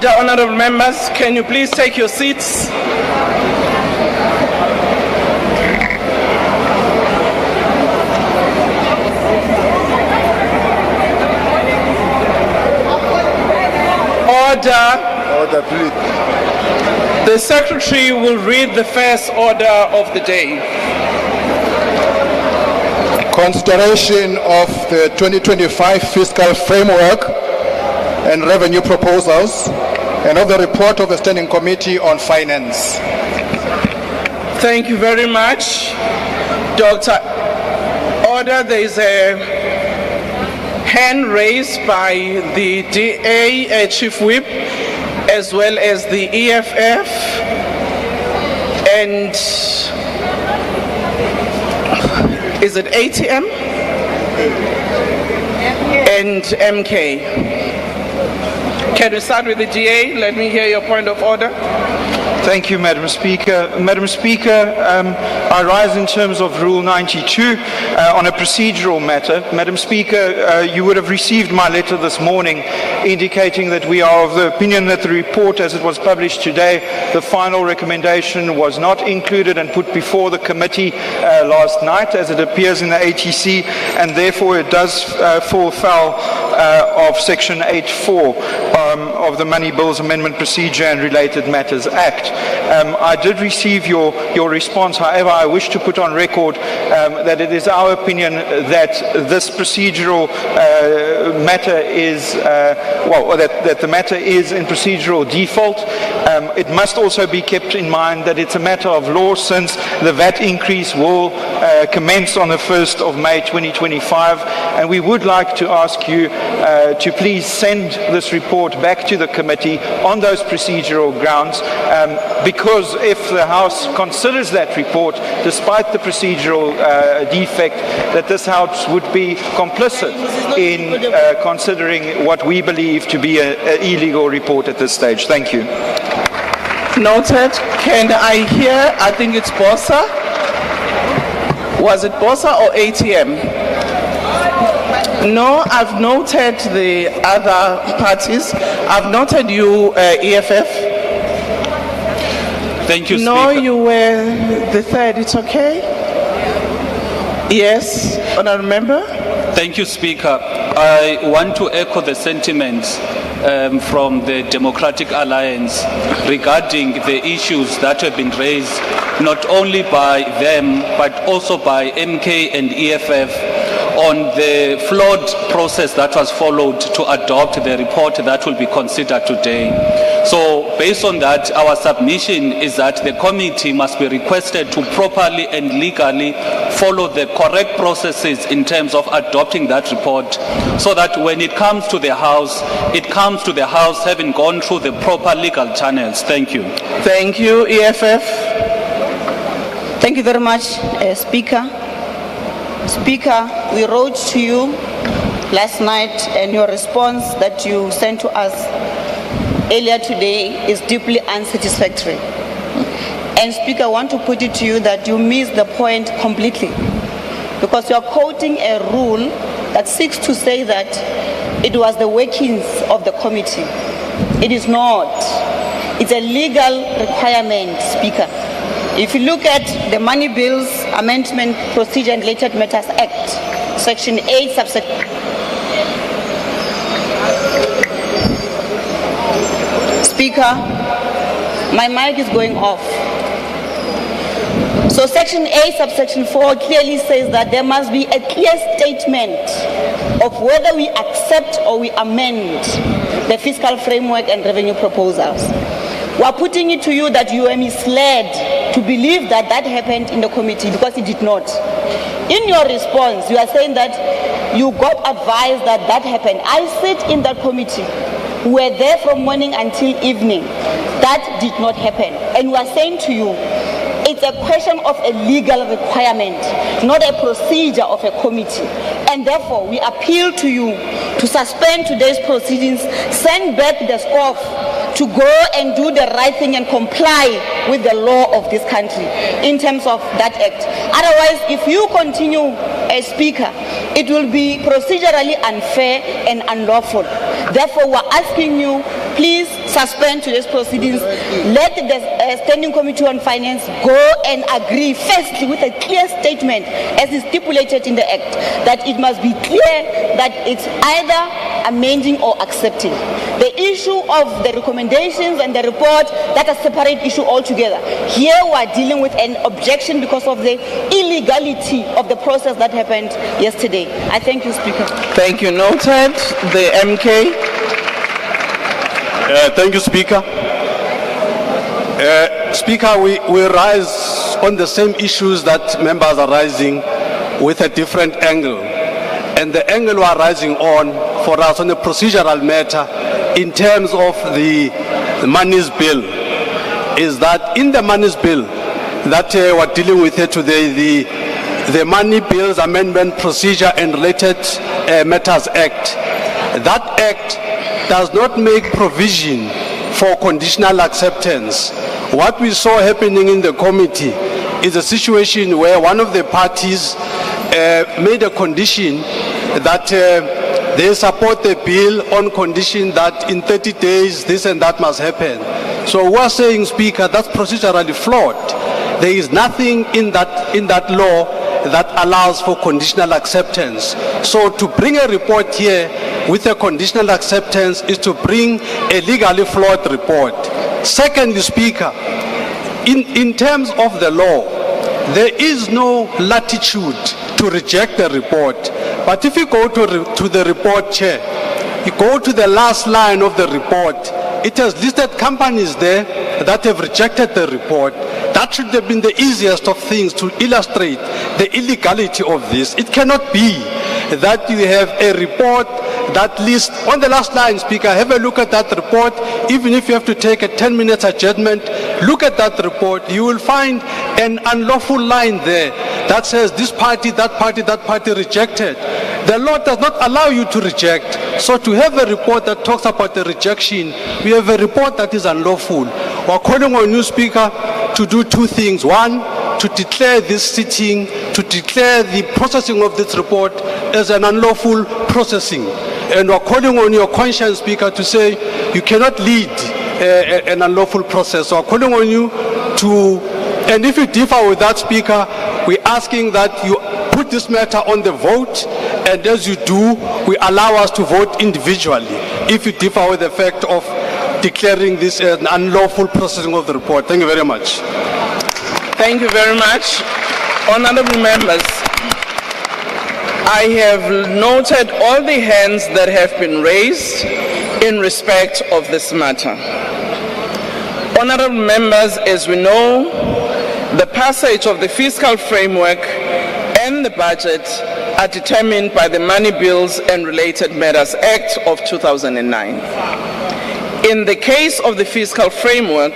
Order, honorable members, can you please take your seats? Order, please. The secretary will read the first order of the day. Consideration of the 2025 fiscal framework and revenue proposals, and of the report of the Standing Committee on Finance. Thank you very much, Dr. Order. There is a hand raised by the DA Chief Whip, as well as the EFF, and is it ATM? And MK. Can we start with the DA? Let me hear your point of order. Thank you, Madam Speaker. Madam Speaker, I rise in terms of Rule 92 on a procedural matter. Madam Speaker, you would have received my letter this morning indicating that we are of the opinion that the report as it was published today, the final recommendation was not included and put before the committee last night as it appears in the ATC, and therefore it does fall foul of Section 8.4 of the Money Bills Amendment Procedure and Related Matters Act. I did receive your response. However, I wish to put on record that it is our opinion that this procedural matter is, that the matter is in procedural default. It must also be kept in mind that it's a matter of law, since the VAT increase will commence on the 1st of May 2025, and we would like to ask you to please send this report back to the committee on those procedural grounds, because if the House considers that report, despite the procedural defect, that this House would be complicit in considering what we believe to be an illegal report at this stage. Thank you. Noted. Can I hear, I think it's Bossa. Was it Bossa or ATM? No, I've noted the other parties. I've noted you, EFF. Thank you, no, Speaker. You were the third. It's okay? Yes, honourable member. Thank you, Speaker. I want to echo the sentiments from the Democratic Alliance regarding the issues that have been raised not only by them but also by MK and EFF on the flawed process that was followed to adopt the report that will be considered today. So based on that, our submission is that the committee must be requested to properly and legally follow the correct processes in terms of adopting that report, so that when it comes to the House, it comes to the House having gone through the proper legal channels. Thank you. Thank you, EFF. Thank you very much, Speaker. Speaker, we wrote to you last night, and your response that you sent to us earlier today is deeply unsatisfactory. And Speaker, I want to put it to you that you missed the point completely, because you are quoting a rule that seeks to say that it was the workings of the committee. It is not. It's a legal requirement, Speaker. If you look at the Money Bills Amendment Procedure and Related Matters Act, Section 8, subsection. Speaker, my mic is going off. So Section 8, subsection 4 clearly says that there must be a clear statement of whether we accept or we amend the fiscal framework and revenue proposals. We are putting it to you that you were misled to believe that that happened in the committee, because it did not. In your response, you are saying that you got advised that that happened. I sit in that committee. We were there from morning until evening. That did not happen. And we are saying to you, it's a question of a legal requirement, not a procedure of a committee. And therefore, we appeal to you to suspend today's proceedings, send back the scoff to go and do the right thing and comply with the law of this country in terms of that act. Otherwise, if you continue as Speaker, it will be procedurally unfair and unlawful. Therefore, we're asking you, please suspend today's proceedings. Let the Standing Committee on Finance go and agree, firstly, with a clear statement, as is stipulated in the Act, that it must be clear that it's either amending or accepting. The issue of the recommendations and the report, that's a separate issue altogether. Here we are dealing with an objection because of the illegality of the process that happened yesterday. I thank you, Speaker. Thank you. Noted. The MK. Thank you, Speaker. Speaker, we rise on the same issues that members are raising with a different angle. And the angle we are rising on for us on a procedural matter in terms of the monies bill is that in the monies bill that we're dealing with here today, the Money Bills Amendment Procedure and Related Matters Act, that act does not make provision for conditional acceptance. What we saw happening in the committee is a situation where one of the parties made a condition that they support the bill on condition that in 30 days this and that must happen. So we're saying, Speaker, that's procedurally flawed. There is nothing in that law that allows for conditional acceptance. So to bring a report here with a conditional acceptance is to bring a legally flawed report. Secondly, Speaker, in terms of the law, there is no latitude to reject the report. But if you go to the report, Chair, you go to the last line of the report, it has listed companies there that have rejected the report. That should have been the easiest of things to illustrate the illegality of this. It cannot be that you have a report that lists, on the last line, Speaker, have a look at that report. Even if you have to take a 10-minute adjournment, look at that report. You will find an unlawful line there that says this party, that party rejected. The law does not allow you to reject. So to have a report that talks about the rejection, we have a report that is unlawful. We're calling on you, Speaker, to do two things. One, to declare this sitting, to declare the processing of this report as an unlawful processing. And we're calling on your conscience, Speaker, to say you cannot lead an unlawful process. So we're calling on you to, and if you differ with that, Speaker, we're asking that you put this matter on the vote, and as you do, we allow us to vote individually if you differ with the fact of declaring this an unlawful processing of the report. Thank you very much. Thank you very much. Honorable members, I have noted all the hands that have been raised in respect of this matter. Honorable members, as we know, the passage of the fiscal framework and the budget are determined by the Money Bills and Related Matters Act of 2009. In the case of the fiscal framework,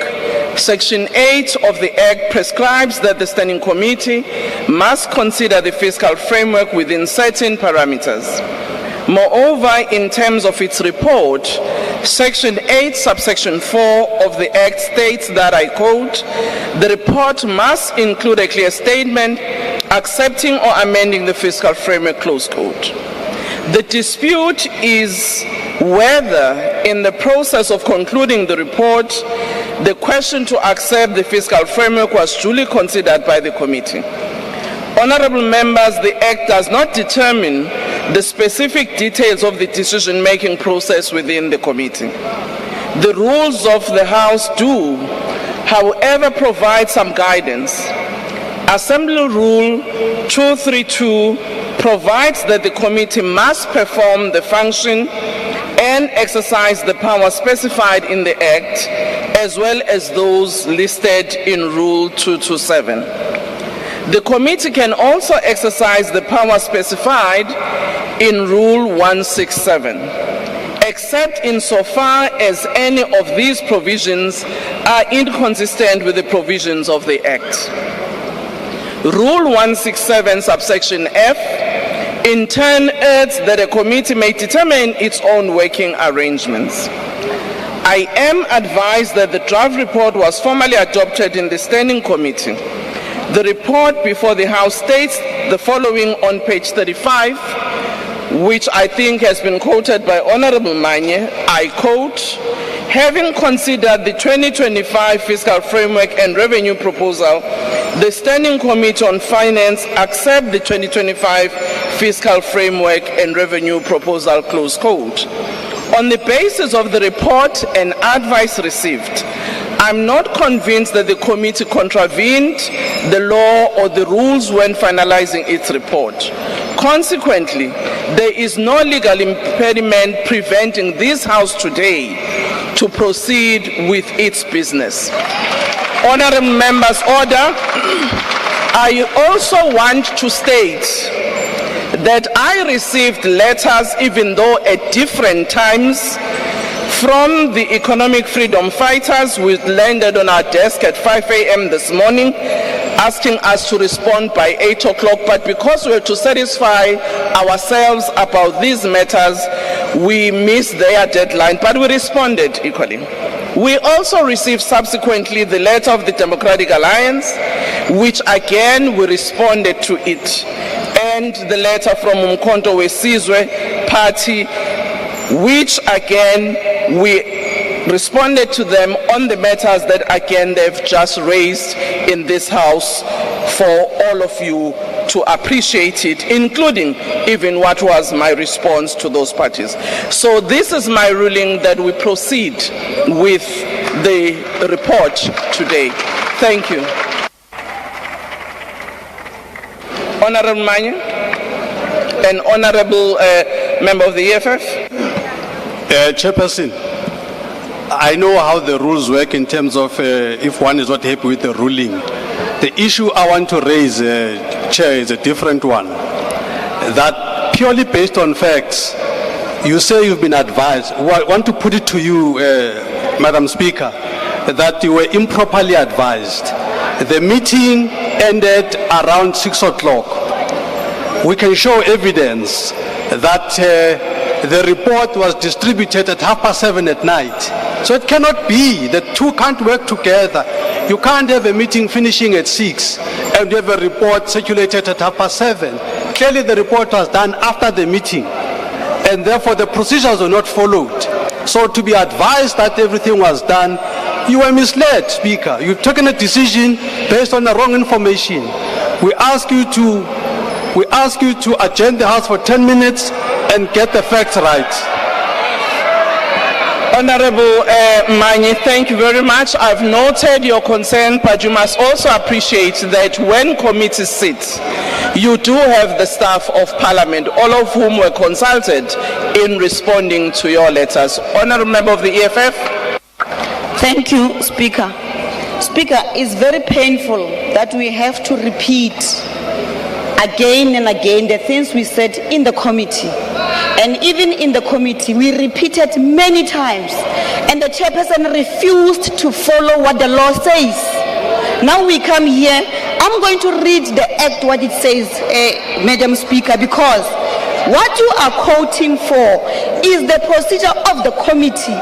Section 8 of the Act prescribes that the Standing Committee must consider the fiscal framework within certain parameters. Moreover, in terms of its report, Section 8, subsection 4 of the Act states that, I quote, "The report must include a clear statement accepting or amending the fiscal framework," close quote. The dispute is whether, in the process of concluding the report, the question to accept the fiscal framework was duly considered by the committee. Honorable members, the Act does not determine the specific details of the decision-making process within the committee. The rules of the House do, however, provide some guidance. Assembly Rule 232 provides that the committee must perform the function and exercise the power specified in the Act, as well as those listed in Rule 227. The committee can also exercise the power specified in Rule 167, except insofar as any of these provisions are inconsistent with the provisions of the Act. Rule 167, subsection F, in turn adds that a committee may determine its own working arrangements. I am advised that the draft report was formally adopted in the Standing Committee. The report before the House states the following on page 35, which I think has been quoted by Honorable Manye. I quote, Having considered the 2025 fiscal framework and revenue proposal, the Standing Committee on Finance accept the 2025 fiscal framework and revenue proposal, close quote. On the basis of the report and advice received, I'm not convinced that the committee contravened the law or the rules when finalizing its report. Consequently, there is no legal impediment preventing this House today to proceed with its business. Honourable members, order. I also want to state that I received letters, even though at different times, from the economic freedom fighters, which landed on our desk at 5 a.m. this morning, asking us to respond by 8 o'clock. But because we were to satisfy ourselves about these matters, we missed their deadline, but we responded equally. We also received subsequently the letter of the Democratic Alliance, which again we responded to it, and the letter from Umkhonto weSizwe Party, which again we responded to them on the matters that again they've just raised in this House for all of you to appreciate it, including even what was my response to those parties. So this is my ruling that we proceed with the report today. Thank you. Honorable Manye, an honorable member of the EFF. Chairperson, I know how the rules work in terms of if one is not happy with the ruling. The issue I want to raise, Chair, is a different one. That purely based on facts, you say you've been advised. I want to put it to you, Madam Speaker, that you were improperly advised. The meeting ended around 6 o'clock. We can show evidence that the report was distributed at 7:30 at night. So it cannot be that two can't work together. You can't have a meeting finishing at 6 and have a report circulated at 7:30. Clearly the report was done after the meeting, and therefore the procedures were not followed. So to be advised that everything was done, you were misled, Speaker. You've taken a decision based on the wrong information. We ask you to adjourn the House for 10 minutes and get the facts right. Honorable Manye, thank you very much. I've noted your concern, but you must also appreciate that when committees sit, you do have the staff of Parliament, all of whom were consulted in responding to your letters. Honorable member of the EFF. Thank you, Speaker. Speaker, it's very painful that we have to repeat again and again the things we said in the committee. And even in the committee, we repeated many times, and the chairperson refused to follow what the law says. Now we come here, I'm going to read the act, what it says, Madam Speaker, because what you are quoting for is the procedure of the committee.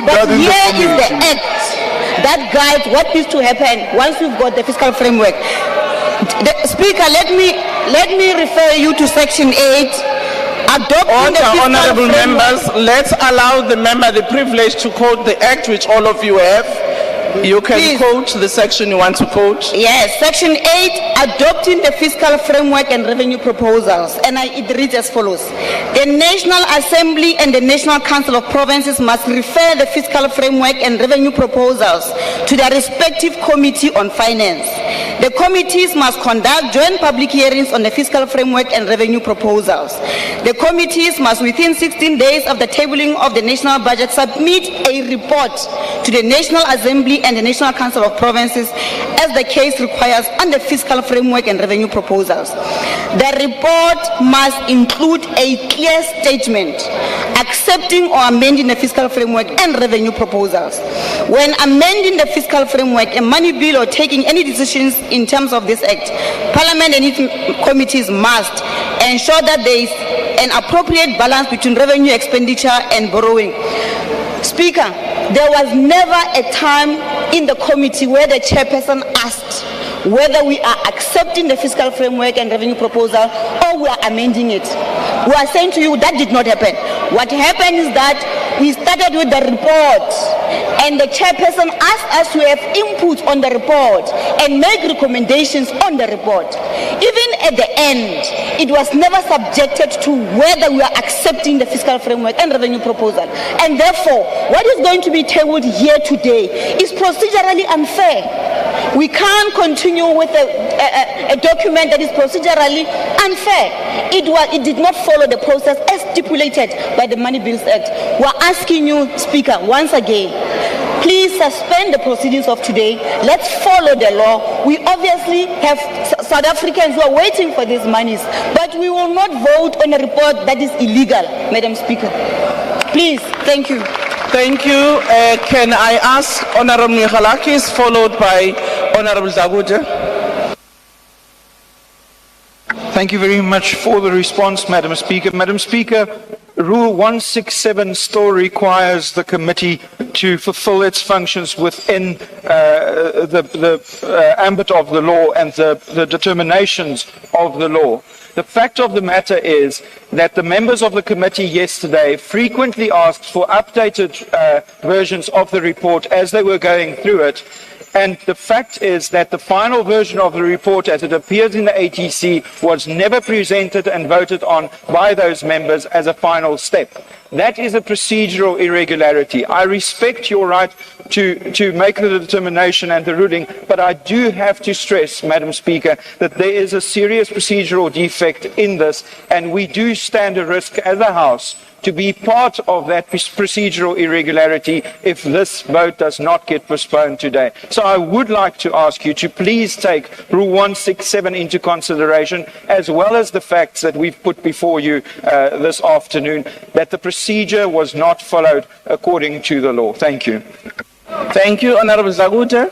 But here is the act that guides what needs to happen once we've got the fiscal framework. Speaker, let me refer you to Section 8. Honorable members, let's allow the member the privilege to quote the act which all of you have. You can Please. Quote the section you want to quote. Yes, Section 8, adopting the fiscal framework and revenue proposals. And it reads as follows. The National Assembly and the National Council of Provinces must refer the fiscal framework and revenue proposals to their respective committee on finance. The committees must conduct joint public hearings on the fiscal framework and revenue proposals. The committees must, within 16 days of the tabling of the national budget, submit a report to the National Assembly and the National Council of Provinces as the case requires on the fiscal framework and revenue proposals. The report must include a clear statement accepting or amending the fiscal framework and revenue proposals. When amending the fiscal framework, a money bill, or taking any decisions in terms of this act, Parliament and its committees must ensure that there is an appropriate balance between revenue expenditure and borrowing. Speaker, there was never a time in the committee where the chairperson asked whether we are accepting the fiscal framework and revenue proposal or we are amending it. We are saying to you that did not happen. What happened is that we started with the report and the chairperson asked us to have input on the report and make recommendations on the report. Even at the end, it was never subjected to whether we are accepting the fiscal framework and revenue proposal. And therefore, what is going to be tabled here today is procedurally unfair. We can't continue with a document that is procedurally unfair. It did not follow the process as stipulated by the Money Bills Act. We're asking you, Speaker, once again, please suspend the proceedings of today. Let's follow the law. We obviously have South Africans who are waiting for these monies, but we will not vote on a report that is illegal, Madam Speaker. Please, thank you. Thank you. Can I ask Honorable Michalakis, followed by Honorable Zagude? Thank you very much for the response, Madam Speaker. Madam Speaker, Rule 167 still requires the committee to fulfill its functions within the ambit of the law and the determinations of the law. The fact of the matter is that the members of the committee yesterday frequently asked for updated versions of the report as they were going through it. And the fact is that the final version of the report as it appears in the ATC was never presented and voted on by those members as a final step. That is a procedural irregularity. I respect your right to make the determination and the ruling, but I do have to stress, Madam Speaker, that there is a serious procedural defect in this, and we do stand a risk as a House to be part of that procedural irregularity if this vote does not get postponed today. So I would like to ask you to please take Rule 167 into consideration, as well as the facts that we've put before you this afternoon, that the procedure was not followed according to the law. Thank you. Thank you, Honorable Zagude.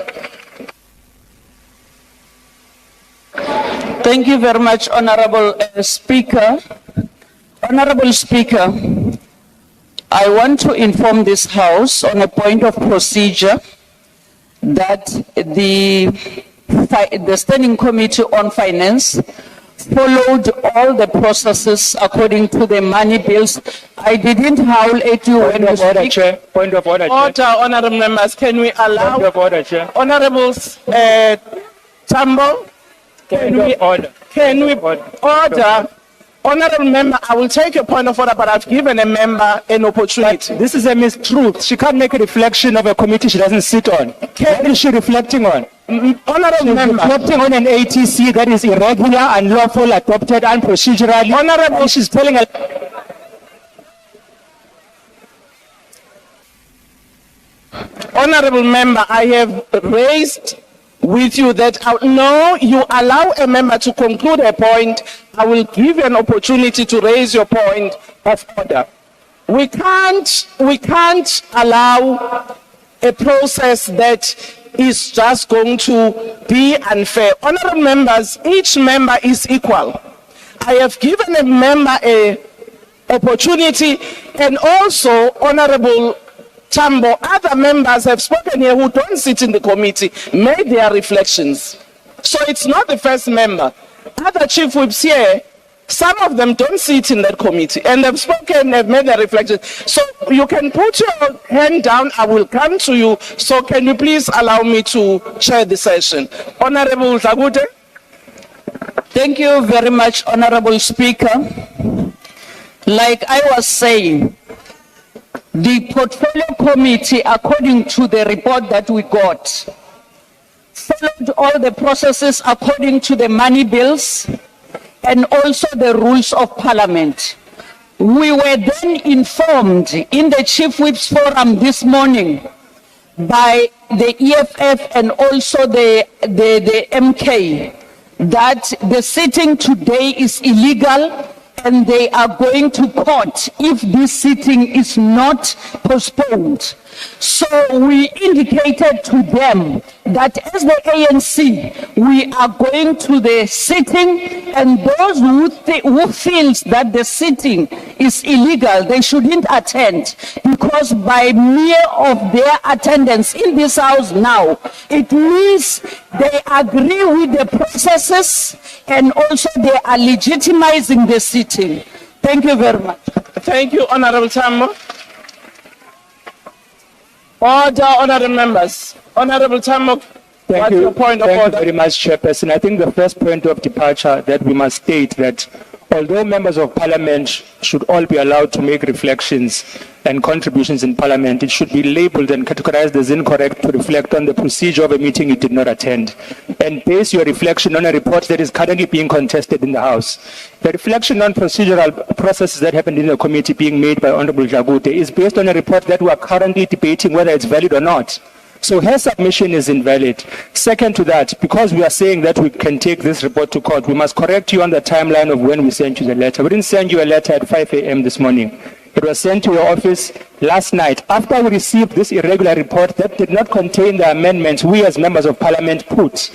Thank you very much, Honorable Speaker. Honorable Speaker, I want to inform this House on a point of procedure that the Standing Committee on Finance followed all the processes according to the money bills. I didn't howl at you when you speak. Chair. Point of order, Chair. Order, honorable members. Can we allow Point of order, Chair. Honorables Tambo? Can we order? Honorable member, I will take your point of order, but I've given a member an opportunity. This is a mistruth. She can't make a reflection of a committee she doesn't sit on. What is she reflecting on? Honorable She's member. reflecting on an ATC that is irregular, unlawful, adopted, unprocedurally. Honorable, she's telling a... Honorable member, I have raised with you that no, you allow a member to conclude a point. I will give you an opportunity to raise your point of order. We can't allow a process that is just going to be unfair. Honorable members, each member is equal. I have given a member an opportunity, and also Honorable Tambo, other members have spoken here who don't sit in the committee, made their reflections. So it's not the first member. Other chief whips here, some of them don't sit in that committee, and they've spoken, they've made their reflections. So you can put your hand down, I will come to you. So can you please allow me to chair the session? Honorable Zagude. Thank you very much, Honorable Speaker. Like I was saying, the Portfolio Committee, according to the report that we got, followed all the processes according to the money bills and also the rules of Parliament. We were then informed in the Chief Whip's Forum this morning by the EFF and also the MK that the sitting today is illegal, and they are going to court if this sitting is not postponed. So we indicated to them that as the ANC, we are going to the sitting, and those who feels that the sitting is illegal, they shouldn't attend, because by mere of their attendance in this house now, it means they agree with the processes and also they are legitimizing the sitting. Thank you very much. Thank you, Honorable Tambo. Order, honorable members. Honorable Tamok, Thank what's you. your point of Thank order? you very much, Chairperson. I think the first point of departure that we must state that although members of parliament should all be allowed to make reflections and contributions in parliament, it should be labeled and categorized as incorrect to reflect on the procedure of a meeting you did not attend and base your reflection on a report that is currently being contested in the House. The reflection on procedural processes that happened in the committee being made by Honorable Jagute is based on a report that we are currently debating whether it's valid or not. So her submission is invalid. Second to that, because we are saying that we can take this report to court, we must correct you on the timeline of when we sent you the letter. We didn't send you a letter at 5 a.m. this morning. It was sent to your office last night after we received this irregular report that did not contain the amendments we as members of parliament put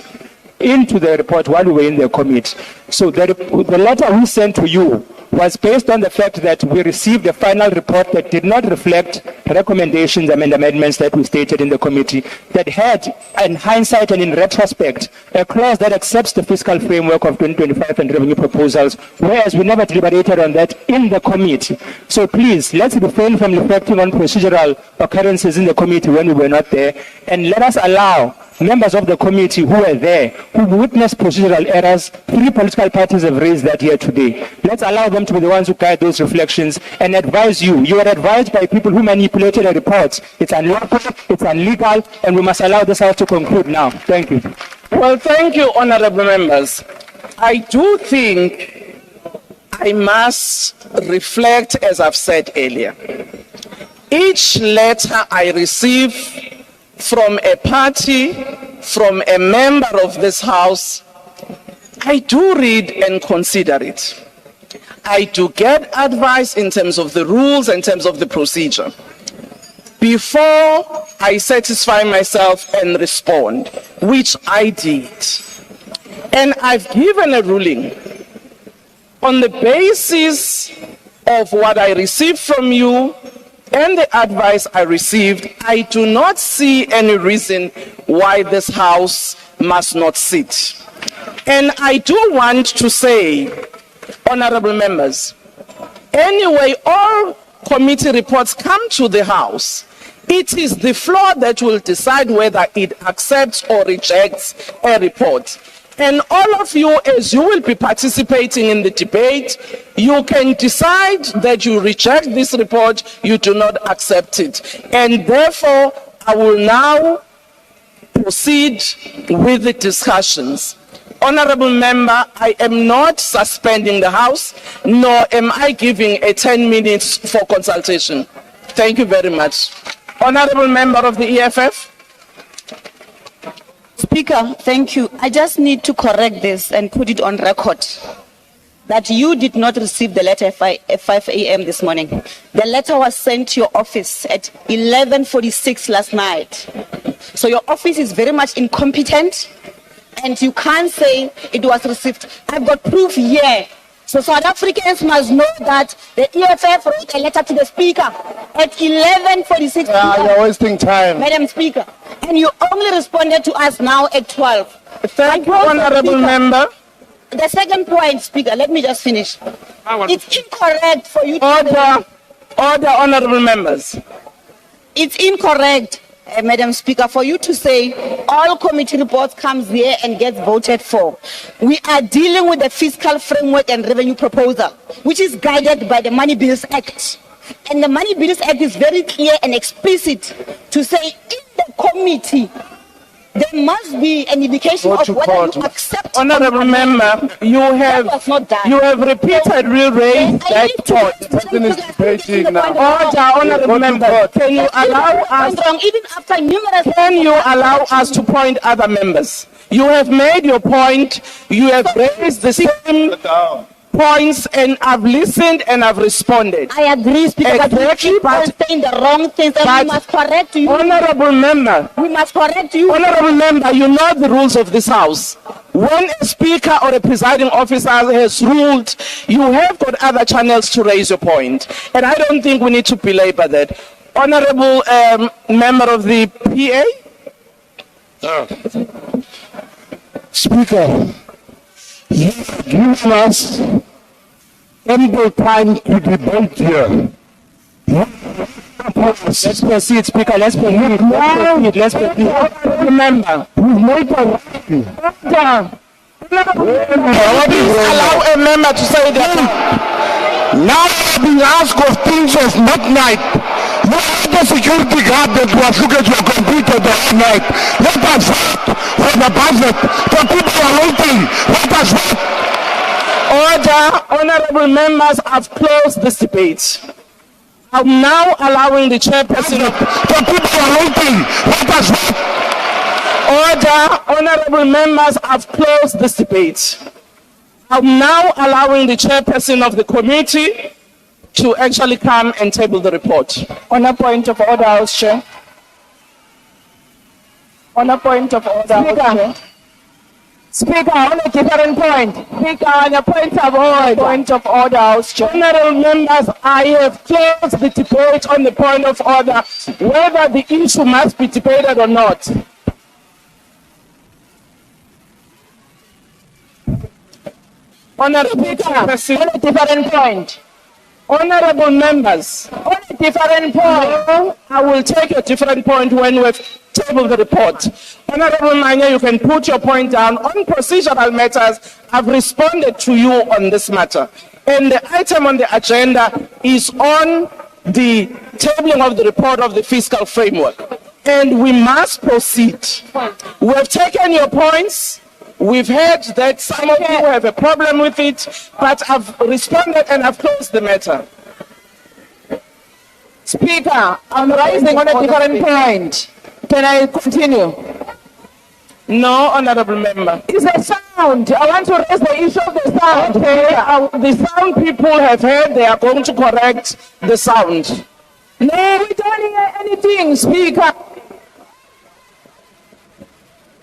into the report while we were in the committee. So the letter we sent to you was based on the fact that we received a final report that did not reflect recommendations and amendments that we stated in the committee, that had, in hindsight and in retrospect, a clause that accepts the fiscal framework of 2025 and revenue proposals, whereas we never deliberated on that in the committee. So please, let's refrain from reflecting on procedural occurrences in the committee when we were not there, and let us allow members of the committee who were there, who witnessed procedural errors. 3 political parties have raised that here today. Let's allow them to be the ones who guide those reflections and advise you. You are advised by people who manipulated a report. It's unlawful, it's illegal, and we must allow this House to conclude now. Thank you. Well, thank you, honorable members. I do think I must reflect, as I've said earlier. Each letter I receive from a party, from a member of this House, I do read and consider it. I do get advice in terms of the rules, in terms of the procedure, before I satisfy myself and respond, which I did. And I've given a ruling on the basis of what I received from you and the advice I received. I do not see any reason why this House must not sit. And I do want to say, honorable members, anyway, all committee reports come to the House. It is the floor that will decide whether it accepts or rejects a report. And all of you, as you will be participating in the debate, you can decide that you reject this report, you do not accept it. And therefore, I will now proceed with the discussions. Honorable member, I am not suspending the House, nor am I giving a 10 minutes for consultation. Thank you very much. Honorable member of the EFF. Speaker, thank you. I just need to correct this and put it on record that you did not receive the letter at 5 a.m. this morning. The letter was sent to your office at 11:46 last night. So your office is very much incompetent, and you can't say it was received. I've got proof here. So South Africans must know that the EFF wrote a letter to the Speaker at 11:46. You're wasting time. Madam Speaker, and you only responded to us now at 12. Thank you, honorable member. The second point, Speaker, let me just finish. It's incorrect for you to... Order, honorable members. It's incorrect, Madam Speaker, for you to say all committee reports comes here and gets voted for. We are dealing with the fiscal framework and revenue proposal, which is guided by the Money Bills Act. And the Money Bills Act is very clear and explicit to say in the committee, there must be an indication of whether you accept. Honorable member, you have repeatedly raised that point. Order, honorable member. Can you allow us? Even after numerous. Can you allow us to point other members? You have made your point. You have raised the same points, and I've listened and I've responded. I agree, Speaker, but you keep on saying the wrong things, and we must correct you. Honorable member, we must correct you. Honorable member, you know the rules of this House. When a speaker or a presiding officer has ruled, you have got other channels to raise your point, and I don't think we need to belabor that. Honorable member of the PA. Speaker, you have given us ample time to debate here. propose. Let's proceed, Speaker. Let's proceed. Let's proceed. Remember, we've made a Allow a member to say that. now I've been asked of things of midnight. What the security guard that was looking at your computer that night? Let us vote for the budget. The people are waiting. Let us vote. Order, honorable members, I've closed this debate. I'm now allowing the chairperson of... The people are waiting. Let us vote. Order, honorable members, I've closed this debate. I'm now allowing the chairperson of the committee to actually come and table the report. On a point of order, House Chair. On a point of order, House Chair. Speaker, on a different point. Speaker, on a point of order. Point of order, House Chair. Honorable members, I have closed the debate on the point of order, whether the issue must be debated or not. Honorable Chairperson, On a different point. honorable members, On a different point. I will take a different point when we've tabled the report. Honorable Manya, you can put your point down. On procedural matters, I've responded to you on this matter. And the item on the agenda is on the tabling of the report of the fiscal framework. And we must proceed. We have taken your points. We've heard that some of you have a problem with it, but I've responded and I've closed the matter. Speaker, I'm rising on a different point. Can I continue? No, honorable member. It's a sound. I want to raise the issue of the sound. Okay, the sound people have heard, they are going to correct the sound. No, we don't hear anything, Speaker.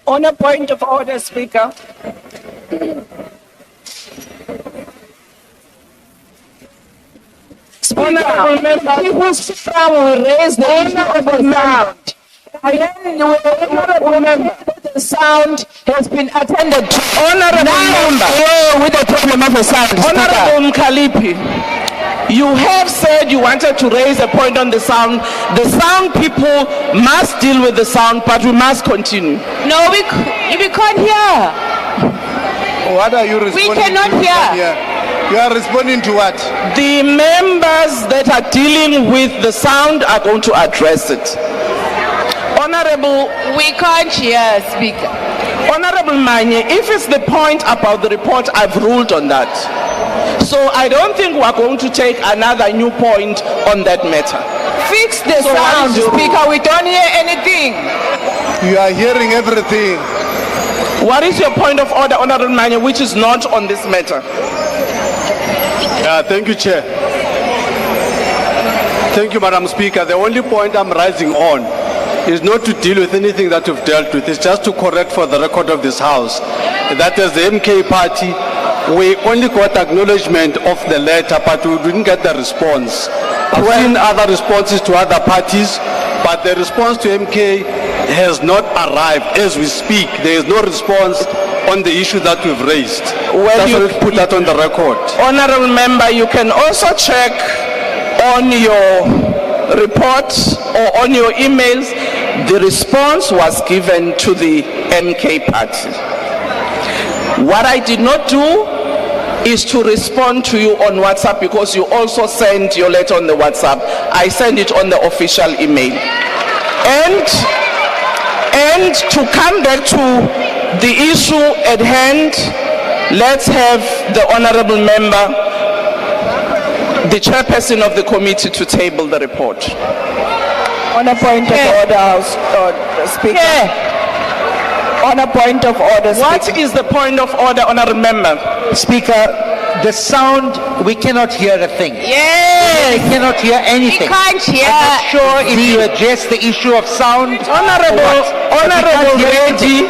On a point of order, Speaker. Honorable member, People's Forum will raise the issue of the sound. And then honorable member, the sound has been attended to. honorable member, With the problem of the sound, Speaker. honorable Mkalipi, you have said you wanted to raise a point on the sound. The sound people must deal with the sound, but we must continue. No, we can't hear. What are you responding cannot to? hear. You are responding to what? The members that are dealing with the sound are going to address it. Honorable, We can't hear, Speaker. Honorable Manye, if it's the point about the report, I've ruled on that. So I don't think we're going to take another new point on that matter. Fix the So what sound, is your rule? Speaker. We don't hear anything. You are hearing everything. What is your point of order, Honorable Manye, which is not on this matter? Thank you, Chair. Thank you, Madam Speaker. The only point I'm rising on is not to deal with anything that you've dealt with. It's just to correct for the record of this House that as the MK party, we only got acknowledgement of the letter, but we didn't get the response. I've seen other responses to other parties, but the response to MK has not arrived as we speak. There is no response on the issue that we've raised. That's why we put that on the record. Honorable member, you can also check on your reports or on your emails. The response was given to the MK party. What I did not do is to respond to you on WhatsApp, because you also sent your letter on the WhatsApp. I sent it on the official email. And to come back to the issue at hand, let's have the honorable member, the chairperson of the committee, to table the report. On a point of order, House Speaker. On a point of order, Speaker. What is the point of order, honorable member? Speaker, the sound, we cannot hear a thing. Yes. We cannot hear anything. We can't hear. I'm not sure if you address the issue of sound. Honorable Reddy,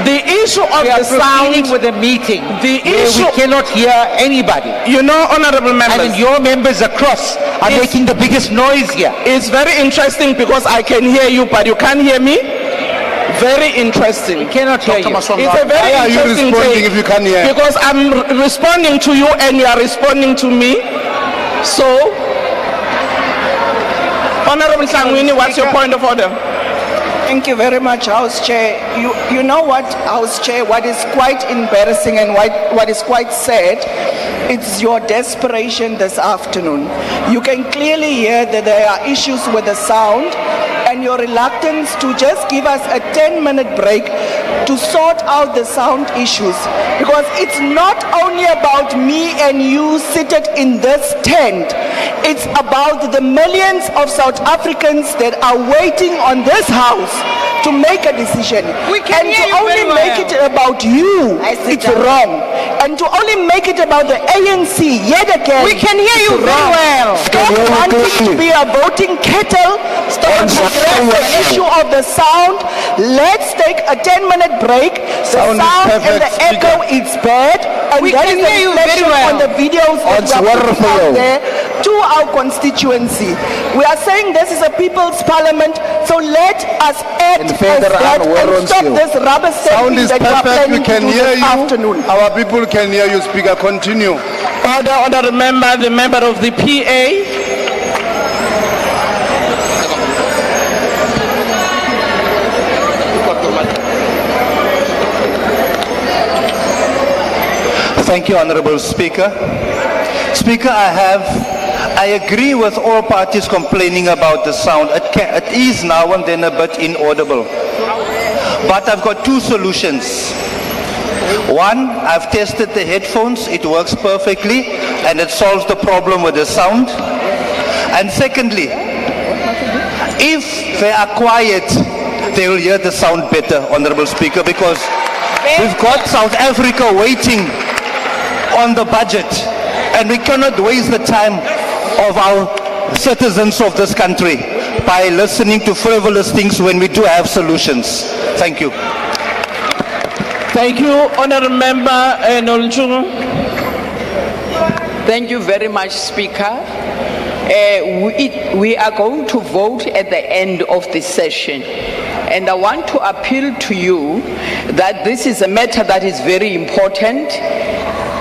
the issue of We are the sound, proceeding with a meeting the where issue, we cannot hear anybody. you know, honorable And members, your members across are It's- making the biggest noise here. it's very interesting because I can hear you, but you can't hear me. Very interesting. We cannot hear you. It's a very Why are you interesting responding take, if you can't hear? because I'm responding to you and you are responding to me. So, Honorable Hlangwini, what's your point of order? Thank you very much, House Chair. You know what, House Chair, what is quite embarrassing and what is quite sad, it's your desperation this afternoon. You can clearly hear that there are issues with the sound and your reluctance to just give us a 10-minute break to sort out the sound issues. Because it's not only about me and you seated in this tent, it's about the millions of South Africans that are waiting on this house to make a decision. We can and hear to you only very make well. it about you, it's wrong. And to only make it about the ANC, yet again, We can hear you it's very wrong. well. Stop wanting to be a voting kettle. Stop addressing the issue of the sound. Let's take a 10-minute break. The sound and the echo, it's bad. And We that can is a hear you very reflection well. on the videos that It's we are putting wonderful. out there to our constituency. We are saying this is a people's parliament, so let us act as further that and stop still. this rubber Sound stamping is that you are perfect. We planning to can do hear this you. afternoon. Our people can hear you, Speaker. Continue. Order, remember the member of the PA. Thank you, Honorable Speaker. Speaker, I agree with all parties complaining about the sound. It is now and then a bit inaudible. But I've got two solutions. One, I've tested the headphones. It works perfectly and it solves the problem with the sound. And secondly, if they are quiet, they will hear the sound better, Honorable Speaker, because we've got South Africa waiting on the budget, and we cannot waste the time of our citizens of this country by listening to frivolous things when we do have solutions. Thank you. Thank you, Honourable Member Nolunchungu. Thank you very much, Speaker. We are going to vote at the end of the session. And I want to appeal to you that this is a matter that is very important,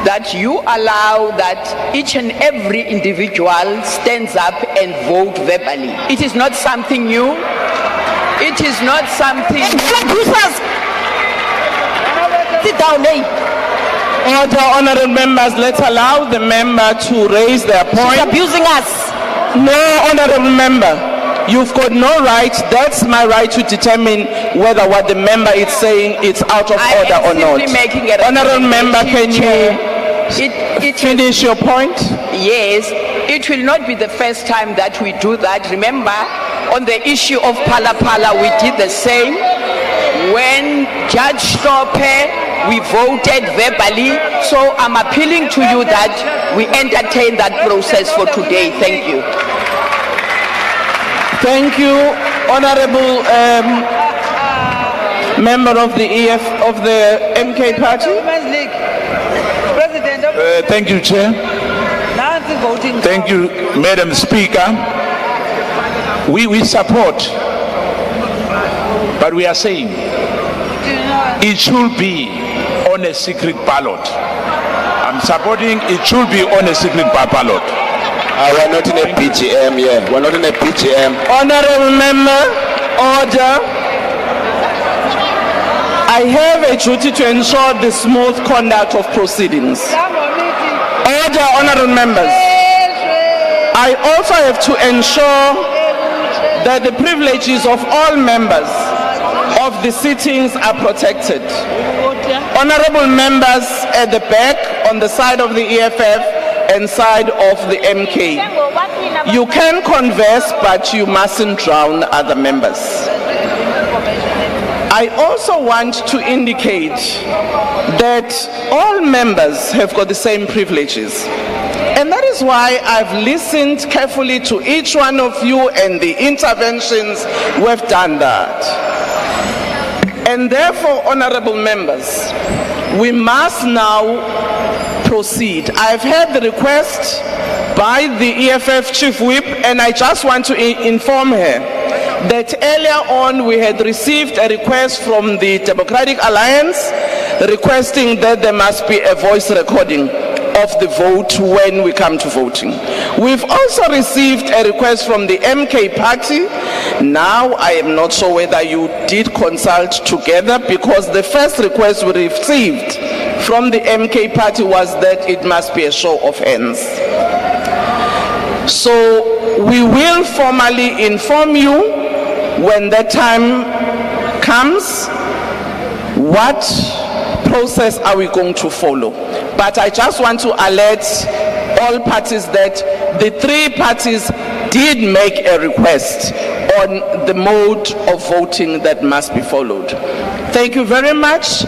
that you allow that each and every individual stands up and vote verbally. It is not something new. It is not something... Sit down, eh? Order, honourable members, let's allow the member to raise their point. She's abusing us. No, honourable member, you've got no right. That's my right to determine whether what the member is saying is out of I order am or not. simply making a Honourable member, can recommendation, you finish your point? Yes, it will not be the first time that we do that. Remember, on the issue of Pala Pala, we did the same. When Judge Stoppe, we voted verbally. So I'm appealing to you that we entertain that process for today. Thank you. Thank you, honourable member of the MK party. Thank you, Chair. Thank you, Madam Speaker. We support, but we are saying it should be on a secret ballot. I'm supporting it should be on a secret ballot. We're not in a PGM, yeah. We're not in a PGM. Honourable member, order. I have a duty to ensure the smooth conduct of proceedings. Order, honourable members. I also have to ensure that the privileges of all members of the sittings are protected. Honourable members at the back, on the side of the EFF and side of the MK. You can converse, but you mustn't drown other members. I also want to indicate that all members have got the same privileges. And that is why I've listened carefully to each one of you and the interventions. We've done that. And therefore, honourable members, we must now proceed. I've heard the request by the EFF Chief Whip, and I just want to inform her that earlier on we had received a request from the Democratic Alliance requesting that there must be a voice recording. of the vote when we come to voting. We've also received a request from the MK party. Now, I am not sure whether you did consult together, because the first request we received from the MK party was that it must be a show of hands. So we will formally inform you when that time comes what process are we going to follow. But I just want to alert all parties that the three parties did make a request on the mode of voting that must be followed. Thank you very much.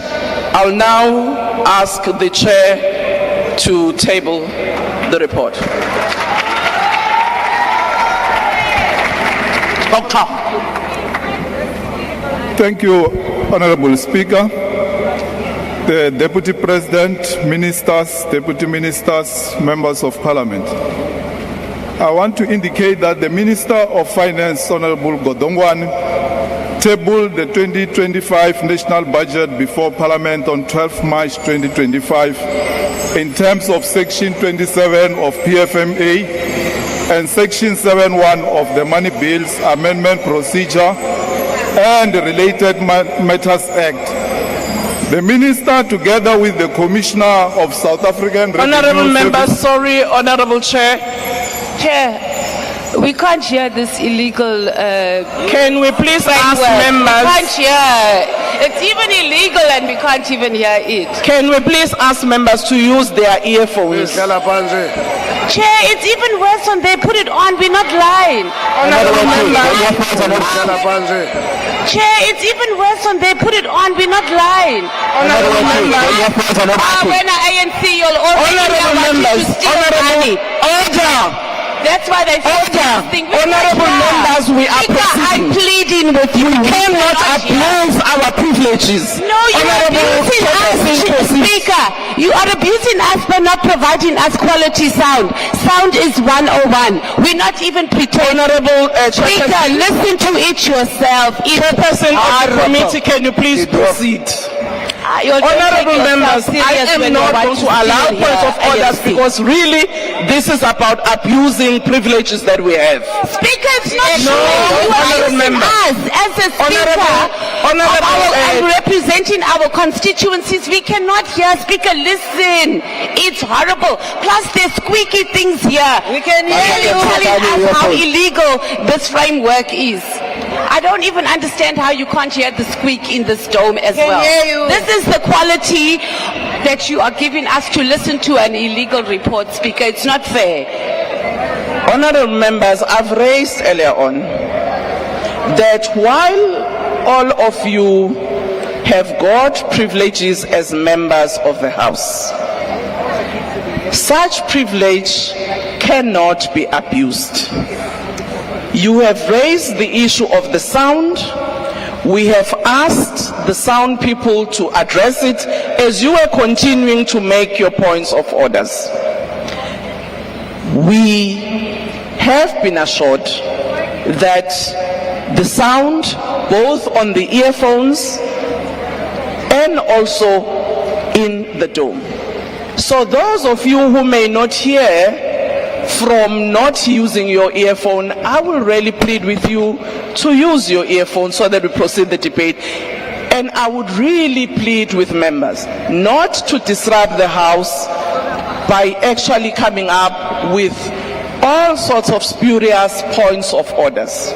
I'll now ask the chair to table the report. Thank you, Honorable Speaker. The Deputy President, Ministers, Deputy Ministers, Members of Parliament. I want to indicate that the Minister of Finance, Honorable Godongwana, tabled the 2025 national budget before Parliament on 12 March 2025 in terms of Section 27 of PFMA and Section 7.1 of the Money Bills Amendment Procedure and the Related Matters Act. The Minister, together with the Commissioner of South African Honorable Member, sorry, Honorable Chair. Chair, we can't hear this illegal... Can we please ask members... We can't hear. It's even illegal and we can't even hear it. Can we please ask members to use their earphones? Chair, it's even worse when they put it on. We're not lying. Honorable members. Chair, it's even worse when they put it on. We're not lying. Honorable members. When ANC, you'll already Honorable members. money. Order. That's why they say this thing. Honorable members, we are I'm pleading with you. We cannot abuse our privileges. No, you are abusing us, Speaker. You are abusing us by not providing us quality sound. Sound is 101. We're not even pretending. Honorable Speaker, listen to it yourself. Chairperson of the committee, can you please proceed? Honorable members, I am not going to allow points of orders because really this is about abusing privileges that we have. Speaker, it's not No, true. You are honorable using member. us as a speaker and representing our constituencies. We cannot hear. Speaker, listen. It's horrible. Plus there's squeaky things here. We can hear you. Telling us how illegal this framework is. I don't even understand how you can't hear the squeak in this dome as well. This is the quality that you are giving us to listen to an illegal report, Speaker. It's not fair. Honorable members, I've raised earlier on that while all of you have got privileges as members of the House, such privilege cannot be abused. You have raised the issue of the sound. We have asked the sound people to address it as you are continuing to make your points of orders. We have been assured that the sound, both on the earphones and also in the dome. So those of you who may not hear from not using your earphone, I will really plead with you to use your earphone so that we proceed the debate. And I would really plead with members not to disrupt the House by actually coming up with all sorts of spurious points of orders.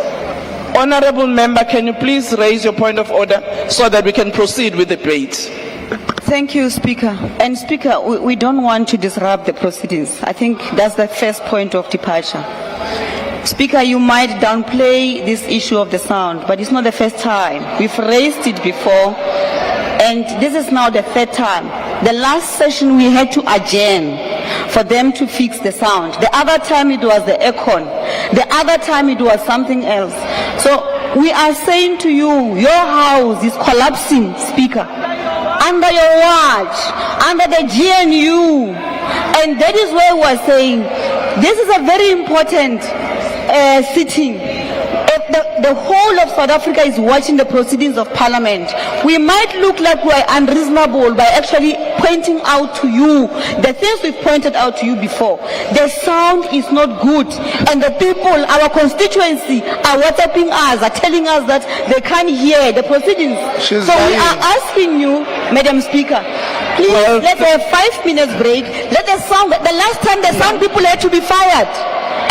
Honorable member, can you please raise your point of order so that we can proceed with the debate? Thank you, Speaker. And Speaker, we don't want to disrupt the proceedings. I think that's the first point of departure. Speaker, you might downplay this issue of the sound, but it's not the first time. We've raised it before, and this is now the third time. The last session we had to adjourn for them to fix the sound. The other time it was the aircon. The other time it was something else. So we are saying to you, your house is collapsing, Speaker, under your watch, under the GNU. And that is where we are saying, this is a very important sitting. A the whole of South Africa is watching the proceedings of Parliament. We might look like we are unreasonable by actually pointing out to you the things we've pointed out to you before. The sound is not good, and the people, our constituency, are WhatsApping us, are telling us that they can't hear the proceedings. So we are asking you, Madam Speaker, please let's have 5 minutes break. Let the sound. The last time the sound people had to be fired.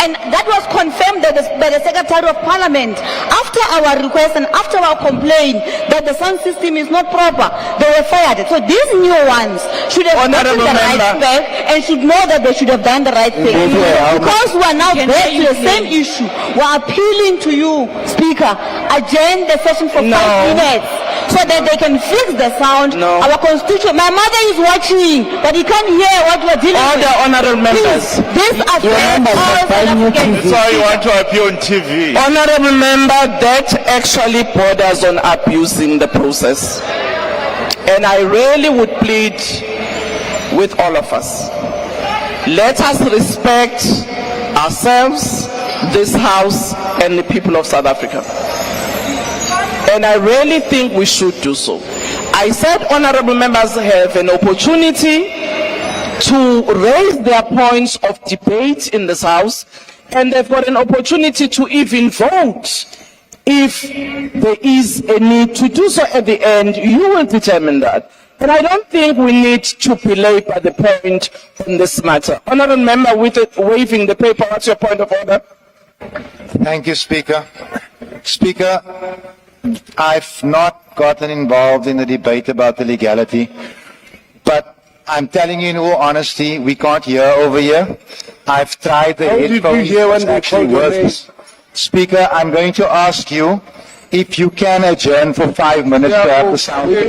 And that was confirmed by the Secretary of Parliament after our request and after our complaint that the sound system is not proper. They were fired. So these new ones should have gotten the right back and should know that they should have done the right thing. Because we are now back to the same issue, we are appealing to you, Speaker, adjourn the session for 5 minutes so that they can fix the sound. Our constituent, my mother is watching, but he can't hear what we're dealing with. All the honourable members. This affects all South Africans. That's why you want to appear on TV. Honourable member, that actually borders on abusing the process. And I really would plead with all of us. Let us respect ourselves, this House, and the people of South Africa. And I really think we should do so. I said honourable members have an opportunity to raise their points of debate in this House, and they've got an opportunity to even vote. If there is a need to do so at the end, you will determine that. And I don't think we need to belabor the point on this matter. Honourable member with waving the paper, what's your point of order? Thank you, Speaker. Speaker, I've not gotten involved in the debate about the legality, but I'm telling you in all honesty, we can't hear over here. I've tried the headphones, it actually works. Speaker, I'm going to ask you if you can adjourn for 5 minutes to have the sound. We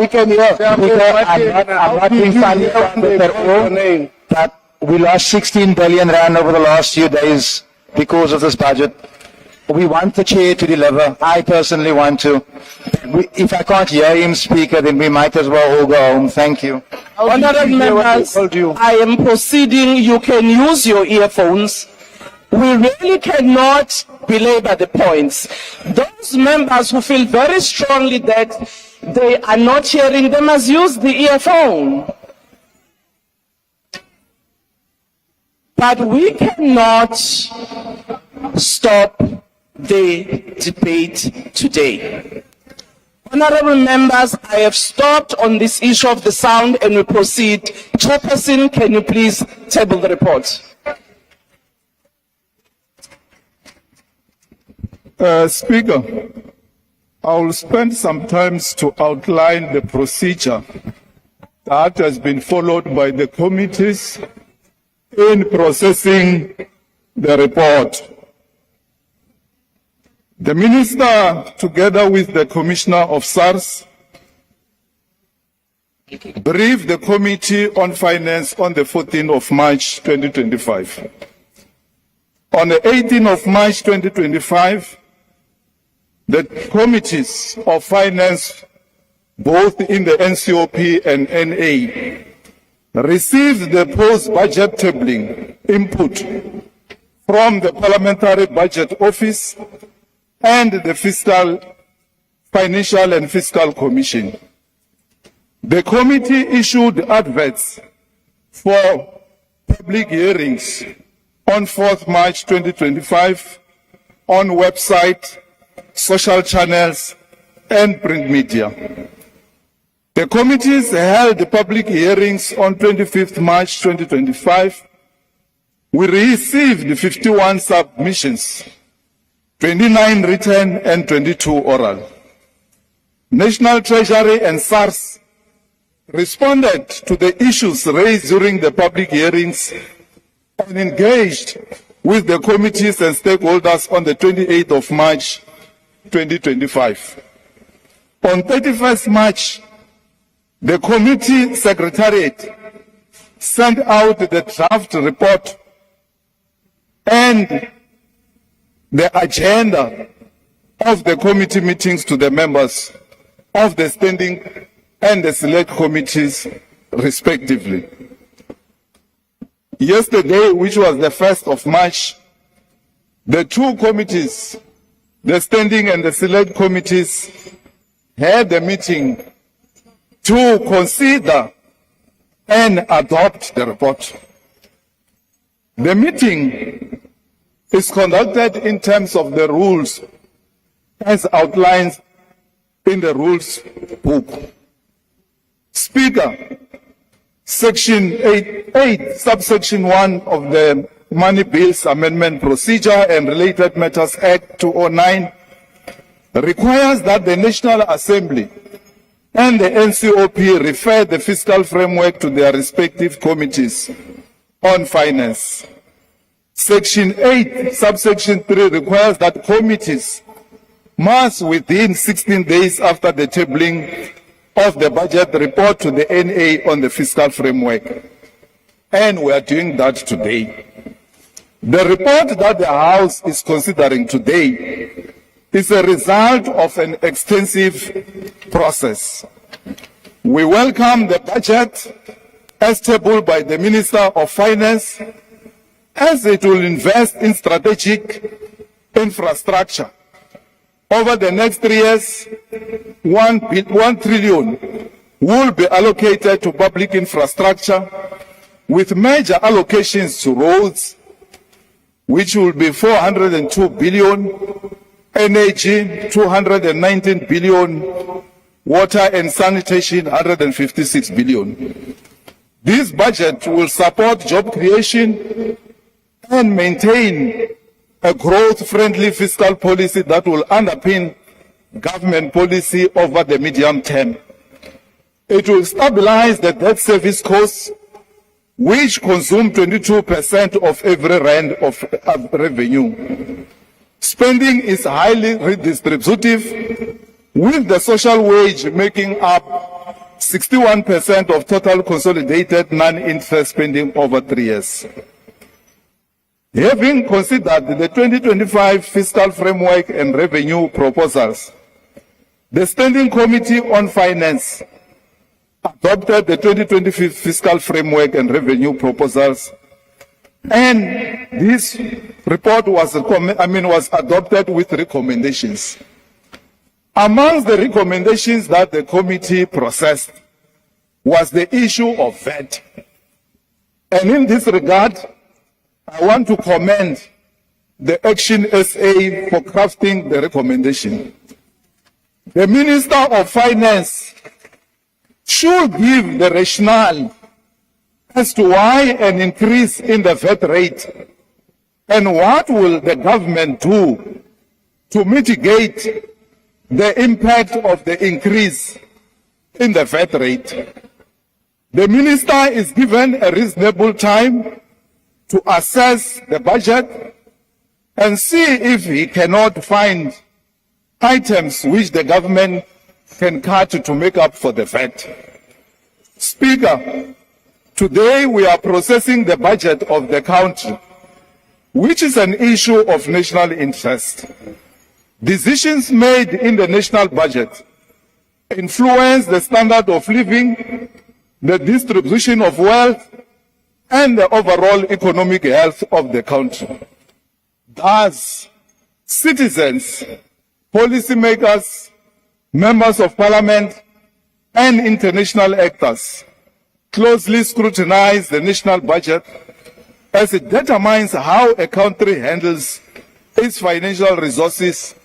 can hear. Speaker, I'm not being funny at all, but we lost 16 billion rand over the last few days because of this budget. We want the chair to deliver. I personally want to. If I can't hear him, Speaker, then we might as well all go home. Thank you. Honourable members, I am proceeding. You can use your earphones. We really cannot belabor the points. Those members who feel very strongly that they are not hearing, they must use the earphone. But we cannot stop the debate today. Honourable members, I have stopped on this issue of the sound and we proceed. Chairperson, can you please table the report? Speaker, I will spend some time to outline the procedure that has been followed by the committees in processing the report. The Minister, together with the Commissioner of SARS, briefed the Committee on Finance on the 14th of March 2025. On the 18th of March 2025, the Committees of Finance, both in the NCOP and NA, received the post-budget tabling input from the Parliamentary Budget Office and the Financial and Fiscal Commission. The committee issued adverts for public hearings on 4th March 2025 on website, social channels, and print media. The committees held public hearings on 25th March 2025. We received 51 submissions, 29 written and 22 oral. National Treasury and SARS responded to the issues raised during the public hearings and engaged with the committees and stakeholders on the 28th of March 2025. On 31st March, the committee secretariat sent out the draft report and the agenda of the committee meetings to the members of the standing and the select committees, respectively. Yesterday, which was the 1st of March, the two committees the standing and the select committees had a meeting to consider and adopt the report. The meeting is conducted in terms of the rules as outlined in the rules book. Speaker, Section 8, subsection 1 of the Money Bills Amendment Procedure and Related Matters Act 2009 requires that the National Assembly and the NCOP refer the fiscal framework to their respective committees on finance. Section 8, subsection 3 requires that committees must, within 16 days after the tabling of the budget, report to the NA on the fiscal framework. And we are doing that today. The report that the House is considering today is a result of an extensive process. We welcome the budget as tabled by the Minister of Finance, as it will invest in strategic infrastructure. Over the next 3 years, 1 trillion will be allocated to public infrastructure, with major allocations to roads, which will be 402 billion, energy 219 billion, water and sanitation 156 billion. This budget will support job creation and maintain a growth-friendly fiscal policy that will underpin government policy over the medium term. It will stabilize the debt service costs, which consume 22% of every rand of revenue. Spending is highly redistributive, with the social wage making up 61% of total consolidated non-interest spending over 3 years. Having considered the 2025 fiscal framework and revenue proposals, the Standing Committee on Finance adopted the 2025 fiscal framework and revenue proposals, and this report was adopted with recommendations. Amongst the recommendations that the committee processed was the issue of VAT. And in this regard, I want to commend the Action SA for crafting the recommendation. The Minister of Finance should give the rationale as to why an increase in the VAT rate, and what will the government do to mitigate the impact of the increase in the VAT rate. The minister is given a reasonable time to assess the budget and see if he cannot find items which the government can cut to make up for the VAT. Speaker, today we are processing the budget of the country, which is an issue of national interest. Decisions made in the national budget influence the standard of living, the distribution of wealth, and the overall economic health of the country. Thus, citizens, policymakers, members of parliament, and international actors closely scrutinize the national budget as it determines how a country handles its financial resources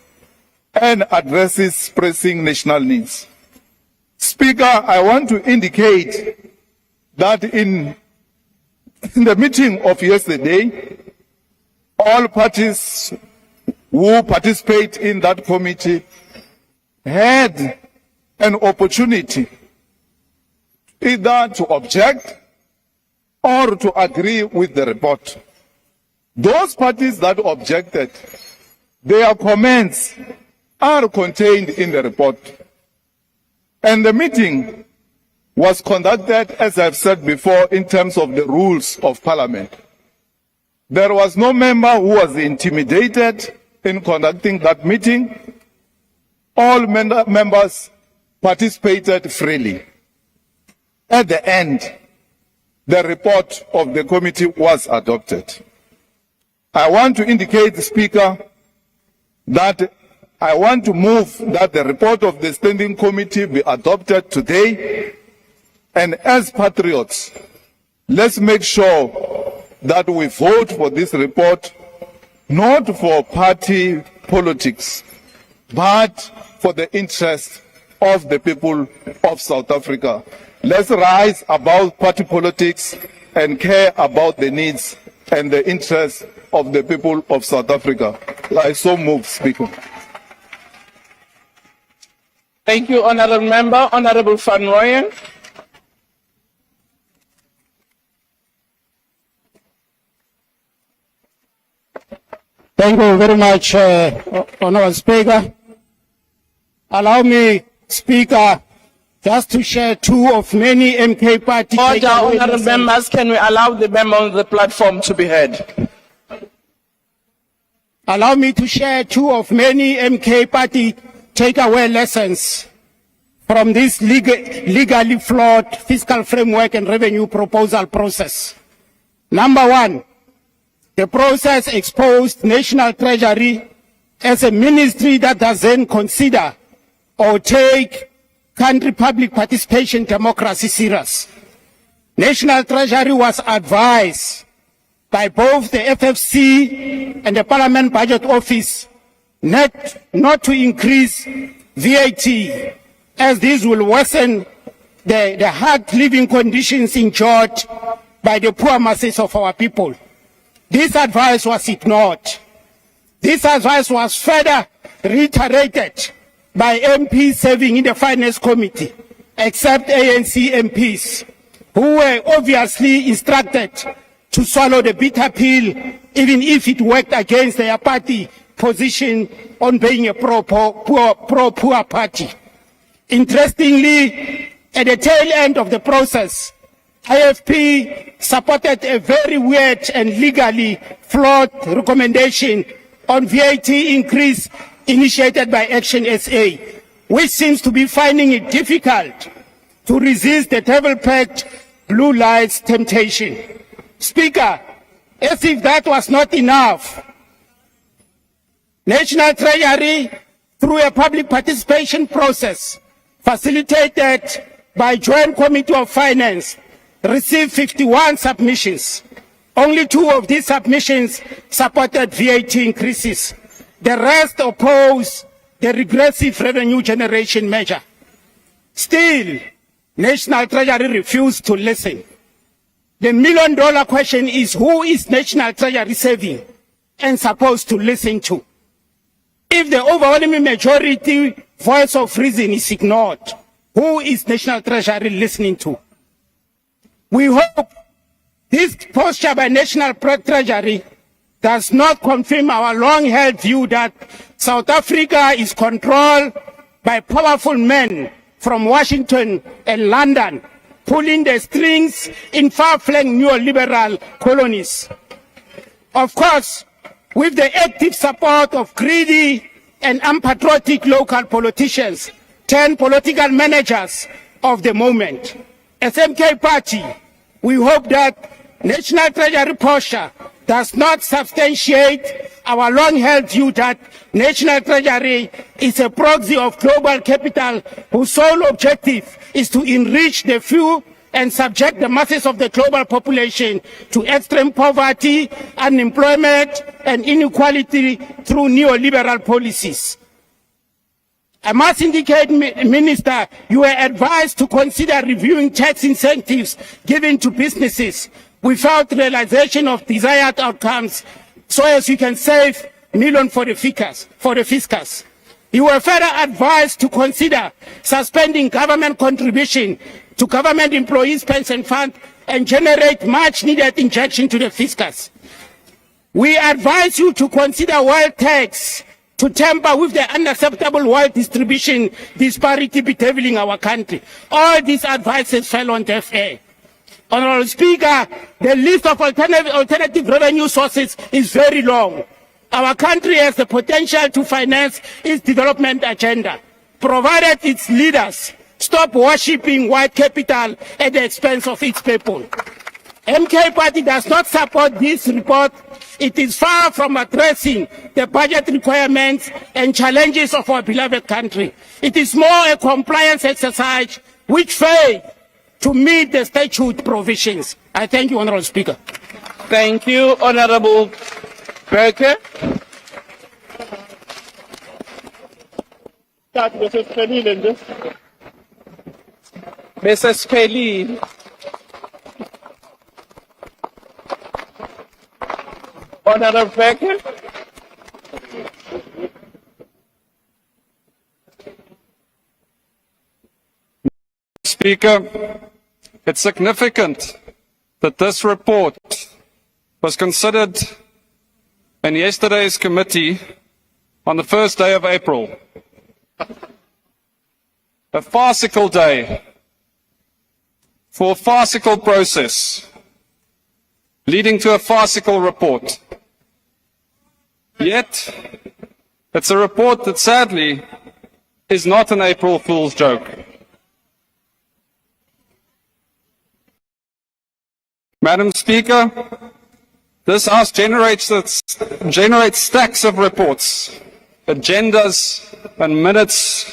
and addresses pressing national needs. Speaker, I want to indicate that in the meeting of yesterday, all parties who participate in that committee had an opportunity either to object or to agree with the report. Those parties that objected, their comments are contained in the report. And the meeting was conducted, as I've said before, in terms of the rules of Parliament. There was no member who was intimidated in conducting that meeting. All members participated freely. At the end, the report of the committee was adopted. I want to indicate, Speaker, that I want to move that the report of the Standing Committee be adopted today. And as patriots, let's make sure that we vote for this report, not for party politics, but for the interest of the people of South Africa. Let's rise above party politics and care about the needs and the interests of the people of South Africa. I so move, Speaker. Thank you, Honourable Member. Honourable Van Rooyen. Thank you very much, Honourable Speaker. Allow me, Speaker, just to share two of many MK party. Order, honourable members, can we allow the member on the platform to be heard? Allow me to share two of many MK party takeaway lessons from this legally flawed fiscal framework and revenue proposal process. Number one, the process exposed National Treasury as a ministry that doesn't consider or take country public participation democracy serious. National Treasury was advised by both the FFC and the Parliament Budget Office not to increase VAT, as this will worsen the hard living conditions enjoyed by the poor masses of our people. This advice was ignored. This advice was further reiterated by MPs serving in the Finance Committee, except ANC MPs, who were obviously instructed to swallow the bitter pill, even if it worked against their party position on being a pro-poor party. Interestingly, at the tail end of the process, IFP supported a very weird and legally flawed recommendation on VAT increase initiated by Action SA, which seems to be finding it difficult to resist the devil-packed blue lights temptation. Speaker, as if that was not enough, National Treasury, through a public participation process facilitated by Joint Committee of Finance, received 51 submissions. Only 2 of these submissions supported VAT increases. The rest opposed the regressive revenue generation measure. Still, National Treasury refused to listen. The million-dollar question is, who is National Treasury serving and supposed to listen to? If the overwhelming majority voice of reason is ignored, who is National Treasury listening to? We hope this posture by National Treasury does not confirm our long-held view that South Africa is controlled by powerful men from Washington and London, pulling the strings in far-flung neoliberal colonies. Of course, with the active support of greedy and unpatriotic local politicians, 10 political managers of the moment. As MK Party, we hope that National Treasury posture does not substantiate our long-held view that National Treasury is a proxy of global capital whose sole objective is to enrich the few and subject the masses of the global population to extreme poverty, unemployment, and inequality through neoliberal policies. I must indicate, Minister, you were advised to consider reviewing tax incentives given to businesses without realization of desired outcomes, so as you can save millions for the fiscus. You were further advised to consider suspending government contribution to government employees' pension fund and generate much-needed injection to the fiscus. We advise you to consider wealth tax to tamper with the unacceptable wealth distribution disparity bedeviling our country. All these advices fell on deaf ear. Honourable Speaker, the list of alternative revenue sources is very long. Our country has the potential to finance its development agenda, provided its leaders stop worshipping white capital at the expense of its people. MK Party does not support this report it is far from addressing the budget requirements and challenges of our beloved country. It is more a compliance exercise which fails to meet the statute provisions. I thank you, Honourable Speaker. Thank you, Honourable Berker. Mrs. Kelly. Honourable Berker. Speaker, it's significant that this report was considered in yesterday's committee on the first day of April. A farcical day for a farcical process leading to a farcical report. Yet, it's a report that sadly is not an April Fool's joke. Madam Speaker, this House generates stacks of reports, agendas and minutes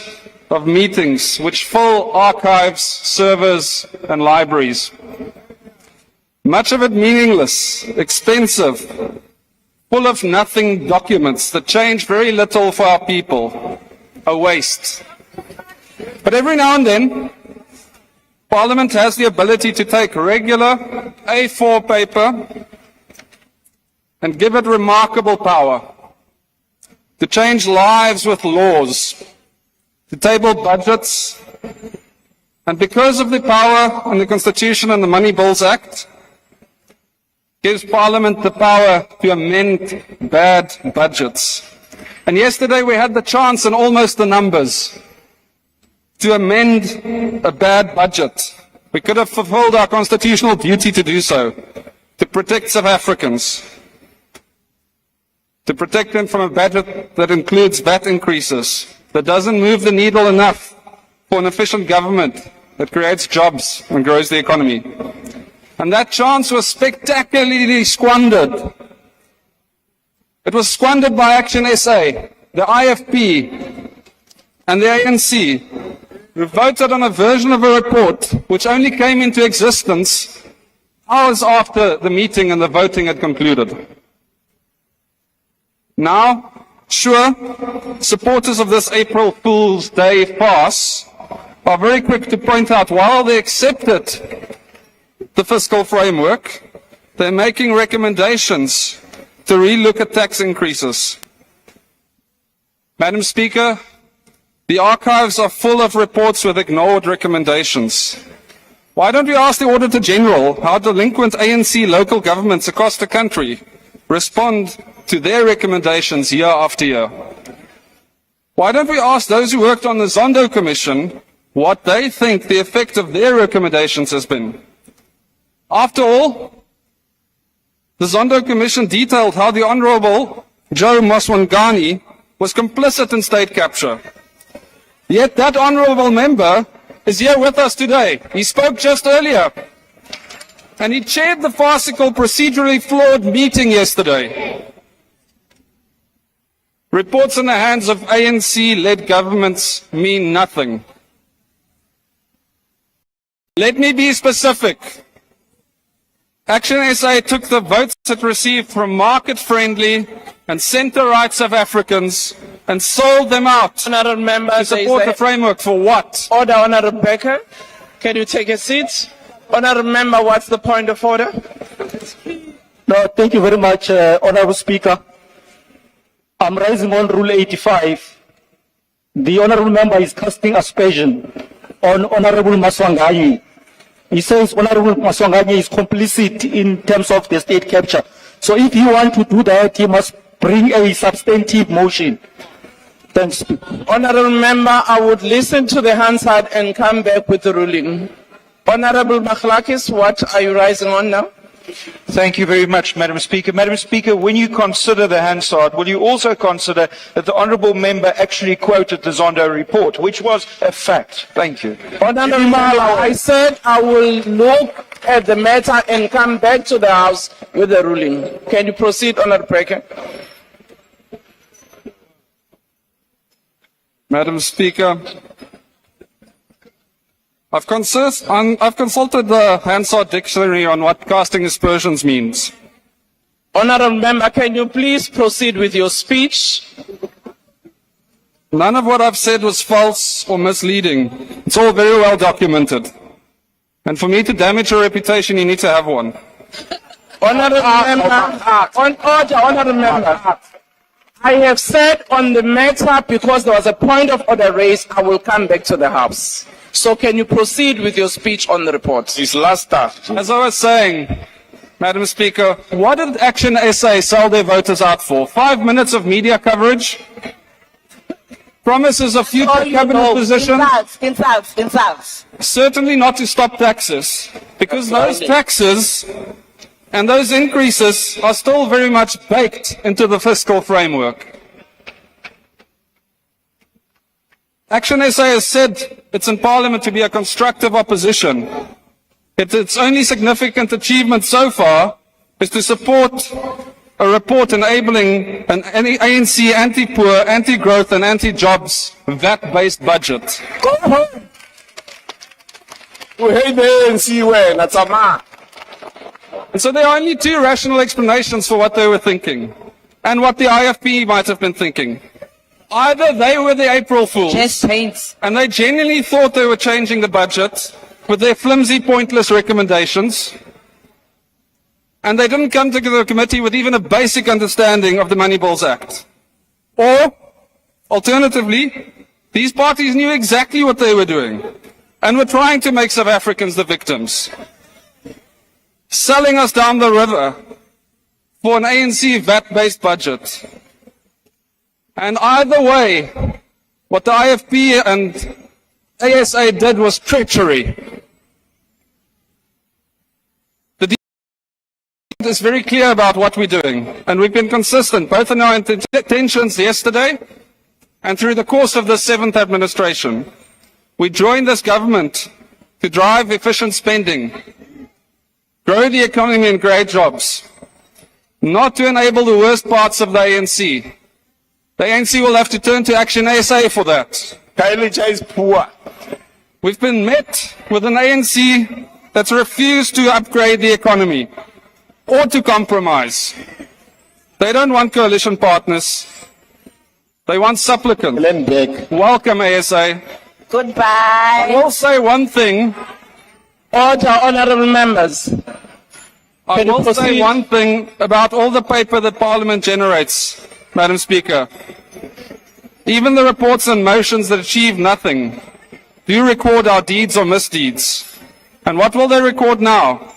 of meetings which fill archives, servers and libraries. Much of it meaningless, expensive, full of nothing documents that change very little for our people. A waste. But every now and then, Parliament has the ability to take regular A4 paper and give it remarkable power to change lives with laws, to table budgets, and because of the power in the Constitution and the Money Bills Act, gives Parliament the power to amend bad budgets. And yesterday we had the chance and almost the numbers to amend a bad budget. We could have fulfilled our constitutional duty to do so, to protect South Africans, to protect them from a budget that includes VAT increases, that doesn't move the needle enough for an efficient government that creates jobs and grows the economy. And that chance was spectacularly squandered. It was squandered by Action SA, the IFP, and the ANC, who voted on a version of a report which only came into existence hours after the meeting and the voting had concluded. Now, sure, supporters of this April Fool's Day farce are very quick to point out while they accepted the fiscal framework, they're making recommendations to relook at tax increases. Madam Speaker, the archives are full of reports with ignored recommendations. Why don't we ask the Auditor General how delinquent ANC local governments across the country respond to their recommendations year after year? Why don't we ask those who worked on the Zondo Commission what they think the effect of their recommendations has been? After all, the Zondo Commission detailed how the Honourable Joe Moswangani was complicit in state capture. Yet that honourable member is here with us today. He spoke just earlier. And he chaired the farcical, procedurally flawed meeting yesterday. Reports in the hands of ANC-led governments mean nothing. Let me be specific. Action SA took the votes it received from market-friendly and centre-right South Africans and sold them out Honourable member, to support the framework for what? Order, Honourable Becker. Can you take a seat? Honourable member, what's the point of order? No, thank you very much, Honourable Speaker. I'm raising on Rule 85. The Honourable member is casting aspersion on Honourable Moswangani. He says Honourable Moswangani is complicit in terms of the state capture. So if you want to do that, he must bring a substantive motion. Thanks. Honourable member, I would listen to the Hansard and come back with the ruling. Honourable Makhlakis, what are you rising on now? Thank you very much, Madam Speaker. Madam Speaker, when you consider the Hansard, will you also consider that the honourable member actually quoted the Zondo report, which was a fact? Thank you. Honourable Member, I said I will look at the matter and come back to the House with a ruling. Can you proceed, Honourable President? Madam Speaker, I've consulted the Hansard dictionary on what casting aspersions means. Honourable Member, can you please proceed with your speech? None of what I've said was false or misleading. It's all very well documented. And for me to damage your reputation, you need to have one. Honourable Member, on order, Honourable Member. I have said on the matter, because there was a point of order raised, I will come back to the House. So can you proceed with your speech on the report? As I was saying, Madam Speaker, what did Action SA sell their voters out for? 5 minutes of media coverage? Promises of future cabinet positions? Insults. Certainly not to stop taxes, because those taxes and those increases are still very much baked into the fiscal framework. Action SA has said it's in Parliament to be a constructive opposition. Its only significant achievement so far is to support a report enabling an ANC anti-poor, anti-growth and anti-jobs VAT-based budget. Go home. We hate the ANC way, that's a man. And so there are only two rational explanations for what they were thinking and what the IFP might have been thinking. Either they were the April Fools and they genuinely thought they were changing the budget with their flimsy, pointless recommendations, and they didn't come to the committee with even a basic understanding of the Money Bills Act. Or, alternatively, these parties knew exactly what they were doing and were trying to make South Africans the victims, selling us down the river for an ANC VAT-based budget. And either way, what the IFP and ASA did was treachery. The DA is very clear about what we're doing, and we've been consistent, both in our intentions yesterday and through the course of the 7th administration. We joined this government to drive efficient spending, grow the economy and create jobs, not to enable the worst parts of the ANC. The ANC will have to turn to Action SA for that. Kailicha is poor. We've been met with an ANC that's refused to upgrade the economy or to compromise. They don't want coalition partners. They want supplicants. Welcome, ASA. Goodbye. I will say one thing. Order, honourable members. I will say one thing about all the paper that Parliament generates, Madam Speaker. Even the reports and motions that achieve nothing do record our deeds or misdeeds. And what will they record now?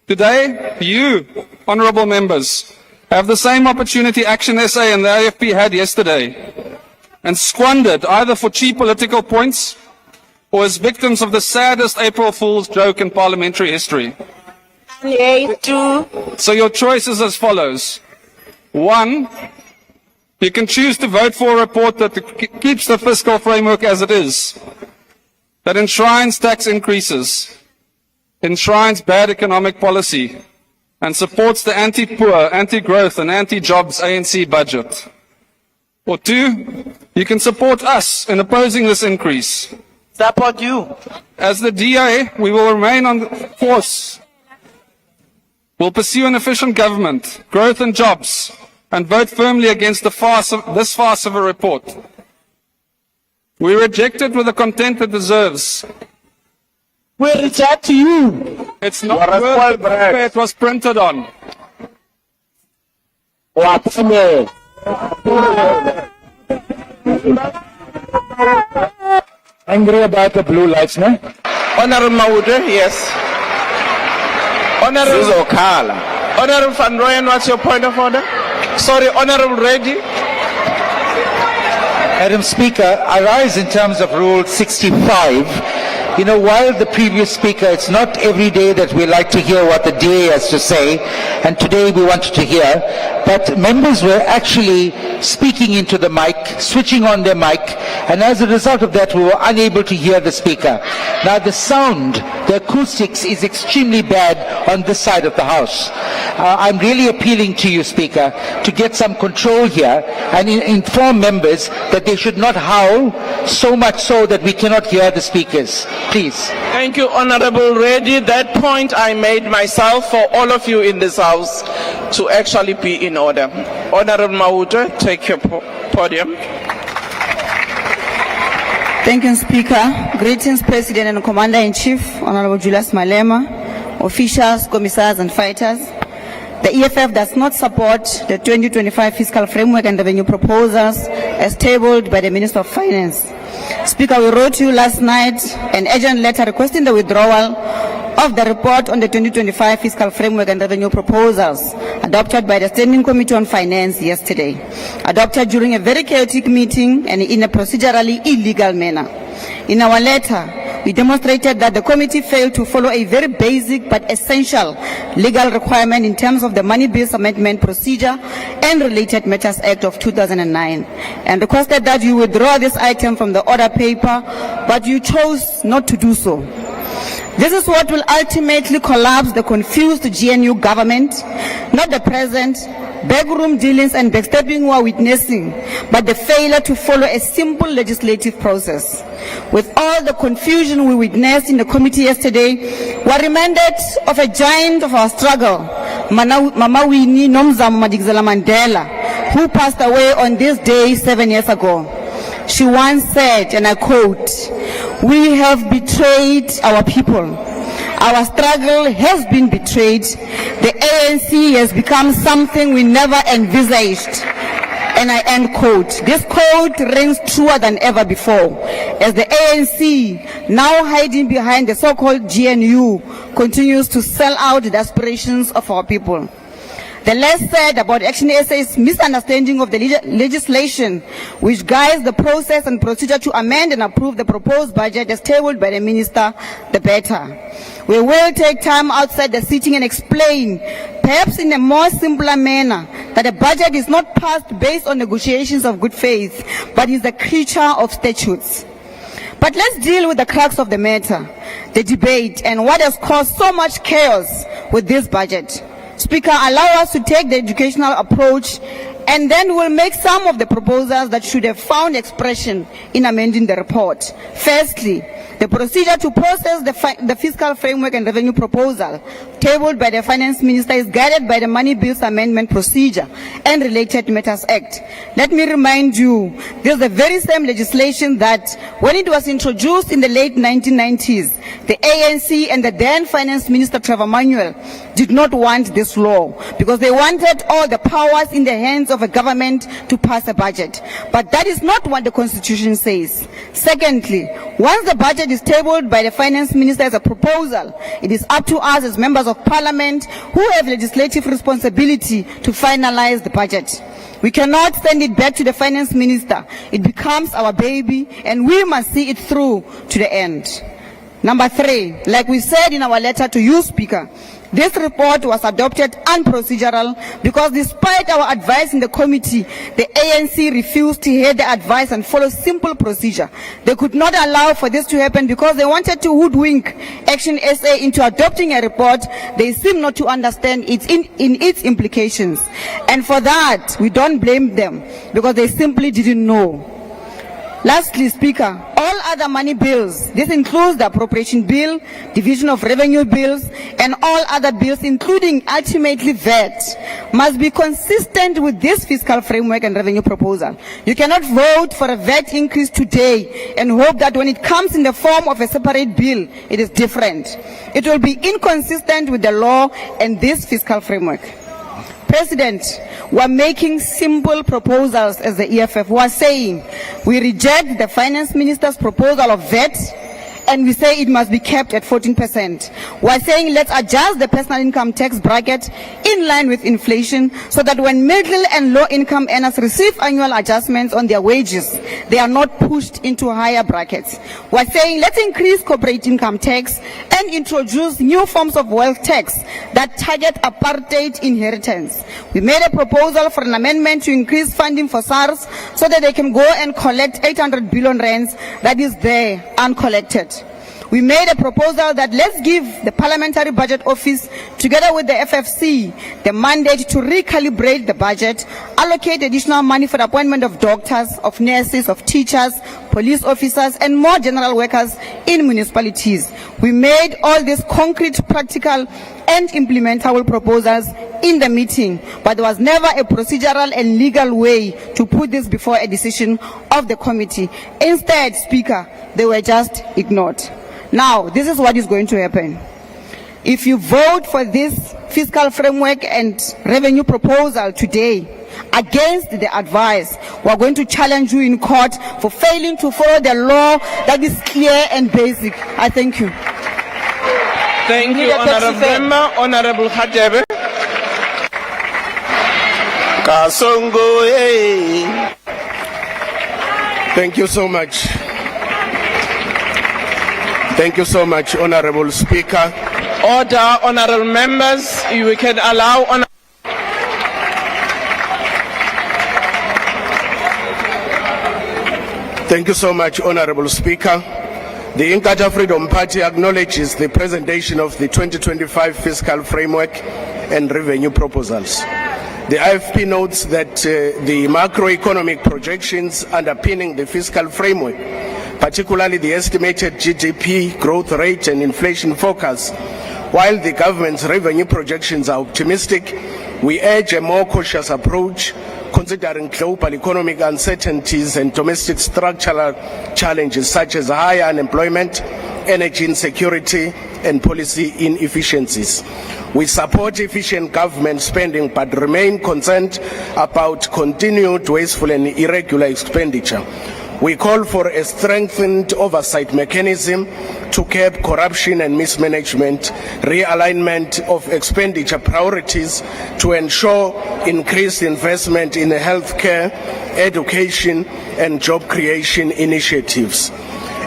Today, you, honourable members, have the same opportunity Action SA and the AFP had yesterday, and squandered either for cheap political points or as victims of the saddest April Fool's joke in parliamentary history. So your choice is as follows. 1, you can choose to vote for a report that keeps the fiscal framework as it is, that enshrines tax increases, enshrines bad economic policy, and supports the anti-poor, anti-growth and anti-jobs ANC budget. Or 2, you can support us in opposing this increase. Support you. As the DA, we will remain on course. We'll pursue an efficient government, growth and jobs, and vote firmly against this farce of a report. We reject it with the content it deserves. We reject you. It's not worth the paper it was printed on. Angry about the blue lights, no? Honourable Maude, yes. Honourable Van Rooyen, what's your point of order? Sorry, Honourable Reddy. Madam Speaker, I rise in terms of Rule 65 You know, while the previous speaker, it's not every day that we like to hear what the DA has to say, and today we wanted to hear, but members were actually speaking into the mic, switching on their mic, and as a result of that, we were unable to hear the speaker. Now, the sound, the acoustics is extremely bad on this side of the House. I'm really appealing to you, Speaker, to get some control here and inform members that they should not howl so much so that we cannot hear the speakers. Please. Thank you, Honorable Reddy. That point I made myself for all of you in this House to actually be in order. Honorable Mauta, take your podium. Thank you, Speaker. Greetings, President and Commander-in-Chief, Honorable Julius Malema, officials, commissars, and fighters. The EFF does not support the 2025 fiscal framework and revenue proposals as tabled by the Minister of Finance. Speaker, we wrote you last night an urgent letter requesting the withdrawal of the report on the 2025 fiscal framework and revenue proposals adopted by the Standing Committee on Finance yesterday, adopted during a very chaotic meeting and in a procedurally illegal manner. In our letter, we demonstrated that the committee failed to follow a very basic but essential legal requirement in terms of the Money Bills Amendment Procedure and Related Matters Act of 2009, and requested that you withdraw this item from the order paper, but you chose not to do so. This is what will ultimately collapse the confused GNU government, not the present backroom dealings and backstabbing we are witnessing, but the failure to follow a simple legislative process. With all the confusion we witnessed in the committee yesterday, we are reminded of a giant of our struggle, Mama Winnie Nomzamo Madikizela Mandela, who passed away on this day 7 years ago. She once said, and I quote, "We have betrayed our people. Our struggle has been betrayed. The ANC has become something we never envisaged." And I end quote. This quote rings truer than ever before, as the ANC, now hiding behind the so-called GNU, continues to sell out the aspirations of our people. The less said about Action SA's misunderstanding of the legislation which guides the process and procedure to amend and approve the proposed budget as tabled by the Minister, the better. We will take time outside the sitting and explain, perhaps in a more simpler manner, that the budget is not passed based on negotiations of good faith, but is a creature of statutes. But let's deal with the crux of the matter, the debate, and what has caused so much chaos with this budget. Speaker, allow us to take the educational approach, and then we'll make some of the proposals that should have found expression in amending the report. Firstly, the procedure to process the fiscal framework and revenue proposal tabled by the Finance Minister is guided by the Money Bills Amendment Procedure and Related Matters Act. Let me remind you, this is the very same legislation that, when it was introduced in the late 1990s, the ANC and the then Finance Minister Trevor Manuel did not want this law because they wanted all the powers in the hands of a government to pass a budget. But that is not what the Constitution says. Secondly, once the budget is tabled by the Finance Minister as a proposal, it is up to us as members of Parliament who have legislative responsibility to finalize the budget. We cannot send it back to the Finance Minister. It becomes our baby, and we must see it through to the end. Number 3, like we said in our letter to you, Speaker, this report was adopted unprocedural because despite our advice in the committee, the ANC refused to hear the advice and follow simple procedure. They could not allow for this to happen because they wanted to hoodwink Action SA into adopting a report they seem not to understand in its implications. And for that, we don't blame them because they simply didn't know. Lastly, Speaker, all other money bills, this includes the appropriation bill, division of revenue bills, and all other bills, including ultimately VAT, must be consistent with this fiscal framework and revenue proposal. You cannot vote for a VAT increase today and hope that when it comes in the form of a separate bill, it is different. It will be inconsistent with the law and this fiscal framework. President, we are making simple proposals as the EFF. We are saying we reject the Finance Minister's proposal of VAT and we say it must be kept at 14%. We're saying let's adjust the personal income tax bracket in line with inflation so that when middle and low income earners receive annual adjustments on their wages, they are not pushed into higher brackets. We're saying let's increase corporate income tax and introduce new forms of wealth tax that target apartheid inheritance. We made a proposal for an amendment to increase funding for SARS so that they can go and collect 800 billion rands that is there uncollected. We made a proposal that let's give the Parliamentary Budget Office, together with the FFC, the mandate to recalibrate the budget, allocate additional money for the appointment of doctors, of nurses, of teachers, police officers, and more general workers in municipalities. We made all these concrete, practical, and implementable proposals in the meeting, but there was never a procedural and legal way to put this before a decision of the committee. Instead, Speaker, they were just ignored. Now, this is what is going to happen. If you vote for this fiscal framework and revenue proposal today against the advice, we are going to challenge you in court for failing to follow the law that is clear and basic. I thank you. Thank you, Honorable Member. Honorable Hadebe. Kasongo, hey. Thank you so much. Thank you so much, Honorable Speaker. Order, honorable members. We can allow. Thank you so much, Honorable Speaker. The Inkatha Freedom Party acknowledges the presentation of the 2025 fiscal framework and revenue proposals. The IFP notes that the macroeconomic projections underpinning the fiscal framework, particularly the estimated GDP growth rate and inflation forecast, while the government's revenue projections are optimistic, we urge a more cautious approach considering global economic uncertainties and domestic structural challenges such as high unemployment, energy insecurity, and policy inefficiencies. We support efficient government spending but remain concerned about continued wasteful and irregular expenditure. We call for a strengthened oversight mechanism to curb corruption and mismanagement, realignment of expenditure priorities to ensure increased investment in healthcare, education, and job creation initiatives,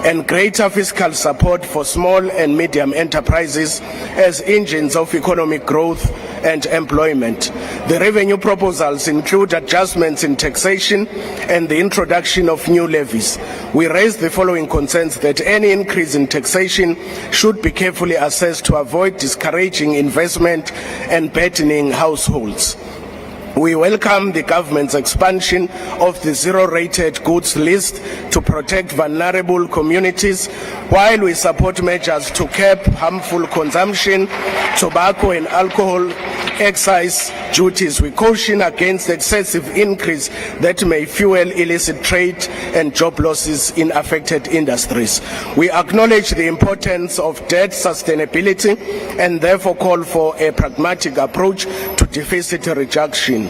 and greater fiscal support for small and medium enterprises as engines of economic growth and employment. The revenue proposals include adjustments in taxation and the introduction of new levies. We raise the following concerns: that any increase in taxation should be carefully assessed to avoid discouraging investment and burdening households. We welcome the government's expansion of the zero-rated goods list to protect vulnerable communities, while we support measures to curb harmful consumption, tobacco and alcohol excise duties. We caution against excessive increase that may fuel illicit trade and job losses in affected industries. We acknowledge the importance of debt sustainability and therefore call for a pragmatic approach to deficit reduction.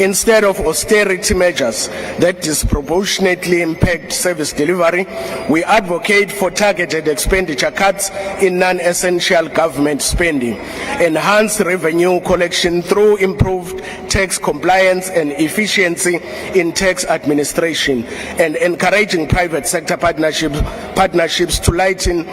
Instead of austerity measures that disproportionately impact service delivery, we advocate for targeted expenditure cuts in non-essential government spending, enhanced revenue collection through improved tax compliance and efficiency in tax administration, and encouraging private sector partnerships to lighten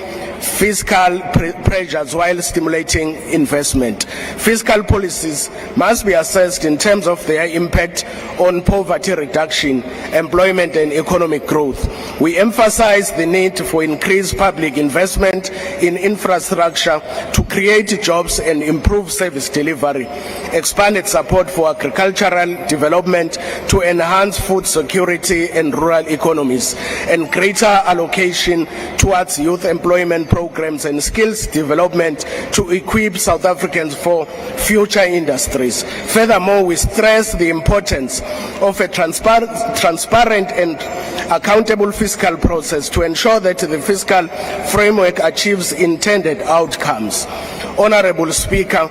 fiscal pressures while stimulating investment. Fiscal policies must be assessed in terms of their impact on poverty reduction, employment and economic growth. We emphasize the need for increased public investment in infrastructure to create jobs and improve service delivery, expanded support for agricultural development to enhance food security and rural economies, and greater allocation towards youth employment programs and skills development to equip South Africans for future industries. Furthermore, we stress the importance of a transparent and accountable fiscal process to ensure that the fiscal framework achieves intended outcomes. Honorable Speaker,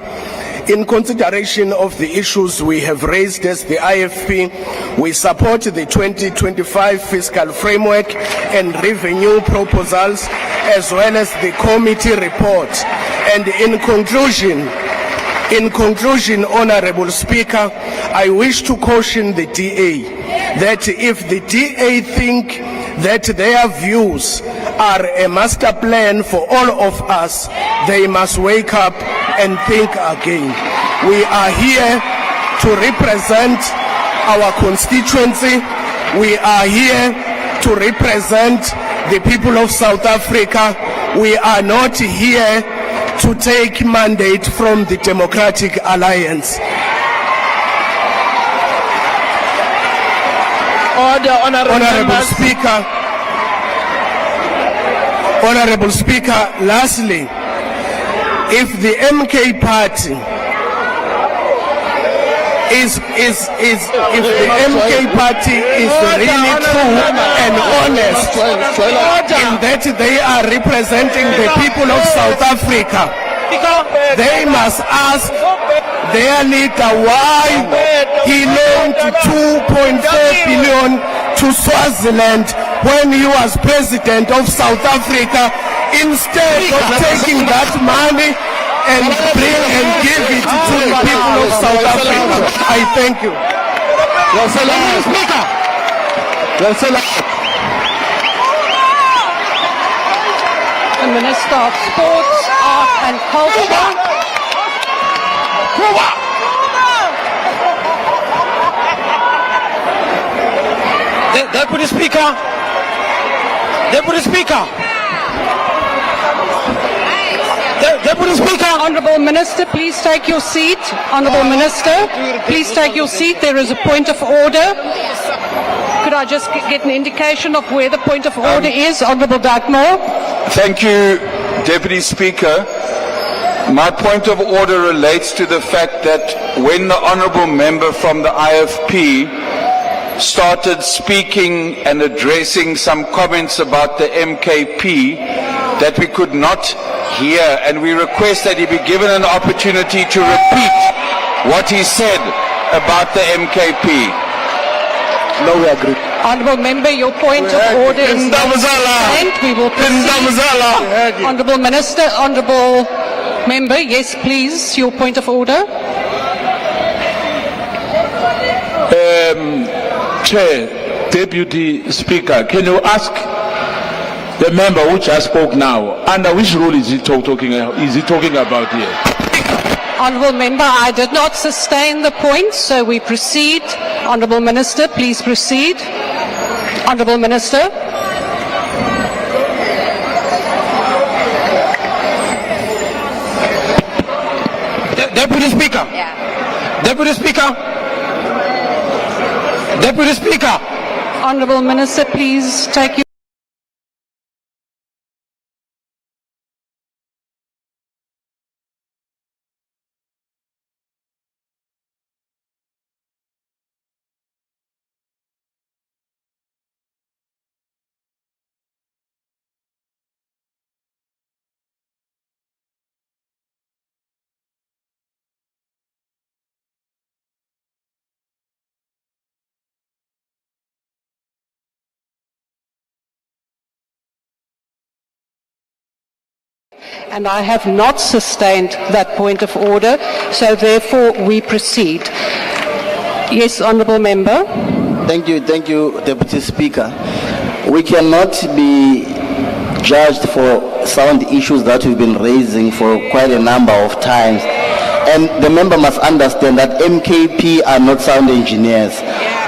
In consideration of the issues we have raised as the IFP, we support the 2025 fiscal framework and revenue proposals as well as the committee report. And in conclusion, Honorable Speaker, I wish to caution the DA that if the DA think that their views are a master plan for all of us, they must wake up and think again. We are here to represent our constituency. We are here to represent the people of South Africa. We are not here to take mandate from the Democratic Alliance. Order, Honorable Speaker. Honorable Speaker, lastly, if the MK party is really true and honest in that they are representing the people of South Africa, they must ask their leader why he loaned 2.4 billion to Swaziland when he was president of South Africa, instead of taking that money and give it to the people of South Africa. I thank you. The Minister of Sports, Art and Culture. Deputy Speaker. Deputy Speaker. Deputy Speaker. Honourable Minister, please take your seat. Honourable Minister, please take your seat. There is a point of order. Could I just get an indication of where the point of order is? Honourable Dartmoor. Thank you, Deputy Speaker. My point of order relates to the fact that when the Honourable Member from the IFP started speaking and addressing some comments about the MKP that we could not hear, and we request that he be given an opportunity to repeat what he said about the MKP. No, we agree. Honourable Member, your point of order is not sustained. We will proceed. Honourable Minister, Honourable Member, yes, please, your point of order. Chair, Deputy Speaker, can you ask the member who just spoke now, under which rule is he talking about here? Honourable Member, I did not sustain the point, so we proceed. Honourable Minister, please proceed. Honourable Minister. Deputy Speaker. Deputy Speaker. Deputy Speaker. Honourable Minister, please take your and I have not sustained that point of order, so therefore we proceed. Yes, Honourable Member. Thank you, Deputy Speaker. We cannot be judged for sound issues that we've been raising for quite a number of times. And the member must understand that MKP are not sound engineers.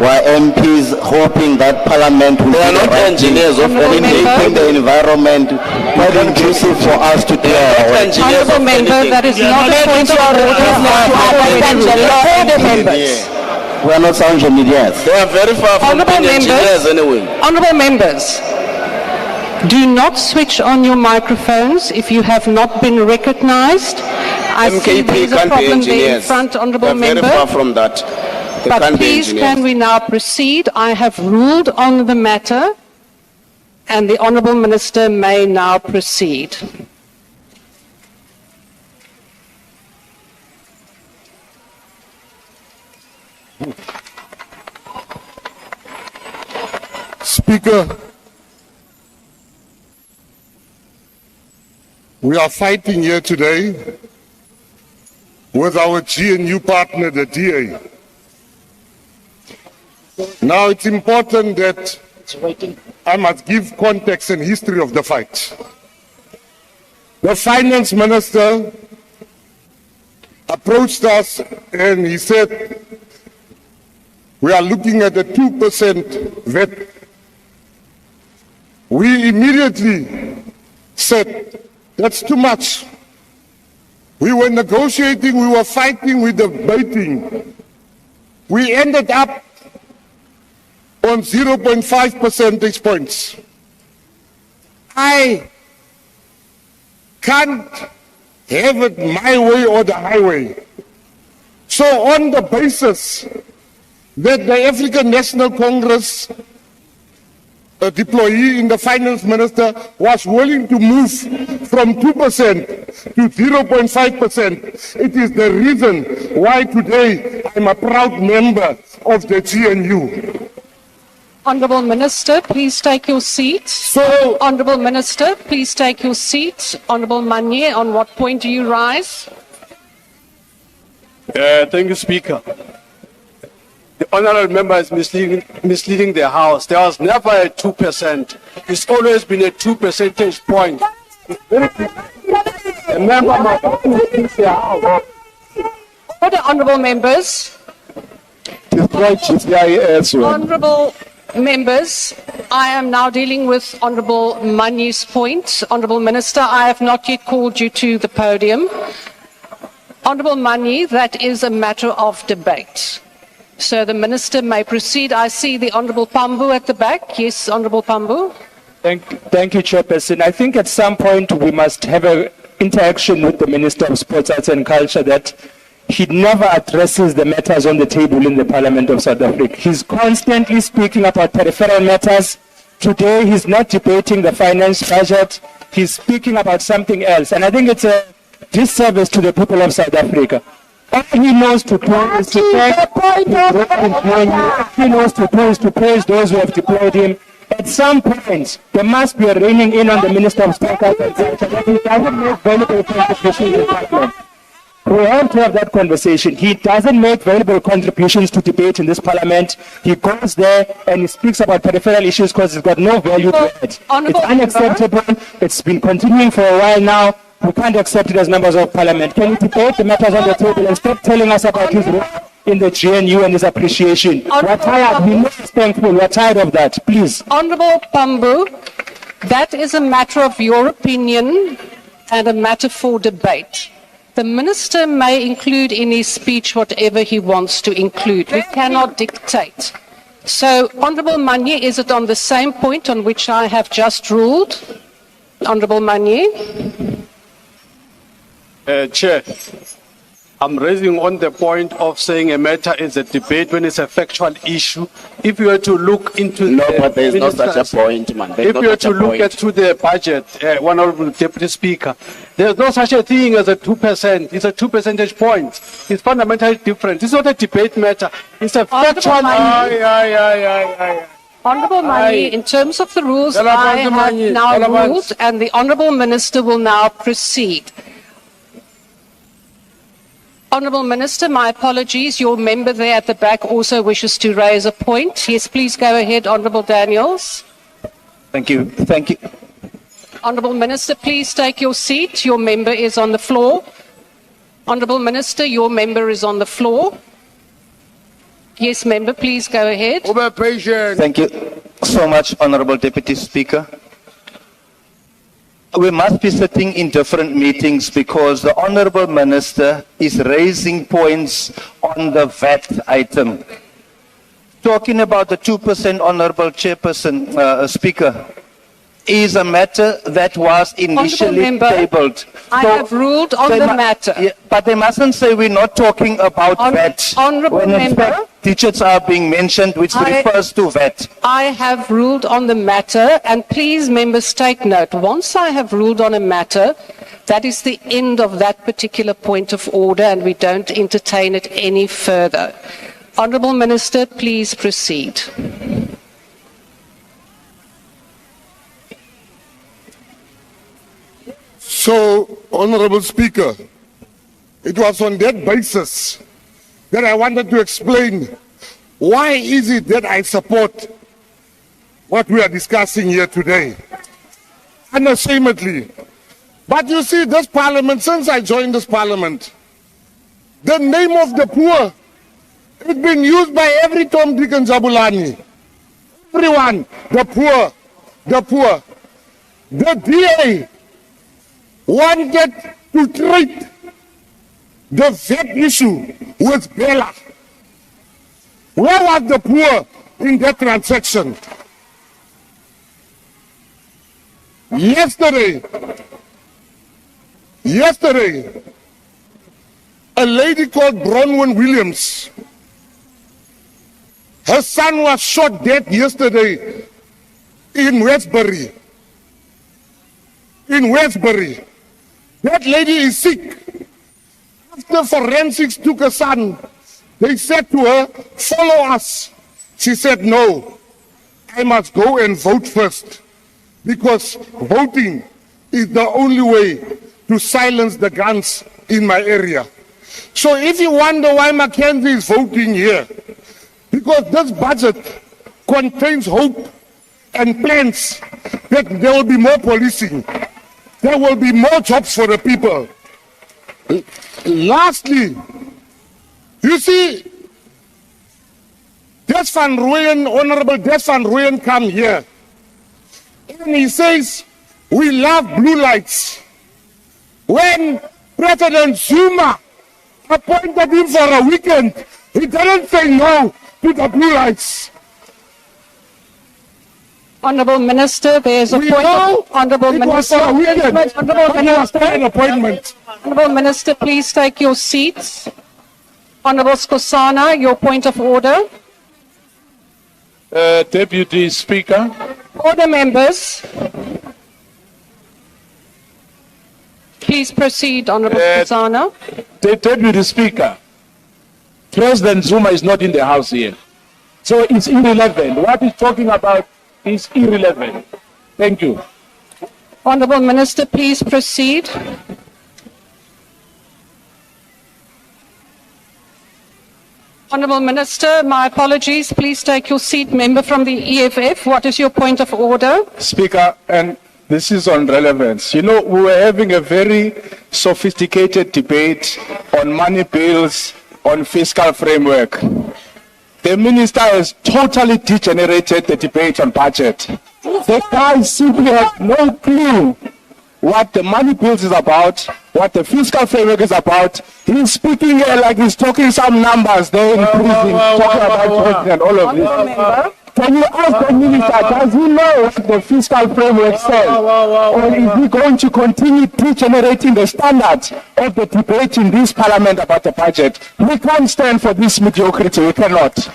While MPs hoping that Parliament will be not engineers of making the environment quite inclusive for us to do our work. Honourable Member, that is not a point of order. We are not sound engineers. They are very far from being engineers anyway. Honourable members, do not switch on your microphones if you have not been recognised. I see there is a problem there in front, Honourable Member. Very far from that. But please, can we now proceed? I have ruled on the matter, and the Honourable Minister may now proceed. Speaker, we are fighting here today with our GNU partner, the DA. Now it's important that I must give context and history of the fight. The finance minister approached us and he said, we are looking at a 2% VAT. We immediately said, that's too much. We were negotiating, we were fighting, we were debating. We ended up on 0.5 percentage points. I can't have it my way or the highway. So on the basis that the African National Congress, a deployee in the finance minister, was willing to move from 2% to 0.5%. It is the reason why today I'm a proud member of the GNU. Honourable Minister, please take your seat. Honourable Minister, please take your seat. Honourable Manye, on what point do you rise? Thank you, Speaker. The honourable member is misleading the House. There was never a 2%. It's always been a 2 percentage point. The member must mislead the House. Order, honourable members. Honourable members, I am now dealing with Honourable Manye's point. Honourable Minister, I have not yet called you to the podium. Honourable Manye, that is a matter of debate. So the Minister may proceed. I see the Honourable Pambu at the back. Yes, Honourable Pambu. Thank you, Chairperson. I think at some point we must have an interaction with the Minister of Sports, Arts and Culture that he never addresses the matters on the table in the Parliament of South Africa. He's constantly speaking about peripheral matters. Today he's not debating the finance budget. He's speaking about something else. And I think it's a disservice to the people of South Africa. All he knows to do is to praise those who have deployed him. At some point, there must be a reining in on the Minister of Sport and Culture that he doesn't make valuable contributions in the Parliament. We have to have that conversation. He doesn't make valuable contributions to debate in this Parliament. He goes there and he speaks about peripheral issues because he's got no value to it. It's unacceptable. It's been continuing for a while now. We can't accept it as members of Parliament. Can we debate the matters on the table and stop telling us about his role in the GNU and his appreciation? We're tired. We're not thankful. We're tired of that. Please. Honourable Pambu, that is a matter of your opinion and a matter for debate. The Minister may include in his speech whatever he wants to include. We cannot dictate. So, Honourable Manye, is it on the same point on which I have just ruled? Honourable Manye. Chair, I'm raising on the point of saying a matter is a debate when it's a factual issue. If you were to look into but there is no such a point, man. If you were to look into the budget, Honourable Deputy Speaker, there's no such a thing as a 2%. It's a 2 percentage points. It's fundamentally different. It's not a debate matter. It's a factual. Honourable Manye, in terms of the rules, I have now ruled, and the Honourable Minister will now proceed. Honourable Minister, my apologies. Your member there at the back also wishes to raise a point. Yes, please go ahead, Honourable Daniels. Thank you. Thank you. Honourable Minister, please take your seat. Your member is on the floor. Honourable Minister, your member is on the floor. Yes, member, please go ahead. Thank you so much, Honourable Deputy Speaker. We must be sitting in different meetings because the Honourable Minister is raising points on the VAT item. Talking about the 2%, Honourable Chairperson, Speaker, is a matter that was initially tabled. I have ruled on the matter. Yeah, but they mustn't say we're not talking about VAT. Honourable member, digits are being mentioned which refers to VAT. I have ruled on the matter, and please members take note. Once I have ruled on a matter, that is the end of that particular point of order, and we don't entertain it any further. Honourable Minister, please proceed. So, Honorable Speaker, it was on that basis that I wanted to explain why is it that I support what we are discussing here today. Unashamedly. But you see, this parliament, since I joined this parliament, the name of the poor, it's been used by every Tom, Dick and Zabulani. Everyone, the poor, the poor. The DA wanted to treat the VAT issue with Bella. Where was the poor in that transaction? Yesterday, a lady called Bronwyn Williams, her son was shot dead yesterday in Westbury. In Westbury. That lady is sick. After forensics took her son, they said to her, follow us. She said, no, I must go and vote first, because voting is the only way to silence the guns in my area. So if you wonder why Mackenzie is voting here, because this budget contains hope and plans that there will be more policing, there will be more jobs for the people. Lastly, you see, Des van Rooyen, Honorable Des van Rooyen come here, and he says, we love blue lights. When President Zuma appointed him for a weekend, he didn't say no to the blue lights. Honourable Minister, there is a Honourable Minister. Honourable Minister, please take your seats. Honourable Skosana, your point of order. Deputy Speaker. Order, members. Please proceed, Honourable Skosana. Deputy Speaker, President Zuma is not in the house here. So it's irrelevant. What he's talking about is irrelevant. Thank you. Honourable Minister, please proceed. Honourable Minister, my apologies. Please take your seat. Member from the EFF, what is your point of order? Speaker, and this is on relevance. You know, we were having a very sophisticated debate on money bills, on fiscal framework. The minister has totally degenerated the debate on budget. The guy simply has no clue what the money bills is about, what the fiscal framework is about. He's speaking here like he's talking some numbers there in prison, talking about and all of this. Can you ask the minister, does he know what the fiscal framework says? Or is he going to continue degenerating the standards of the debate in this parliament about the budget? We can't stand for this mediocrity, we cannot.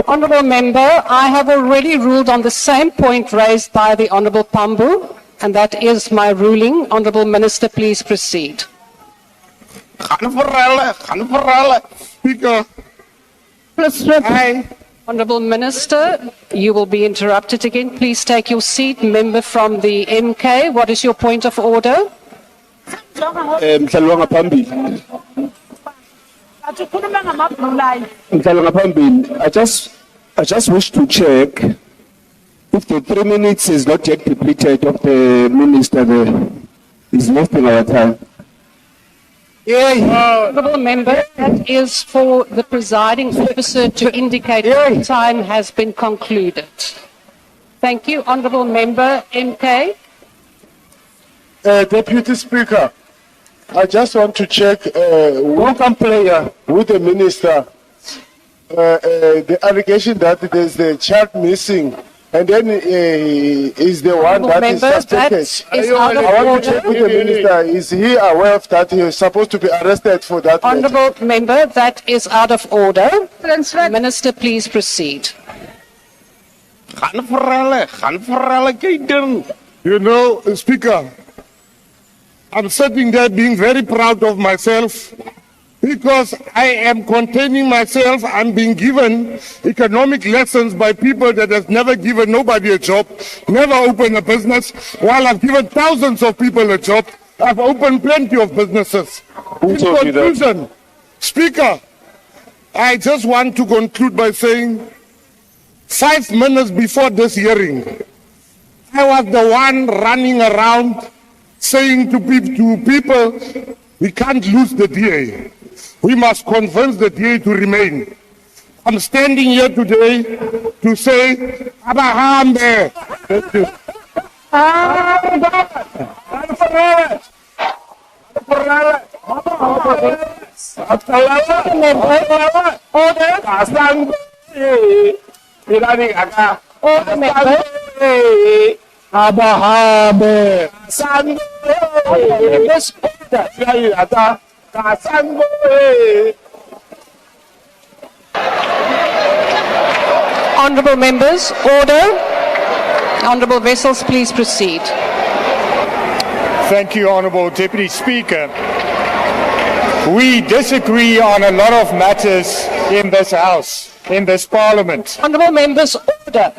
Honourable Member, I have already ruled on the same point raised by the Honourable Pambu, and that is my ruling. Honourable Minister, please proceed. Speaker. Honourable Minister, you will be interrupted again. Please take your seat. Member from the MK, what is your point of order? I just wish to check if the 3 minutes is not yet depleted of the minister there. He's wasting our time. Honourable Member, that is for the presiding officer to indicate that the time has been concluded. Thank you. Honourable Member, MK. Deputy Speaker, I just want to check welcome player with the minister. The allegation that there's the child missing, and then is the one that is suspected. I want to check with the minister. Is he aware of that? He is supposed to be arrested for that. Honourable Member, that is out of order. Minister, please proceed. You know, Speaker, I'm sitting there being very proud of myself because I am containing myself. I'm being given economic lessons by people that have never given nobody a job, never opened a business, while I've given thousands of people a job. I've opened plenty of businesses. In conclusion, Speaker, I just want to conclude by saying 5 minutes before this hearing, I was the one running around saying to people, we can't lose the DA. We must convince the DA to remain. I'm standing here today to say, Abahambe. Thank you. Abahabe. Honourable members, order. Honourable Vessels, please proceed. Thank you, Honourable Deputy Speaker. We disagree on a lot of matters in this House, in this Parliament. Honourable members, order.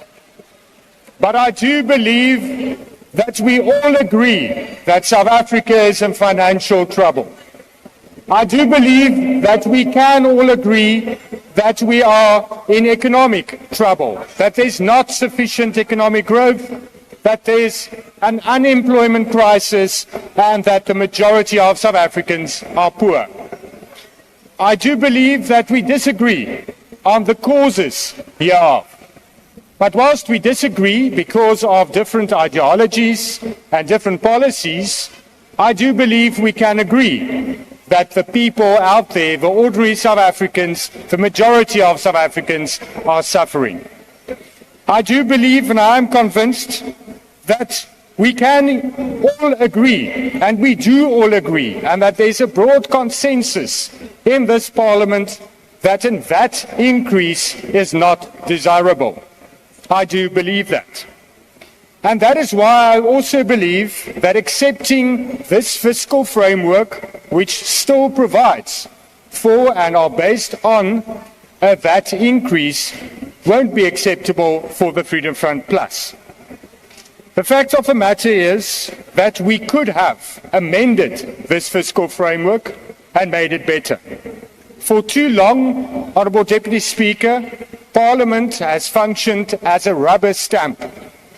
But I do believe that we all agree that South Africa is in financial trouble. I do believe that we can all agree that we are in economic trouble, that there's not sufficient economic growth, that there's an unemployment crisis, and that the majority of South Africans are poor. I do believe that we disagree on the causes hereof. But whilst we disagree because of different ideologies and different policies, I do believe we can agree that the people out there, the ordinary South Africans, the majority of South Africans are suffering. I do believe and I am convinced that we can all agree, and we do all agree, and that there's a broad consensus in this Parliament that a VAT increase is not desirable. I do believe that. And that is why I also believe that accepting this fiscal framework, which still provides for and are based on a VAT increase, won't be acceptable for the Freedom Front Plus. The fact of the matter is that we could have amended this fiscal framework and made it better. For too long, Honourable Deputy Speaker, Parliament has functioned as a rubber stamp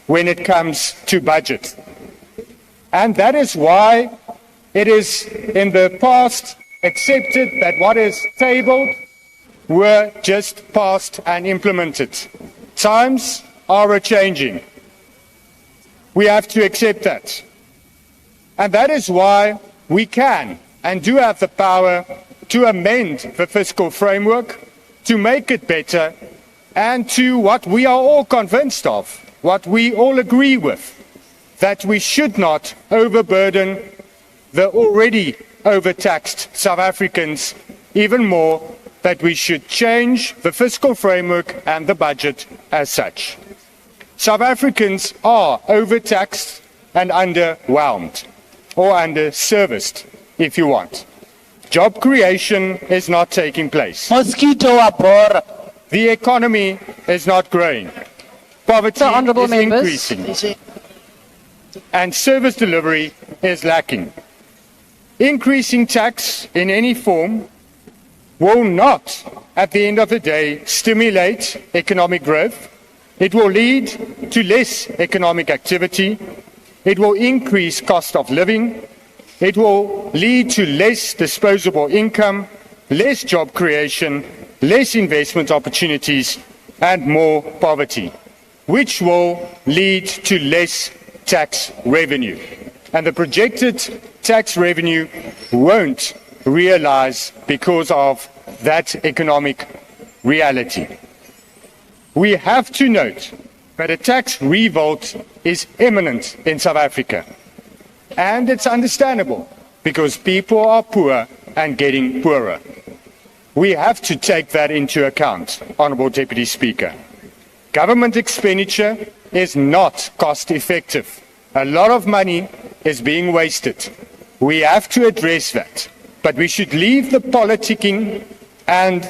when it comes to budget. And that is why it is in the past accepted that what is tabled were just passed and implemented. Times are a-changing. We have to accept that. And that is why we can and do have the power to amend the fiscal framework, to make it better, and to what we are all convinced of, what we all agree with, that we should not overburden the already overtaxed South Africans even more, that we should change the fiscal framework and the budget as such. South Africans are overtaxed and underwhelmed, or underserviced, if you want. Job creation is not taking place. Mosquito abora. The economy is not growing. Poverty is increasing. And service delivery is lacking. Increasing tax in any form will not, at the end of the day, stimulate economic growth. It will lead to less economic activity. It will increase cost of living. It will lead to less disposable income, less job creation, less investment opportunities, and more poverty, which will lead to less tax revenue. And the projected tax revenue won't realize because of that economic reality. We have to note that a tax revolt is imminent in South Africa. And it's understandable, because people are poor and getting poorer. We have to take that into account, Honourable Deputy Speaker. Government expenditure is not cost effective. A lot of money is being wasted. We have to address that. But we should leave the politicking and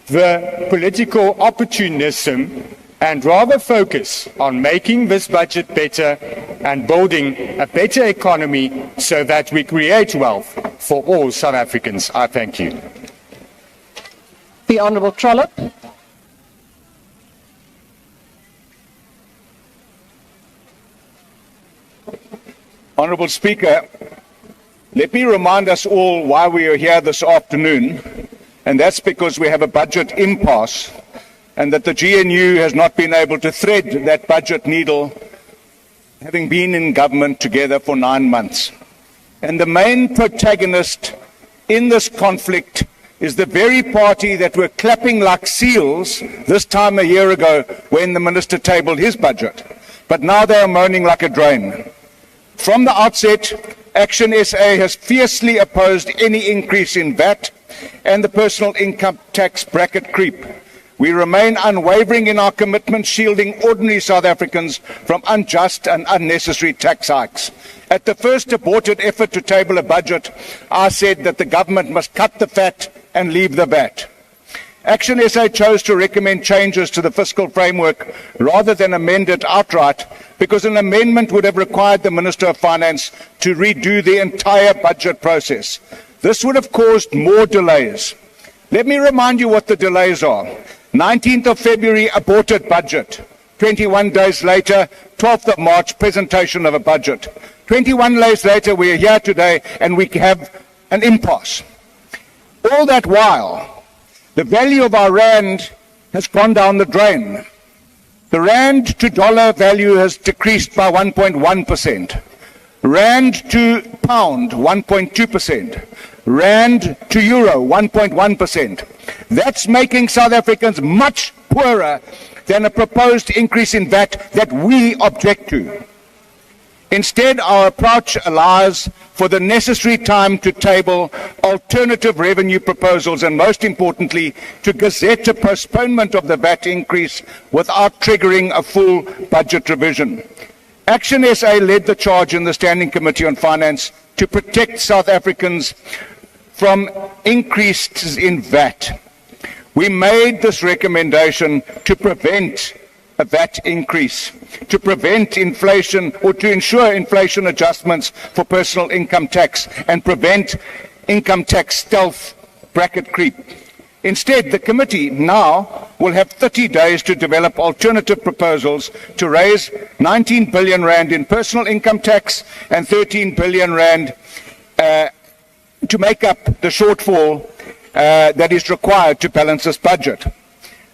the political opportunism and rather focus on making this budget better and building a better economy so that we create wealth for all South Africans. I thank you. The Honourable Trollip. Honourable Speaker, let me remind us all why we are here this afternoon, and that's because we have a budget impasse and that the GNU has not been able to thread that budget needle, having been in government together for 9 months. And the main protagonist in this conflict is the very party that were clapping like seals this time a year ago when the minister tabled his budget. But now they are moaning like a drain. From the outset, Action SA has fiercely opposed any increase in VAT and the personal income tax bracket creep. We remain unwavering in our commitment shielding ordinary South Africans from unjust and unnecessary tax hikes. At the first aborted effort to table a budget, I said that the government must cut the fat and leave the VAT. Action SA chose to recommend changes to the fiscal framework rather than amend it outright because an amendment would have required the Minister of Finance to redo the entire budget process. This would have caused more delays. Let me remind you what the delays are. 19th of February, aborted budget. 21 days later, 12th of March, presentation of a budget. 21 days later, we are here today and we have an impasse. All that while, the value of our rand has gone down the drain. The rand to dollar value has decreased by 1.1%. Rand to pound, 1.2%. Rand to euro, 1.1%. That's making South Africans much poorer than a proposed increase in VAT that we object to. Instead, our approach allows for the necessary time to table alternative revenue proposals and, most importantly, to gazette a postponement of the VAT increase without triggering a full budget revision. Action SA led the charge in the Standing Committee on Finance to protect South Africans from increases in VAT. We made this recommendation to prevent a VAT increase, to prevent inflation or to ensure inflation adjustments for personal income tax and prevent income tax stealth bracket creep. Instead, the committee now will have 30 days to develop alternative proposals to raise 19 billion rand in personal income tax and 13 billion rand to make up the shortfall that is required to balance this budget.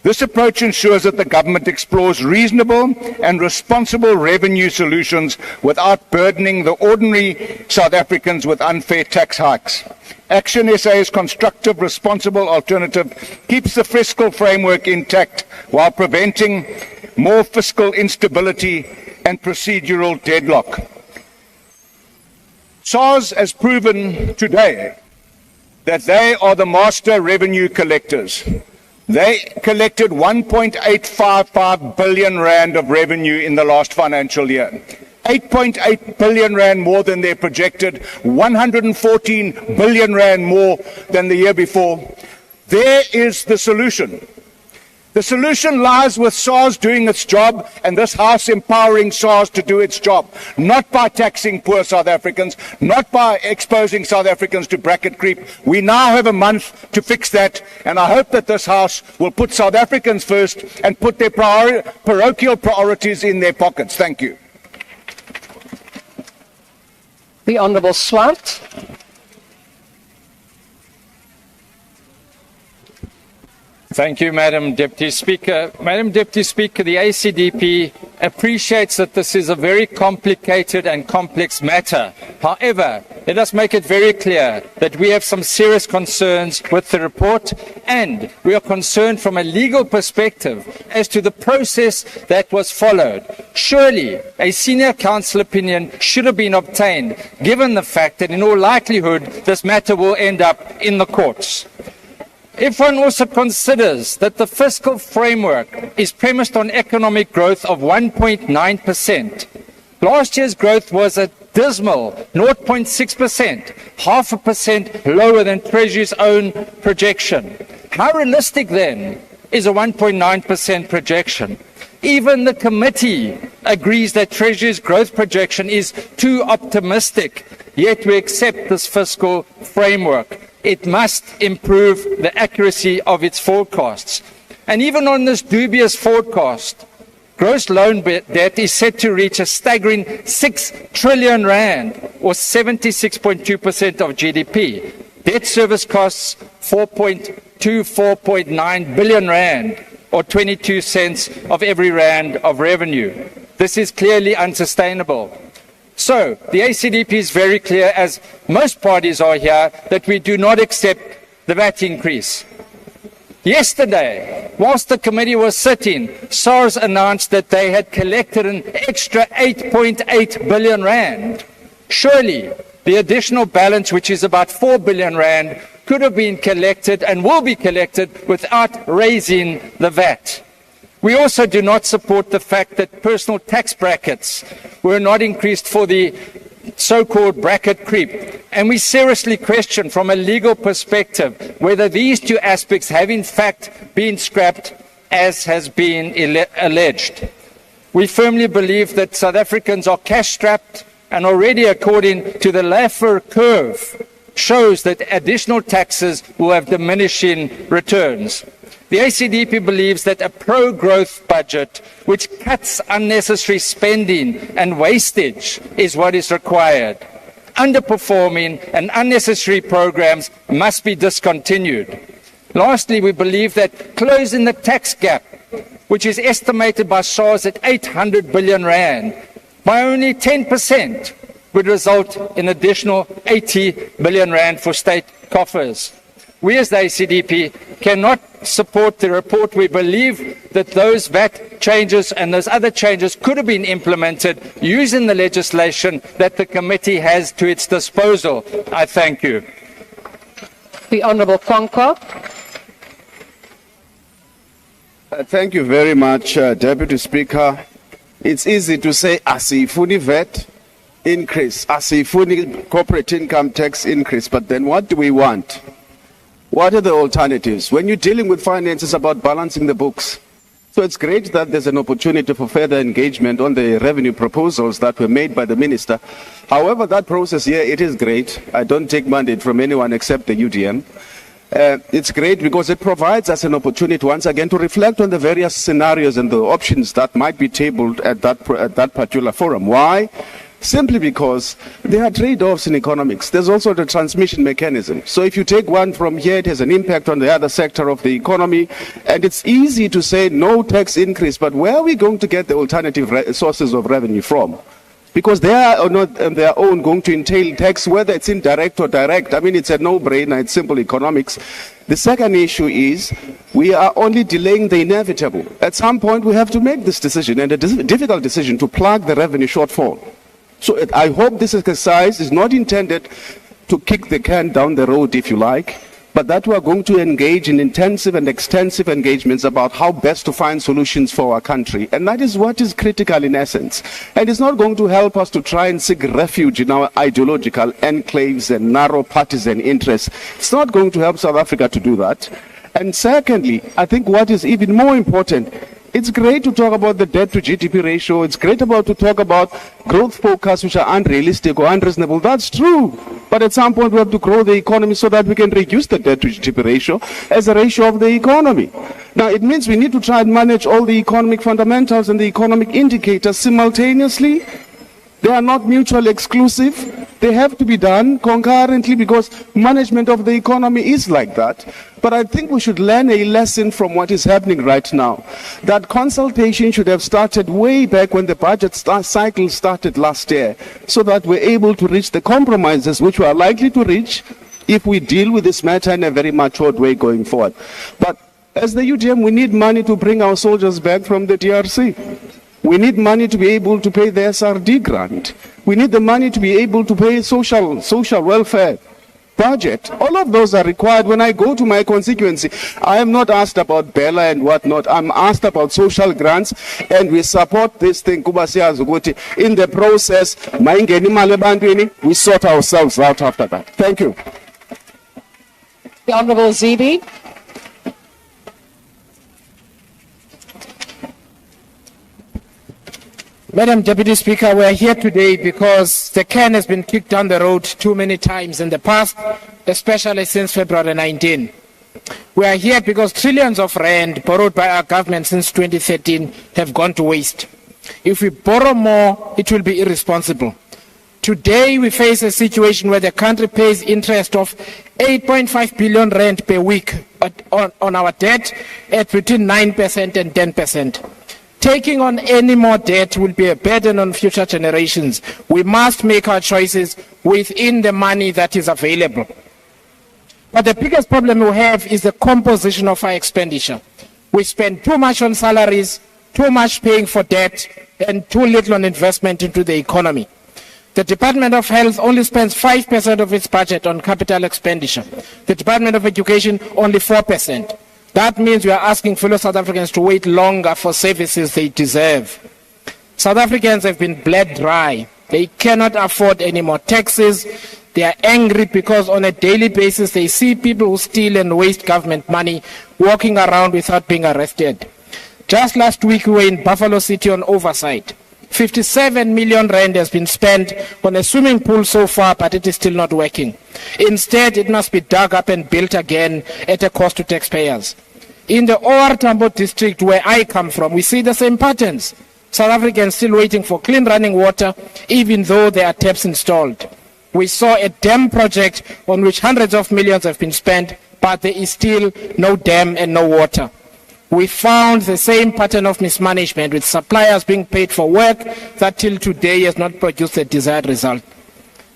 This approach ensures that the government explores reasonable and responsible revenue solutions without burdening the ordinary South Africans with unfair tax hikes. Action SA's constructive, responsible alternative keeps the fiscal framework intact while preventing more fiscal instability and procedural deadlock. SARS has proven today that they are the master revenue collectors. They collected 1.855 billion rand of revenue in the last financial year. 8.8 billion rand more than their projected, 114 billion rand more than the year before. There is the solution. The solution lies with SARS doing its job and this House empowering SARS to do its job, not by taxing poor South Africans, not by exposing South Africans to bracket creep. We now have a month to fix that, and I hope that this House will put South Africans first and put their parochial priorities in their pockets. Thank you. The Honourable Swart. Thank you, Madam Deputy Speaker. Madam Deputy Speaker, the ACDP appreciates that this is a very complicated and complex matter. However, let us make it very clear that we have some serious concerns with the report, and we are concerned from a legal perspective as to the process that was followed. Surely, a senior counsel opinion should have been obtained, given the fact that in all likelihood this matter will end up in the courts. If one also considers that the fiscal framework is premised on economic growth of 1.9%, Last year's growth was a dismal 0.6%, 0.5% lower than Treasury's own projection. How realistic then is a 1.9% projection? Even the committee agrees that Treasury's growth projection is too optimistic, yet we accept this fiscal framework. It must improve the accuracy of its forecasts. And even on this dubious forecast, gross loan debt is set to reach a staggering 6 trillion rand, or 76.2% of GDP. Debt service costs 4.9 billion rand, or 22 cents of every rand of revenue. This is clearly unsustainable. So, the ACDP is very clear, as most parties are here, that we do not accept the VAT increase. Yesterday, whilst the committee was sitting, SARS announced that they had collected an extra 8.8 billion rand. Surely, the additional balance, which is about 4 billion rand, could have been collected and will be collected without raising the VAT. We also do not support the fact that personal tax brackets were not increased for the so-called bracket creep. And we seriously question from a legal perspective whether these two aspects have in fact been scrapped as has been alleged. We firmly believe that South Africans are cash-strapped, and already according to the Laffer curve shows that additional taxes will have diminishing returns. The ACDP believes that a pro-growth budget which cuts unnecessary spending and wastage is what is required. Underperforming and unnecessary programs must be discontinued. Lastly, we believe that closing the tax gap, which is estimated by SARS at 800 billion rand, by only 10%, would result in additional 80 billion rand for state coffers. We as the ACDP cannot support the report. We believe that those VAT changes and those other changes could have been implemented using the legislation that the committee has to its disposal. I thank you. The Honourable Kwankwa. Thank you very much, Deputy Speaker. It's easy to say, asifuni VAT increase, asifuni corporate income tax increase, but then what do we want? What are the alternatives? When you're dealing with finance, it's about balancing the books. So it's great that there's an opportunity for further engagement on the revenue proposals that were made by the Minister. However, that process here, it is great. I don't take mandate from anyone except the UDM. It's great because it provides us an opportunity once again to reflect on the various scenarios and the options that might be tabled at that particular forum. Why? Simply because there are trade-offs in economics. There's also the transmission mechanism. So if you take one from here, it has an impact on the other sector of the economy. And it's easy to say no tax increase, but where are we going to get the alternative sources of revenue from? Because they are not on their own going to entail tax, whether it's indirect or direct. I mean, it's a no-brainer. It's simple economics. The second issue is we are only delaying the inevitable. At some point, we have to make this decision, and a difficult decision, to plug the revenue shortfall. So I hope this exercise is not intended to kick the can down the road, if you like, but that we are going to engage in intensive and extensive engagements about how best to find solutions for our country. And that is what is critical in essence. And it's not going to help us to try and seek refuge in our ideological enclaves and narrow partisan interests. It's not going to help South Africa to do that. And secondly, I think what is even more important, it's great to talk about the debt to GDP ratio. It's great to talk about growth forecasts which are unrealistic or unreasonable. That's true. But at some point we have to grow the economy so that we can reduce the debt to GDP ratio as a ratio of the economy. Now it means we need to try and manage all the economic fundamentals and the economic indicators simultaneously. They are not mutually exclusive. They have to be done concurrently because management of the economy is like that. But I think we should learn a lesson from what is happening right now. That consultation should have started way back when the budget cycle started last year, so that we're able to reach the compromises which we are likely to reach if we deal with this matter in a very matured way going forward. But as the UDM, we need money to bring our soldiers back from the DRC. We need money to be able to pay the SRD grant. We need the money to be able to pay social welfare. budget. All of those are required when I go to my constituency. I am not asked about Bella and whatnot. I'm asked about social grants, and we support this thing. Kuba siyazi ukuthi in the process, mayingena imali ebantwini, we sort ourselves out after that. Thank you. The Honourable Zibi. Madam Deputy Speaker, we are here today because the can has been kicked down the road too many times in the past, especially since February 19. We are here because trillions of rand borrowed by our government since 2013 have gone to waste. If we borrow more, it will be irresponsible. Today, we face a situation where the country pays interest of 8.5 billion rand per week on our debt at between 9% and 10%. Taking on any more debt will be a burden on future generations. We must make our choices within the money that is available. But the biggest problem we have is the composition of our expenditure. We spend too much on salaries, too much paying for debt, and too little on investment into the economy. The Department of Health only spends 5% of its budget on capital expenditure. The Department of Education only 4%. That means we are asking fellow South Africans to wait longer for services they deserve. South Africans have been bled dry. They cannot afford any more taxes. They are angry because on a daily basis they see people who steal and waste government money walking around without being arrested. Just last week we were in Buffalo City on oversight. 57 million rand has been spent on a swimming pool so far, but it is still not working. Instead, it must be dug up and built again at a cost to taxpayers. In the OR Tambo district where I come from, we see the same patterns. South Africans still waiting for clean running water, even though there are taps installed. We saw a dam project on which hundreds of millions have been spent, but there is still no dam and no water. We found the same pattern of mismanagement with suppliers being paid for work that till today has not produced the desired result.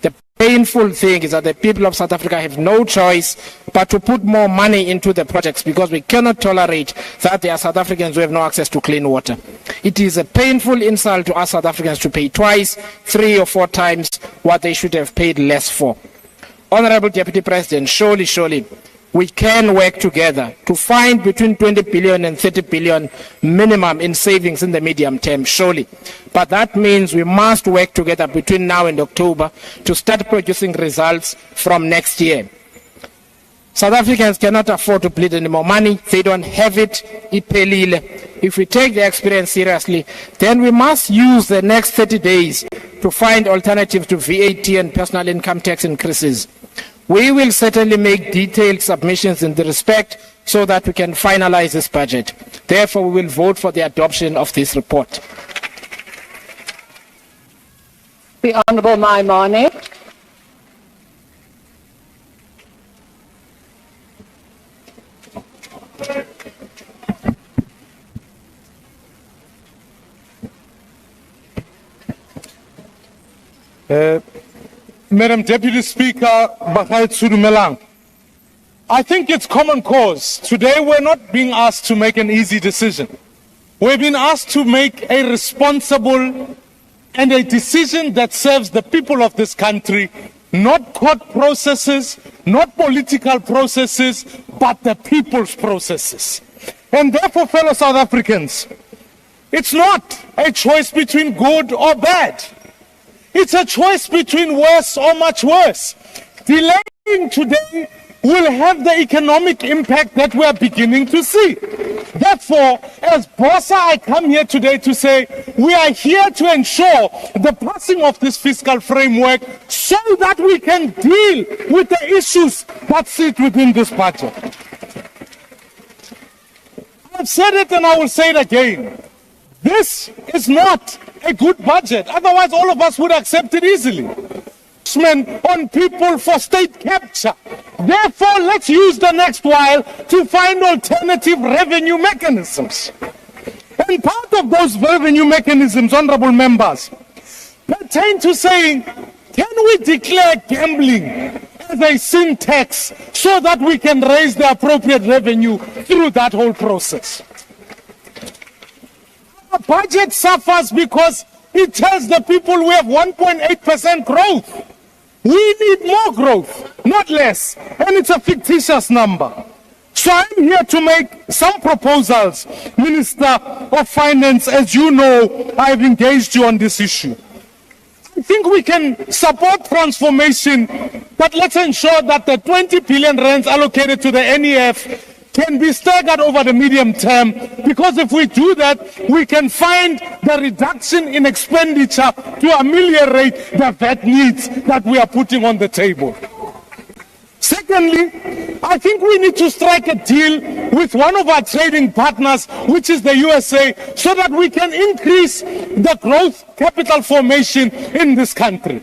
The painful thing is that the people of South Africa have no choice but to put more money into the projects because we cannot tolerate that there are South Africans who have no access to clean water. It is a painful insult to us South Africans to pay twice, 3 or 4 times what they should have paid less for. Honourable Deputy President, surely, we can work together to find between 20 billion and 30 billion minimum in savings in the medium term, surely. But that means we must work together between now and October to start producing results from next year. South Africans cannot afford to bleed any more money. They don't have it. If we take the experience seriously, then we must use the next 30 days to find alternatives to VAT and personal income tax increases. We will certainly make detailed submissions in the respect so that we can finalize this budget. Therefore, we will vote for the adoption of this report. The Honourable Maimane. Madam Deputy Speaker, I think it's common cause. Today we're not being asked to make an easy decision. We've been asked to make a responsible and a decision that serves the people of this country, not court processes, not political processes, but the people's processes. And therefore, fellow South Africans, it's not a choice between good or bad. It's a choice between worse or much worse. Delaying today will have the economic impact that we are beginning to see. Therefore, as Bossa, I come here today to say we are here to ensure the passing of this fiscal framework so that we can deal with the issues that sit within this budget. I've said it and I will say it again. This is not a good budget. Otherwise, all of us would accept it easily. On people for state capture. Therefore, let's use the next while to find alternative revenue mechanisms. And part of those revenue mechanisms, honorable members, pertain to saying, can we declare gambling as a sin tax so that we can raise the appropriate revenue through that whole process? Our budget suffers because it tells the people we have 1.8% growth. We need more growth. not less, and it's a fictitious number. So I'm here to make some proposals. Minister of Finance, as you know, I've engaged you on this issue. I think we can support transformation, but let's ensure that the 20 billion rands allocated to the NEF can be staggered over the medium term, because if we do that, we can find the reduction in expenditure to ameliorate the VAT needs that we are putting on the table. Secondly, I think we need to strike a deal with one of our trading partners, which is the USA, so that we can increase the growth capital formation in this country.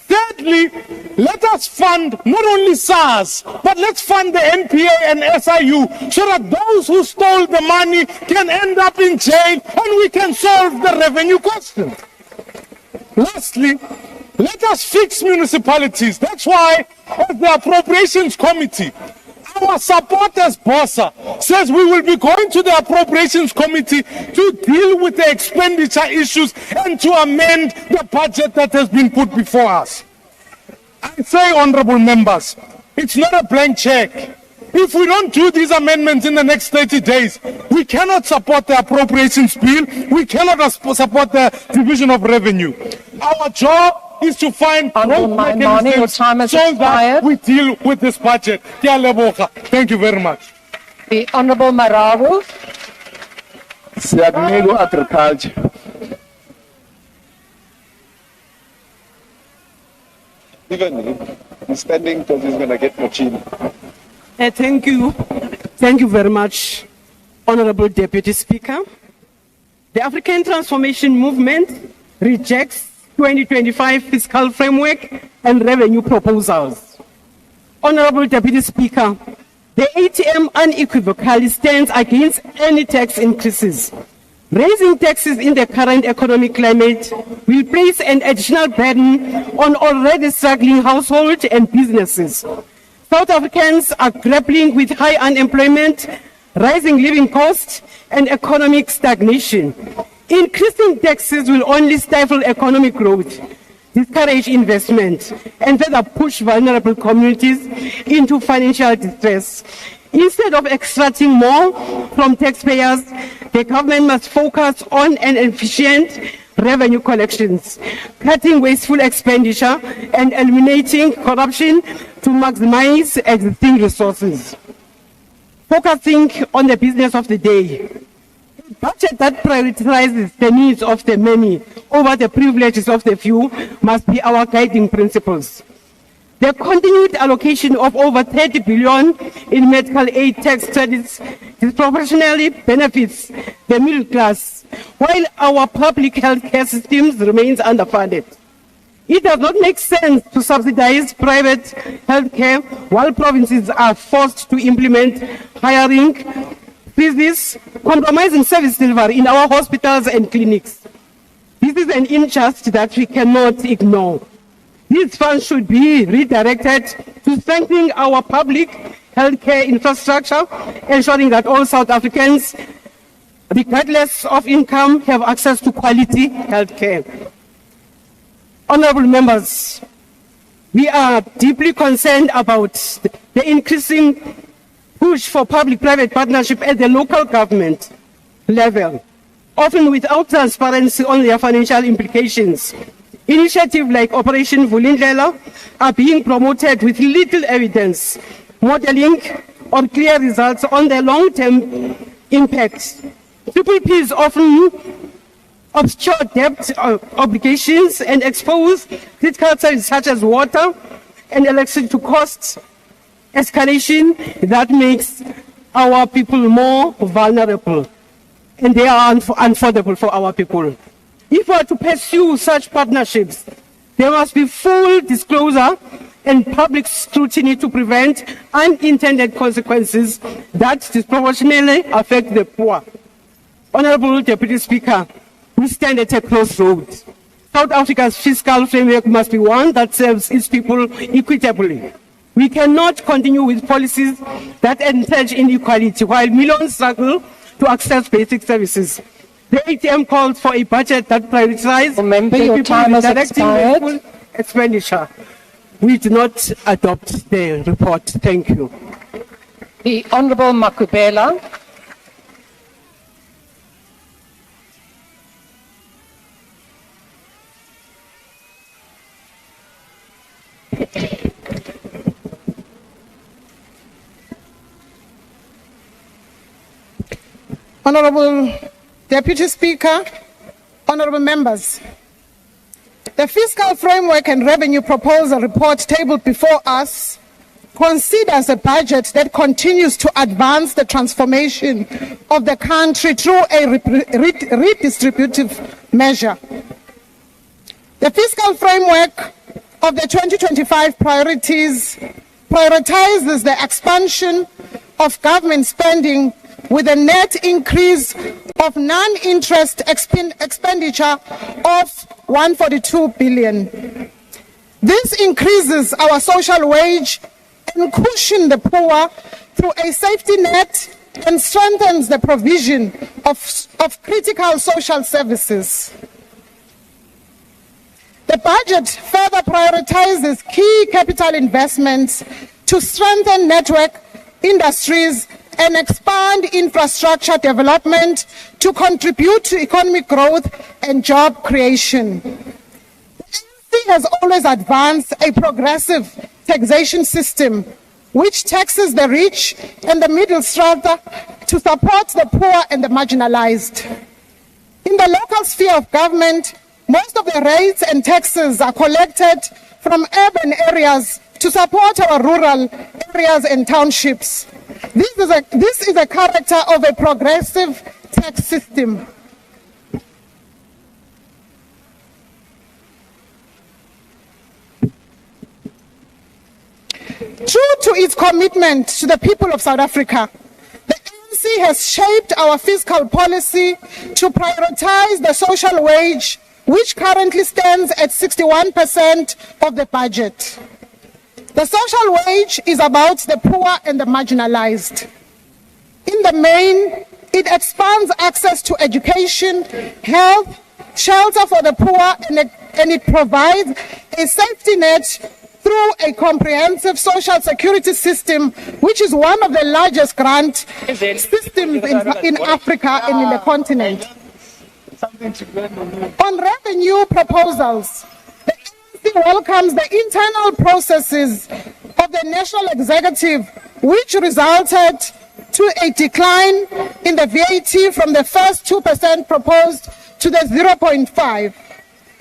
Thirdly, let us fund not only SARS, but let's fund the NPA and SIU, so that those who stole the money can end up in jail and we can solve the revenue question. Lastly, let us fix municipalities. That's why, as the Appropriations Committee, our support as BOSA says we will be going to the Appropriations Committee to deal with the expenditure issues and to amend the budget that has been put before us. I say, honorable members, it's not a blank check. If we don't do these amendments in the next 30 days, we cannot support the appropriations bill, we cannot support the division of revenue. Our job is to find growth mechanisms so that we deal with this budget. Thank you very much. The Honourable Maravu. Siyakunika agriculture. Even he's spending because he's going to get more cheap. Thank you. Thank you very much, Honorable Deputy Speaker. The African Transformation Movement rejects 2025 fiscal framework and revenue proposals. Honorable Deputy Speaker, the ATM unequivocally stands against any tax increases. Raising taxes in the current economic climate will place an additional burden on already struggling households and businesses. South Africans are grappling with high unemployment, rising living costs, and economic stagnation. Increasing taxes will only stifle economic growth, discourage investment, and further push vulnerable communities into financial distress. Instead of extracting more from taxpayers, the government must focus on an efficient revenue collections, cutting wasteful expenditure, and eliminating corruption to maximize existing resources. Focusing on the business of the day, a budget that prioritizes the needs of the many over the privileges of the few must be our guiding principles. The continued allocation of over 30 billion in medical aid tax credits disproportionately benefits the middle class, while our public health care systems remains underfunded. It does not make sense to subsidize private health care while provinces are forced to implement hiring freezes, compromising service delivery in our hospitals and clinics. This is an injustice that we cannot ignore. These funds should be redirected to strengthening our public healthcare infrastructure, ensuring that all South Africans, regardless of income, have access to quality healthcare. Honourable members, we are deeply concerned about the increasing push for public-private partnership at the local government level, often without transparency on their financial implications. Initiatives like Operation Vulindlela are being promoted with little evidence, modeling, or clear results on their long-term impacts. PPPs often obscure debt obligations and expose critical services such as water and electricity to costs escalation that makes our people more vulnerable, and they are unaffordable for our people. If we are to pursue such partnerships, there must be full disclosure and public scrutiny to prevent unintended consequences that disproportionately affect the poor. Honourable Deputy Speaker, we stand at a crossroads. South Africa's fiscal framework must be one that serves its people equitably. We cannot continue with policies that entrench inequality while millions struggle to access basic services. The ATM calls for a budget that prioritizes your time has expired. Expenditure. we do not adopt the report. Thank you. The Honourable Makubela. Honourable Deputy Speaker, honourable members, the Fiscal Framework and Revenue Proposal report tabled before us considers a budget that continues to advance the transformation of the country through a redistributive measure. The Fiscal Framework of the 2025 priorities prioritizes the expansion of government spending with a net increase of non-interest expenditure of 142 billion. This increases our social wage and cushions the poor through a safety net and strengthens the provision of critical social services. The budget further prioritizes key capital investments to strengthen network industries and expand infrastructure development to contribute to economic growth and job creation. The ANC has always advanced a progressive taxation system which taxes the rich and the middle strata to support the poor and the marginalized. In the local sphere of government, most of the rates and taxes are collected from urban areas to support our rural areas and townships. This is a character of a progressive tax system. True to its commitment to the people of South Africa, the ANC has shaped our fiscal policy to prioritize the social wage, which currently stands at 61% of the budget. The social wage is about the poor and the marginalized. In the main, it expands access to education, health, shelter for the poor, and it provides a safety net through a comprehensive social security system, which is one of the largest grant systems in Africa and in the continent. On revenue proposals, the ANC welcomes the internal processes of the National Executive, which resulted to a decline in the VAT from the first 2% proposed to the 0.5%.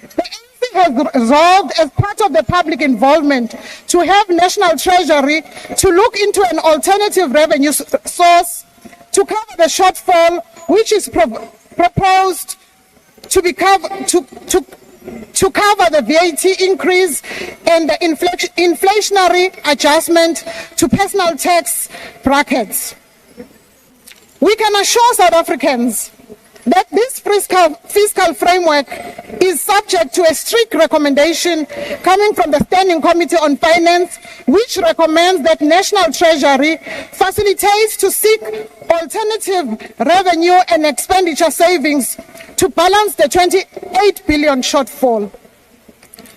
The ANC has resolved, as part of the public involvement, to have National Treasury to look into an alternative revenue source to cover the shortfall, which is proposed to cover the VAT increase and the inflationary adjustment to personal tax brackets. We can assure South Africans that this fiscal framework is subject to a strict recommendation coming from the Standing Committee on Finance, which recommends that National Treasury facilitates to seek alternative revenue and expenditure savings to balance the 28 billion shortfall.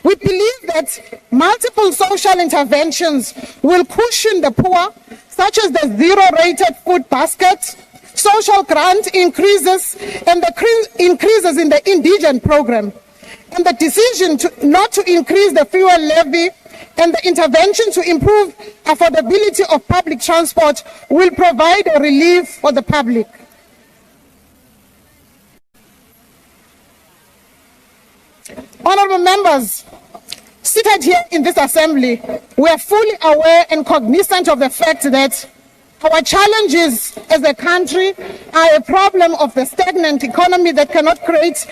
We believe that multiple social interventions will cushion the poor, such as the zero-rated food basket, social grant increases, and the increases in the indigent program, and the decision not to increase the fuel levy and the intervention to improve affordability of public transport will provide a relief for the public. Honourable members, seated here in this assembly, we are fully aware and cognizant of the fact that our challenges as a country are a problem of the stagnant economy that cannot create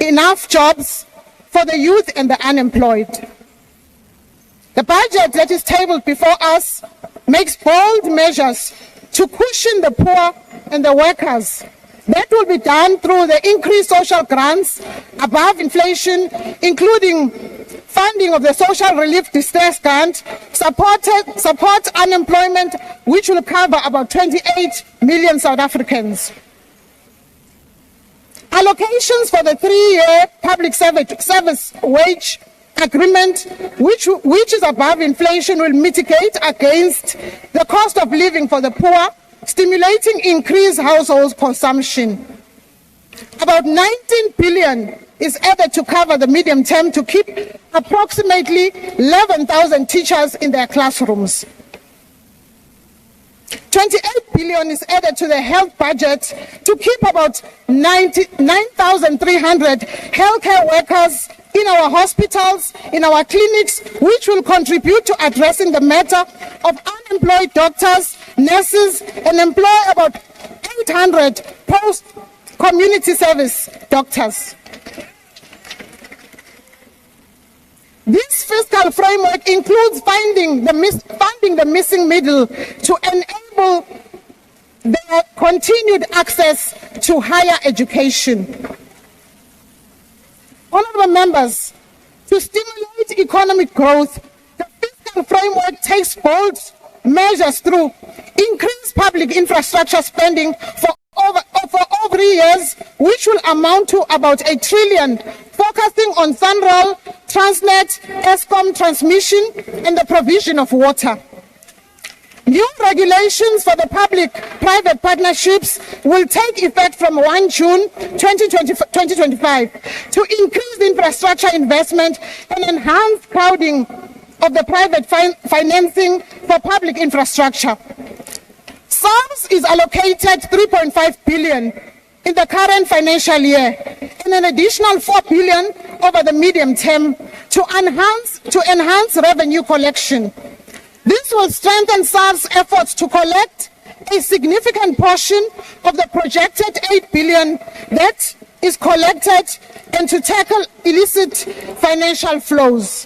enough jobs for the youth and the unemployed. The budget that is tabled before us makes bold measures to cushion the poor and the workers. That will be done through the increased social grants above inflation, including funding of the social relief distress grant, support unemployment, which will cover about 28 million South Africans. Allocations for the 3-year public service wage agreement, which is above inflation, will mitigate against the cost of living for the poor, stimulating increased household consumption. About 19 billion is added to cover the medium term to keep approximately 11,000 teachers in their classrooms. 28 billion is added to the health budget to keep about 9,300 healthcare workers in our hospitals, in our clinics, which will contribute to addressing the matter of unemployed doctors, nurses, and employ about 800 post-community service doctors. This fiscal framework includes funding the missing middle to enable their continued access to higher education. Honourable members, to stimulate economic growth, the fiscal framework takes bold measures through increased public infrastructure spending for over 3 years, which will amount to about 1 trillion, focusing on SANRAL, Transnet, ESCOM transmission, and the provision of water. New regulations for the public-private partnerships will take effect from 1 June 2025 to increase infrastructure investment and enhance crowding of the private financing for public infrastructure. SARS is allocated 3.5 billion in the current financial year and an additional 4 billion over the medium term to enhance revenue collection. This will strengthen SARS' efforts to collect a significant portion of the projected 8 billion that is collected and to tackle illicit financial flows.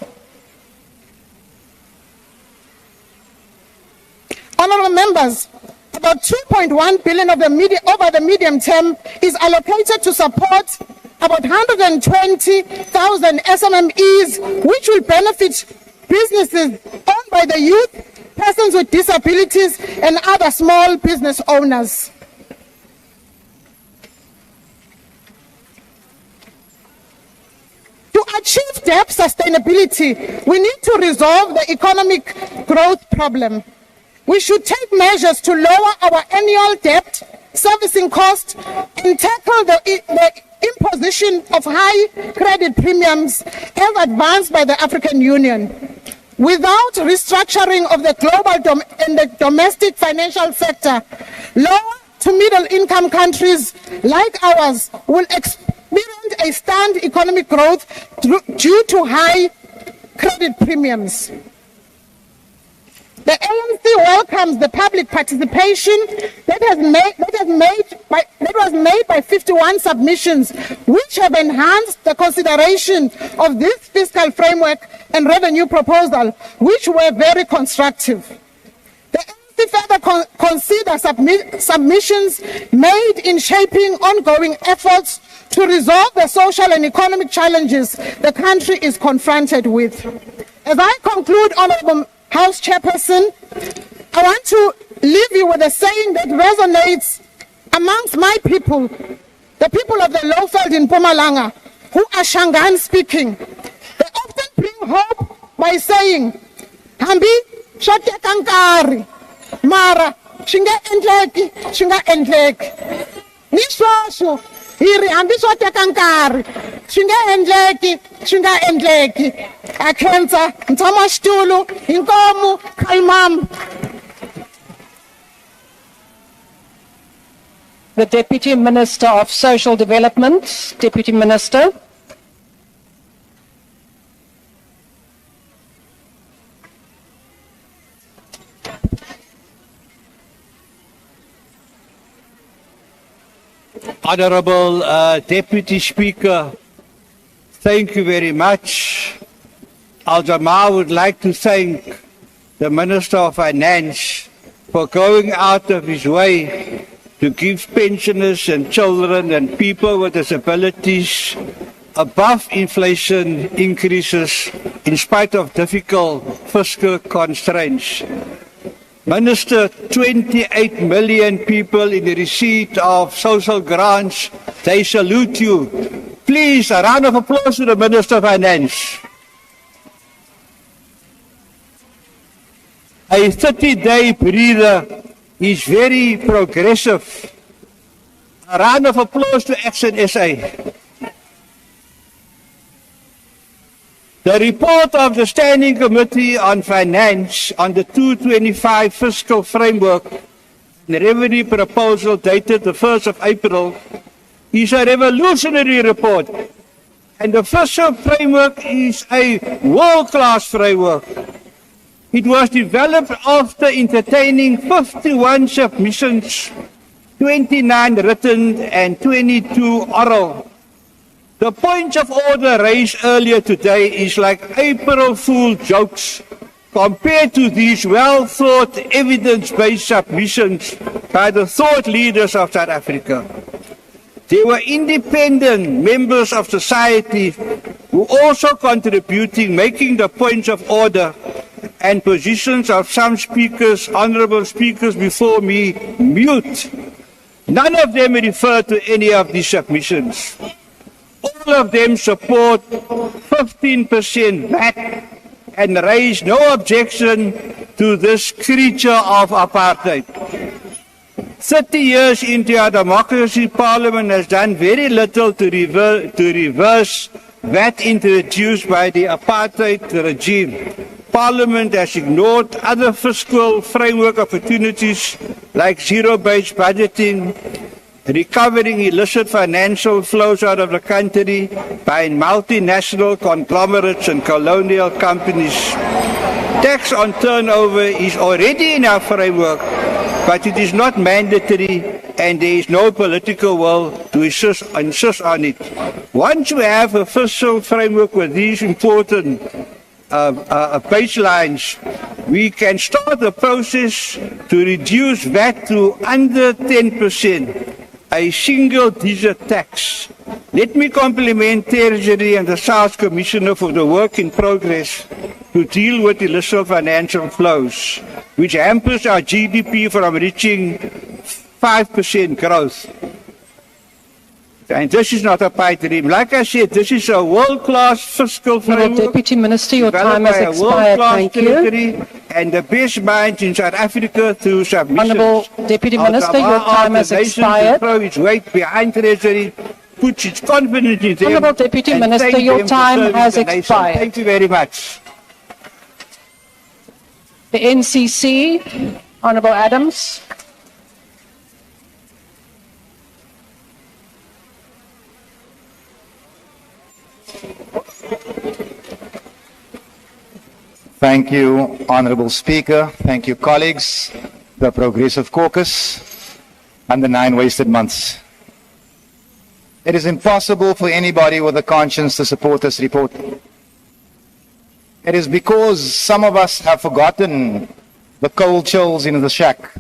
Honourable members, about 2.1 billion of over the medium term is allocated to support about 120,000 SMMEs, which will benefit businesses owned by the youth, persons with disabilities, and other small business owners. To achieve debt sustainability, we need to resolve the economic growth problem. We should take measures to lower our annual debt servicing cost and tackle the imposition of high credit premiums as advanced by the African Union. Without restructuring of the global and the domestic financial sector, lower to middle income countries like ours will experience a stunned economic growth due to high credit premiums. The ANC welcomes the public participation that was made by 51 submissions, which have enhanced the consideration of this fiscal framework and revenue proposal, which were very constructive. The ANC further consider submissions made in shaping ongoing efforts to resolve the social and economic challenges the country is confronted with. As I conclude, Honourable House Chairperson, I want to leave you with a saying that resonates amongst my people, the people of the Lowveld in Mpumalanga, who are Shangaan speaking. They often bring hope by saying, Hambi shote kankari, mara shinga endleki. Niswasho, hiri hambi shote kankari, shinga endleki. Akhenza, ntama stulu, inkomu, kalmam. The Deputy Minister of Social Development, Deputy Minister. Honourable Deputy Speaker, thank you very much. Al-Jamaa would like to thank the Minister of Finance for going out of his way to give pensioners and children and people with disabilities above inflation increases in spite of difficult fiscal constraints. Minister, 28 million people in the receipt of social grants, they salute you. Please, a round of applause to the Minister of Finance. a 30-day breather is very progressive. A round of applause to Action SA. The report of the Standing Committee on Finance on the 2025 fiscal framework and revenue proposal dated the 1st of April is a revolutionary report. And the fiscal framework is a world-class framework. It was developed after entertaining 51 submissions, 29 written and 22 oral. The point of order raised earlier today is like April Fool jokes compared to these well-thought, evidence-based submissions by the thought leaders of South Africa. There were independent members of society who also contributing, making the points of order and positions of some speakers, honorable speakers before me, mute. None of them refer to any of these submissions. All of them support 15% VAT and raise no objection to this creature of apartheid. 30 years into our democracy, Parliament has done very little to reverse VAT introduced by the apartheid regime. Parliament has ignored other fiscal framework opportunities like zero-based budgeting, recovering illicit financial flows out of the country by multinational conglomerates and colonial companies. Tax on turnover is already in our framework, but it is not mandatory and there is no political will to insist on it. Once we have a fiscal framework with these important baselines, we can start the process to reduce VAT to under 10%, a single-digit tax. Let me compliment Treasury and the SARS Commissioner for the work in progress to deal with illicit financial flows, which hampers our GDP from reaching 5% growth. And this is not a pipe dream. Like I said, this is a world-class fiscal framework. Deputy Minister, your time has expired. Thank you. And the best minds in South Africa through submissions. Honourable Deputy Minister, your time has expired. Throw its weight behind Treasury, puts its confidence in them. Honourable Deputy Minister, your time has expired. Thank you very much. The NCC, Honourable Adams. Thank you, Honourable Speaker. Thank you, colleagues, the Progressive Caucus, and the 9 wasted months. It is impossible for anybody with a conscience to support this report. It is because some of us have forgotten the cold chills in the shack.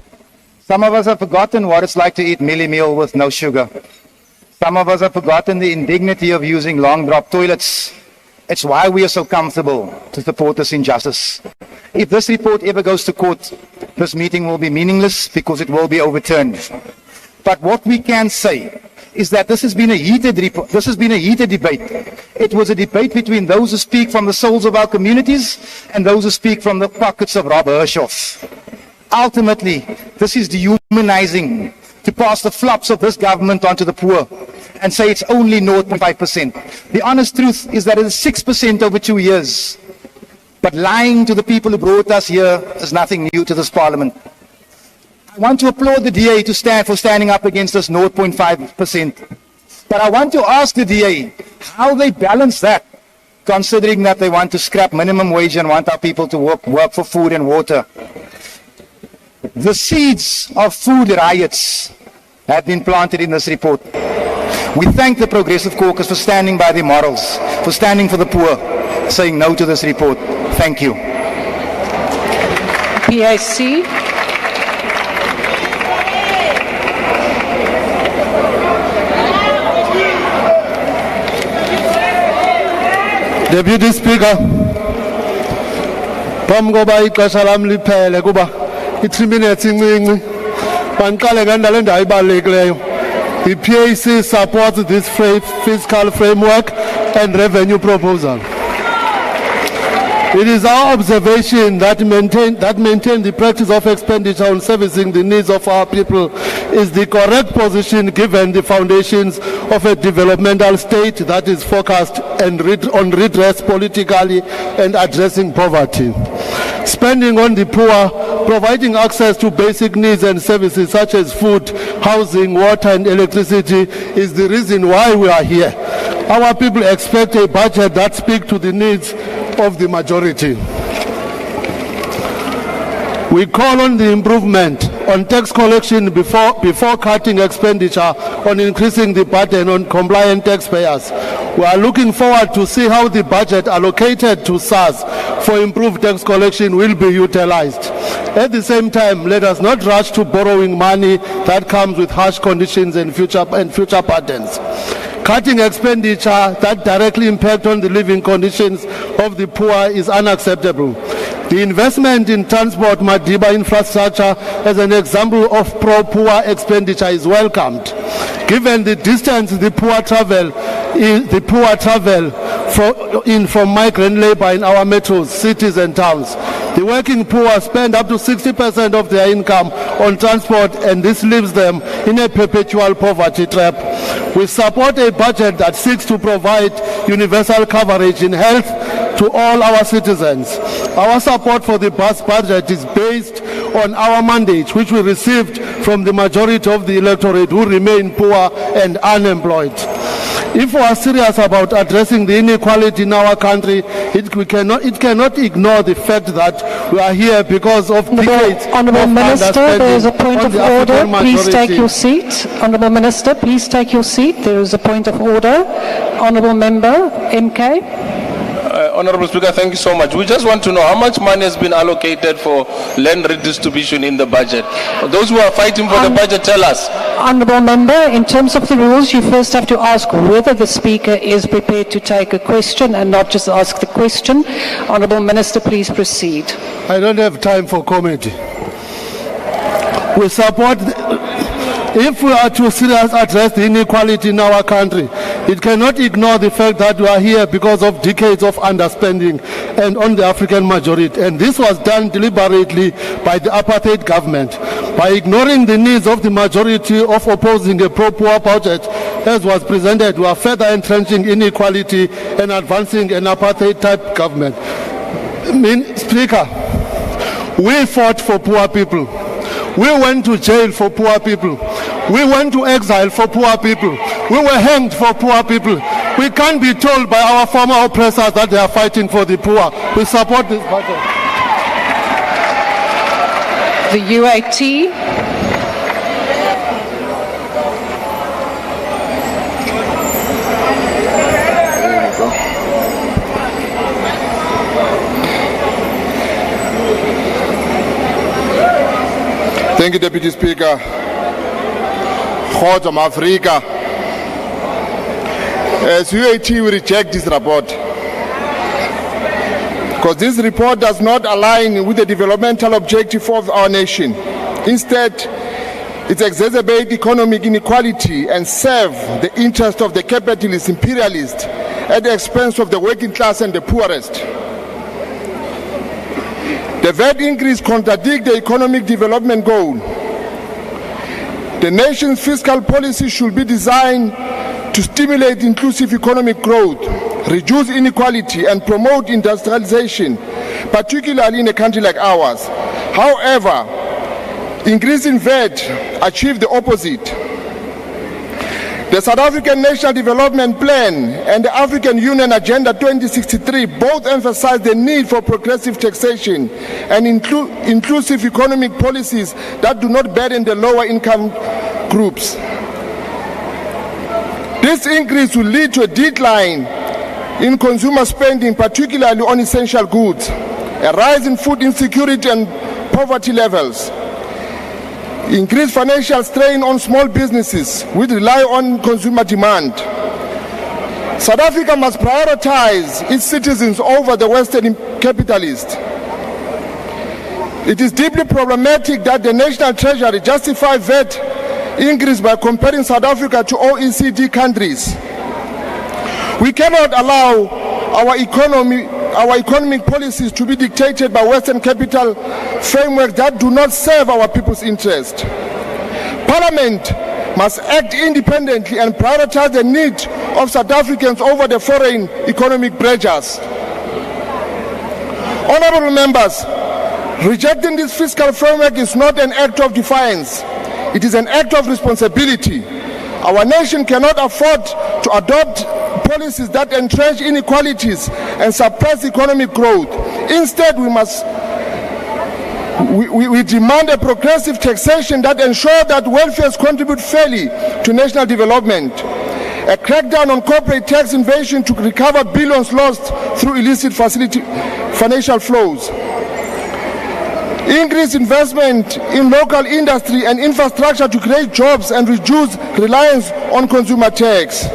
Some of us have forgotten what it's like to eat mealie meal with no sugar. Some of us have forgotten the indignity of using long drop toilets. It's why we are so comfortable to support this injustice. If this report ever goes to court, this meeting will be meaningless because it will be overturned. But what we can say is that this has been a heated debate. It was a debate between those who speak from the souls of our communities and those who speak from the pockets of Rob Hershoff. Ultimately, this is dehumanizing to pass the flops of this government onto the poor and say it's only 0.5%. The honest truth is that it is 6% over 2 years. But lying to the people who brought us here is nothing new to this parliament. I want to applaud the DA for standing up against this 0.5%. But I want to ask the DA how they balance that, considering that they want to scrap minimum wage and want our people to work for food and water. The seeds of food riots have been planted in this report. We thank the Progressive Caucus for standing by their morals, for standing for the poor, saying no to this report. Thank you. PAC. Deputy Speaker, phambi koba ixesha lam liphele kuba i-3 minutes incinci mandiqale ngendaba endayibalulekileyo. The PAC supports this fiscal framework and revenue proposal. It is our observation that maintain the practice of expenditure on servicing the needs of our people is the correct position given the foundations of a developmental state that is focused on redress politically and addressing poverty. Spending on the poor, providing access to basic needs and services such as food, housing, water and electricity is the reason why we are here. Our people expect a budget that speaks to the needs of the majority. We call on the improvement on tax collection before cutting expenditure on increasing the burden on compliant taxpayers. We are looking forward to see how the budget allocated to SARS for improved tax collection will be utilized. At the same time, let us not rush to borrowing money that comes with harsh conditions and future patterns. Cutting expenditure that directly impact on the living conditions of the poor is unacceptable. The investment in transport Madiba infrastructure as an example of pro-poor expenditure is welcomed. Given the distance the poor travel from migrant labor in our metros, cities and towns. The working poor spend up to 60% of their income on transport, and this leaves them in a perpetual poverty trap. We support a budget that seeks to provide universal coverage in health to all our citizens. Our support for the budget is based on our mandate, which we received from the majority of the electorate who remain poor and unemployed. If we are serious about addressing the inequality in our country, it cannot ignore the fact that we are here because of decades Honourable of Minister, there is a understanding point on of the order. African Please take majority. your seat. Honourable Minister, please take your seat. There is a point of order. Honourable Member, MK. Honourable Speaker, thank you so much. We just want to know how much money has been allocated for land redistribution in the budget. Those who are fighting for the budget, tell us. Honourable Member, in terms of the rules, you first have to ask whether the Speaker is prepared to take a question and not just ask the question. Honourable Minister, please proceed. I don't have time for comedy. We support, if we are to seriously address the inequality in our country, it cannot ignore the fact that we are here because of decades of underspending and on the African majority. And this was done deliberately by the apartheid government. By ignoring the needs of the majority of opposing a pro-poor budget, as was presented, we are further entrenching inequality and advancing an apartheid-type government. Speaker, we fought for poor people. We went to jail for poor people. We went to exile for poor people. We were hanged for poor people. We can't be told by our former oppressors that they are fighting for the poor. We support this budget. The UAT. Thank you, Deputy Speaker. Khotso Afrika. As UAT, we reject this report because this report does not align with the developmental objective of our nation. Instead, it exacerbates economic inequality and serves the interest of the capitalist imperialist at the expense of the working class and the poorest. The VAT increase contradicts the economic development goal. The nation's fiscal policy should be designed to stimulate inclusive economic growth, reduce inequality, and promote industrialization, particularly in a country like ours. However, increasing VAT achieves the opposite. The South African National Development Plan and the African Union Agenda 2063 both emphasize the need for progressive taxation and inclusive economic policies that do not burden the lower income groups. This increase will lead to a decline in consumer spending, particularly on essential goods, a rise in food insecurity and poverty levels, increased financial strain on small businesses which rely on consumer demand. South Africa must prioritize its citizens over the Western capitalists. It is deeply problematic that the National Treasury justifies VAT increase by comparing South Africa to OECD countries. We cannot allow our economy our economic policies to be dictated by Western capital frameworks that do not serve our people's interest. Parliament must act independently and prioritize the needs of South Africans over the foreign economic pressures. Honourable members, rejecting this fiscal framework is not an act of defiance. It is an act of responsibility. Our nation cannot afford to adopt policies that entrench inequalities and suppress economic growth. Instead, we demand a progressive taxation that ensures that welfares contribute fairly to national development. A crackdown on corporate tax evasion to recover billions lost through illicit financial flows. Increase investment in local industry and infrastructure to create jobs and reduce reliance on consumer tax.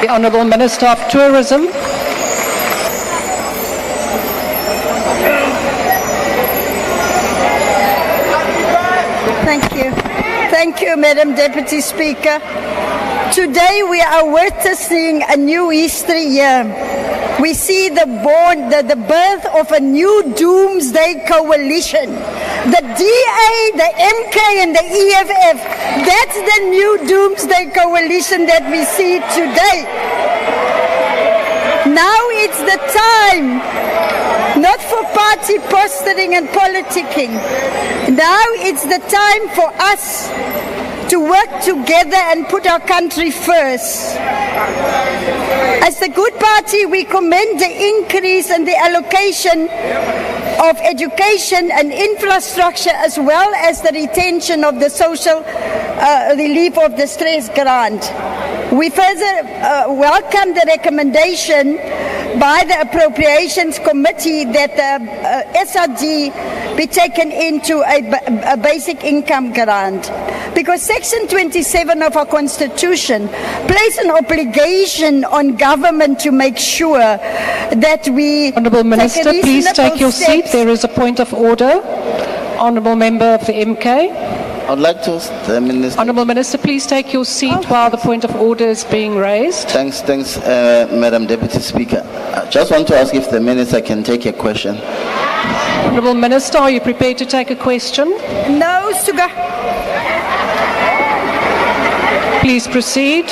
The Honourable Minister of Tourism. Thank you, Madam Deputy Speaker. Today we are witnessing a new history year. We see the birth of a new doomsday coalition. The DA, the MK and the EFF, that's the new doomsday coalition that we see today. Now it's the time, not for party posturing and politicking. Now it's the time for us to work together and put our country first. As the Good Party, we commend the increase in the allocation of education and infrastructure, as well as the retention of the social relief of the stress grant. We further welcome the recommendation by the Appropriations Committee that the SRG be taken into a basic income grant, because Section 27 of our Constitution places an obligation on government to make sure that we... Honourable Minister, please take your seat. There is a point of order. Honourable Member of the MK. I'd like to... Honourable Minister, please take your seat while the point of order is being raised. Thanks, Madam Deputy Speaker. I just want to ask if the Minister can take a question. Honourable Minister, are you prepared to take a question? No, Suga. Please proceed.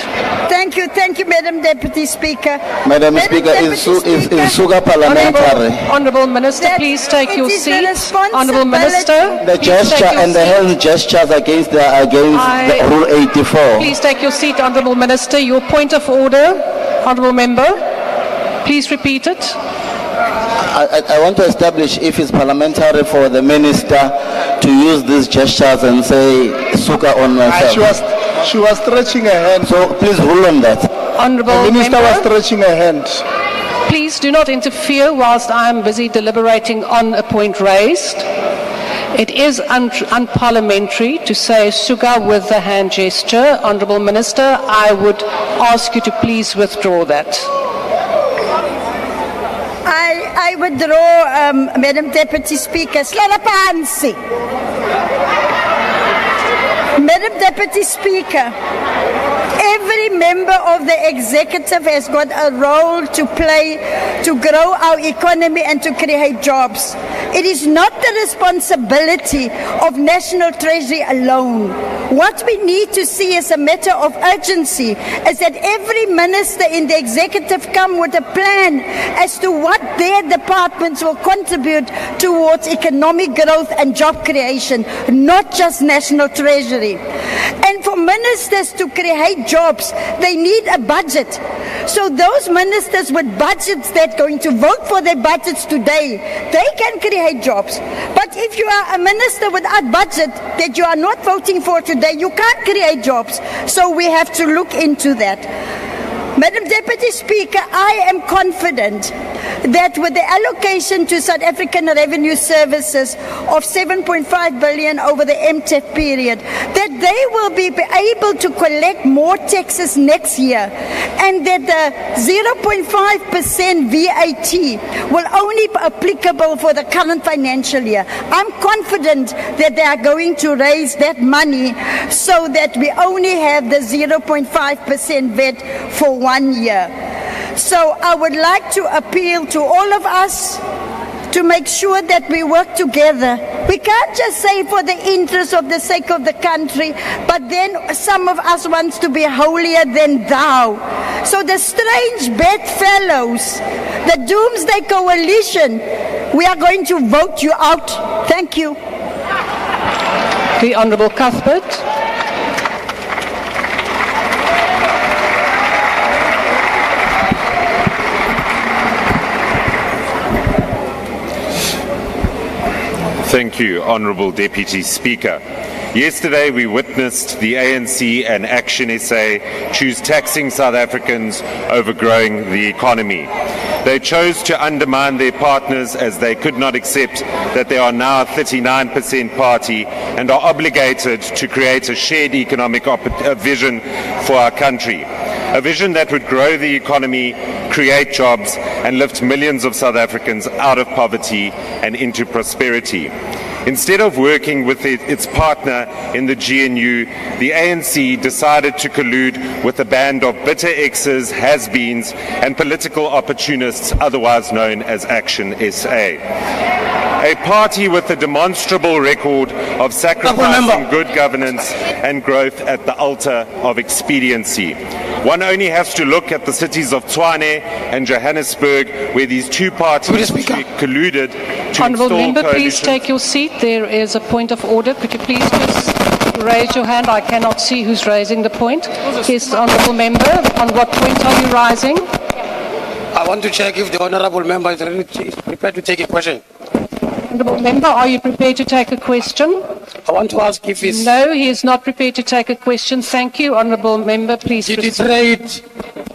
Thank you, Madam Deputy Speaker. Madam Speaker, is Suga parliamentary? Honourable Minister, please take your seat. Honourable Minister, the gesture and the hand gestures against the Rule 84. Please take your seat, Honourable Minister. Your point of order, Honourable Member. Please repeat it. I want to establish if it's parliamentary for the Minister to use these gestures and say Suga on myself. She was stretching her hand. So please rule on that. Honourable The Minister Member, was stretching her hand. please do not interfere whilst I am busy deliberating on a point raised. It is unparliamentary to say Suga with the hand gesture. Honourable Minister, I would ask you to please withdraw that. I withdraw, Madam Deputy Speaker. Slalapansi. Madam Deputy Speaker, every member of the executive has got a role to play to grow our economy and to create jobs. It is not the responsibility of National Treasury alone. What we need to see as a matter of urgency is that every minister in the executive come with a plan as to what their departments will contribute towards economic growth and job creation, not just National Treasury. And for ministers to create jobs, they need a budget. So those ministers with budgets that are going to vote for their budgets today, they can create jobs. But if you are a minister without budget that you are not voting for today, you can't create jobs. So we have to look into that. Madam Deputy Speaker, I am confident that with the allocation to South African Revenue Services of 7.5 billion over the MTEF period, that they will be able to collect more taxes next year, and that the 0.5% VAT will only be applicable for the current financial year. I'm confident that they are going to raise that money so that we only have the 0.5% VAT for 1 year. So I would like to appeal to all of us to make sure that we work together. We can't just say for the interest of the sake of the country, but then some of us wants to be holier than thou. So the strange bedfellows, the Doomsday Coalition, we are going to vote you out. Thank you. The Honourable Cuthbert. Thank you, Honourable Deputy Speaker. Yesterday we witnessed the ANC and Action SA choose taxing South Africans over growing the economy. They chose to undermine their partners as they could not accept that they are now a 39% party and are obligated to create a shared economic vision for our country. A vision that would grow the economy, create jobs, and lift millions of South Africans out of poverty and into prosperity. Instead of working with its partner in the GNU, the ANC decided to collude with a band of bitter exes, has-beens, and political opportunists, otherwise known as Action SA. A party with a demonstrable record of sacrificing good governance and growth at the altar of expediency. One only has to look at the cities of Tshwane and Johannesburg, where these two parties colluded to Honourable install Member, please coalitions. take your seat. There is a point of order. Could you please just raise your hand? I cannot see who's raising the point. Yes, Honourable Member, on what point are you rising? I want to check if the Honourable Member is prepared to take a question. Honourable Member, are you prepared to take a question? I want to ask if he's... No, he is not prepared to take a question. Thank you, Honourable Member. Please proceed.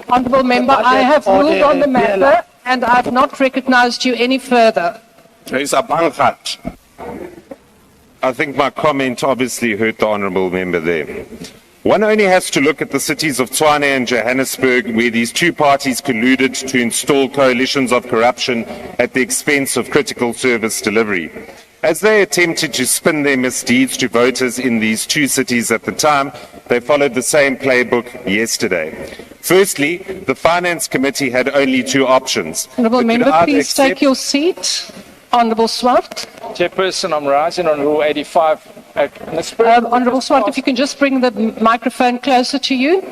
Honourable Member, I have ruled on the matter and I have not recognised you any further. There is a bankat. I think my comment obviously hurt the Honourable Member there. One only has to look at the cities of Tshwane and Johannesburg, where these two parties colluded to install coalitions of corruption at the expense of critical service delivery. As they attempted to spin their misdeeds to voters in these two cities at the time, they followed the same playbook yesterday. Firstly, the Finance Committee had only two options. Honourable It could Member, either please accept- take your seat. Honourable Swart. Chairperson, I'm rising on Rule 85. Honourable Swart, if you can just bring the microphone closer to you.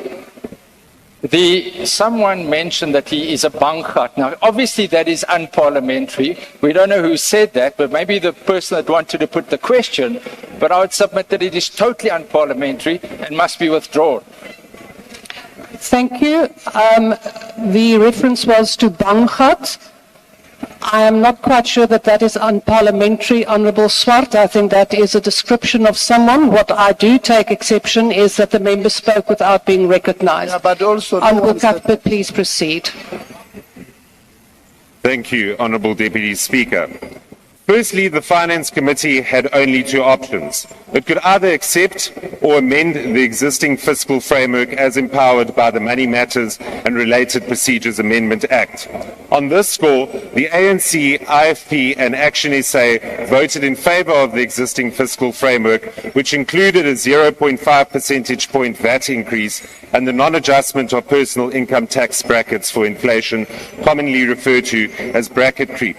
Someone mentioned that he is a bankgat. Now, obviously that is unparliamentary. We don't know who said that, but maybe the person that wanted to put the question. But I would submit that it is totally unparliamentary and must be withdrawn. Thank you. The reference was to bankgat. I am not quite sure that that is unparliamentary, Honourable Swart. I think that is a description of someone. What I do take exception is that the member spoke without being recognised. Yeah, but also Honourable Cuthbert, please proceed. Thank you, Honourable Deputy Speaker. Firstly, the Finance Committee had only two options. It could either accept or amend the existing fiscal framework as empowered by the Money Matters and Related Procedures Amendment Act. On this score, the ANC, IFP and Action SA voted in favour of the existing fiscal framework, which included a 0.5 percentage point VAT increase and the non-adjustment of personal income tax brackets for inflation, commonly referred to as bracket creep.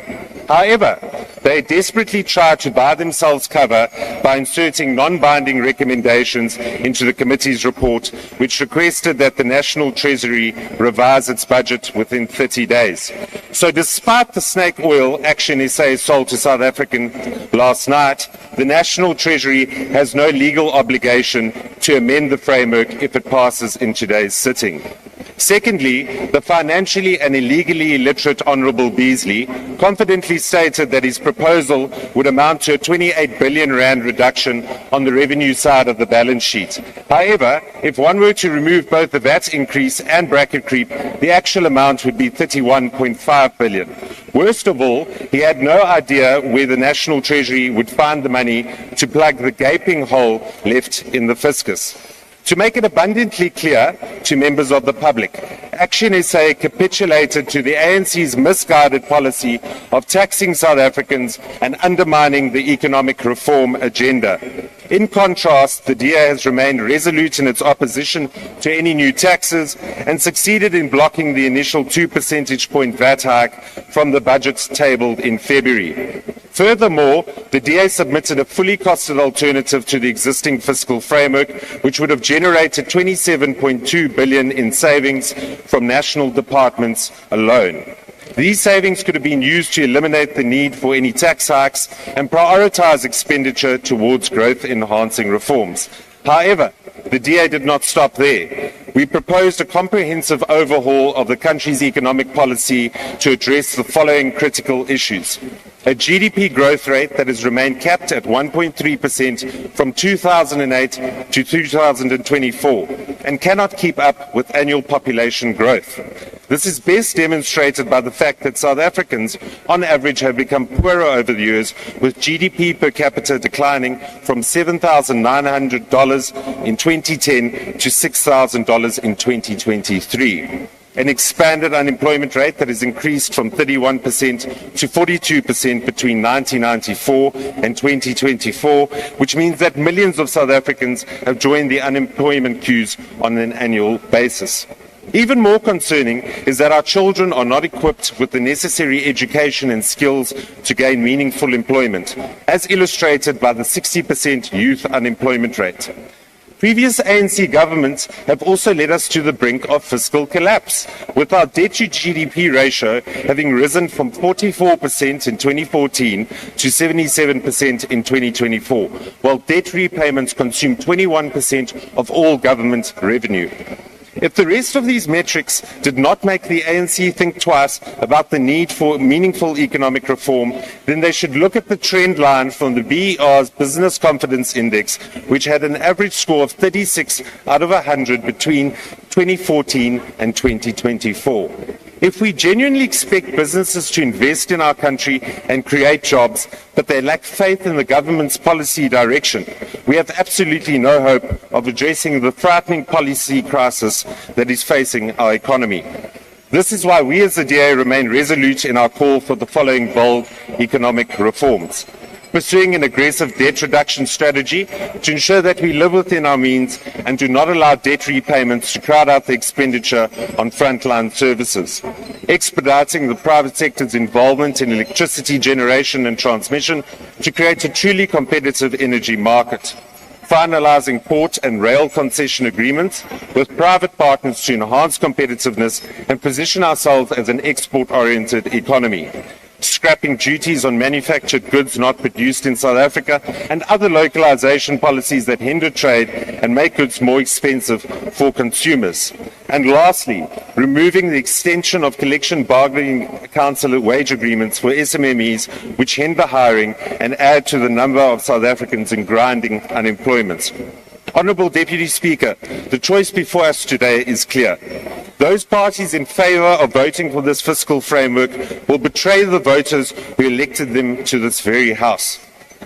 However, they desperately tried to buy themselves cover by inserting non-binding recommendations into the committee's report, which requested that the National Treasury revise its budget within 30 days. So despite the snake oil Action SA sold to South African last night, the National Treasury has no legal obligation to amend the framework if it passes in today's sitting. Secondly, the financially and illegally illiterate Honourable Beasley confidently stated that his proposal would amount to a 28 billion rand reduction on the revenue side of the balance sheet. However, if one were to remove both the VAT increase and bracket creep, the actual amount would be 31.5 billion. Worst of all, he had no idea where the National Treasury would find the money to plug the gaping hole left in the fiscus. To make it abundantly clear to members of the public, Action SA capitulated to the ANC's misguided policy of taxing South Africans and undermining the economic reform agenda. In contrast, the DA has remained resolute in its opposition to any new taxes and succeeded in blocking the initial 2 percentage point VAT hike from the budget tabled in February. Furthermore, the DA submitted a fully costed alternative to the existing fiscal framework, which would have generated 27.2 billion in savings from national departments alone. These savings could have been used to eliminate the need for any tax hikes and prioritize expenditure towards growth-enhancing reforms. However, the DA did not stop there. We proposed a comprehensive overhaul of the country's economic policy to address the following critical issues. A GDP growth rate that has remained capped at 1.3% from 2008 to 2024 and cannot keep up with annual population growth. This is best demonstrated by the fact that South Africans, on average, have become poorer over the years, with GDP per capita declining from $7,900 in 2010 to $6,000 in 2023. An expanded unemployment rate that has increased from 31% to 42% between 1994 and 2024, which means that millions of South Africans have joined the unemployment queues on an annual basis. Even more concerning is that our children are not equipped with the necessary education and skills to gain meaningful employment, as illustrated by the 60% youth unemployment rate. Previous ANC governments have also led us to the brink of fiscal collapse, with our debt-to-GDP ratio having risen from 44% in 2014 to 77% in 2024, while debt repayments consume 21% of all government revenue. If the rest of these metrics did not make the ANC think twice about the need for meaningful economic reform, then they should look at the trend line from the BER's Business Confidence Index, which had an average score of 36 out of 100 between 2014 and 2024. If we genuinely expect businesses to invest in our country and create jobs, but they lack faith in the government's policy direction, we have absolutely no hope of addressing the frightening policy crisis that is facing our economy. This is why we as the DA remain resolute in our call for the following bold economic reforms. Pursuing an aggressive debt reduction strategy to ensure that we live within our means and do not allow debt repayments to crowd out the expenditure on frontline services. Expediting the private sector's involvement in electricity generation and transmission to create a truly competitive energy market. Finalising port and rail concession agreements with private partners to enhance competitiveness and position ourselves as an export-oriented economy. Scrapping duties on manufactured goods not produced in South Africa and other localization policies that hinder trade and make goods more expensive for consumers. And lastly, removing the extension of collection bargaining council wage agreements for SMMEs, which hinder hiring and add to the number of South Africans in grinding unemployment. Honourable Deputy Speaker, the choice before us today is clear. Those parties in favour of voting for this fiscal framework will betray the voters who elected them to this very House.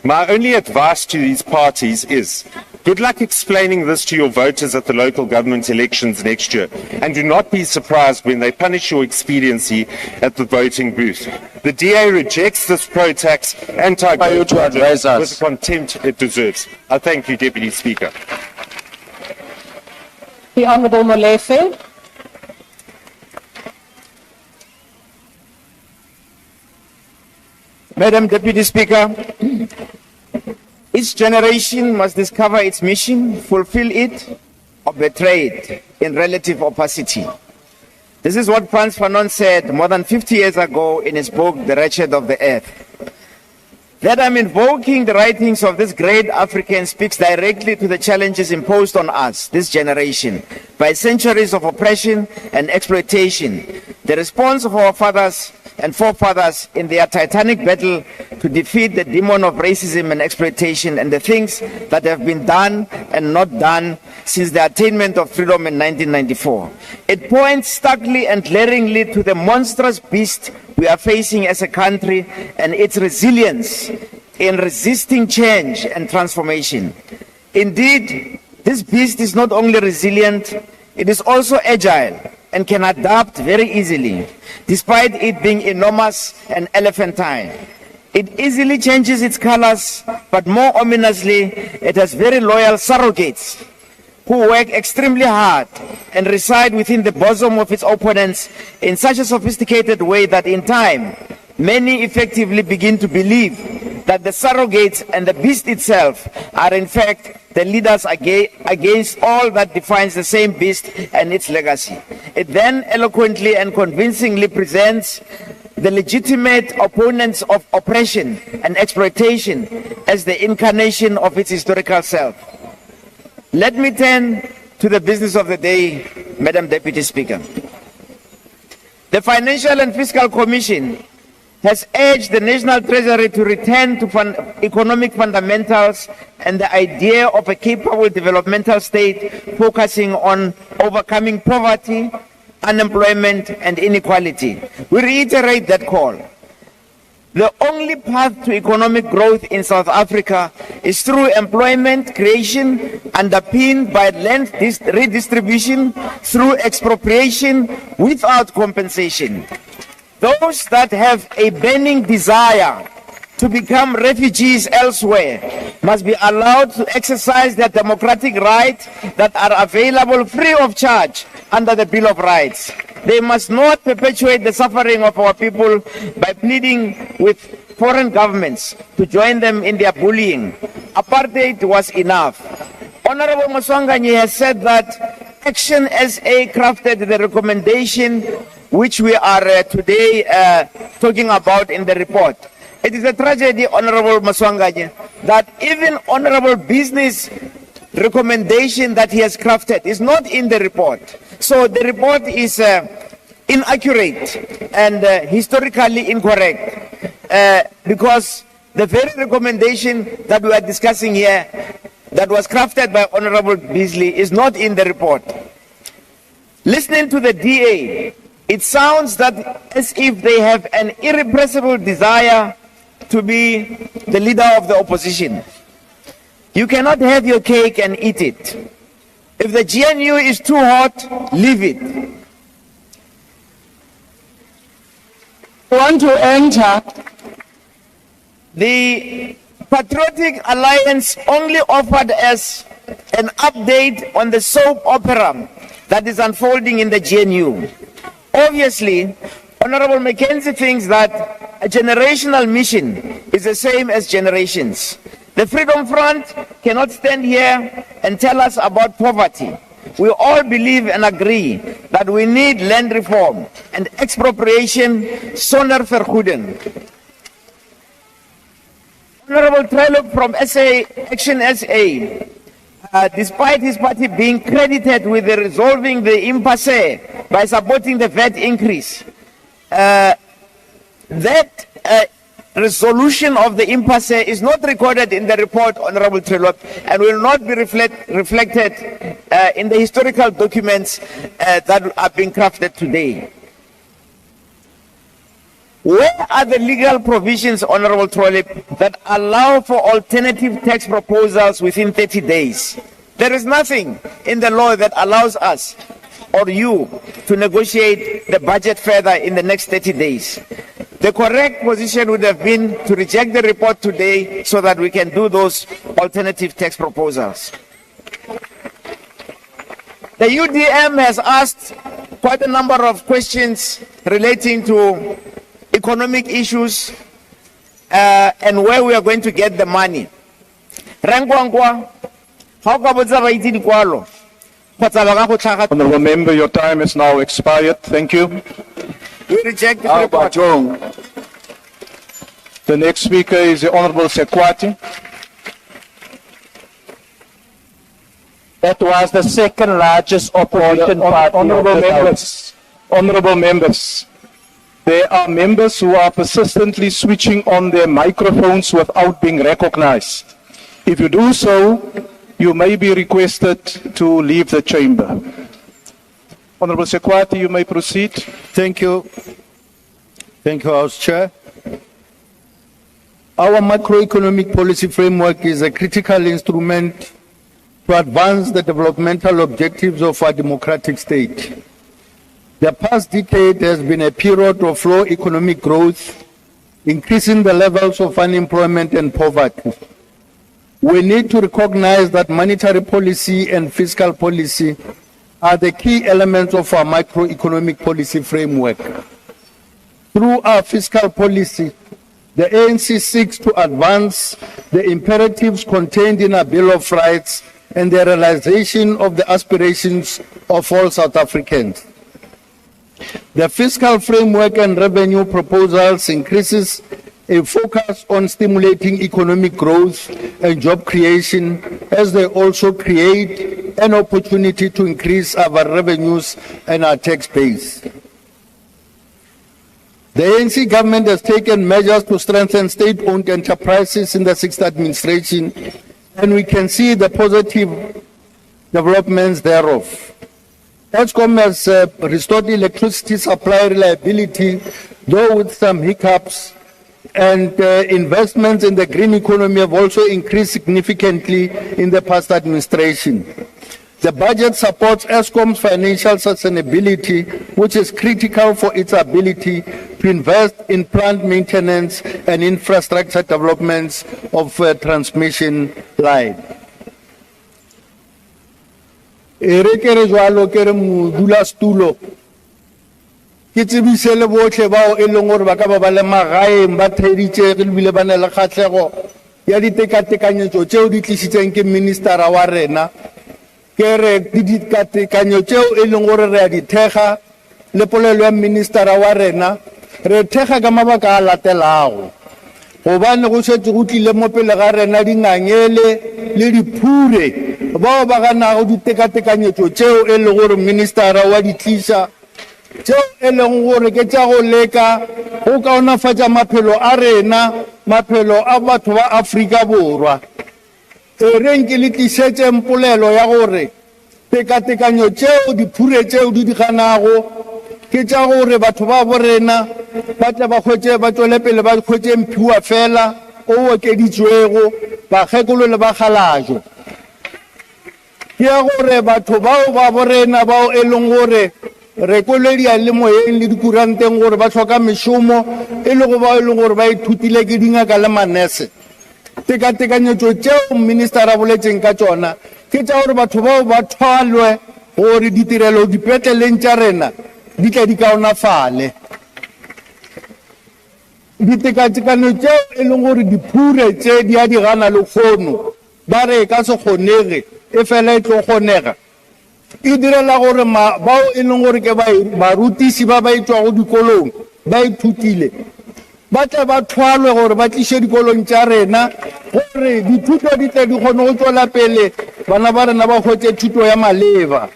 My only advice to these parties is, good luck explaining this to your voters at the local government elections next year, and do not be surprised when they punish your expediency at the voting booth. The DA rejects this pro-tax, anti-growth budget with the contempt it deserves. I thank you, Deputy Speaker. The Honourable Molefe. Madam Deputy Speaker, each generation must discover its mission, fulfill it, or betray it in relative opacity. This is what Frantz Fanon said more than 50 years ago in his book, The Wretched of the Earth. That I'm invoking the writings of this great African speaks directly to the challenges imposed on us, this generation, by centuries of oppression and exploitation. The response of our fathers and forefathers in their titanic battle to defeat the demon of racism and exploitation, and the things that have been done and not done since the attainment of freedom in 1994. It points starkly and glaringly to the monstrous beast we are facing as a country and its resilience in resisting change and transformation. Indeed, this beast is not only resilient, it is also agile and can adapt very easily, despite it being enormous and elephantine. It easily changes its colors, but more ominously, it has very loyal surrogates who work extremely hard and reside within the bosom of its opponents in such a sophisticated way that in time, many effectively begin to believe that the surrogates and the beast itself are in fact the leaders against all that defines the same beast and its legacy. It then eloquently and convincingly presents the legitimate opponents of oppression and exploitation as the incarnation of its historical self. Let me turn to the business of the day, Madam Deputy Speaker. The Financial and Fiscal Commission has urged the National Treasury to return to economic fundamentals and the idea of a capable developmental state focusing on overcoming poverty, unemployment, and inequality. We reiterate that call. The only path to economic growth in South Africa is through employment creation underpinned by land redistribution through expropriation without compensation. Those that have a burning desire to become refugees elsewhere must be allowed to exercise their democratic rights that are available free of charge under the Bill of Rights. They must not perpetuate the suffering of our people by pleading with foreign governments to join them in their bullying. Apartheid was enough. Honorable Maswanganyi has said that Action SA crafted the recommendation which we are today talking about in the report. It is a tragedy, Honorable Maswanganyi, that even Honorable Business recommendation that he has crafted is not in the report. So the report is inaccurate and historically incorrect because the very recommendation that we are discussing here that was crafted by Honorable Beasley is not in the report. Listening to the DA, it sounds that as if they have an irrepressible desire to be the leader of the opposition. You cannot have your cake and eat it. If the GNU is too hot, leave it. I want to enter. The Patriotic Alliance only offered us an update on the soap opera that is unfolding in the GNU. Obviously, Honorable Mackenzie thinks that a generational mission is the same as generations. The Freedom Front cannot stand here and tell us about poverty. We all believe and agree that we need land reform and expropriation sonder vergoeding. Honorable Trello from Action SA, despite his party being credited with resolving the impasse by supporting the VAT increase, that resolution of the impasse is not recorded in the report, Honorable Trello, and will not be reflected in the historical documents that are being crafted today. Where are the legal provisions, Honorable Trollip, that allow for alternative tax proposals within 30 days? There is nothing in the law that allows us or you to negotiate the budget further in the next 30 days. The correct position would have been to reject the report today so that we can do those alternative tax proposals. The UDM has asked quite a number of questions relating to economic issues and where we are going to get the money. Honorable Member, your time is now expired. Thank you. We reject the report. The next speaker is the Honorable Sekwati. That was the second largest opposition party. Honorable members, there are members who are persistently switching on their microphones without being recognized. If you do so, you may be requested to leave the chamber. Honorable Sekwati, you may proceed. Thank you. Thank you, House Chair. Our macroeconomic policy framework is a critical instrument to advance the developmental objectives of our democratic state. The past decade has been a period of low economic growth, increasing the levels of unemployment and poverty. We need to recognize that monetary policy and fiscal policy are the key elements of our macroeconomic policy framework. Through our fiscal policy, the ANC seeks to advance the imperatives contained in our Bill of Rights and the realization of the aspirations of all South Africans. The fiscal framework and revenue proposals increases a focus on stimulating economic growth and job creation, as they also create an opportunity to increase our revenues and our tax base. The ANC government has taken measures to strengthen state-owned enterprises in the sixth administration, and we can see the positive developments thereof. Eskom has restored electricity supply reliability, though with some hiccups, and investments in the green economy have also increased significantly in the past administration. The budget supports Eskom's financial sustainability, which is critical for its ability to invest in plant maintenance and infrastructure developments of transmission line. Erekere jwalo kere modula stulo ke tsebise le botlhe bao e leng gore ba ka ba le magaeng ba theditse re bile ba ne le kgatlhego ya ditekatekanyetso tseo di tlisitseng ke ministera wa rena ke re ditekatekanyo tseo e leng gore re a di thega le polelo ya ministera wa rena re thega ka mabaka a latelago gobane go setse go tlile mo pele ga rena dingangele le diphure bao ba ganago ditekatekanyetso tseo e leng gore ministera wa di tlisa tseo e leng gore ke tša go leka go kaonafatša maphelo a rena maphelo a batho ba Afrika Borwa e reng ke le tlišetše mpolelo ya gore tekatekanyo tseo diphure tseo di ganago ke tša gore batho ba borena ba tla ba khwetse ba tswele pele ba khwetse mphiwa fela o okeditswego bagekolo le bagalajo ke ya gore batho bao ba borena bao e leng gore re koledia le moyeng le dikuranteng gore ba tlhoka mešomo e le go ba e leng gore ba ithutile ke dingaka le manese tekatekanyetso tseo ministera boletseng ka tsona ke tša gore batho bao ba thwalwe gore ditirelo dipetleleng tša rena di tla di kaonafale ditekatekano tseo e leng gore diphure tse di a di gana le kgono ba re ka se kgonege e fela e tlo kgonega e direla gore bao e leng gore ke barutisi ba ba itswa go dikolong ba ithutile ba tla ba thwalwe gore ba tliše dikolong tša rena gore dithuto di tle di kgone go tswela pele bana ba rena ba hwetse thuto ya maleba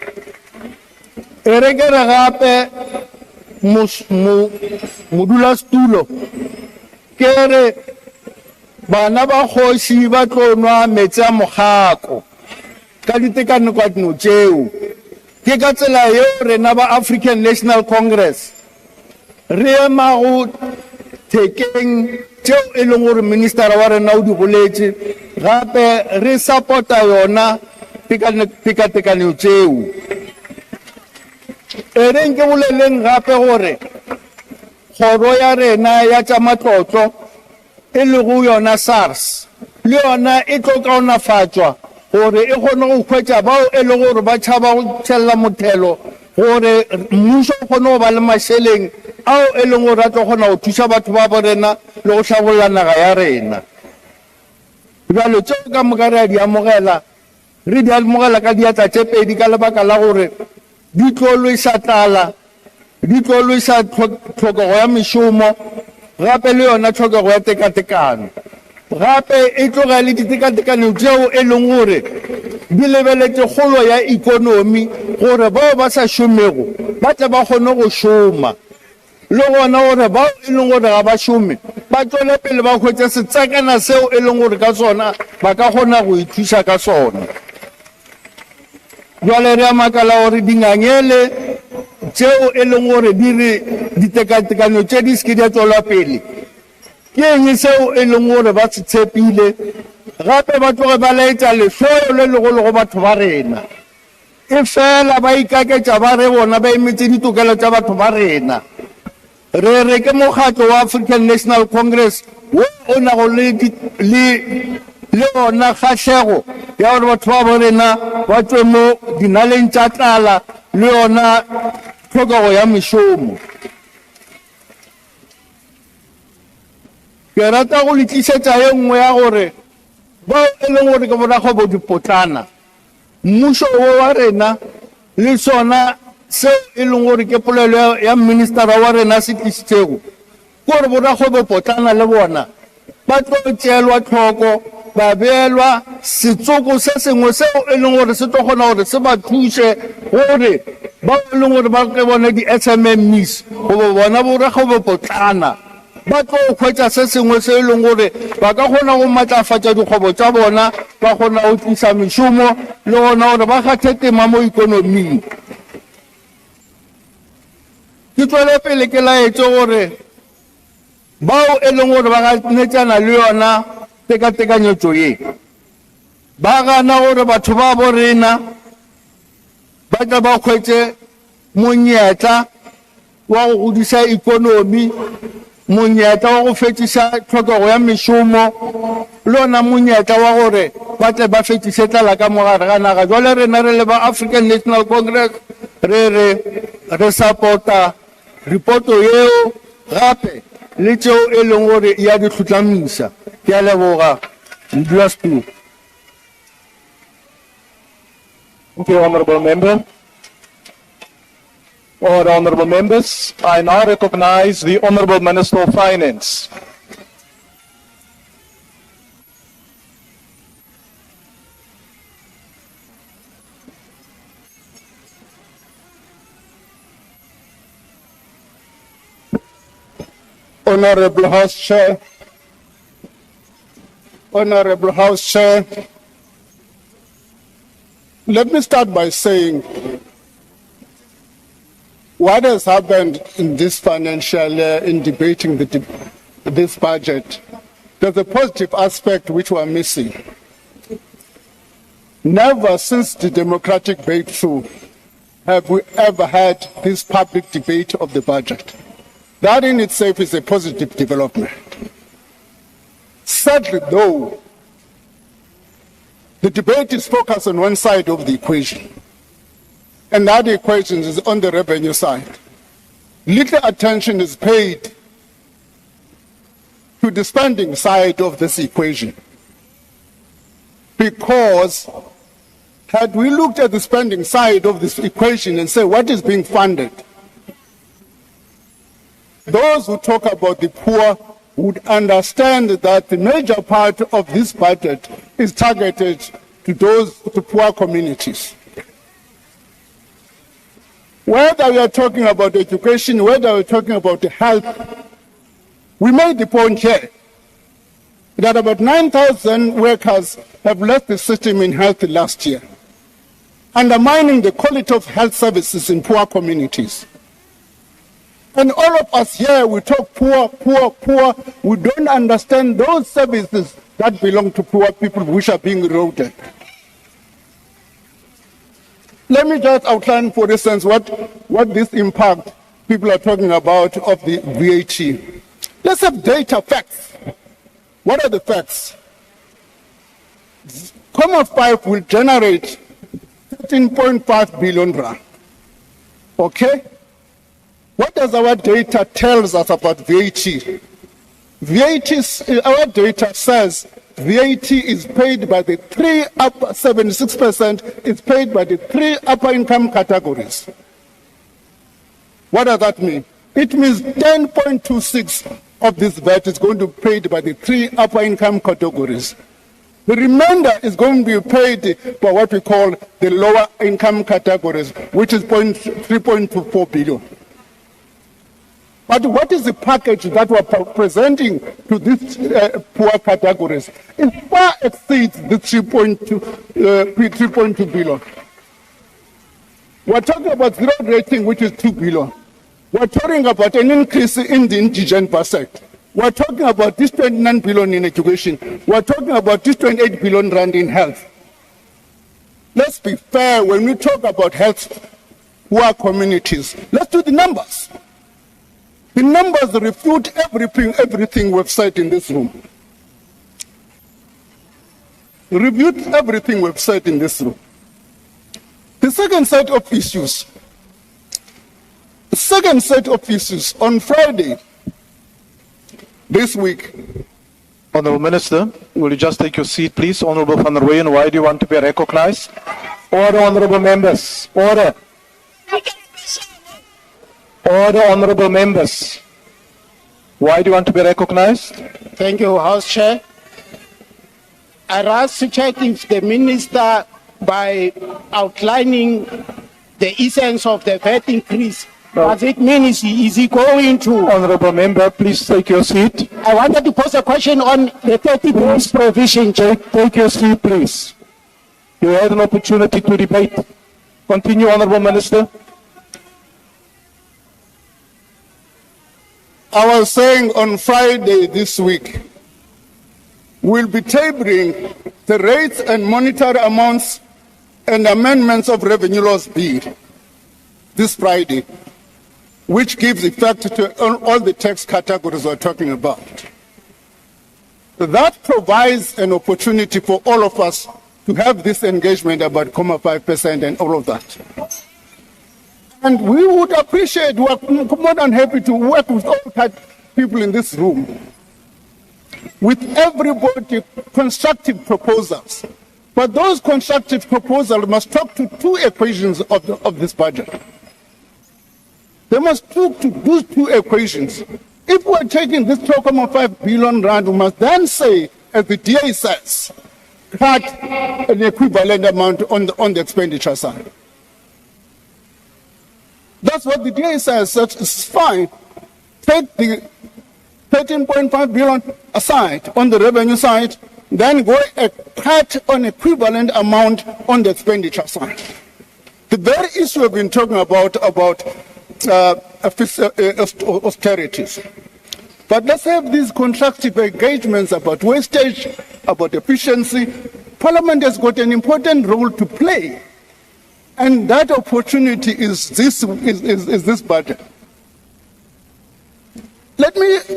e re ke re gape modulasetulo ke re bana ba kgoši ba tlo nwa metsi a mogako ka ditekano tseo ke ka tsela yeo rena ba African National Congress re emago thekeng tseo e leng gore ministera wa rena o di boletše gape re support-a yona tekatekano tseo e reng ke boleleng gape gore kgoro ya rena ya tša matlotlo e le go yona SARS le yona e tlo kaonafatšwa gore e kgone go hwetša bao e le gore ba tšhaba go tšhelela mothelo gore mmušo o kgone go ba le mašeleng ao e leng gore a tlo kgona go thuša batho ba borena le go tlhabolola naga ya rena bjalo tseo ka moka re a di amogela ka diatla tše pedi ka lebaka la gore di tlo lwesa tlala di tlo lwesa tlhokego ya mešomo gape le yona tlhokego ya tekatekano gape e tloga le ditekatekano tseo e leng gore di lebeletse kgolo ya ikonomi gore bao ba sa šomego ba tle ba kgone go šoma le gona gore bao e leng gore ga ba šome ba tswele pele ba hwetse setsekana seo e leng gore ka sona ba ka kgona go ithuša ka sona. Jwale re a makala gore dingangele tseo e leng gore di re ditekatekanyo tše di seke di a tswela pele ke eng seo e leng gore ba se tshepile gape ba tloge ba laetša lehloyo le legolo go batho ba rena e fela ba ikaketša ba re bona ba emetse ditokelo tša batho ba rena. Re ke mokgatlo wa African National Congress wo o nago le ona kgahlego ya gore batho ba borena ba tswe mo dinaleng tša tlala le yona tlhokego ya mešomo. Ke rata go le tlišetša ye nngwe ya gore bao e leng gore ke borakgwebo dipotlana mmušo wo wa rena le sona seo e leng gore ke polelo ya ministera wa rena se tlišitšego ke gore borakgwebo potlana le bona ba tlo tšeelwa tlhoko ba beelwa setsoko se sengwe seo e leng gore se tlo kgona gore se ba thuše gore bao e leng gore ba ke bone di-SMMEs goba bona borakgwebo potlana ba tlo hwetša se sengwe se e leng gore ba ka kgona go matlafatša dikgwebo tša bona ba kgona go tlisa mešomo le gona gore ba kgathe tema mo ikonoming. Ke tswele pele ke laetse gore bao e leng gore ba ganetšana le yona tekatekanyetšo ye ba gana gore batho ba borena ba tla ba hwetše monyetla wa go godisa ikonomi monyetla wa go fetiša tlhokego ya mešomo le ona monyetla wa gore ba tle ba fetiše tlala ka mogare ga naga. Jwale rena re le ba African National Congress re support-a reporto yeo gape le tšeo e leng gore ya di tlhotlhamisa. Ke a leboga modulasetulo. Thank you, Honourable Member. All the Honourable Members, I now recognize the Honourable Minister of Finance. Honourable House Chair, Honourable House Chair, let me start by saying what has happened in this financial year in debating this budget. There's a positive aspect which we're missing. Never since the democratic breakthrough have we ever had this public debate of the budget. That in itself is a positive development. Sadly, though, the debate is focused on one side of the equation, and that equation is on the revenue side. Little attention is paid to the spending side of this equation, because had we looked at the spending side of this equation and say what is being funded, those who talk about the poor would understand that the major part of this budget is targeted to poor communities. Whether we are talking about education, whether we are talking about health, we made the point here that about 9,000 workers have left the system in health last year, undermining the quality of health services in poor communities. And all of us here, we talk poor, poor, poor. We don't understand those services that belong to poor people which are being eroded. Let me just outline, for instance, what this impact people are talking about of the VAT. Let's have data, facts. What are the facts? Common 5 will generate 13.5 billion rand. Okay? What does our data tells us about VAT? Our data says VAT is paid by the 76% is paid by the 3 upper income categories. What does that mean? It means 10.26 of this VAT is going to be paid by the 3 upper income categories. The remainder is going to be paid for what we call the lower income categories, which is 3.24 billion. But what is the package that we're presenting to these poor categories? It far exceeds the 3.2 billion. We're talking about zero rating, which is 2 billion. We're talking about an increase in the indigent basket. We're talking about this 29 billion in education. We're talking about this 28 billion rand in health. Let's be fair when we talk about health, poor communities. Let's do the numbers. The numbers refute everything we've said in this room. Refute everything we've said in this room. The second set of issues. On Friday this week. Honourable Minister, will you just take your seat, please? Honourable Van der Weyden, why do you want to be recognized? Order, honourable members. Order. Order, honourable members. Why do you want to be recognized? Thank you, House Chair. I ask to check if the Minister, by outlining the essence of the VAT increase, does it mean is he going to... Honourable member, please take your seat. I wanted to pose a question on the 30 days provision. Take your seat, please. You had an opportunity to debate. Continue, Honourable Minister. I was saying on Friday this week, we'll be tabling the rates and monetary amounts and amendments of Revenue Laws Bill this Friday, which gives effect to all the tax categories we're talking about. That provides an opportunity for all of us to have this engagement about 0.5% and all of that. And we would appreciate, we are more than happy to work with all people in this room, with everybody, constructive proposals. But those constructive proposals must talk to two equations of this budget. They must talk to those two equations. If we're taking this 12.5 billion rand, we must then say, as the DA says, cut an equivalent amount on the expenditure side. That's what the DA says. That's fine. Take the 13.5 billion aside on the revenue side, then go a cut on equivalent amount on the expenditure side. The very issue we've been talking about austerities. But let's have these constructive engagements about wastage, about efficiency. Parliament has got an important role to play. And that opportunity is this budget.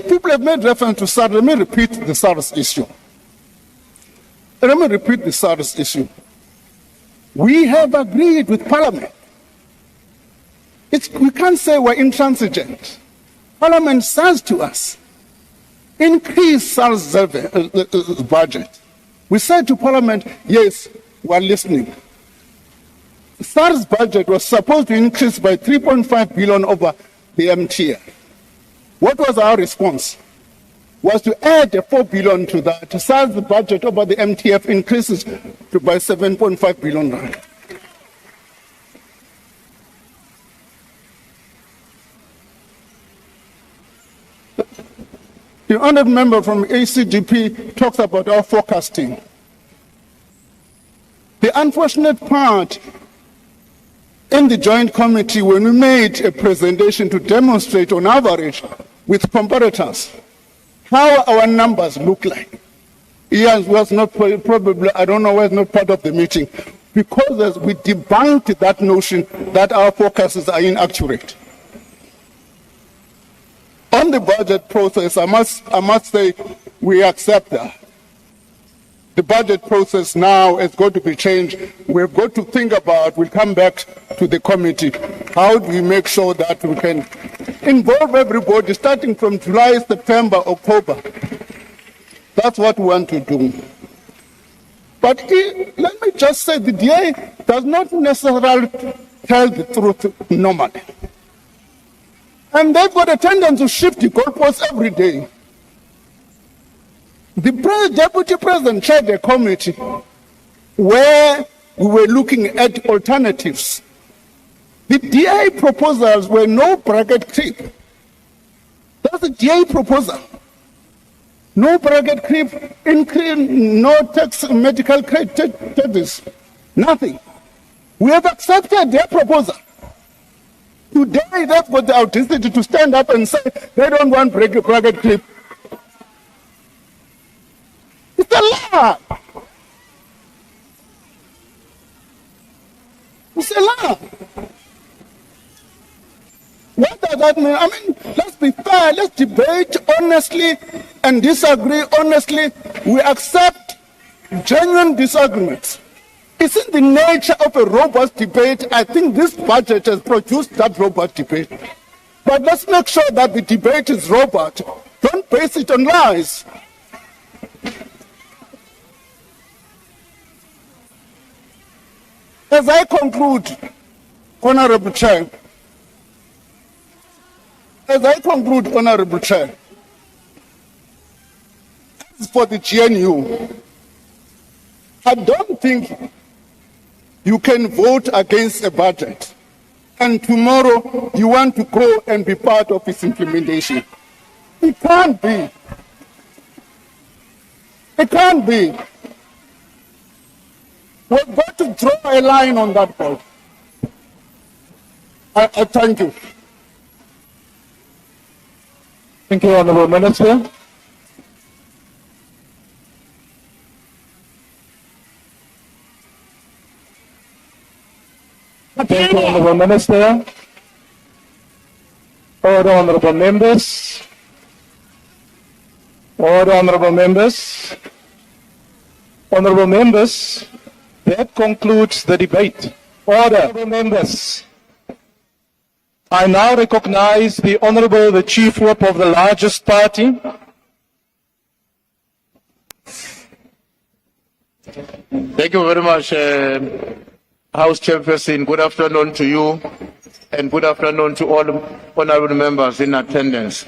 People have made reference to SARS. Let me repeat the SARS issue. We have agreed with Parliament. We can't say we're intransigent. Parliament says to us, increase SARS budget. We said to Parliament, yes, we're listening. SARS budget was supposed to increase by 3.5 billion over the MTF. What was our response? Was to add a 4 billion to that. SARS budget over the MTF increases to by 7.5 billion rand. The honourable member from ACDP talks about our forecasting. The unfortunate part in the joint committee, when we made a presentation to demonstrate on average with comparators how our numbers look like. Ian was not probably, I don't know, was not part of the meeting, because we debunked that notion that our forecasts are inaccurate. On the budget process, I must say we accept that. The budget process now is going to be changed. We've got to think about, we'll come back to the committee, how do we make sure that we can involve everybody starting from July, September, October. That's what we want to do. But let me just say, the DA does not necessarily tell the truth normally. And they've got a tendency to shift the goalposts every day. The Deputy President chaired a committee where we were looking at alternatives. The DA proposals were no bracket creep. That's the DA proposal. No bracket creep, increase, no tax, medical credits, nothing. We have accepted their proposal. Today, they've got the audacity to stand up and say they don't want bracket creep. It's a lie. It's a lie. What does that mean? I mean, let's be fair, let's debate honestly and disagree honestly. We accept genuine disagreements. It's in the nature of a robust debate. I think this budget has produced that robust debate. But let's make sure that the debate is robust. Don't base it on lies. As I conclude, Honorable Chair, as for the GNU, I don't think you can vote against a budget and tomorrow you want to go and be part of its implementation. It can't be. It can't be. We've got to draw a line on that point. I thank you. Thank you, Honourable Minister. Thank you, Honourable Minister. Order, Honourable Members. Order, Honourable Members. Honourable Members, that concludes the debate. Order, Honourable Members. I now recognize the Chief Whip of the largest party. Thank you very much, House Chairperson. Good afternoon to you and good afternoon to all honorable members in attendance.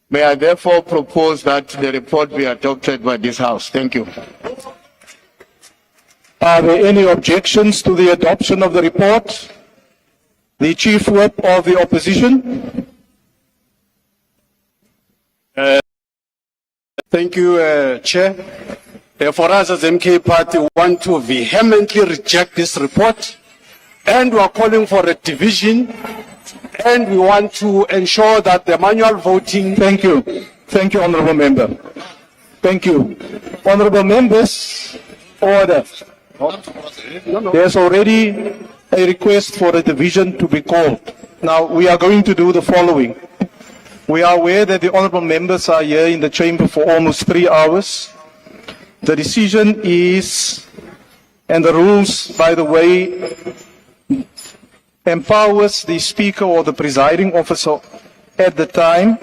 May I therefore propose that the report be adopted by this House. Thank you. Are there any objections to the adoption of the report? The Chief Whip of the Opposition. Thank you, Chair. For us as MK Party, we want to vehemently reject this report, and we are calling for a division, and we want to ensure that the manual voting... Thank you. Thank you, Honourable Member. Thank you. Honourable Members, order. There's already a request for a division to be called. Now, we are going to do the following. We are aware that the honourable members are here in the chamber for almost 3 hours. The decision is, and the rules, by the way, empowers the speaker or the presiding officer at the time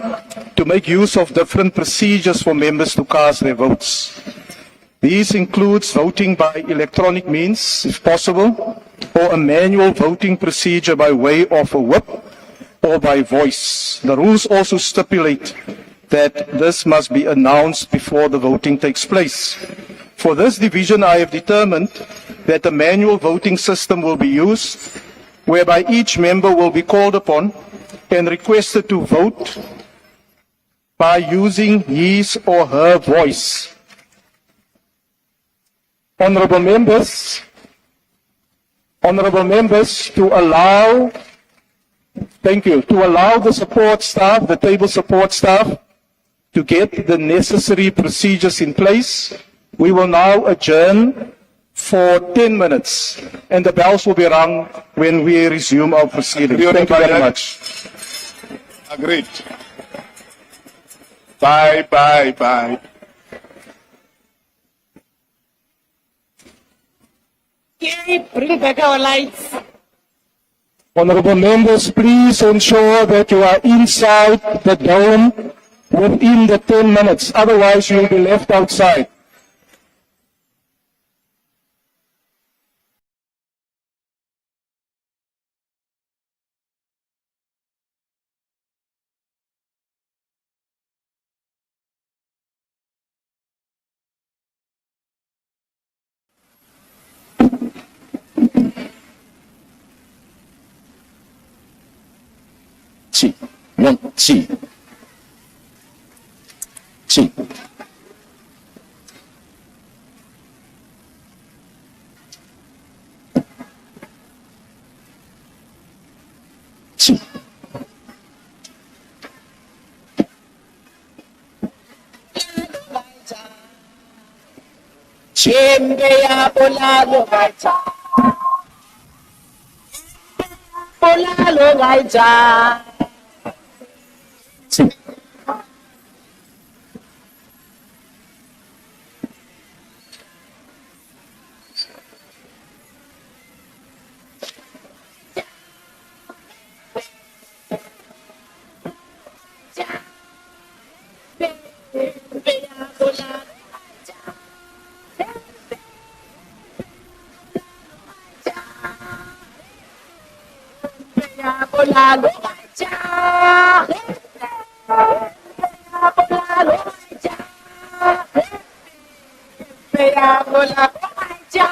to make use of different procedures for members to cast their votes. These includes voting by electronic means, if possible, or a manual voting procedure by way of a whip or by voice. The rules also stipulate that this must be announced before the voting takes place. For this division, I have determined that a manual voting system will be used, whereby each member will be called upon and requested to vote by using his or her voice. Honourable members, to allow the support staff, the table support staff, to get the necessary procedures in place, we will now adjourn for 10 minutes, and the bells will be rung when we resume our proceedings. Thank you very much. Agreed. Bye. Bring back our lights. Honourable members, please ensure that you are inside the dome within the 10 minutes. Otherwise, you will be left outside. Chi. One, chi. Chi. Chi. Chembe ya bolalo gaita. Bolalo gaita. Chi. Bolalo gaita. Bolalo gaita. Bolalo gaita.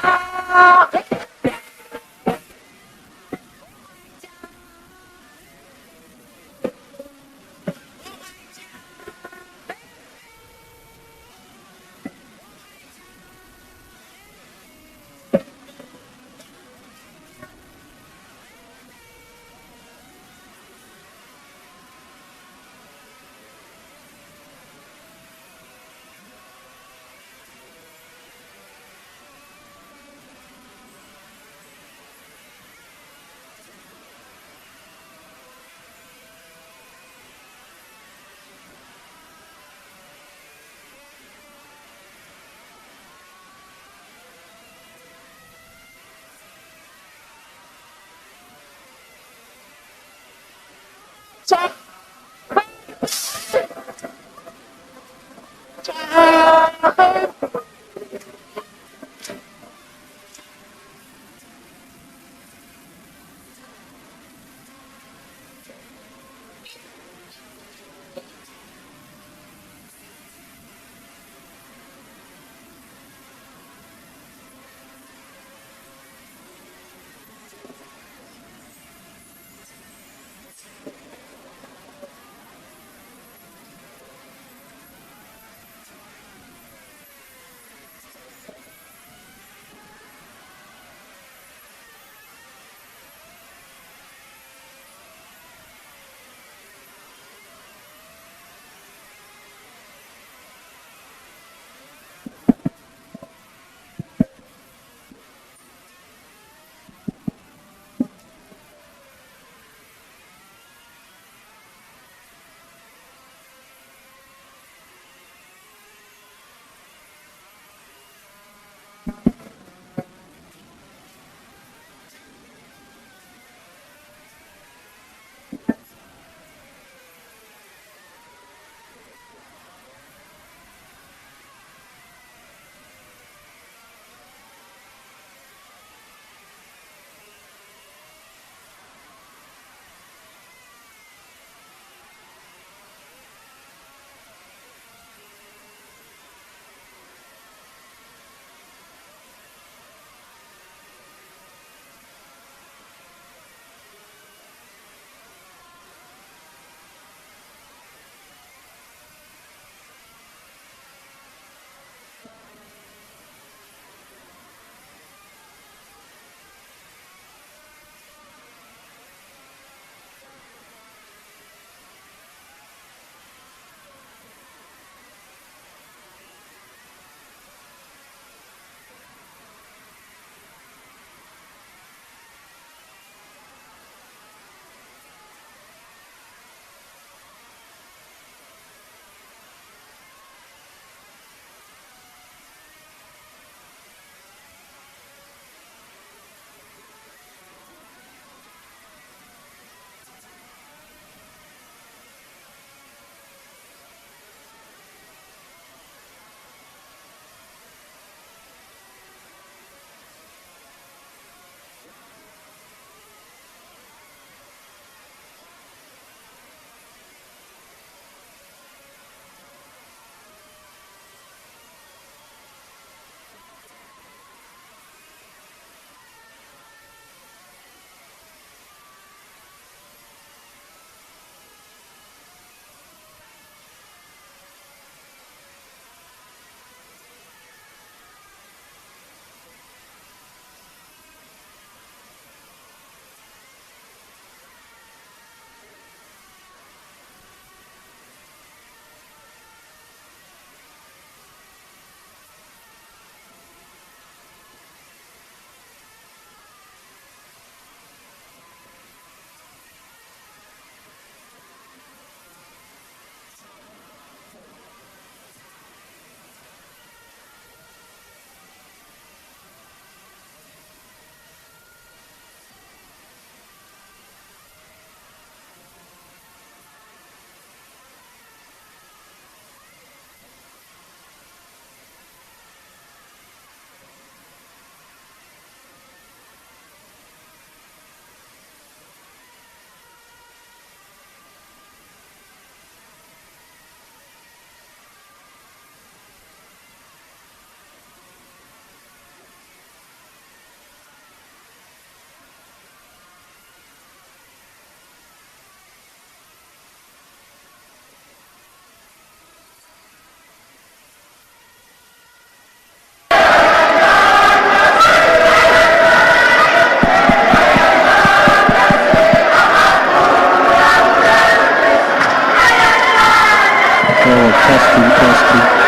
testing.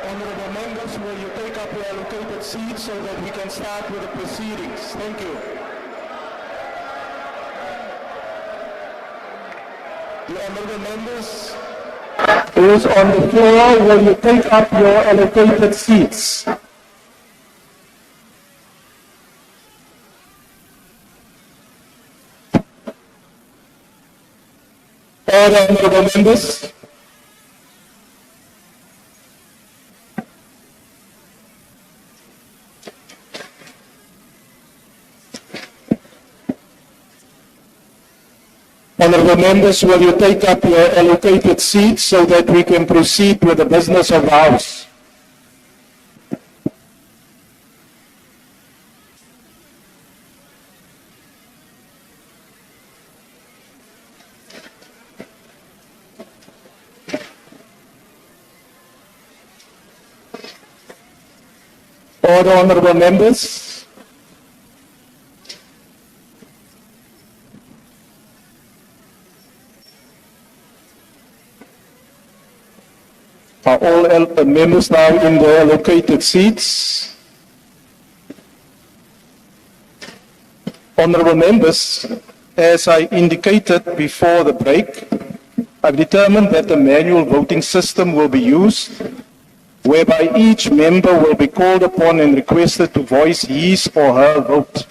Honorable members, will you take up your allocated seats so that we can start with the proceedings? Thank you. The honorable members, those on the floor, will you take up your allocated seats? All the honorable members. Honorable members, will you take up your allocated seats so that we can proceed with the business of the House? All the honorable members. Are all members now in their allocated seats? Honorable members, as I indicated before the break, I've determined that the manual voting system will be used, whereby each member will be called upon and requested to voice his or her vote.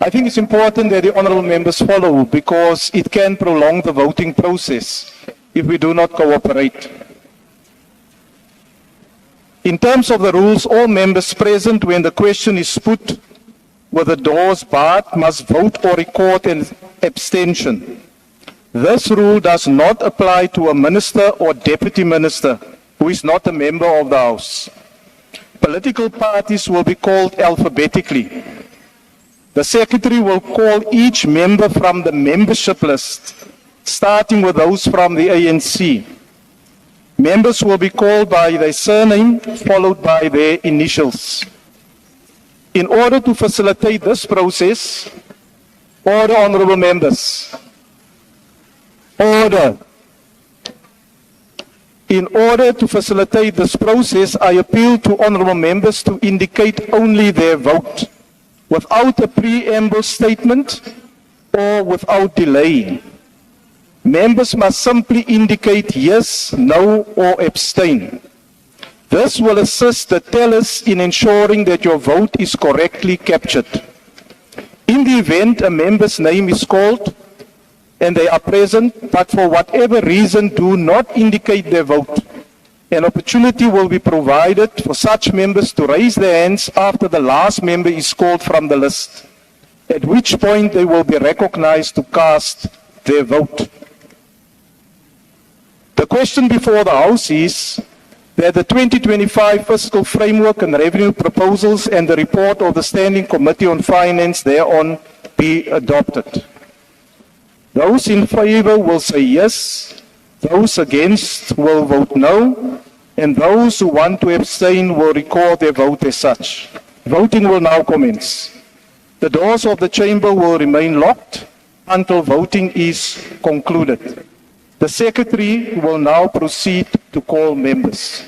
I think it's important that the honourable members follow, because it can prolong the voting process if we do not cooperate. In terms of the rules, all members present when the question is put with the doors barred must vote or record an abstention. This rule does not apply to a minister or deputy minister who is not a member of the House. Political parties will be called alphabetically. The Secretary will call each member from the membership list, starting with those from the ANC. Members will be called by their surname, followed by their initials. In order to facilitate this process, order, honourable members. Order. In order to facilitate this process, I appeal to honourable members to indicate only their vote, without a preamble statement or without delay. Members must simply indicate yes, no, or abstain. This will assist the tellers in ensuring that your vote is correctly captured. In the event a member's name is called and they are present, but for whatever reason do not indicate their vote, an opportunity will be provided for such members to raise their hands after the last member is called from the list, at which point they will be recognized to cast their vote. The question before the House is that the 2025 fiscal framework and revenue proposals and the report of the Standing Committee on Finance thereon be adopted. Those in favour will say yes, those against will vote no, and those who want to abstain will record their vote as such. Voting will now commence. The doors of the chamber will remain locked until voting is concluded. The Secretary will now proceed to call members.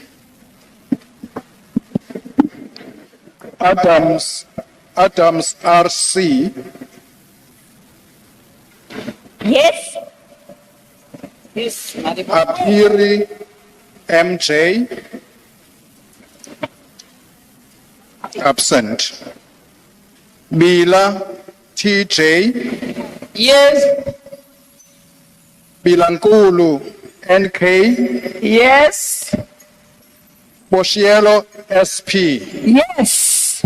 Adams RC. Yes. Yes, Madam. Apiri MJ. Absent. Bila TJ. Yes. Bilankulu NK. Yes. Boshielo SP. Yes.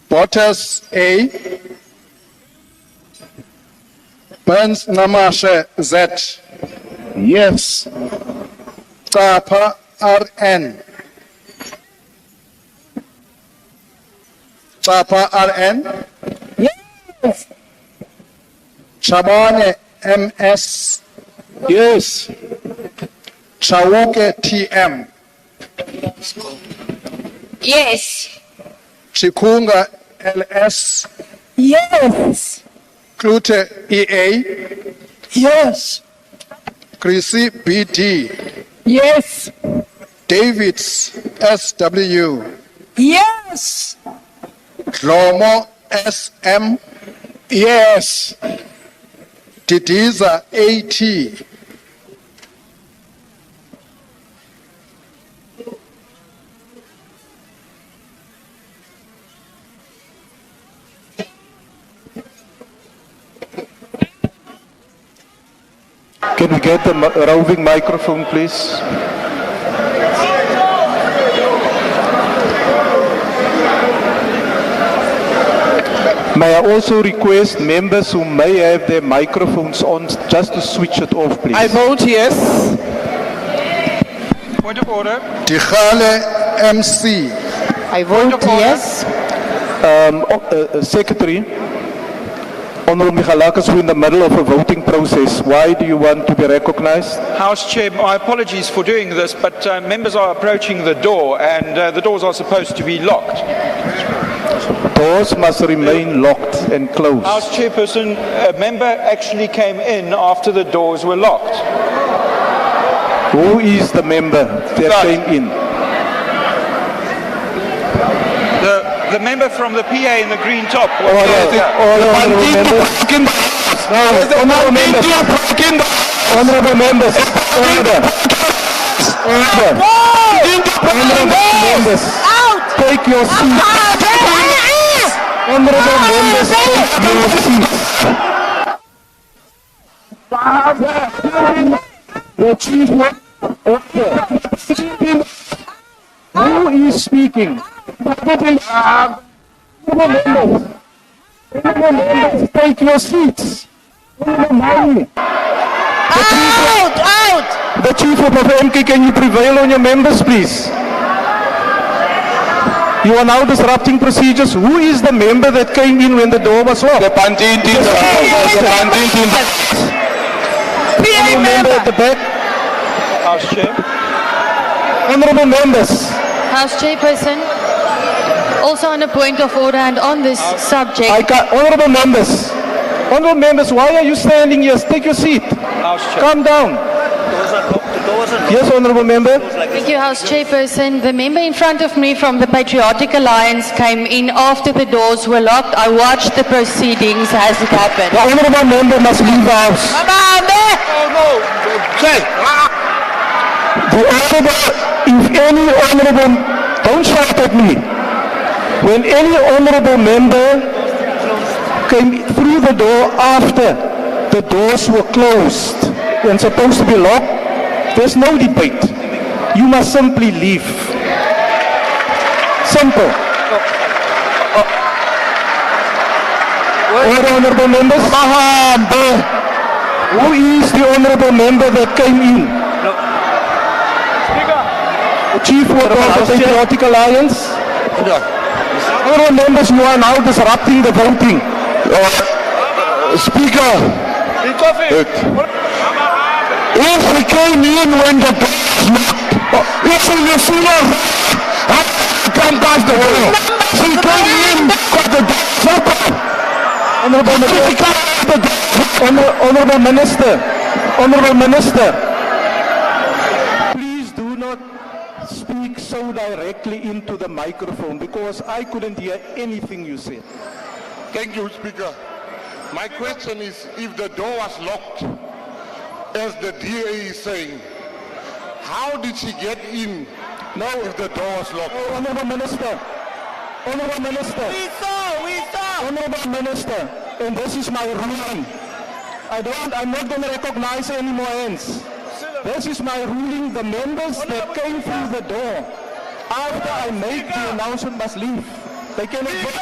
Bottas A. Burns Namashe Z. Yes. Tapa RN. Tapa RN. Yes. Chabane MS. Yes. Chawuke TM. Yes. Chikunga LS. Yes. Klute EA. Yes. Chrissy BD. Yes. Davids SW. Yes. Lomo SM. Yes. Didiza AT. Can we get the roving microphone, please? May I also request members who may have their microphones on just to switch it off, please? I vote yes. Point of order. Dikhale MC. I vote yes. Secretary, Honourable Michalakas, we're in the middle of a voting process. Why do you want to be recognized? House Chair, my apologies for doing this, but members are approaching the door and the doors are supposed to be locked. Doors must remain locked and closed. House Chairperson, a member actually came in after the doors were locked. Who is the member that came in? The member from the PA in the green top. Honorable members. Honorable members. Order. Honorable members. Take your seats. Honorable members, take your seats. The chief order. Who is speaking? Honorable members, take your seats. The chief of MK, can you prevail on your members, please? You are now disrupting procedures. Who is the member that came in when the door was locked? The Mdntv. Honorable member at the back. House Chair. Honorable members. House Chairperson, also on a point of order and on this subject. Honorable members. Honorable members, why are you standing here? Take your seat. Calm down. Yes, honorable member. Thank you, House Chairperson. The member in front of me from the Patriotic Alliance came in after the doors were locked. I watched the proceedings as it happened. The honorable member must leave the house. The honorable, if any honorable, don't shout at me. When any honorable member came through the door after the doors were closed and supposed to be locked, there's no debate. You must simply leave. Simple. Order, honorable members. Who is the honorable member that came in? The chief of the Patriotic Alliance. Honorable members, you are now disrupting the voting. Speaker. If we came in when the if we come past the wall, we came in because the Honorable Minister, please do not speak so directly into the microphone because I couldn't hear anything you said. Thank you, Speaker. My question is, if the door was locked, as the DA is saying, how did she get in if the door was locked? Oh, Honorable Minister. Honorable Minister. We saw. Honorable Minister, and this is my ruling. I'm not going to recognize any more hands. This is my ruling. The members that came through the door after I made the announcement must leave. They cannot vote.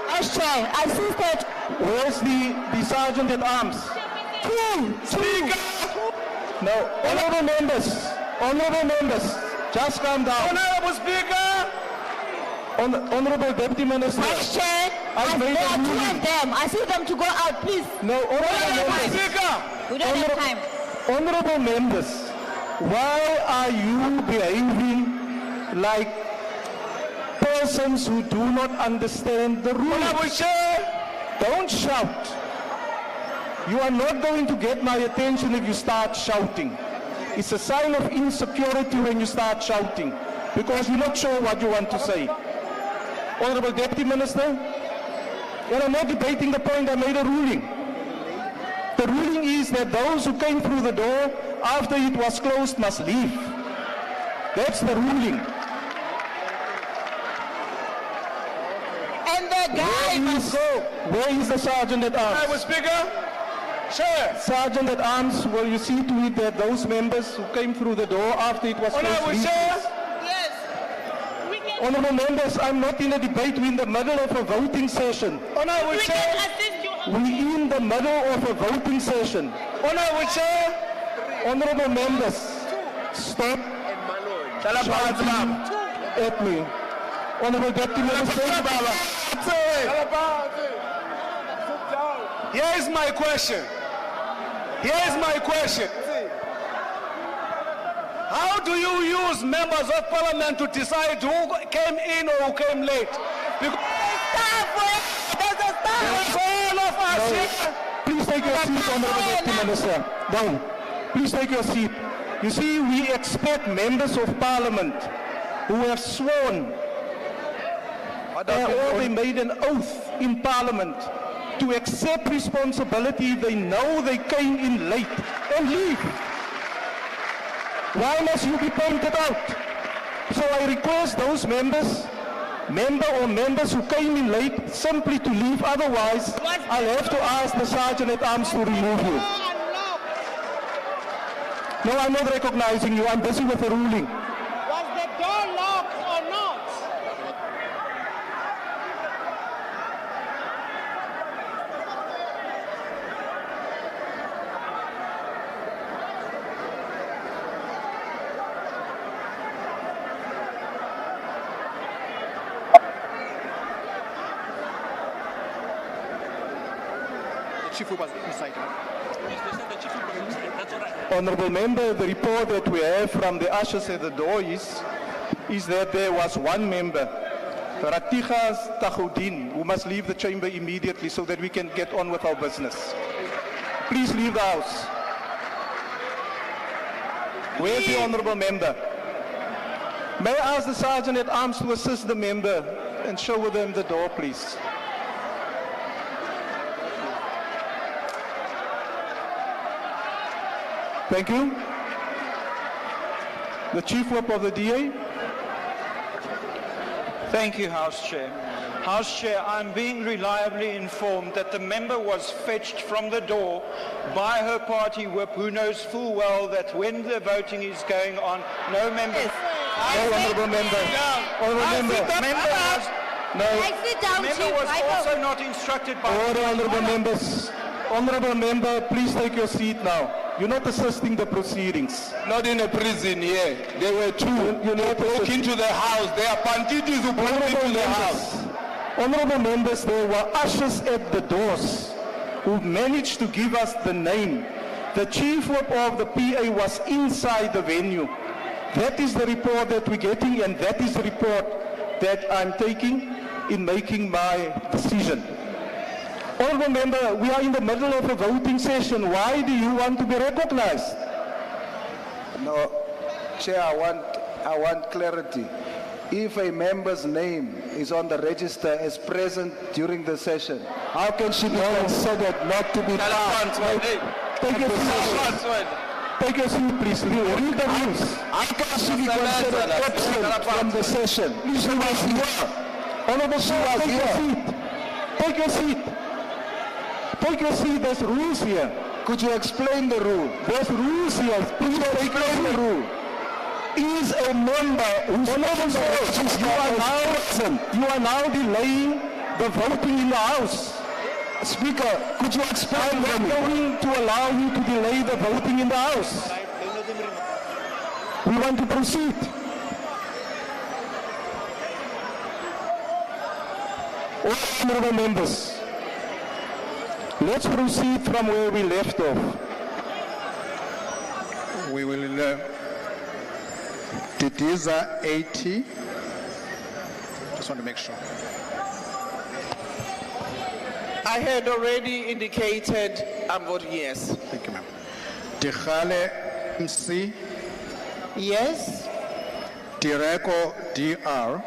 I see that. Where's the sergeant at arms? Speaker! No, honorable members, just calm down. Honorable Speaker! Honorable Deputy Minister. Vice Chair, there are two of them. I see them to go out, please. No, honorable Speaker! We don't have time. Honorable members, why are you behaving like persons who do not understand the rules? Don't shout. You are not going to get my attention if you start shouting. It's a sign of insecurity when you start shouting because you're not sure what you want to say. Honorable Deputy Minister, well, I'm not debating the point. I made a ruling. The ruling is that those who came through the door after it was closed must leave. That's the ruling. And the guy must go. Where is the sergeant at arms? Honorable Speaker. Sure. Sergeant at arms, will you see to it that those members who came through the door after it was closed leave? Yes. Honorable members, I'm not in a debate. We're in the middle of a voting session. Honorable Chair. We're in the middle of a voting session. Honorable Chair. Honorable members, stop shouting at me. Honorable Deputy Minister. Here's my question. How do you use members of parliament to decide who came in or who came late? Because all of us here. Please take your seat, Honorable Deputy Minister. Down. Please take your seat. You see, we expect members of parliament who have sworn Or they made an oath in Parliament to accept responsibility. They know they came in late and leave. Why must you be pointed out? So I request those members who came in late simply to leave. Otherwise, I'll have to ask the Sergeant at Arms to remove you. No, I'm not recognizing you. I'm busy with the ruling. Was the door locked or not? Chief was inside. Honourable Member, the report that we have from the ushers at the door is that there was one member, Ratigas Tahoudin, who must leave the chamber immediately so that we can get on with our business. Please leave the house. Where's the Honourable Member? May I ask the Sergeant at Arms to assist the member and show them the door, please? Thank you. The Chief Whip of the DA. Thank you, House Chair. House Chair, I'm being reliably informed that the member was fetched from the door by her party whip, who knows full well that when the voting is going on, no member... No, Honourable Member. Honourable Member. Member was also not instructed by... Order, Honourable Members. Honourable Member, please take your seat now. You're not assisting the proceedings. Not in a prison here. There were two. You're not broke into the house. There are banditis who broke into the house. Honourable Members, there were ushers at the doors who managed to give us the name. The Chief Whip of the PA was inside the venue. That is the report that we're getting, and that is the report that I'm taking in making my decision. Honourable Member, we are in the middle of a voting session. Why do you want to be recognized? No, Chair, I want clarity. If a member's name is on the register as present during the session, how can she be considered not to be part? Take your seat. Take your seat, please. Read the rules. How can she be considered absent from the session? She was here. Honourable Member, take your seat. Take your seat. Take your seat, there's rules here. Could you explain the rule? There's rules here. Please explain the rule. Is a member who's you are now delaying the voting in the House. Speaker, could you explain? I'm not going to allow you to delay the voting in the House. We want to proceed. All honourable members, let's proceed from where we left off. We will Didiza 80. Just want to make sure. I had already indicated I'm voting yes. Thank you, ma'am. Dikhale MC. Yes. Direko DR.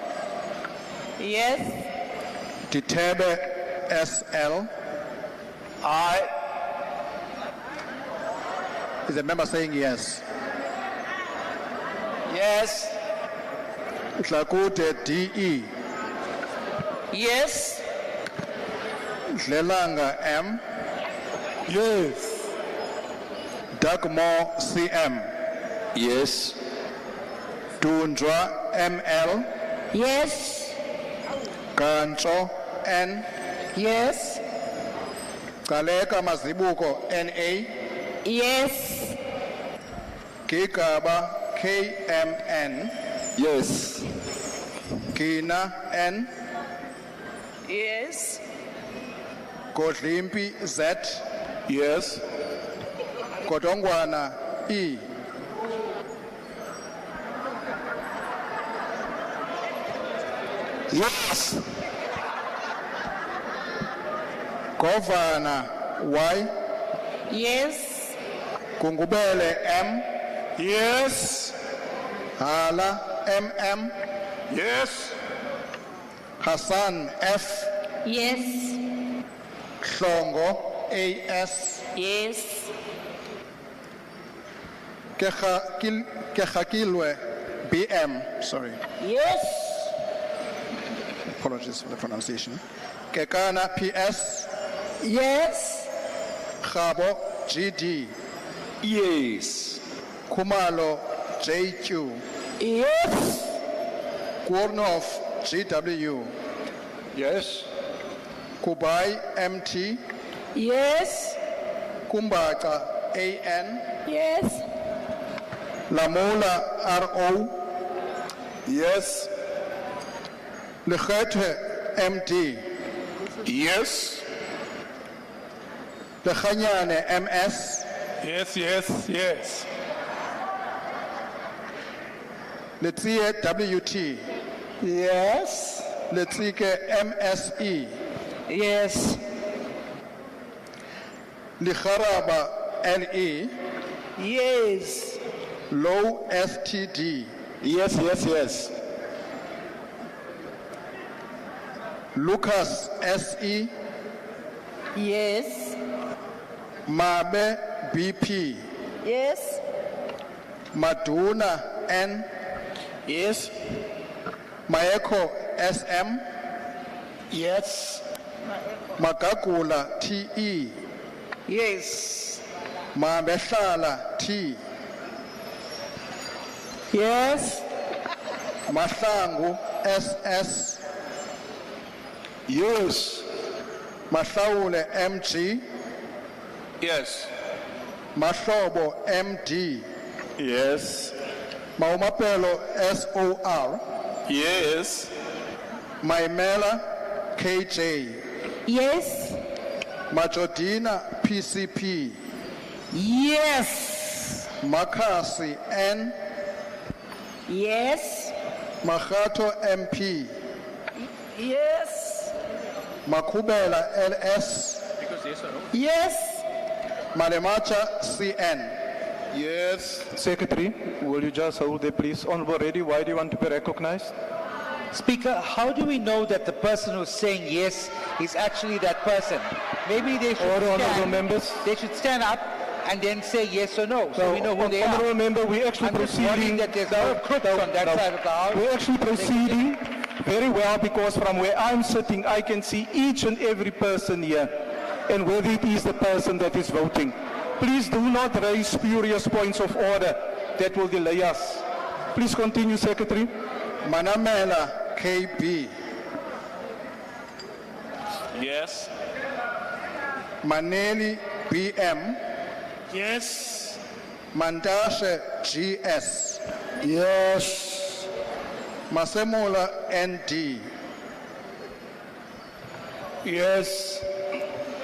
Yes. Ditebe SL. Aye. Is the member saying yes? Yes. Dlakude DE. Yes. Dlelanga M. Yes. Dagmo CM. Yes. Dundra ML. Yes. Gancho N. Yes. Kaleka Mazibuko NA. Yes. Kigaba KMN. Yes. Kina N. Yes. Godlimpi Z. Yes. Kodongwana E. Yes. Governor Y. Yes. Kungubele M. Yes. Hala MM. Yes. Hassan F, Yes. Hlongo AS, Yes. Kehakilwe BM, sorry. Yes. Apologies for the pronunciation. Kekana PS, Yes. Khabo GD, Yes. Kumalo JQ, Yes. Gurnov GW, Yes. Kubai MT, Yes. Kumbaca AN, Yes. Lamula RO, Yes. Lekhetwe MD, Yes. Lekhanyane MS, Yes, yes, yes. Letsie WT, Yes. Letsike MSE, Yes. Likharaba LE, Yes. Low STD, Yes, yes, yes. Lucas SE, Yes. Mabe BP, Yes. Maduna N, Yes. Maeko SM, Yes. Magagula TE, Yes. Mabehlala T, Yes. Mahlangu SS, Yes. Mahlaule MG, Yes. Mahlobo MD, Yes. Maumapelo SOR, Yes. Maimela KJ, Yes. Majodina PCP, Yes. Makasi N, Yes. Mahato MP, Yes. Makubela LS, Yes. Malemacha CN. Yes. Secretary, will you just hold there, please? Honorable Reddy, why do you want to be recognized? Speaker, how do we know that the person who's saying yes is actually that person? Maybe they should Order, honorable stand, members. They should stand up and then say yes or no, so we know who they are. Honorable member, we're actually I'm just worried proceeding. that there's no crooks on that side of the house. We're actually proceeding very well because from where I'm sitting, I can see each and every person here and whether it is the person that is voting. Please do not raise spurious points of order that will delay us. Please continue, Secretary. Manamela KB, Yes. Maneli BM, Yes. Mandashe GS, Yes. Masemola ND, Yes.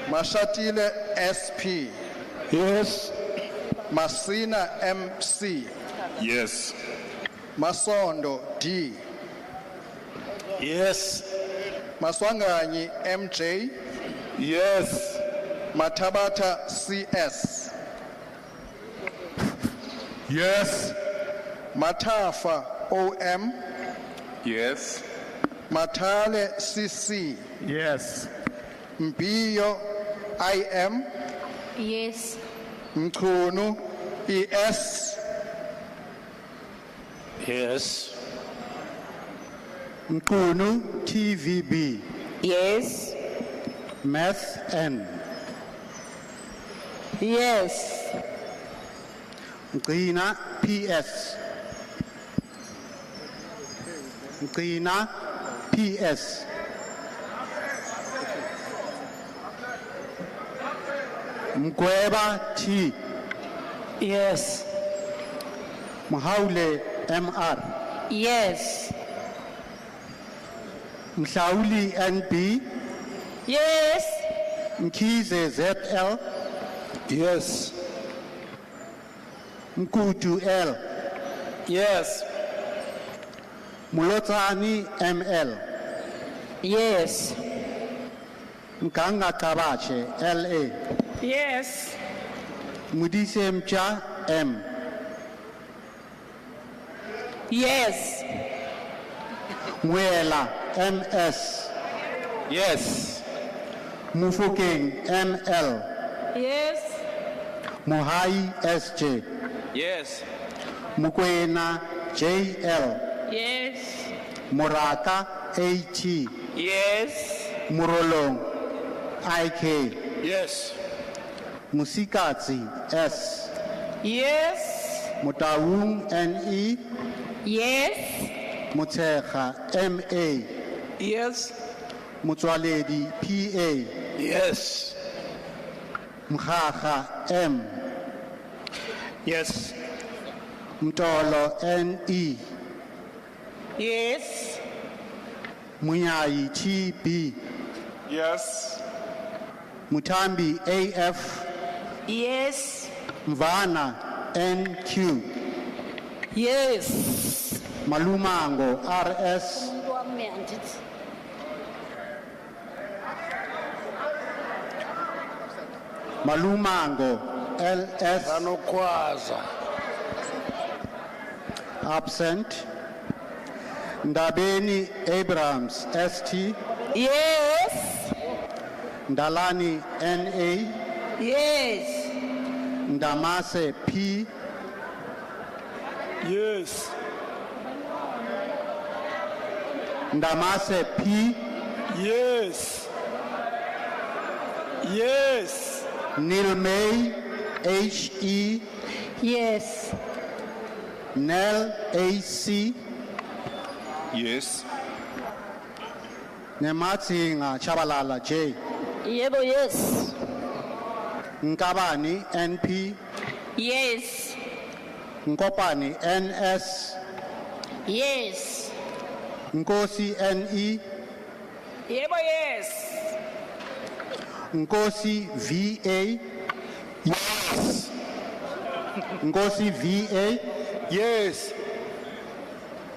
Mashatile SP, Yes. Masina MC, Yes. Masondo D, Yes. Maswanganyi MJ, Yes. Matabata CS, Yes. Matafa OM, Yes. Matale CC, Yes. Mbiyo IM, Yes. Mchunu ES, Yes. Mkunu TVB, Yes. Math N, Yes. Mqina PS, Mqina PS, Mkweba T, Yes. Mhaule MR, Yes. Mhlauli NB, Yes. Mkhize ZL, Yes. Mkutu L, Yes. Mulotsani ML, Yes. Mganga Kabache LA, Yes. Mudise Mcha M, Yes. Mwela MS. Yes. Mufokeng ML. Yes. Mohai SJ. Yes. Mukwena JL. Yes. Morata AT. Yes. Murolong IK. Yes. Musikatsi S. Yes. Mutaung NE. Yes. Muteka MA. Yes. Mutwaledi PA. Yes. Mkhaga M. Yes. Mtolo NE. Yes. Munyayi TB. Yes. Mutambi AF. Yes. Mvana NQ. Yes. Malumango RS. Malumango LS. Absent. Ndabeni Abrams ST. Yes. Ndalani NA. Yes. Ndamase P. Yes. Ndamase P. Yes. Yes. Nilmay HE. Yes. Nel AC. Yes. Nematsinga Chabalala J. Yebo, yes. Nkabani NP. Yes. Nkopani NS. Yes. Nkosi NE. Yebo, yes. Nkosi VA. Yes. Nkosi VA. Yes.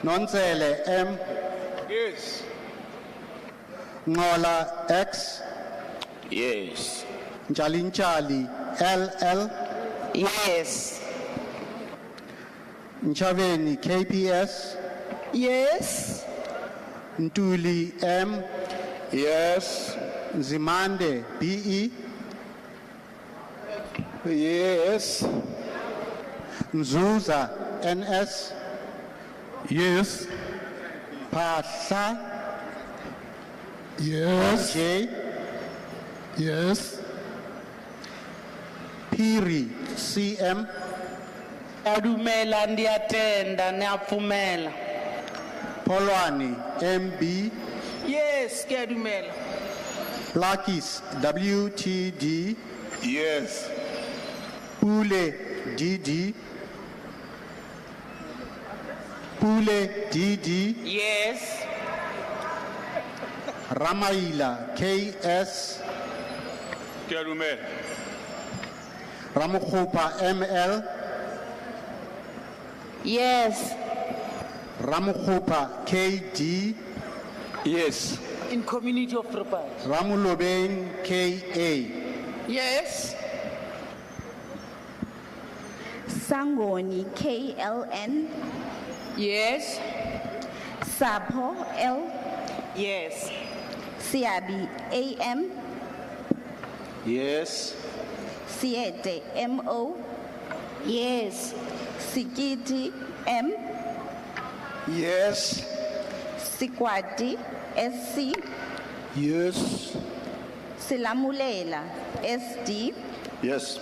Nonsele M. Yes. Ngola X. Yes. Nchalinchali LL. Yes. Nchaveni KPS. Yes. Ntuli M. Yes. Zimande BE. Yes. Nzuza NS. Yes. Pasha. Yes. J. Yes. Piri CM. Adumela ndiyatenda niyapfumela. Polwani MB. Yes, kuyadumela. Blakis WTD. Yes. Pule DD. Pule DD. Yes. Ramaila KS. Kuyadumela. Ramukhupa ML. Yes. Ramukhupa KD. Yes. In community of Rupai. Ramulobeng KA. Yes. Sangoni KLN. Yes. Sapo L. Yes. Siabi AM. Yes. Siete MO. Yes. Sikiti M. Yes. Sikwati SC. Yes. Silamulela SD. Yes.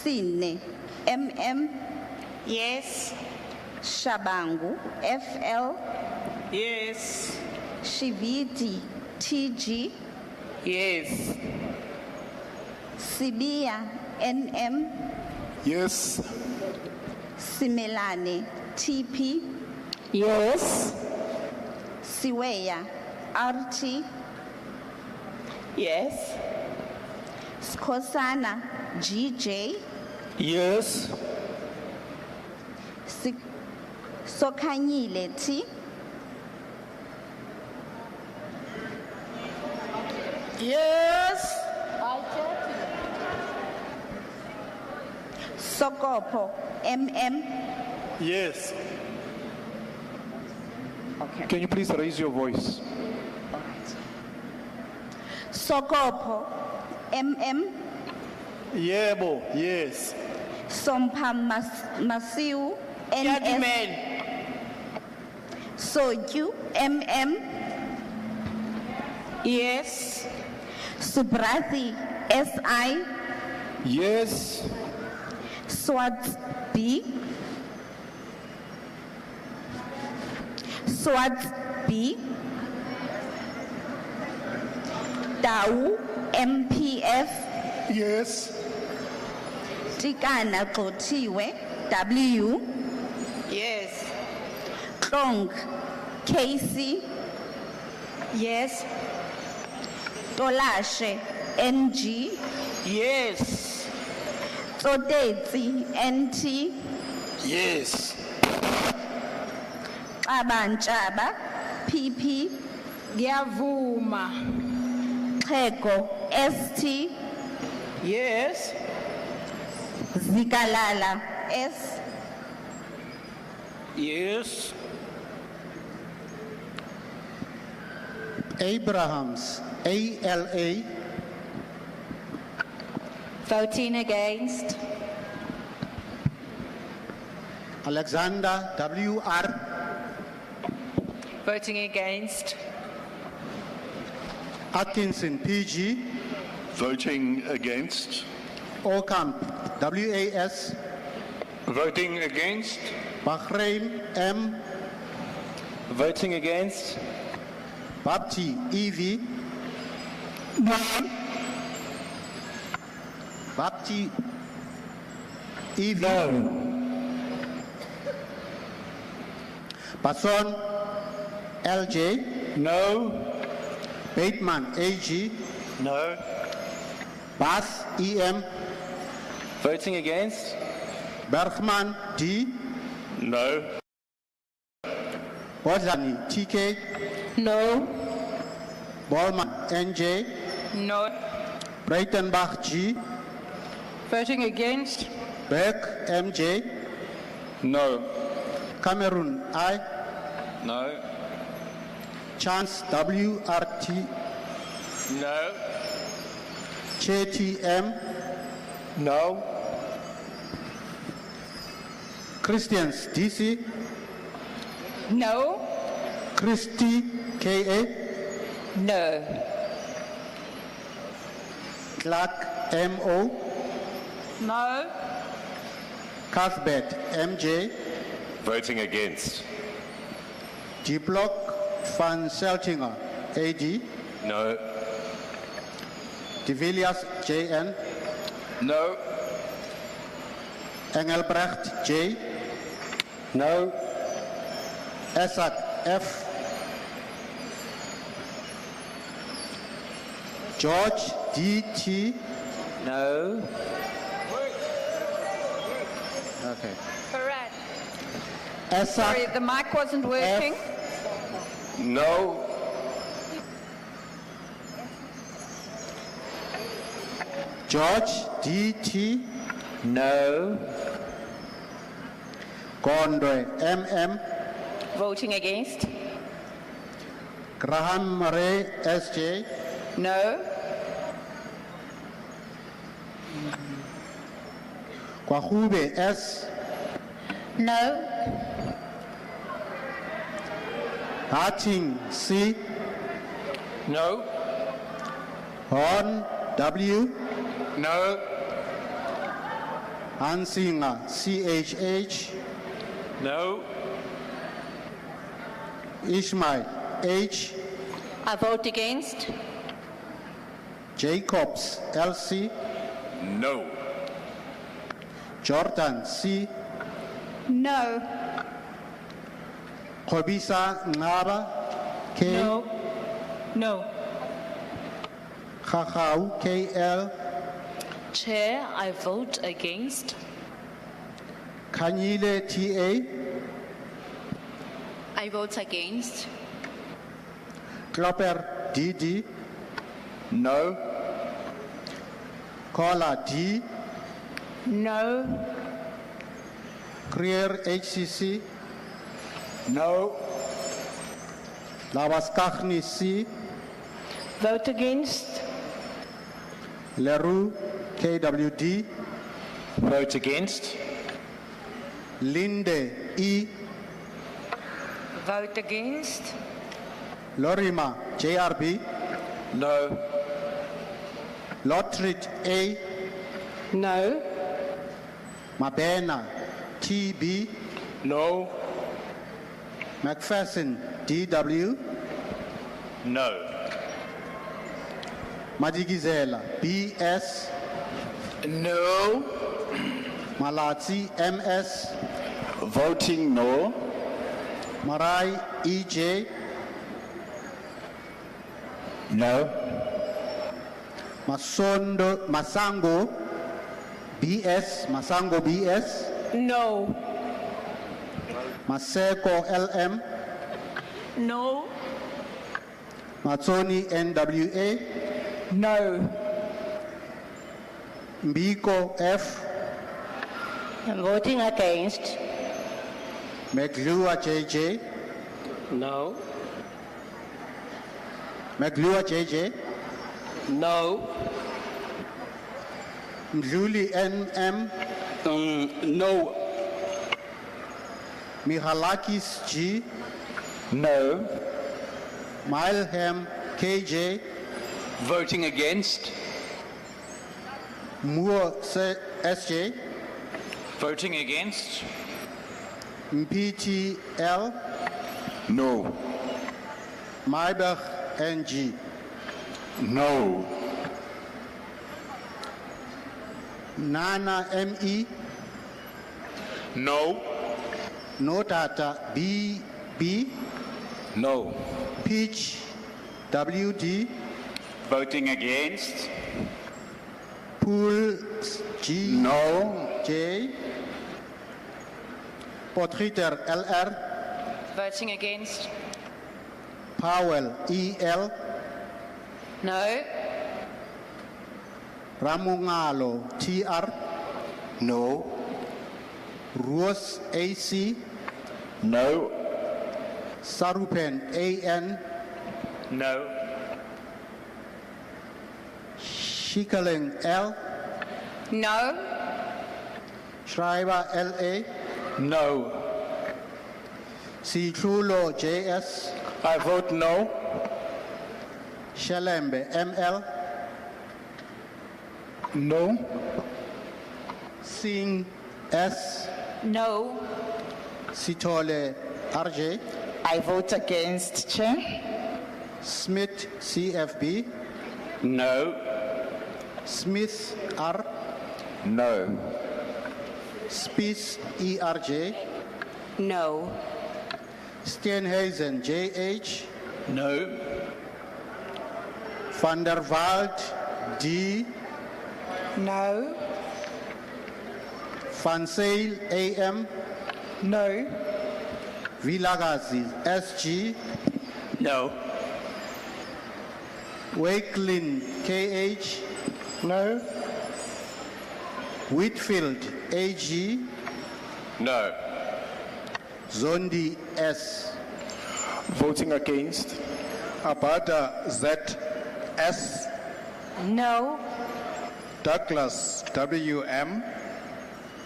Sine MM. Yes. Shabangu FL. Yes. Shiviti TG. Yes. Sibia NM. Yes. Simelane TP. Yes. Siweya RT. Yes. Skosana GJ. Yes. Sokanyile T. Yes. Sokopo MM. Yes. Okay. Can you please raise your voice? Sokopo, MM. Yebo, yes. Sompa Masiu, NS. Soju, MM. Yes. Subrati, SI. Yes. Swat B. Swat B. Tau, MPF. Yes. Tikana Kotiwe, W. Yes. Klong, KC. Yes. Tolashe, NG. Yes. Todetsi, NT. Yes. Abanchaba, PP. Ngiyavuma. Xhego, ST. Yes. Zikalala, S. Yes. Abrahams, ALA. Voting against. Alexander, WR. Voting against. Atkinson, PG. Voting against. Ocamp, WAS. Voting against. Bahrain, M. Voting against. Bapti, EV. Bapti, EV. Bason, LJ. No. Bateman, AG. No. Bass, EM. Voting against. Bergman, D. No. Bodzani, TK. No. Ballman, NJ. No. Breitenbach, G. Voting against. Beck, MJ. No. Cameroon, I. No. Chance, WRT. No. JTM. No. Christians, DC. No. Christie, KA. No. Clark, MO. No. Cuthbert, MJ. Voting against. G-Block, Van Seltinger, AD. No. De Villiers, JN. No. Engelbrecht, J. No. Essak, F. George, DT. No. Okay. Correct. Essak, Sorry, the mic wasn't working. No. George, DT. No. Gondwe, MM. Voting against. Graham Ray, SJ. No. Kwahube, S. No. Harting, C. No. Horn, W. No. Hansinger, CHH. No. Ishmael, H. I vote against. Jacobs, LC. No. Jordan, C. No. Khobisa Ngaba, K. No. No. Khachau, KL. Chair, I vote against. Kanyile, TA. I vote against. Klopper, DD. No. Kola, D. No. Creer, HCC. No. Lawaskachni C. Vote against. Leroux KWD. Vote against. Linde E. Vote against. Lorima JRB. No. Lotrit A. No. Mabena TB. No. McPherson DW. No. Madikizela BS. No. Malatsi MS. Voting no. Marai EJ. No. Masango BS. Masango BS. No. Maseko LM. No. Matsoni NWA. No. Mbiko F. I'm voting against. Meglua JJ. No. Meglua JJ. No. Mdluli NM. No. Mihalakis G. No. Milham KJ. Voting against. Moore SJ. Voting against. MPTL. No. Maibach NG. No. Nana ME. No. Notata BB. No. Peach WD. Voting against. Pool G. No. J. Potriter LR. Voting against. Powell EL. No. Ramungalo TR. No. Ruos AC. No. Sarupen AN. No. Schikkeling L. No. Schreiber LA. No. Situlo JS. I vote no. Shelembe ML. No. Singh S. No. Sitole RJ. I vote against, Chair. Smith CFB. No. Smith R. No. Spies ERJ. No. Steenhuisen JH. No. Van der Wald D. No. Van Sale AM. No. Vilagazi SG. No. Wakelin KH. No. Whitfield AG. No. Zondi S. Voting against. Abada ZS. No. Douglas WM.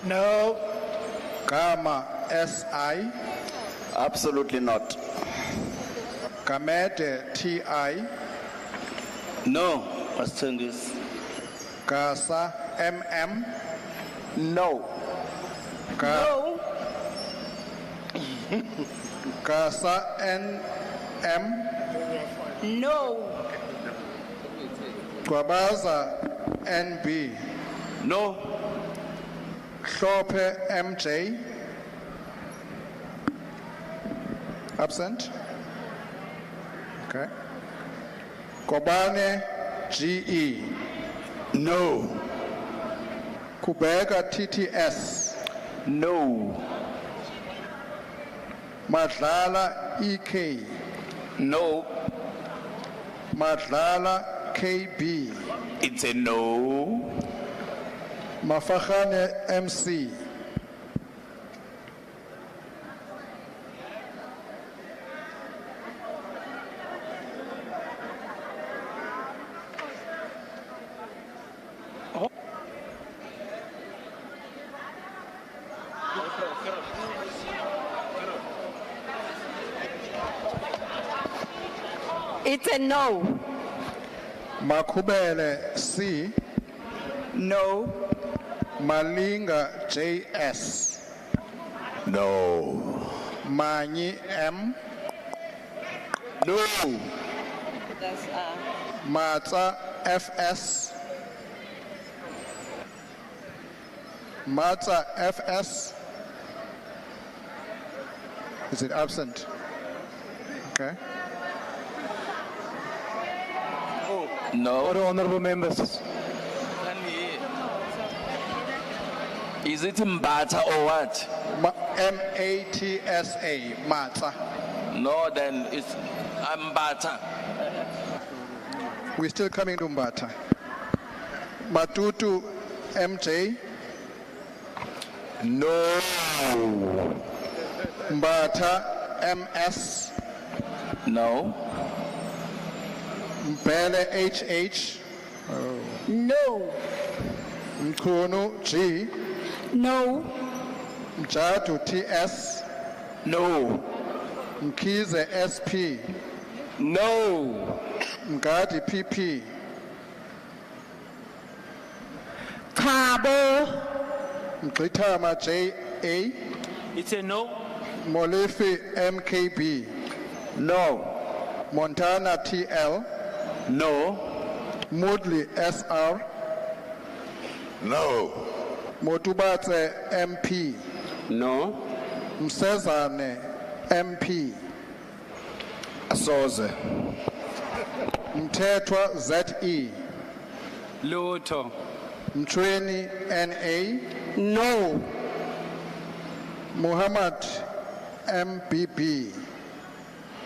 No. Gama SI. Absolutely not. Kamede TI. No. Ascendis. Gasa MM. No. No. Gasa NM. No. Gwabaza NB. No. Klope MJ. Absent. Okay. Kobane GE. No. Kubeka TTS. No. Madlala EK. No. Madlala KB. It's a no. Mafahane MC. It's a no. Makubele C. No. Malinga JS. No. Manyi M. No. That's Matsa FS. Matsa FS. Is it absent? Okay. No. Order, honorable members. Is it Mbata or what? M-A-T-S-A, Matsa. No, then it's Mbata. We're still coming to Mbata. Matutu MJ. No. Mbata MS. No. Mbele HH. No. Mkunu G. No. Mjadu TS. No. Mkize SP. No. Mgadi PP. Kabo. Mgitama JA. It's a no. Molefe MKB. No. Montana TL. No. Moodley SR. No. Motubatse MP. No. Msezane MP. Asoze. Mthethwa ZE. Lutho. Mtweni NA. No. Muhammad MBB.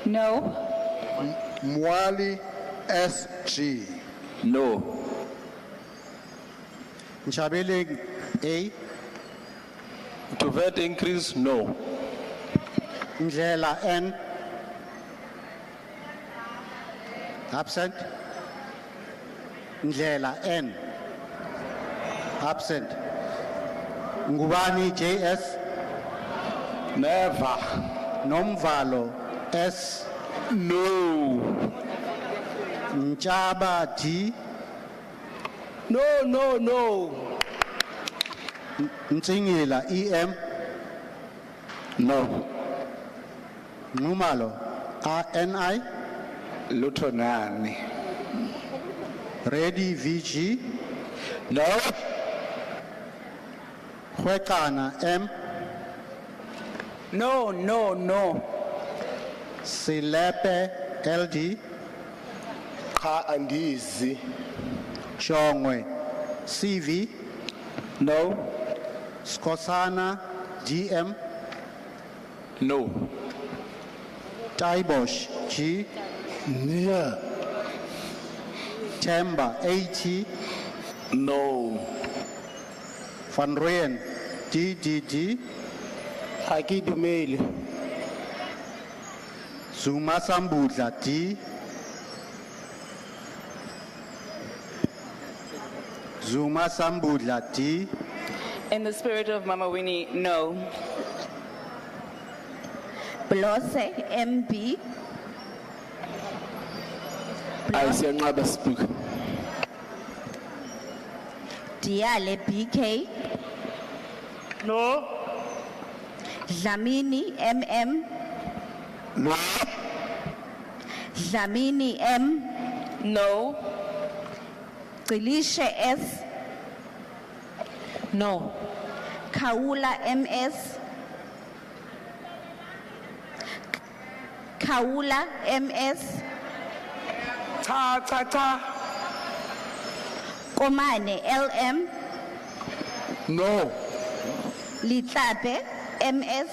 No. Mwali SG. No. Nchabele A. To VAT increase? No. Ndlela N. Absent. Ndlela N. Absent. Ngubani JS. Never. Nomvalo S. No. Nchaba D. No. Ntsingila EM. No. Numalo RNI. Lutho nani. Ready VG. No. Hwekana M. No. Silepe LD. Cha andizi. Shongwe CV. No. Skosana GM. No. Taibosh G. Yeah. Temba AT. No. Van Rooyen DDD. Hakidumeli. Zuma Sambudla D. Zuma Sambudla D. In the spirit of Mama Winnie, no. Blose MB. I say another speaker. Diale BK. No. Dlamini MM. No. Dlamini M. No. Qilishe S. No. Kaula MS. Kaula MS. Cha. Komane LM. No. Litlape MS.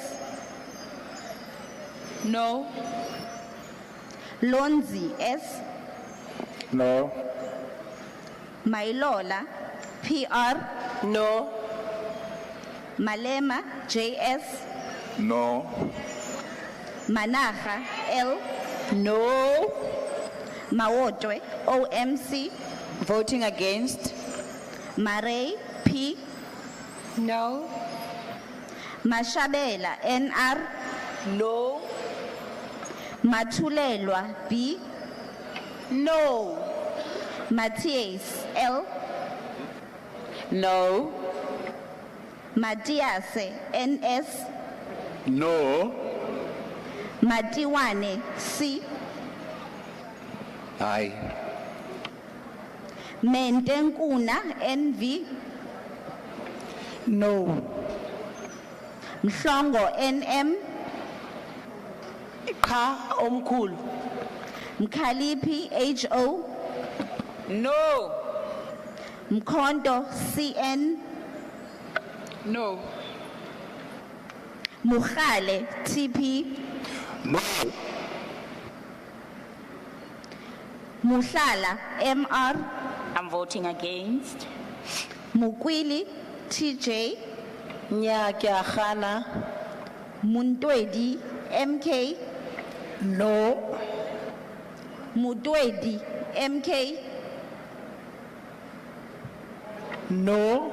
No. Lonzi S. No. Mailola PR. No. Malema JS. No. Managa L. No. Mawotwe OMC. Voting against. Marey P. No. Mashabela NR. No. Matulelwa B. No. Matthias L. No. Matthias NS. No. Matiwane C. Aye. Mentenkuna NV. No. Mhlongo NM. Cha omkhulu. Mkhaliphi HO. No. Mkhonto CN. No. Mukhale TP. No. Muhlala MR. I'm voting against. Mukwili TJ. Nyakyagana. Muntwedi MK. No. Mutwedi MK. No.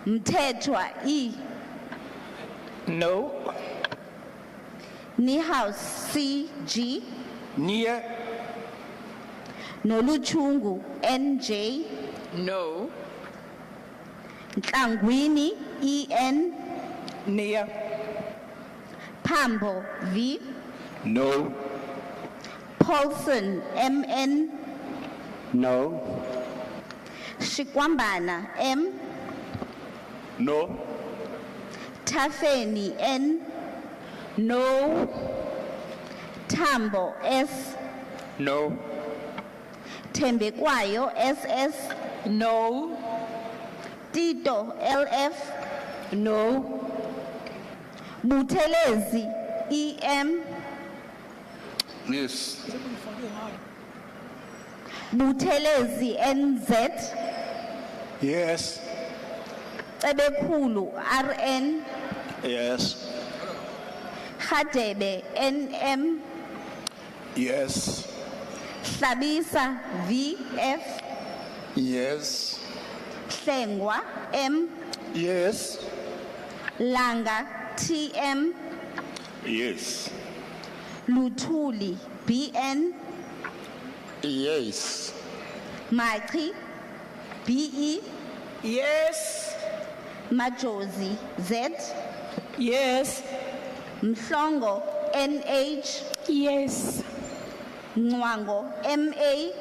Mthethwa E. No. Nihouse CG. Near. Noluchungu NJ. No. Ntlangwini EN. Near. Pambo V. No. Paulson MN. No. Shikwambana M. No. Tafeni N. No. Tambo S. No. Tembekwayo SS. No. Tito LF. No. Buthelezi EM. Yes. Buthelezi NZ. Yes. Ebekhulu RN. Yes. Hadebe NM. Yes. Hlabisa VF. Yes. Hlengwa M. Yes. Langa TM. Yes. Luthuli BN. Yes. Machi BE. Yes. Majozi Z. Yes. Mhlongo NH. Yes. Nwango MA.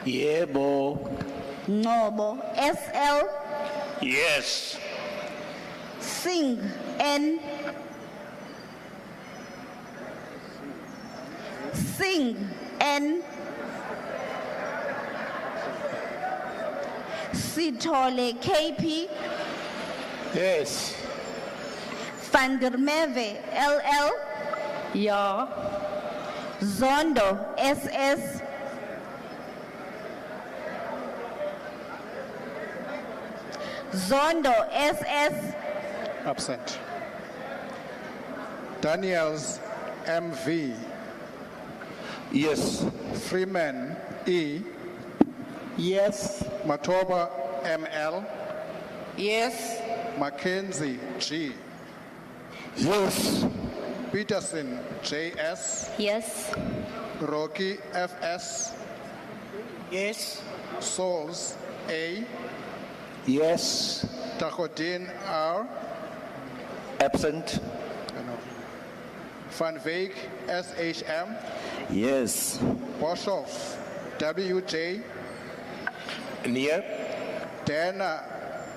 Yebo. Ngobo SL. Yes. Singh N. Singh N. Sithole KP. Yes. Van der Merwe LL. Ja. Zondo SS. Zondo SS. Absent. Daniels MV. Yes. Freeman E. Yes. Matoba ML. Yes. Mackenzie G. Yes. Peterson JS. Yes. Rocky FS. Yes. Souls A. Yes. Takodin R. Absent. Van Veek SHM. Yes. Boshoff WJ. Near. Dana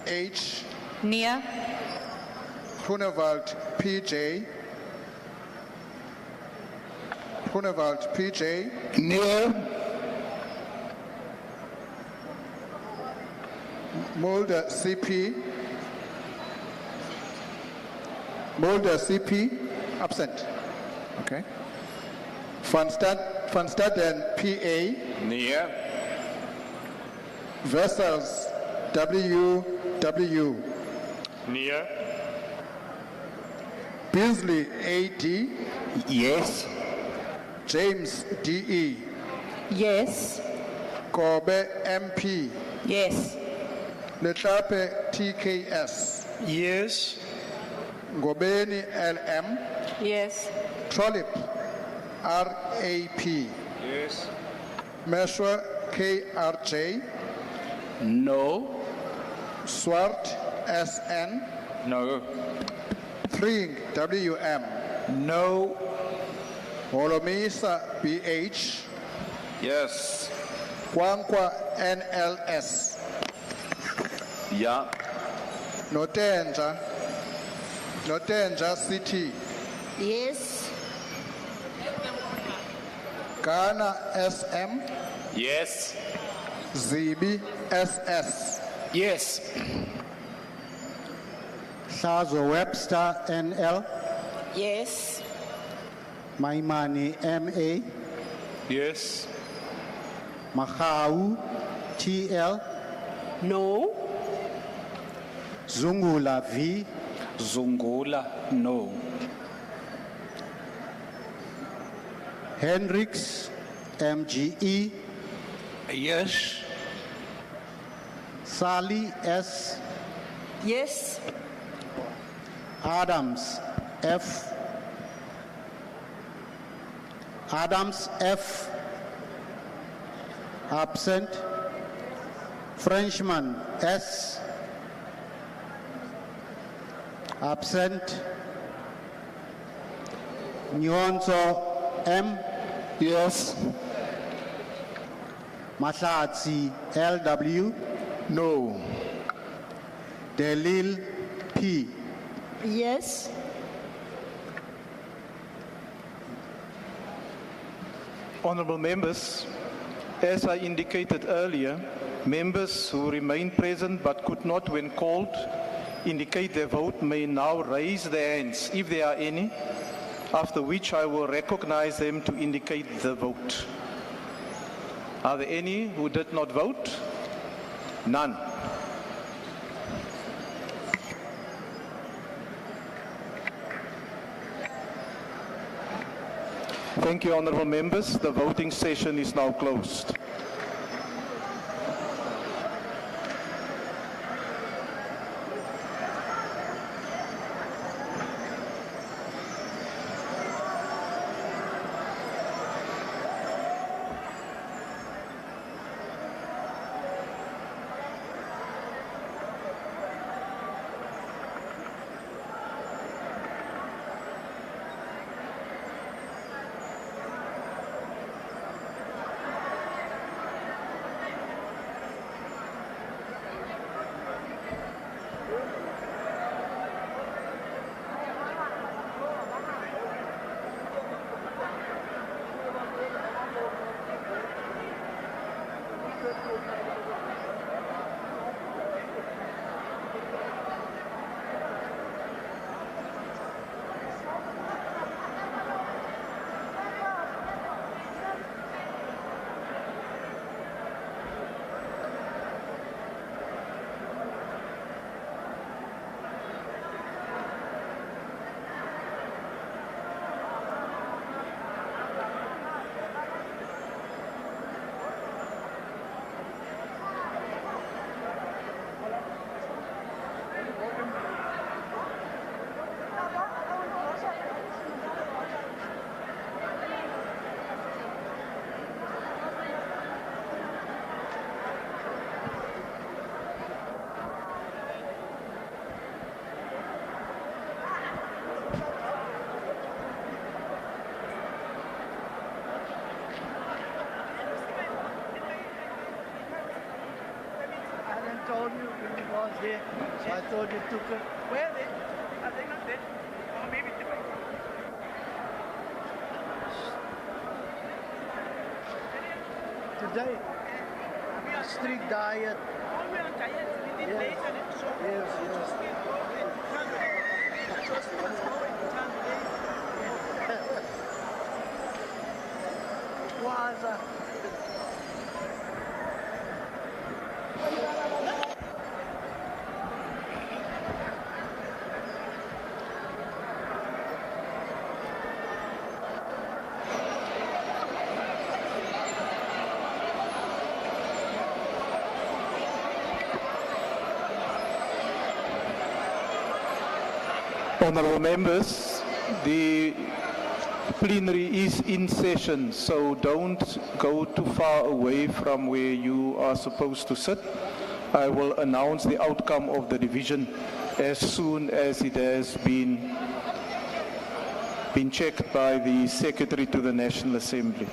H. Near. Grunewald PJ. Grunewald PJ. Near. Mulder CP. Mulder CP. Absent. Okay. Van Staden PA. Near. Vessels WW. Near. Beasley AD. Yes. James DE. Yes. Kobe MP. Yes. Letlape TKS. Yes. Ngobeni LM. Yes. Trollip RAP. Yes. Meshwa KRJ. No. Swart SN. No. Freeing WM. No. Holomisa BH. Yes. Kwankwa NLS. Yeah. Notenja CT. Yes. Ghana SM. Yes. Zibi SS. Yes. Shazo Webster NL. Yes. Maimani MA. Yes. Mahau TL. No. Zungula V. Zungula, no. Hendricks MGE. Yes. Sally S. Yes. Adams F. Adams F. Absent. Frenchman S. Absent. Nyonzo M. Yes. Mahlatsi LW. No. Delil P. Yes. Honourable members, as I indicated earlier, members who remain present but could not when called indicate their vote may now raise their hands if there are any, after which I will recognize them to indicate the vote. Are there any who did not vote? None. Thank you, honourable members. The voting session is now closed. Told you when it was there, so I thought you took it. Where they? Are they not there? Or maybe they might. Today, strict diet. Oh, we are diet. We did yes. Yes, yes. Was Honourable members, the plenary is in session, so don't go too far away from where you are supposed to sit. I will announce the outcome of the division as soon as it has been checked by the Secretary to the National Assembly.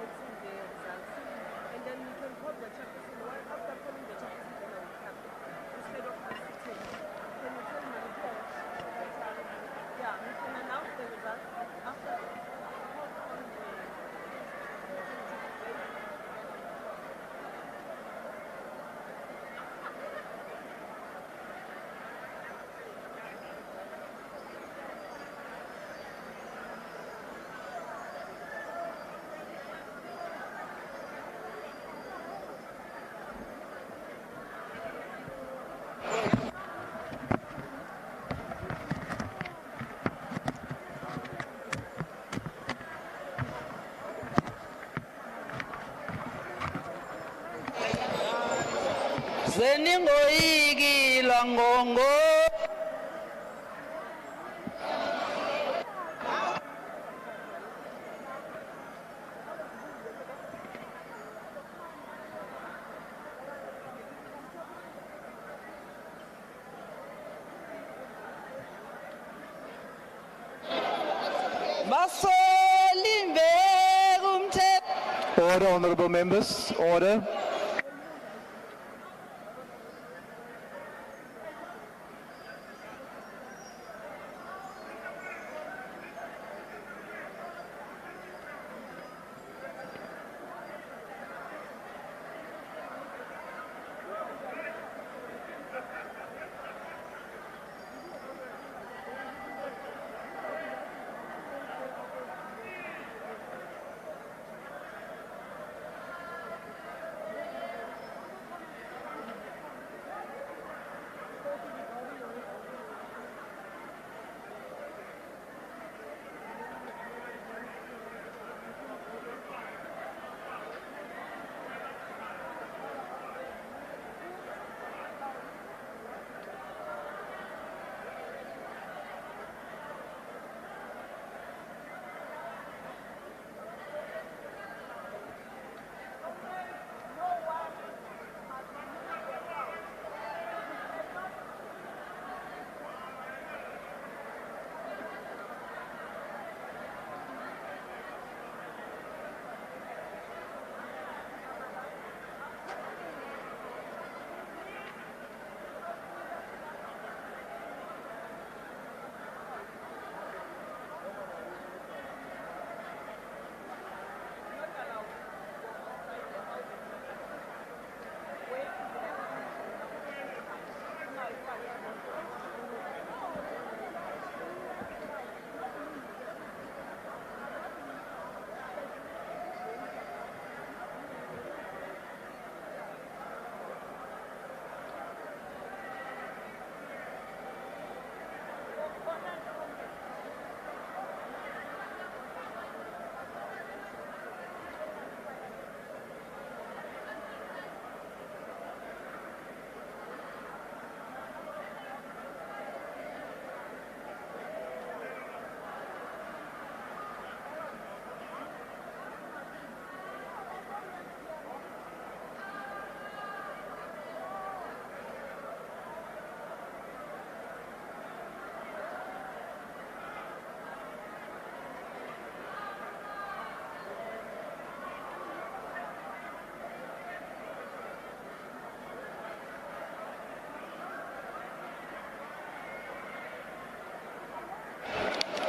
announcing the results. And then we can call the chairperson. Right after calling the chairperson, then I will come. Instead of us sitting. Can you tell my report? Yeah, we can announce the results after the call on the Zeningoyiki langongo. Order, honorable members. Order.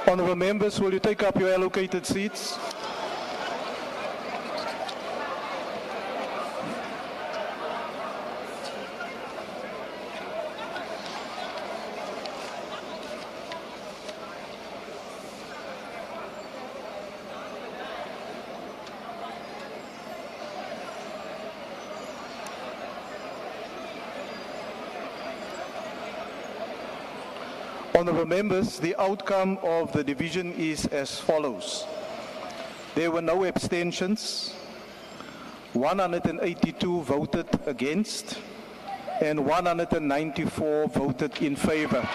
Honorable members, will you take up your allocated seats? Honorable members, the outcome of the division is as follows. There were no abstentions, 182 voted against, and 194 voted in favor.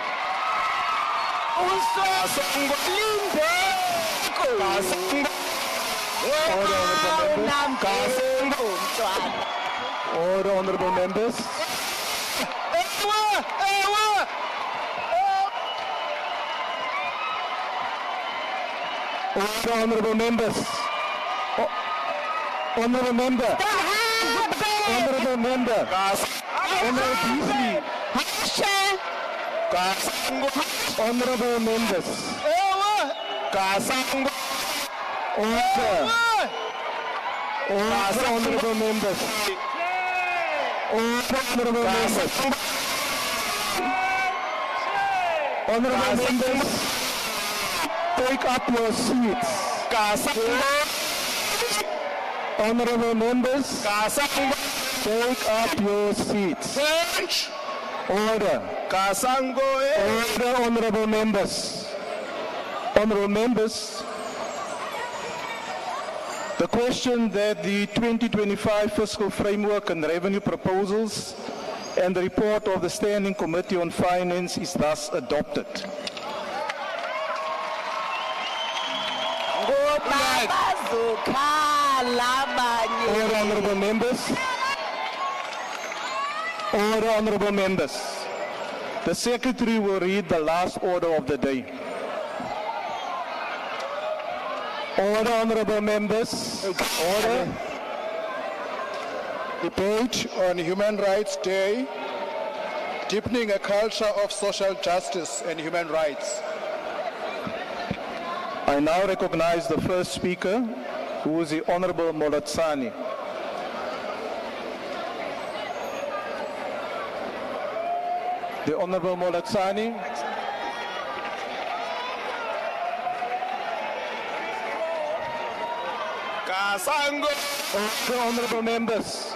Order, honorable members. Order, honorable members. Honorable member. Honorable member. Honorable Beasley. Honorable members. Order. Order, honorable members. Order, honorable members. Honorable members, take up your seats. Honorable members, take up your seats. Order. Order, honorable members. Honorable members, the question that the 2025 fiscal framework and revenue proposals and the report of the Standing Committee on Finance is thus adopted. Order, honorable members. Order, honorable members. The Secretary will read the last order of the day. Order, honorable members. Order. Debate on Human Rights Day, deepening a culture of social justice and human rights. I now recognize the first speaker, who is the Honorable Molatsani. The Honorable Molatsani. Order, honorable members.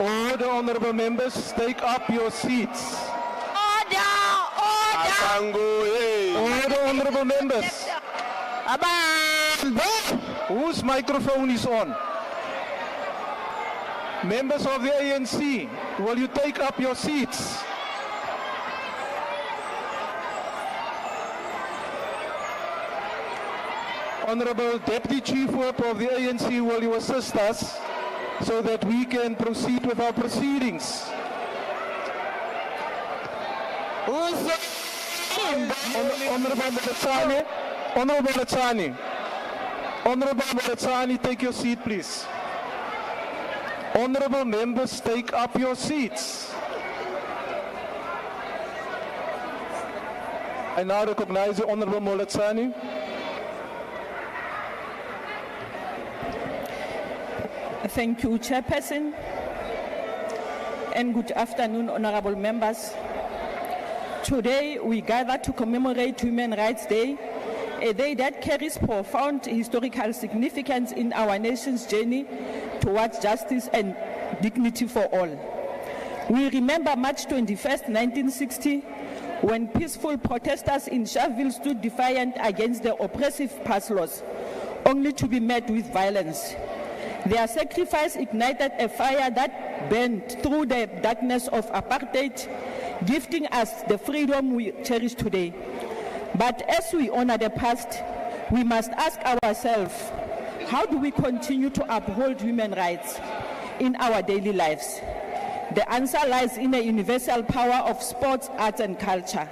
Order, honorable members, take up your seats. Order, honorable members. Whose microphone is on? Members of the ANC, will you take up your seats? Honorable Deputy Chief Whip of the ANC, will you assist us so that we can proceed with our proceedings? Honorable Molatsani, Honorable Molatsani, Honorable Molatsani, take your seat, please. Honorable members, take up your seats. I now recognize the Honorable Molatsani. Thank you, Chairperson, and good afternoon, honorable members. Today, we gather to commemorate Human Rights Day, a day that carries profound historical significance in our nation's journey towards justice and dignity for all. We remember March 21st, 1960, when peaceful protesters in Sharpeville stood defiant against the oppressive pass laws, only to be met with violence. Their sacrifice ignited a fire that burned through the darkness of apartheid, gifting us the freedom we cherish today. But as we honor the past, we must ask ourselves, how do we continue to uphold human rights in our daily lives? The answer lies in the universal power of sports, arts, and culture.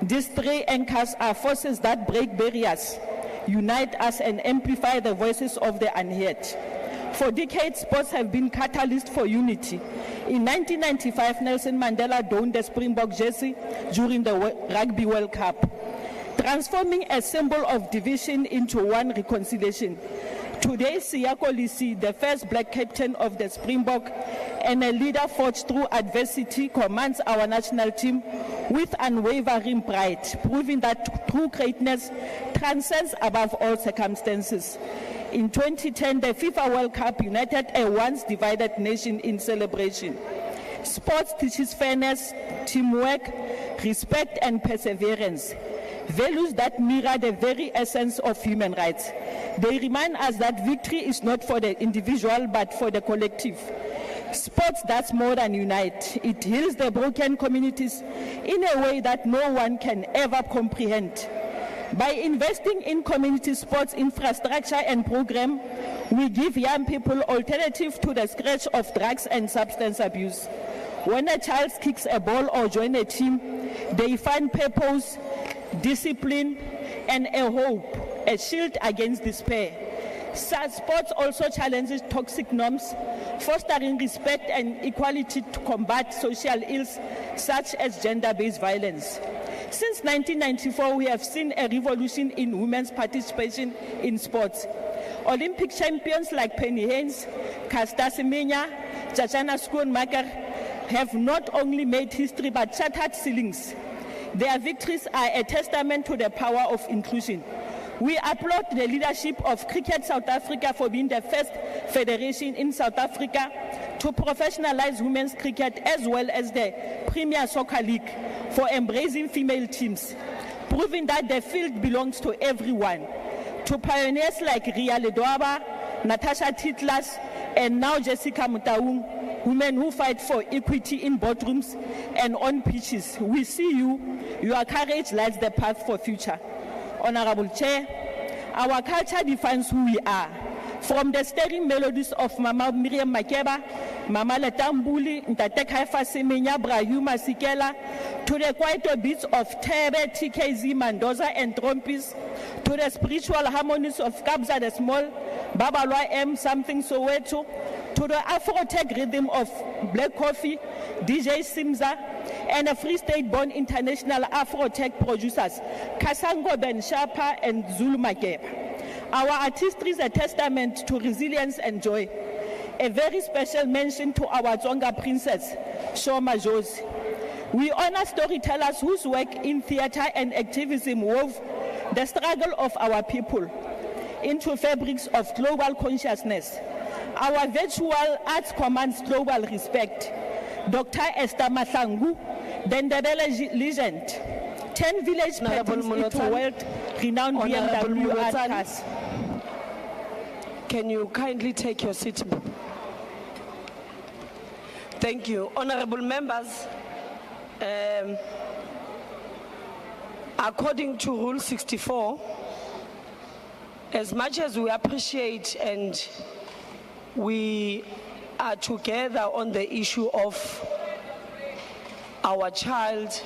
These three anchors are forces that break barriers, unite us, and amplify the voices of the unheard. For decades, sports have been catalyst for unity. In 1995, Nelson Mandela donned the Springbok jersey during the Rugby World Cup, transforming a symbol of division into one reconciliation. Today, Siya Kolisi, the first black captain of the Springbok and a leader forged through adversity, commands our national team with unwavering pride, proving that true greatness transcends above all circumstances. In 2010, the FIFA World Cup united a once divided nation in celebration. Sports teaches fairness, teamwork, respect, and perseverance, values that mirror the very essence of human rights. They remind us that victory is not for the individual, but for the collective. Sports does more than unite. It heals the broken communities in a way that no one can ever comprehend. By investing in community sports infrastructure and program, we give young people alternative to the scourge of drugs and substance abuse. When a child kicks a ball or joins a team, they find purpose, discipline, and a hope. a shield against despair. Sports also challenges toxic norms, fostering respect and equality to combat social ills such as gender-based violence. Since 1994, we have seen a revolution in women's participation in sports. Olympic champions like Penny Haynes, Caster Semenya, Jajana Schoonmaker have not only made history but shattered ceilings. Their victories are a testament to the power of inclusion. We applaud the leadership of Cricket South Africa for being the first federation in South Africa to professionalize women's cricket, as well as the Premier Soccer League for embracing female teams, proving that the field belongs to everyone. To pioneers like Ria Ledwaba, Natasha Titlas, and now Jessica Mutaung, women who fight for equity in boardrooms and on pitches, we see you. Your courage lights the path for future. Honorable Chair, our culture defines who we are. From the stirring melodies of Mama Miriam Makeba, Mama Letambuli, Ntate Kaifa Semenya, Brahu Masikela, to the quieter beats of Tebe, TKZ, Mendoza, and Trompis, to the spiritual harmonies of Kabza the Small, Babalwa M, Something Soweto, to the Afro-Tech rhythm of Black Coffee, DJ Simza, and a Free State-born international Afro-Tech producers, Kasango Ben Shapa and Zulu Makeba. Our artistry is a testament to resilience and joy. A very special mention to our Tsonga princess, Shoma Josi. We honor storytellers whose work in theater and activism wove the struggle of our people into fabrics of global consciousness. Our virtual arts commands global respect. Dr. Esther Mahlangu, the Ndebele legend, 10 village patents into world-renowned BMW art cars. Can you kindly take your seat? Thank you. Honorable members, according to Rule 64, as much as we appreciate and we are together on the issue of our child,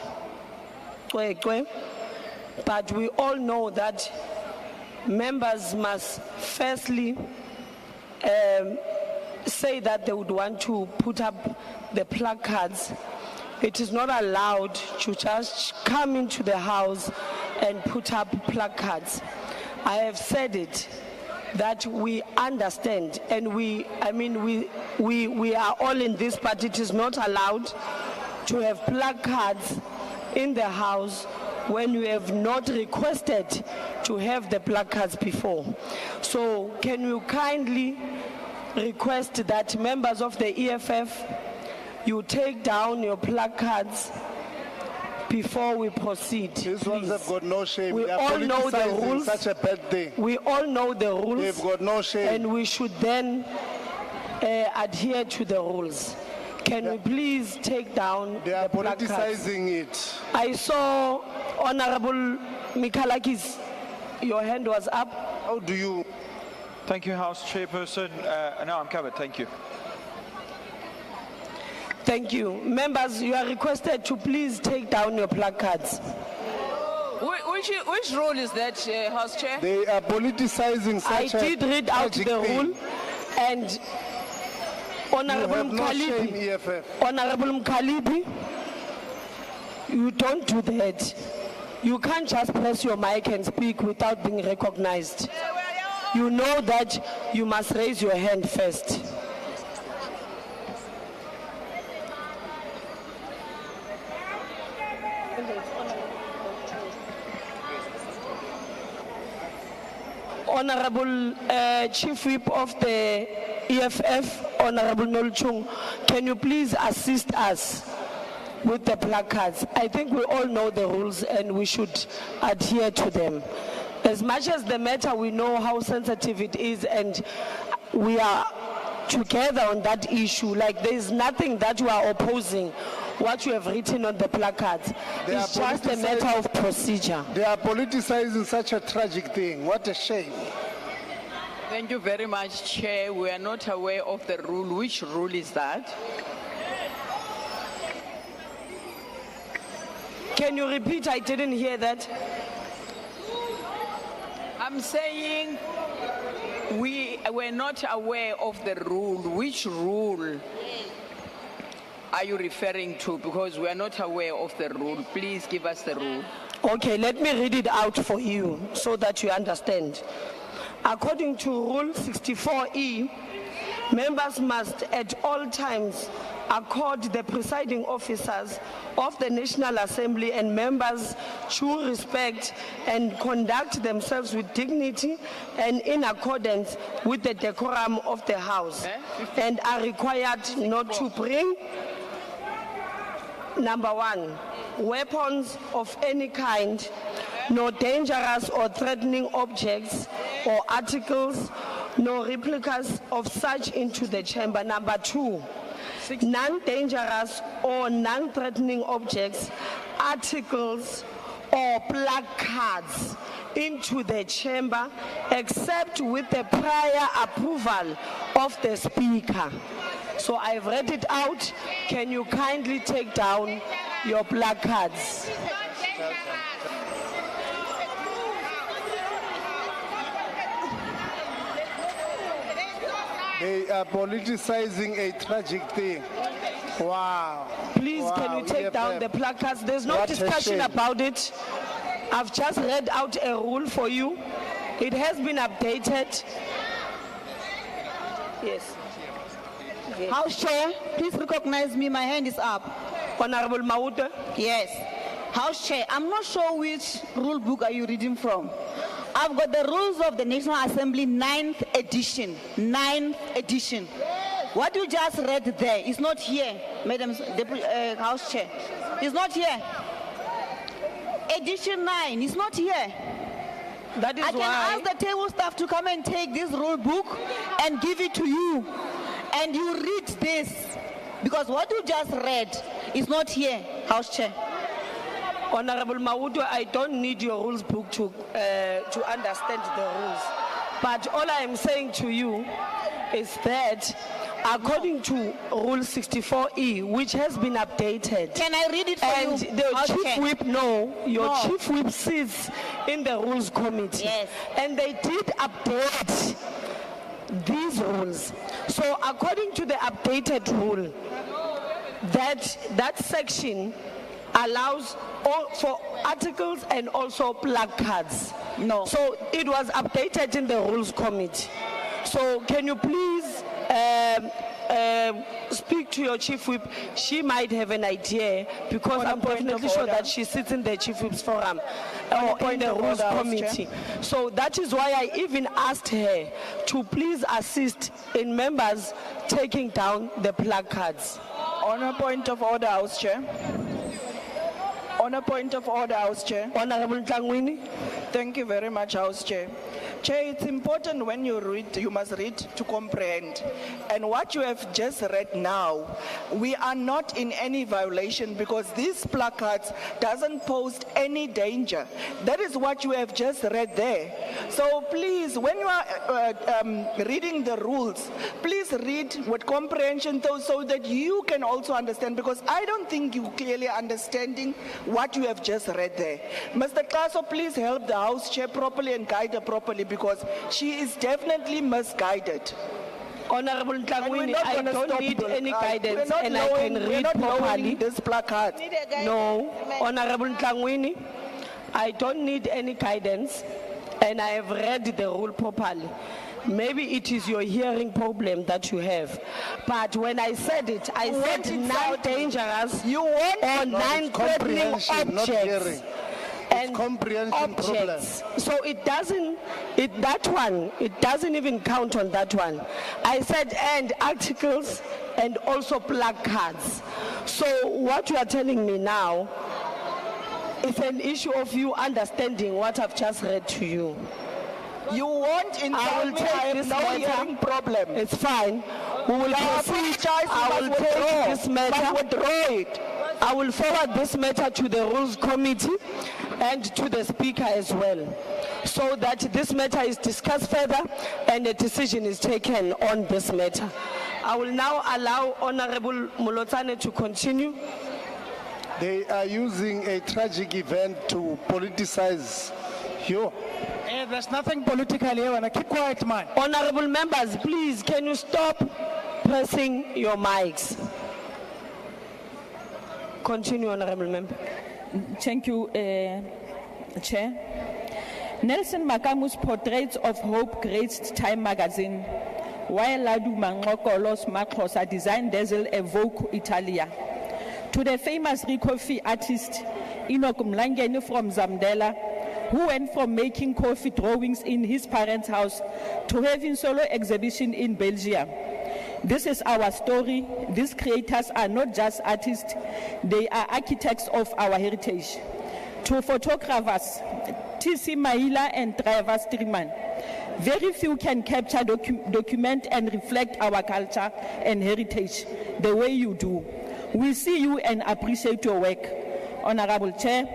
but we all know that members must firstly say that they would want to put up the placards. It is not allowed to just come into the house and put up placards. I have said it, that we understand, and we are all in this, but it is not allowed to have placards in the house when you have not requested to have the placards before. So can you kindly request that members of the EFF, you take down your placards before we proceed. These ones have got no shame. We They are all know the politicizing rules. Such a bad thing. We all know the rules. They've got no shame. And we should then adhere to the rules. Can we please take down They are the placards? politicizing it. I saw Honorable Mikalakis, your hand was up. How do you? Thank you, House Chairperson. No, I'm covered. Thank you. Thank you. Members, you are requested to please take down your placards. Which rule is that, House Chair? They are politicizing I such a did read out the tragic thing. rule, and Honorable You have no shame, Mkhalibi, EFF. Honorable Mkhalibi, you don't do that. You can't just press your mic and speak without being recognized. You know that you must raise your hand first. Honorable Chief Whip of the EFF, Honorable Nolchung, can you please assist us with the placards? I think we all know the rules and we should adhere to them. As much as the matter, we know how sensitive it is, and we are together on that issue. Like, there is nothing that you are opposing what you have written on the placards. It's just a matter of procedure. They are politicizing such a tragic thing. What a shame. Thank you very much, Chair. We are not aware of the rule. Which rule is that? Can you repeat? I didn't hear that. I'm saying we were not aware of the rule. Which rule are you referring to? Because we are not aware of the rule. Please give us the rule. Okay, let me read it out for you so that you understand. According to Rule 64E, members must at all times accord the presiding officers of the National Assembly and members due respect and conduct themselves with dignity and in accordance with the decorum of the House, and are required not to bring, number one, weapons of any kind, nor dangerous or threatening objects or articles, nor replicas of such into the chamber. Number two, non-dangerous or non-threatening objects, articles, or placards into the chamber except with the prior approval of the speaker. So I've read it out. Can you kindly take down your placards? They are politicizing a tragic thing. Wow. Please, Wow, can you take down the placards? There's no What a discussion shame. about it. I've just read out a rule for you. It has been updated. Yes. House Chair, please recognize me. My hand is up. Honorable Mauta? Yes. House Chair, I'm not sure which rule book are you reading from. I've got the rules of the National Assembly 9th edition. 9th edition. What you just read there is not here, Madam House Chair. It's not here. Edition 9 is not here. That is I can ask the table staff to come and take this rule book and give it to you. And you read this. Because what you just read is not here, House Chair. Honorable Mauto, I don't need your rules book to understand the rules. But all I am saying to you is that according to Rule 64E, which has been updated. Can I read it for and you? the House chief Chair? whip, no, your No. chief whip sits in the rules committee. Yes. And they did update these rules. So according to the updated rule, that section allows all for articles and also placards. No. So it was updated in the rules committee. So can you please speak to your chief whip? She might have an idea because I'm definitely sure that she sits in the chief whip's forum or in the rules committee. So that is why I even asked her to please assist in members taking down the placards. On a point of order, House Chair. On a point of order, House Chair. Honorable Tlangwini. Thank you very much, House Chair. Chair, it's important when you read, you must read to comprehend. And what you have just read now, we are not in any violation because these placards doesn't pose any danger. That is what you have just read there. So please, when you are reading the rules, please read with comprehension so that you can also understand, because I don't think you clearly understanding what you have just read there. Mr. Kaso, please help the House Chair properly and guide her properly, because she is definitely misguided. Honorable Tlangwini, I don't need any guidance and I can read properly. This placard. No, Honorable Tlangwini, I don't need any guidance and I have read the rule properly. Maybe it is your hearing problem that you have. But when I said it, I said non-dangerous or non-threatening objects. And comprehension problem. objects. So it doesn't even count on that one. I said and articles and also placards. So what you are telling me now is an issue of you understanding what I've just read to you. You won't I will take this matter. Problem. It's fine. We will proceed. I will take this matter. Withdraw it. I will forward this matter to the Rules Committee and to the Speaker as well, so that this matter is discussed further and a decision is taken on this matter. I will now allow Honorable Molotsane to continue. They are using a tragic event to politicize you. there's nothing political here. Wanna keep quiet, man. Honorable members, please, can you stop pressing your mics? Continue, honorable member. Thank you, Chair. Nelson Makamu's Portraits of Hope graced Time magazine, while Ladu Mangokolo's Makhosa designed Dazzle Evoke Italia. To the famous Rikofi artist Enoch Mlangeni from Zamdela, who went from making coffee drawings in his parents' house to having solo exhibition in Belgium. This is our story. These creators are not just artists, they are architects of our heritage. To photographers, T.C. Maila and Driver Streeman, very few can capture, document and reflect our culture and heritage the way you do. We see you and appreciate your work. Honorable Chair,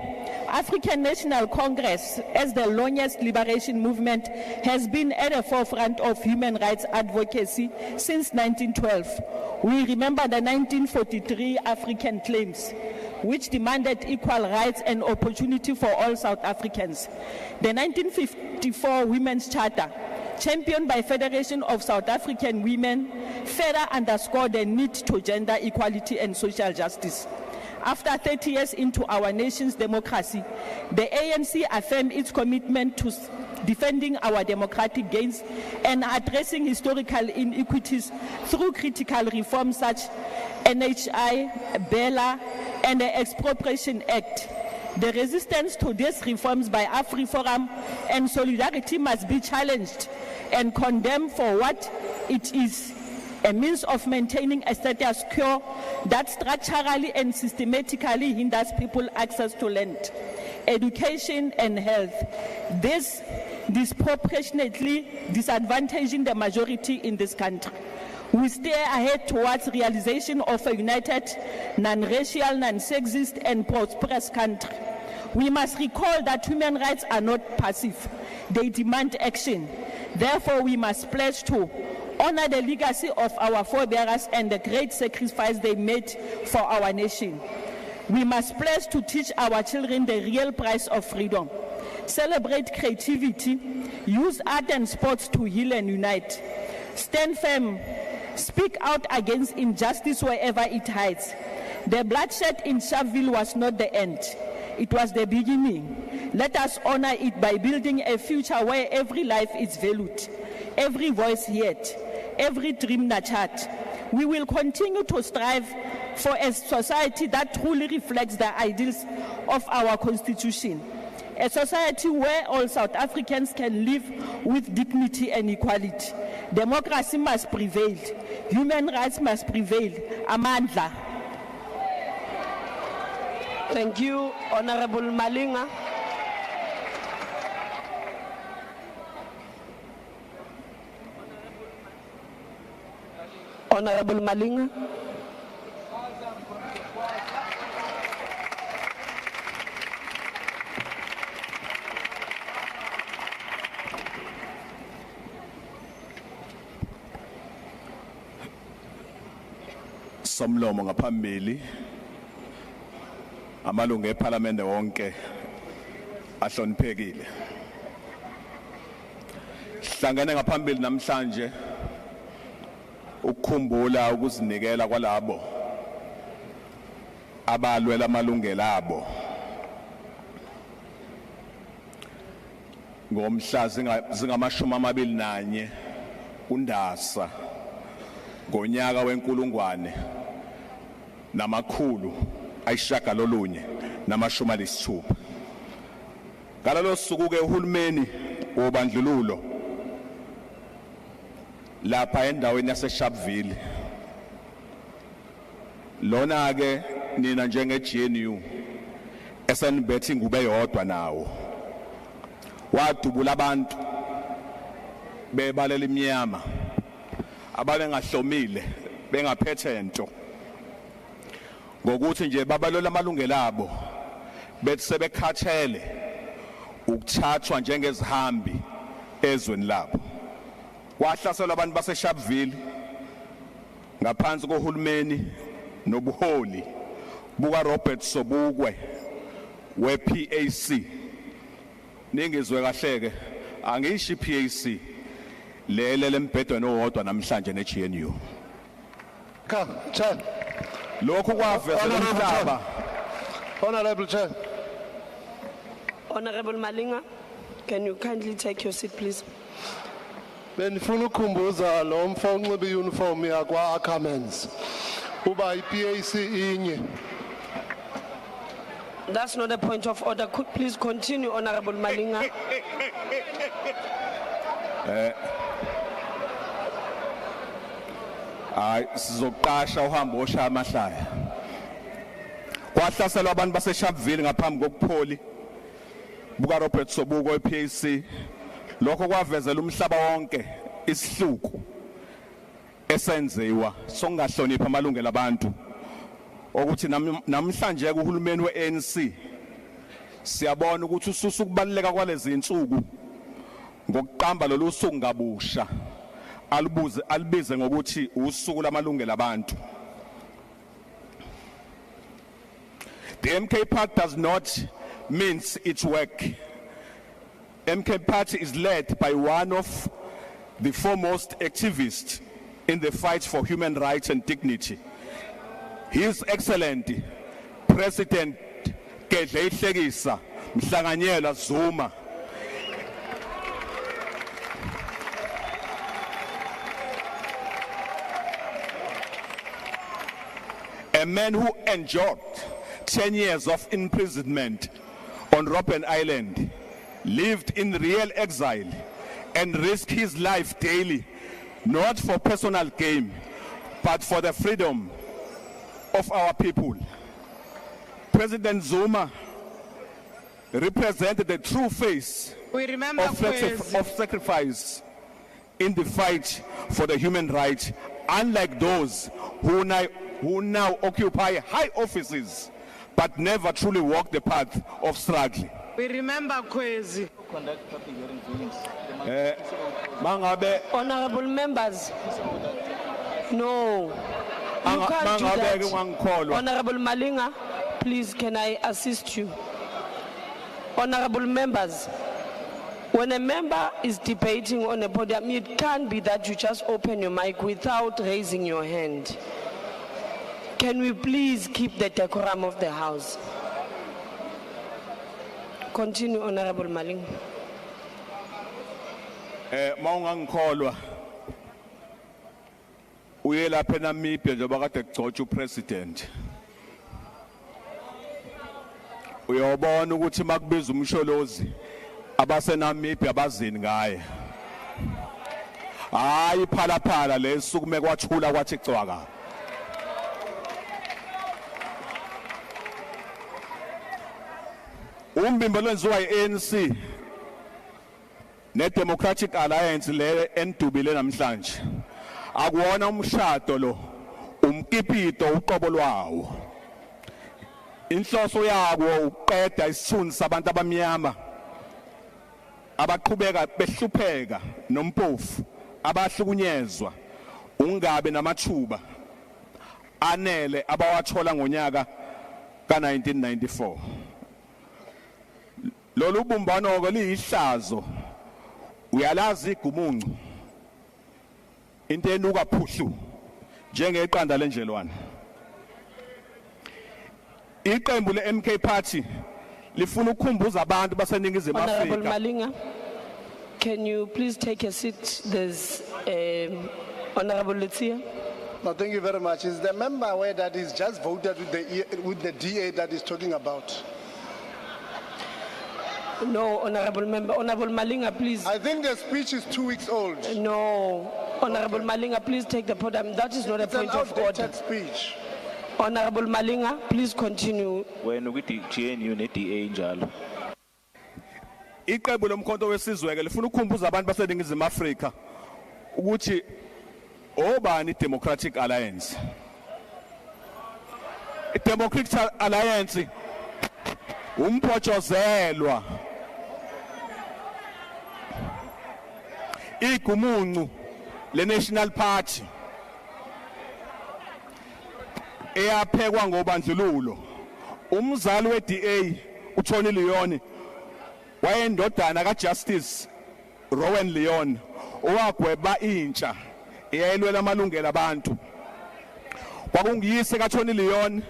African National Congress, as the longest liberation movement, has been at the forefront of human rights advocacy since 1912. We remember the 1943 African claims, which demanded equal rights and opportunity for all South Africans. The 1954 Women's Charter, championed by Federation of South African Women, further underscored the need to gender equality and social justice. After 30 years into our nation's democracy, the ANC affirmed its commitment to defending our democratic gains and addressing historical inequities through critical reforms such NHI, BELA, and the Expropriation Act. The resistance to these reforms by AfriForum and Solidarity must be challenged and condemned for what it is: a means of maintaining a status quo that structurally and systematically hinders people's access to land, education, and health. This disproportionately disadvantaging the majority in this country. We stare ahead towards realization of a united, non-racial, non-sexist, and prosperous country. We must recall that human rights are not passive. They demand action. Therefore, we must pledge to honor the legacy of our forebears and the great sacrifice they made for our nation. We must pledge to teach our children the real price of freedom, celebrate creativity, use art and sports to heal and unite, stand firm, speak out against injustice wherever it hides. The bloodshed in Sharpeville was not the end. It was the beginning. Let us honor it by building a future where every life is valued, every voice heard, every dream nurtured. We will continue to strive for a society that truly reflects the ideals of our Constitution. A society where all South Africans can live with dignity and equality. Democracy must prevail. Human rights must prevail. Amandla. Thank you, Honorable Malinga. Honorable Malinga. Somlomo ngaphambili amalungu eParliament wonke ahloniphekile. Sihlangene ngaphambili namhlanje ukukhumbula ukuzinikela kwalabo abalwela amalungelo abo ngomhla zingama-21 kuNdasa ngonyaka wenkulungwane namakhulu ayishagalolunye namashumi ayisithupha. Ngalolo suku ke uhulumeni wobandlululo lapha endaweni yaseSharpeville, lona ke nina njenge-GNU esenibethe ingube yodwa nawo, wadubula abantu bebalela imnyama ababengahlomile bengaphethe nto ngokuthi nje babalola amalungelo abo bethi sebekhathele ukuthathwa njengezihambi ezweni labo. Kwahlaselwa abantu baseSharpeville ngaphansi kohulumeni nobuholi buka Robert Sobukwe we-PAC. Ningizwe kahleke angishi PAC lele lembhedweni owodwa namhlanje neGNU. Chair. Lokhu kwavezela umhlaba. Honorable Chair. Honorable Malinga, can you kindly take your seat, please? Benifuna ukukhumbuza lo mfo unxibe uniform yakwa Ackermans. Uba iPAC inye. That's not a point of order. Please continue, Honorable Malinga. Hayi sizoqasha uhambo oshaya amahlaya. Kwahlaselwa abantu baseSharpeville ngaphambi kokupholi buka Robert Sobuko ePAC. Lokho kwavezela umhlaba wonke isihluku esenziwa songahlonipha amalungelo abantu. Ukuthi namhlanje uhulumeni weANC siyabona ukuthi ususu kubaleka kwalezi insuku ngokuqamba lolu suku ngabusha alibize ngokuthi usuku lamalungelo abantu. The MK Party does not mince its work. MK Party is led by one of the foremost activists in the fight for human rights and dignity. His Excellency President Gedle Ihlekisa Mhlanganyela Zuma. A man who endured 10 years of imprisonment on Robben Island, lived in real exile and risked his life daily, not for personal gain, but for the freedom of our people. President Zuma represented the true face of sacrifice in the fight for the human rights, unlike those who now occupy high offices but never truly walk the path of struggle. We remember Kwezi. Honorable members, no, you can't do that. Honorable Malinga, please, can I assist you? Honorable members, when a member is debating on a podium, it can't be that you just open your mic without raising your hand. Can we please keep the decorum of the House? Continue, Honorable Malinga. Mawungangikholwa uye lapha eNamibia njengoba kade kugcotshwa upresident. Uyobona ukuthi makubiza umsholozi abaseNamibia abazini ngaye. Hayi phalaphala lesukume kwathula kwathi cwaka. Umbimbo lwenziwa yiANC neDemocratic Alliance le endubile namhlanje akuwona umshado lo umkipito uqobo lwawo. Inhloso yawo uqeda isithunzi sabantu abamnyama abaqhubeka behlupheka nompofu abahlukunyezwa ungabe namathuba anele abawathola ngonyaka ka1994. Lolu bumbano ke liyihlazo uyalazi igumuncu into enuka phuhlu njengeqanda lenjelwane. Iqembu leMK Party lifuna ukukhumbuza abantu baseningizimu Afrika. Honorable Malinga, can you please take a seat? There's Honorable Lucia. No, thank you very much. Is the member aware that he's just voted with the DA that he's talking about? No, Honorable Member. Honorable Malinga, please. I think the speech is 2 weeks old. No, Honorable Malinga, please take the podium. That is not a point of order. Speech. Honorable Malinga, please continue. When we GNU ne-DA njalo. Iqembu lomkhonto wesizwe ke lifuna ukukhumbuza abantu baseningizimu Afrika ukuthi obani Democratic Alliance. Democratic Alliance umphotshozelwa igumuncu le-National Party eyaphekwa ngobandlululo. Umzali we-DA uThoni Liyoni wayendodana kaJustice Rowan Leon owagweba intsha eyayilwela amalungelo abantu. Kwakungiyise kaTony Leon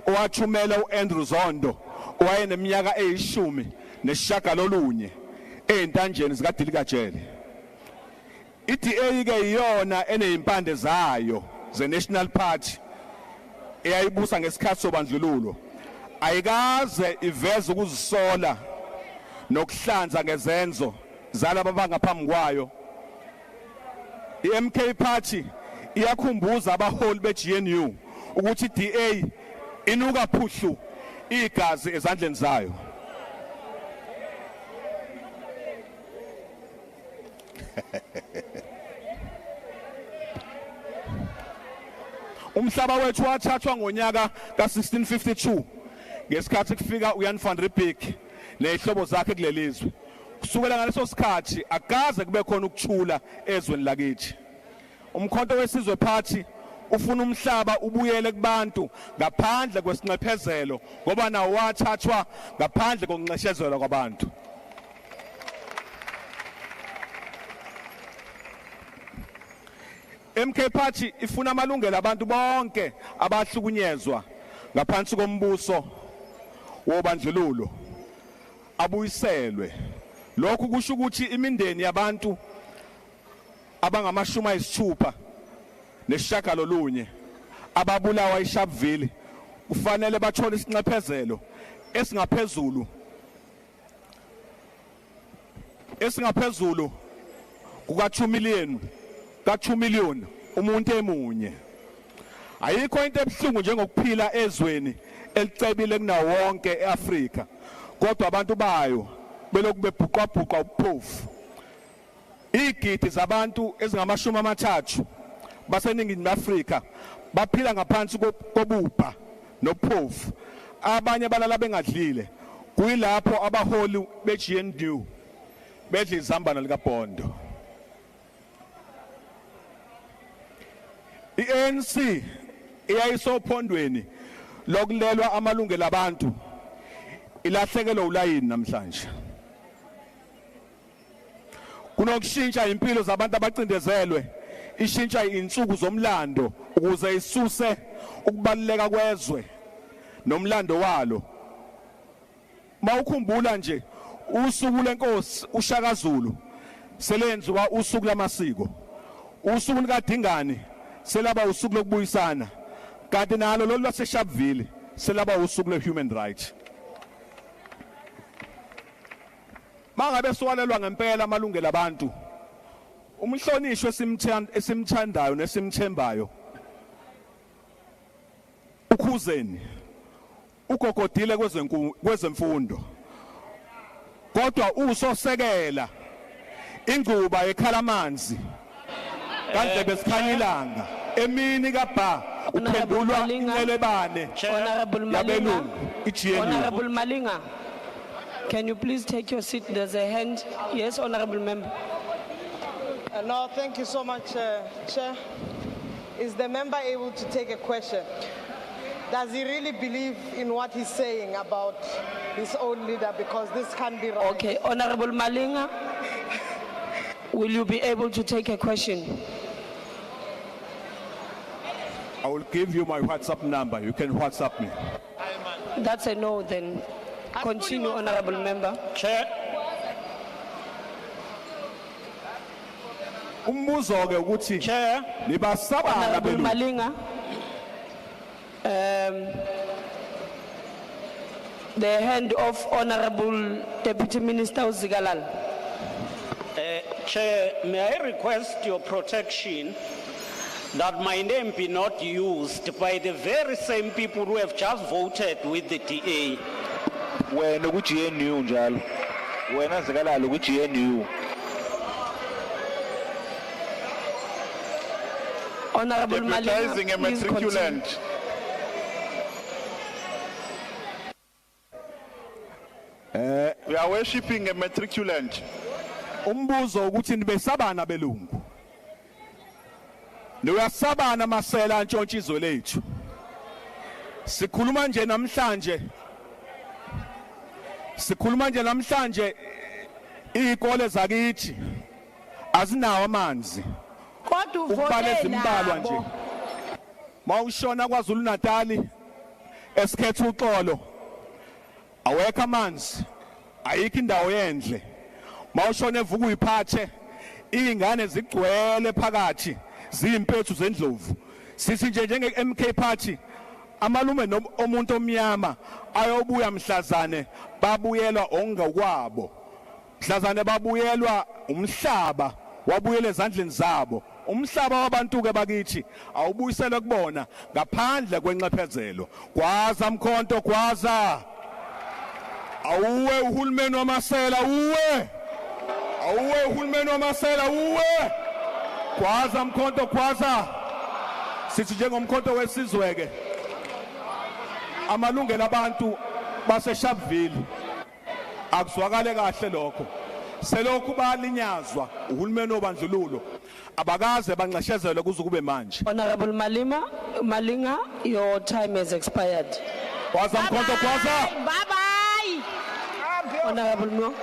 owathumela uAndrew Zondo owayeneminyaka eyishagalolunye ezintanjeni zikaDilikajele. iDA ke iyona enezimpande zayo zeNational Party eyayibusa ngesikhathi sobandlululo. Ayikaze iveze ukuzisola nokuhlanza ngezenzo zalabo abangaphambi kwayo. iMK Party iyakhumbuza abaholi beGNU ukuthi iDA inuka phuhlu igazi ezandleni zayo. Umhlaba wethu wathathwa ngonyaka ka1652 ngesikhathi kufika uJan van Riebeeck nezihlobo zakhe kulelizwe. Kusukela ngaleso sikhathi akaze kube khona ukuthula ezweni lakithi. Umkhonto wesizwe Party ufuna umhlaba ubuyele kubantu ngaphandle kwesinxephezelo ngoba nawo wathathwa ngaphandle kokunxeshezelwa kwabantu. MK Party ifuna amalungelo abantu bonke abahlukunyezwa ngaphansi kombuso wobandlululo abuyiselwe. Lokhu kusho ukuthi imindeni yabantu abangama-60 ababulawa eSharpeville kufanele bathole isinxephezelo esingaphezulu kuka2 million umuntu emunye. Ayikho into ebuhlungu njengokuphila ezweni elicebile kunawo wonke eAfrika kodwa abantu bayo belokhu bebhuqabhuqa ubuphofu. Igidi zabantu ezingama-30 baseNingizimu Afrika baphila ngaphansi kobupha nobuphofu. Abanye balala bengadlile. Kuyilapho abaholi beGNU bedla izambana likaBhondo. iANC eyayisophondweni lokulelwa amalungelo abantu ilahlekelwe ulayini namhlanje. Kunokushintsha impilo zabantu abacindezelwe, ishintsha insuku zomlando ukuze isuse ukubaluleka kwezwe nomlando walo. Mawukhumbula nje usuku lenkosi uShaka Zulu selenziwa usuku lamasiko. Usuku likaDingane selaba usuku lokubuyisana. Kanti nalo lolu lwaseSharpeville selaba usuku lwehuman rights. Mangabe swalelwa ngempela amalungelo abantu, umhlonishwe esimthandayo nesimthembayo ukhuzeni ugogodile kwezemfundo kodwa usosekela ingcuba ekhala amanzi kandlebe sikhanyilanga emini kabha uphendulwa inqelebane yabelungu iGNU. Honorable Malinga, can you please take your seat? There's a hand. Yes, Honorable Member. No, thank you so much, Chair. Is the member able to take a question? Does he really believe in what he's saying about his own leader? Because this can't be right. Okay, Honorable Malinga, will you be able to take a question? I will give you my WhatsApp number. You can WhatsApp me. That's a no then. Continue, Honorable Member. Chair. Umbuzo ke ukuthi libasaba Honorable Malinga, the hand of Honorable Deputy Minister Uzigalal. Chair, may I request your protection that my name be not used by the very same people who have just voted with the DA. Wena kuGNU njalo. Wena Zigalala kuGNU. Honorable Deputizing a Malinga, please continue. matriculant. We are worshipping a matriculant. Umbuzo ukuthi nibesabana belungu. Niwasabana masela ntshontshizo lethu. Sikhuluma nje namhlanje izikole zakithi azinawo amanzi Kodwa ukubala uvote ezimbalwa nje nabo. mawushona kwaZulu Natal esikhetha uxolo awekho amanzi ayikho indawo yendle mawushona evuka uyiphathe ingane zigcwele phakathi ziyimpethu zendlovu sithi nje njenge MK Party amalume omuntu omnyama ayobuya mhlazane babuyelwa ongakwabo mhlazane babuyelwa umhlaba wabuyela ezandleni zabo umhlaba wabantu ke bakithi awubuyiselwe kubona ngaphandle kwenxephezelo kwaza mkhonto kwaza awuwe uhulumeni wamasela awuwe uhulumeni wamasela kwaza mkhonto kwaza sithi njengomkhonto wesizwe ke amalungelo abantu baseSharpeville akuzwakale kahle lokho selokhu balinyazwa uhulumeni obandlululo abakaze banxeshezelwe kuze kube manje. Honorable Malinga, your time has expired. Kwaza mkhonto kwaza. Bye bye. Honorable Mo.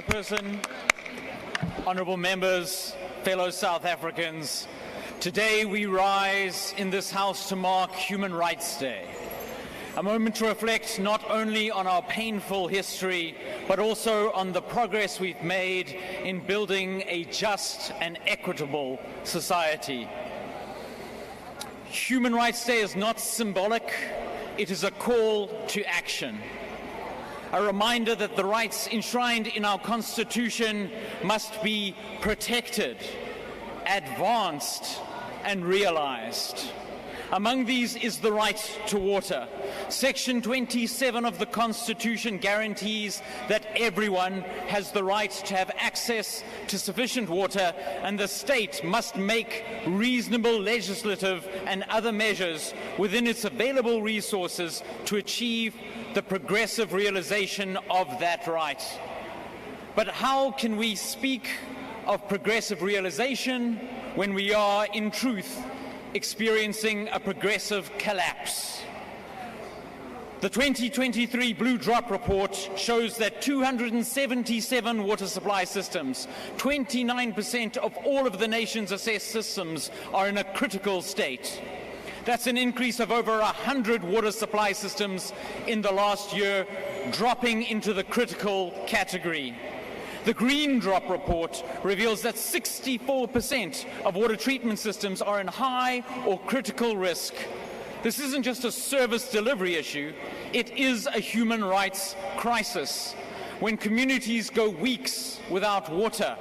Chairperson, honourable members, fellow South Africans, today we rise in this House to mark Human Rights Day, a moment to reflect not only on our painful history, but also on the progress we've made in building a just and equitable society. Human Rights Day is not symbolic, it is a call to action. A reminder that the rights enshrined in our Constitution must be protected, advanced, and realized. Among these is the right to water. Section 27 of the Constitution guarantees that everyone has the right to have access to sufficient water, and the state must make reasonable legislative and other measures within its available resources to achieve the progressive realization of that right. But how can we speak of progressive realization when we are, in truth, experiencing a progressive collapse? The 2023 Blue Drop report shows that 277 water supply systems, 29% of all of the nation's assessed systems, are in a critical state. That's an increase of over 100 water supply systems in the last year, dropping into the critical category. The Green Drop report reveals that 64% of water treatment systems are in high or critical risk. This isn't just a service delivery issue, it is a human rights crisis. When communities go weeks without water,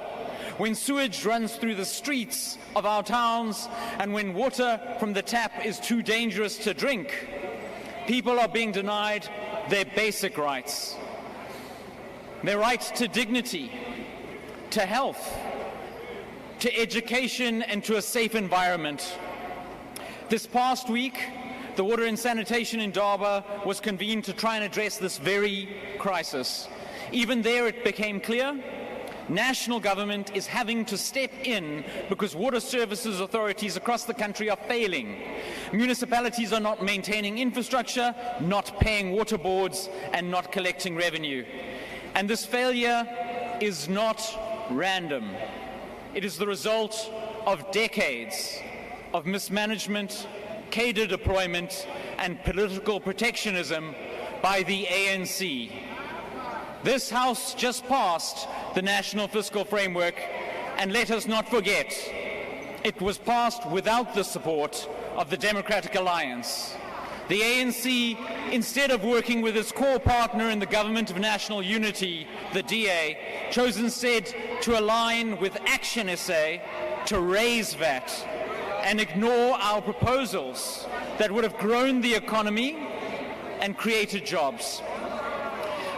when sewage runs through the streets of our towns, and when water from the tap is too dangerous to drink, people are being denied their basic rights. Their right to dignity, to health, to education, and to a safe environment. This past week, the Water and Sanitation in Durban was convened to try and address this very crisis. Even there it became clear national government is having to step in because water services authorities across the country are failing. Municipalities are not maintaining infrastructure, not paying water boards, and not collecting revenue. And this failure is not random. It is the result of decades of mismanagement, cadre deployment, and political protectionism by the ANC. This House just passed the National Fiscal Framework, and let us not forget, it was passed without the support of the Democratic Alliance. The ANC, instead of working with its core partner in the Government of National Unity, the DA, chose instead to align with Action SA to raise VAT and ignore our proposals that would have grown the economy and created jobs.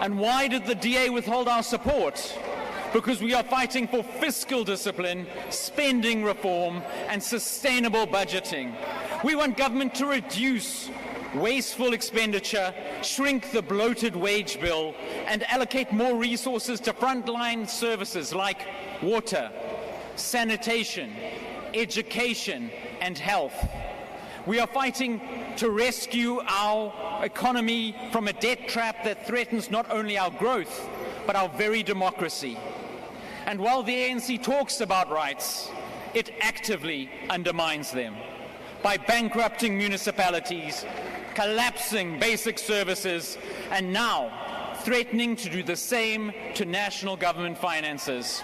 And why did the DA withhold our support? Because we are fighting for fiscal discipline, spending reform, and sustainable budgeting. We want government to reduce wasteful expenditure, shrink the bloated wage bill, and allocate more resources to frontline services like water, sanitation, education, and health. We are fighting to rescue our economy from a debt trap that threatens not only our growth, but our very democracy. And while the ANC talks about rights, it actively undermines them by bankrupting municipalities, collapsing basic services, and now threatening to do the same to national government finances.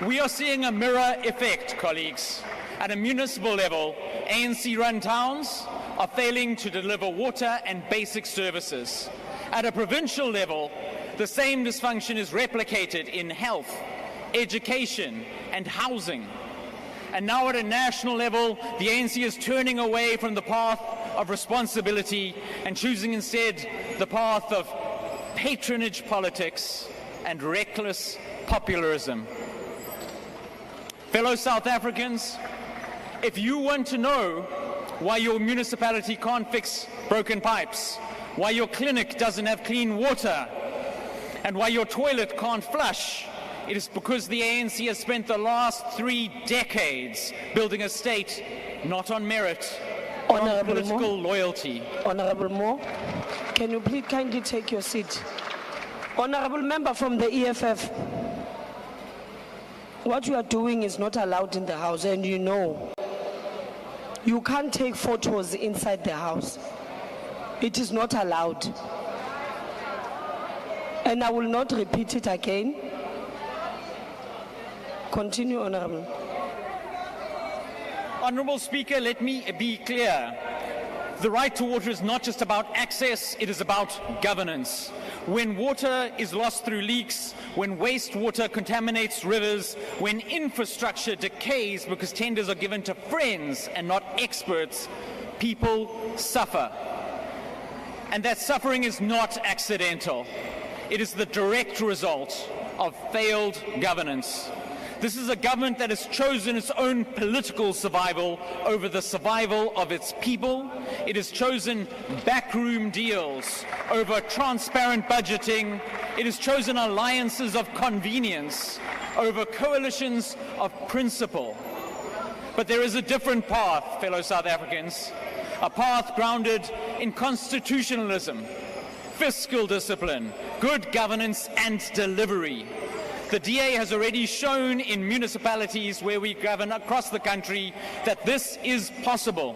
We are seeing a mirror effect, colleagues. At a municipal level, ANC-run towns are failing to deliver water and basic services. At a provincial level, the same dysfunction is replicated in health, education, and housing. And now at a national level, the ANC is turning away from the path of responsibility and choosing instead the path of patronage politics and reckless popularism. Fellow South Africans, if you want to know why your municipality can't fix broken pipes, why your clinic doesn't have clean water, and why your toilet can't flush, it is because the ANC has spent the last 3 decades building a state not on merit, but on political loyalty. Honorable Moore, can you please kindly take your seat? Honorable member from the EFF, what you are doing is not allowed in the house, and you know. You can't take photos inside the house. It is not allowed. And I will not repeat it again. Continue, Honorable. Honorable Speaker, let me be clear. The right to water is not just about access, it is about governance. When water is lost through leaks, when wastewater contaminates rivers, when infrastructure decays because tenders are given to friends and not experts, people suffer. And that suffering is not accidental. It is the direct result of failed governance. This is a government that has chosen its own political survival over the survival of its people. It has chosen backroom deals over transparent budgeting. It has chosen alliances of convenience over coalitions of principle. But there is a different path, fellow South Africans, a path grounded in constitutionalism, fiscal discipline, good governance, and delivery. The DA has already shown in municipalities where we govern across the country that this is possible.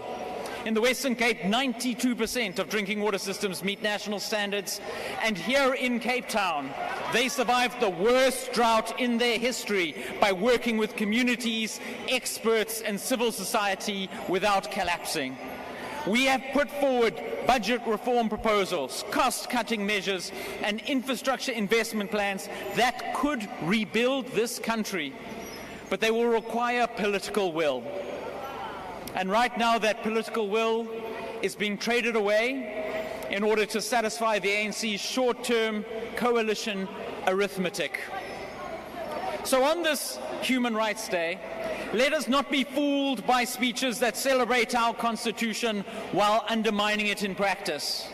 In the Western Cape, 92% of drinking water systems meet national standards, and here in Cape Town, they survived the worst drought in their history by working with communities, experts, and civil society without collapsing. We have put forward budget reform proposals, cost-cutting measures, and infrastructure investment plans that could rebuild this country, but they will require political will. And right now that political will is being traded away in order to satisfy the ANC's short-term coalition arithmetic. So on this Human Rights Day, let us not be fooled by speeches that celebrate our Constitution while undermining it in practice.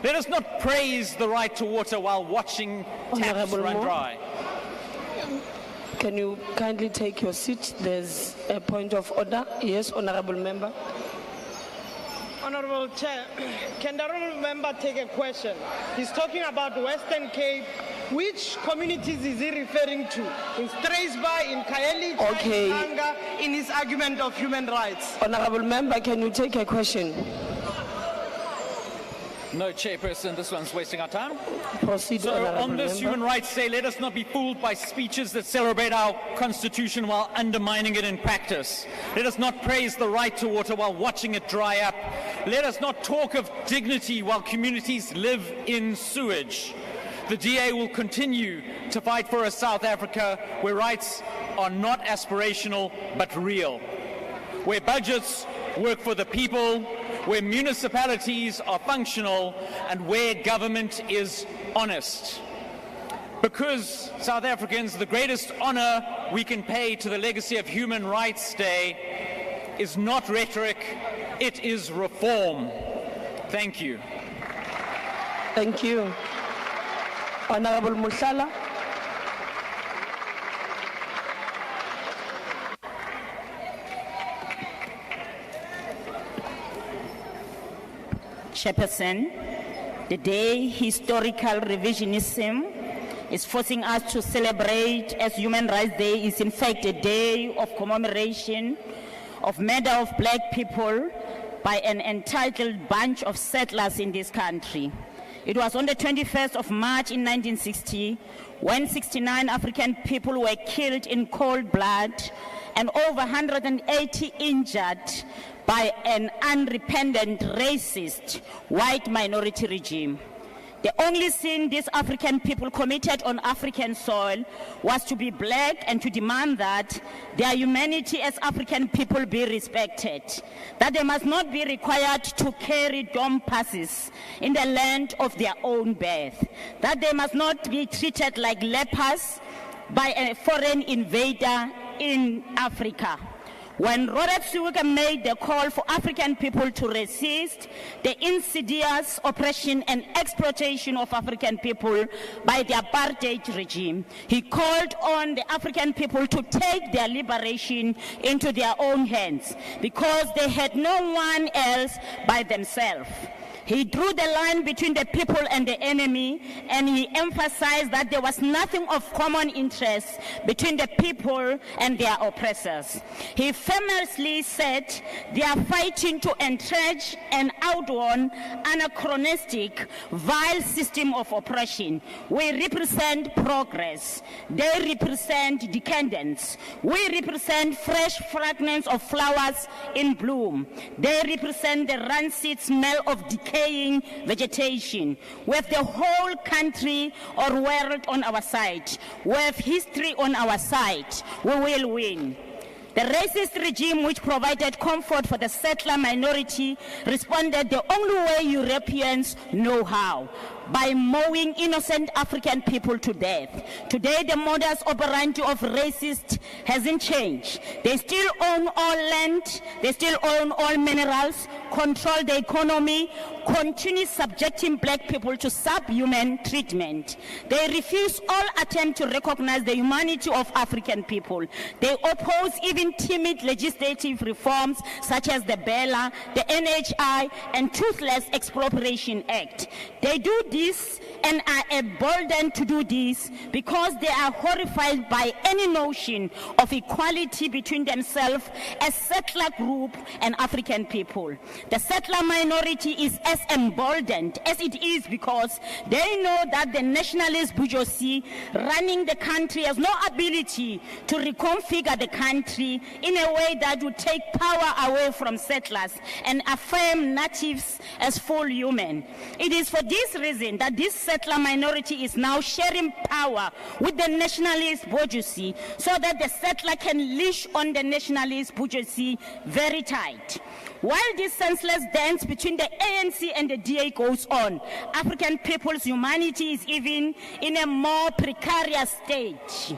Let us not praise the right to water while watching taps run dry. Can you kindly take your seat? There's a point of order. Yes, Honorable Member. Honorable Chair, can the honorable member take a question? He's talking about Western Cape. Which communities is he referring to? In Strasbourg, in Kaeli, Okay. in Kanga, in his argument of human rights? Honorable Member, can you take a question? No, Chairperson, this one's wasting our time. Proceed, So Honorable on this Member. Human Rights Day, let us not be fooled by speeches that celebrate our Constitution while undermining it in practice. Let us not praise the right to water while watching it dry up. Let us not talk of dignity while communities live in sewage. The DA will continue to fight for a South Africa where rights are not aspirational but real, where budgets work for the people, where municipalities are functional, and where government is honest. Because, South Africans, the greatest honor we can pay to the legacy of Human Rights Day is not rhetoric, it is reform. Thank you. Thank you. Honorable Mushala. Chairperson, the day historical revisionism is forcing us to celebrate as Human Rights Day is in fact a day of commemoration of murder of black people by an entitled bunch of settlers in this country. It was on the 21st of March in 1960 when 69 African people were killed in cold blood and over 180 injured by an unrepentant racist white minority regime. The only sin these African people committed on African soil was to be black and to demand that their humanity as African people be respected, that they must not be required to carry dome passes in the land of their own birth, that they must not be treated like lepers by a foreign invader in Africa. When Robert Suwika made the call for African people to resist the insidious oppression and exploitation of African people by the apartheid regime, he called on the African people to take their liberation into their own hands because they had no one else by themselves. He drew the line between the people and the enemy, and he emphasized that there was nothing of common interest between the people and their oppressors. He famously said they are fighting to entrench an outworn, anachronistic, vile system of oppression. We represent progress. They represent decadence. We represent fresh fragments of flowers in bloom. They represent the rancid smell of decay vegetation. With the whole country or world on our side, with history on our side, we will win. The racist regime which provided comfort for the settler minority responded the only way Europeans know how, by mowing innocent African people to death. Today, the modus operandi of racists hasn't changed. They still own all land, they still own all minerals, control the economy, continue subjecting black people to subhuman treatment. They refuse all attempt to recognize the humanity of African people. They oppose even timid legislative reforms such as the BELA, the NHI, and Toothless Expropriation Act. They do this and are emboldened to do this because they are horrified by any notion of equality between themselves as settler group and African people. The settler minority is as emboldened as it is because they know that the nationalist bourgeoisie running the country has no ability to reconfigure the country in a way that would take power away from settlers and affirm natives as full human. It is for this reason that this settler minority is now sharing power with the nationalist bourgeoisie so that the settler can leash on the nationalist bourgeoisie very tight. While this senseless dance between the ANC and the DA goes on, African people's humanity is even in a more precarious stage.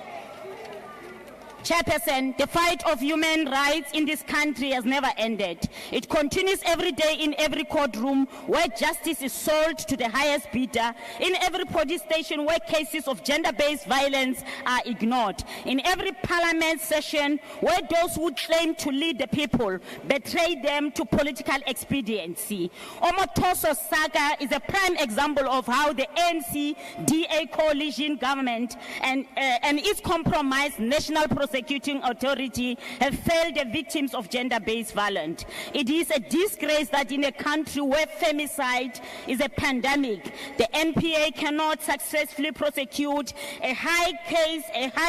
Chairperson, the fight of human rights in this country has never ended. It continues every day in every courtroom where justice is sold to the highest bidder, in every police station where cases of gender-based violence are ignored, in every parliament session where those who claim to lead the people betray them to political expediency. Omotoso saga is a prime example of how the ANC-DA coalition government and its compromised national prosecuting authority have failed the victims of gender-based violence. It is a disgrace that in a country where femicide is a pandemic, the NPA cannot successfully prosecute a high-profile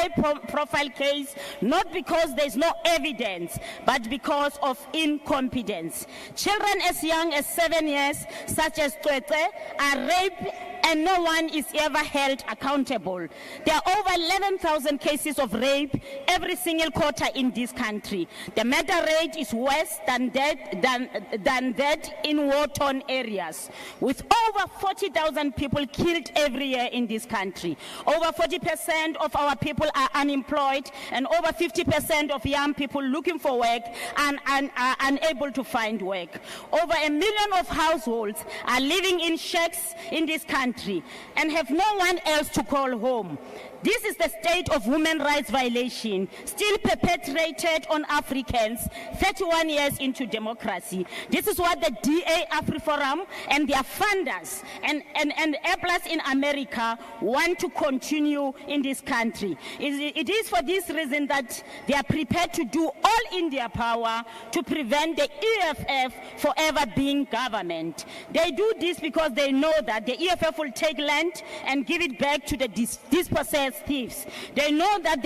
case, not because there is no evidence, but because of incompetence. Children as young as 7 years, such as Twete, are raped and no one is ever held accountable. There are over 11,000 cases of rape every single quarter in this country. The murder rate is worse than that in war-torn areas, with over 40,000 people killed every year in this country. Over 40% of our people are unemployed, and over 50% of young people looking for work and are unable to find work. Over 1 million of households are living in shacks in this country and have no one else to call home. This is the state of human rights violation still perpetrated on Africans 31 years into democracy. This is what the DA AfriForum and their funders and Plus in America want to continue in this country. It is for this reason that they are prepared to do all in their power to prevent the EFF from ever being government. They do this because they know that the EFF will take land and give it back to the dispossessed thieves. They know that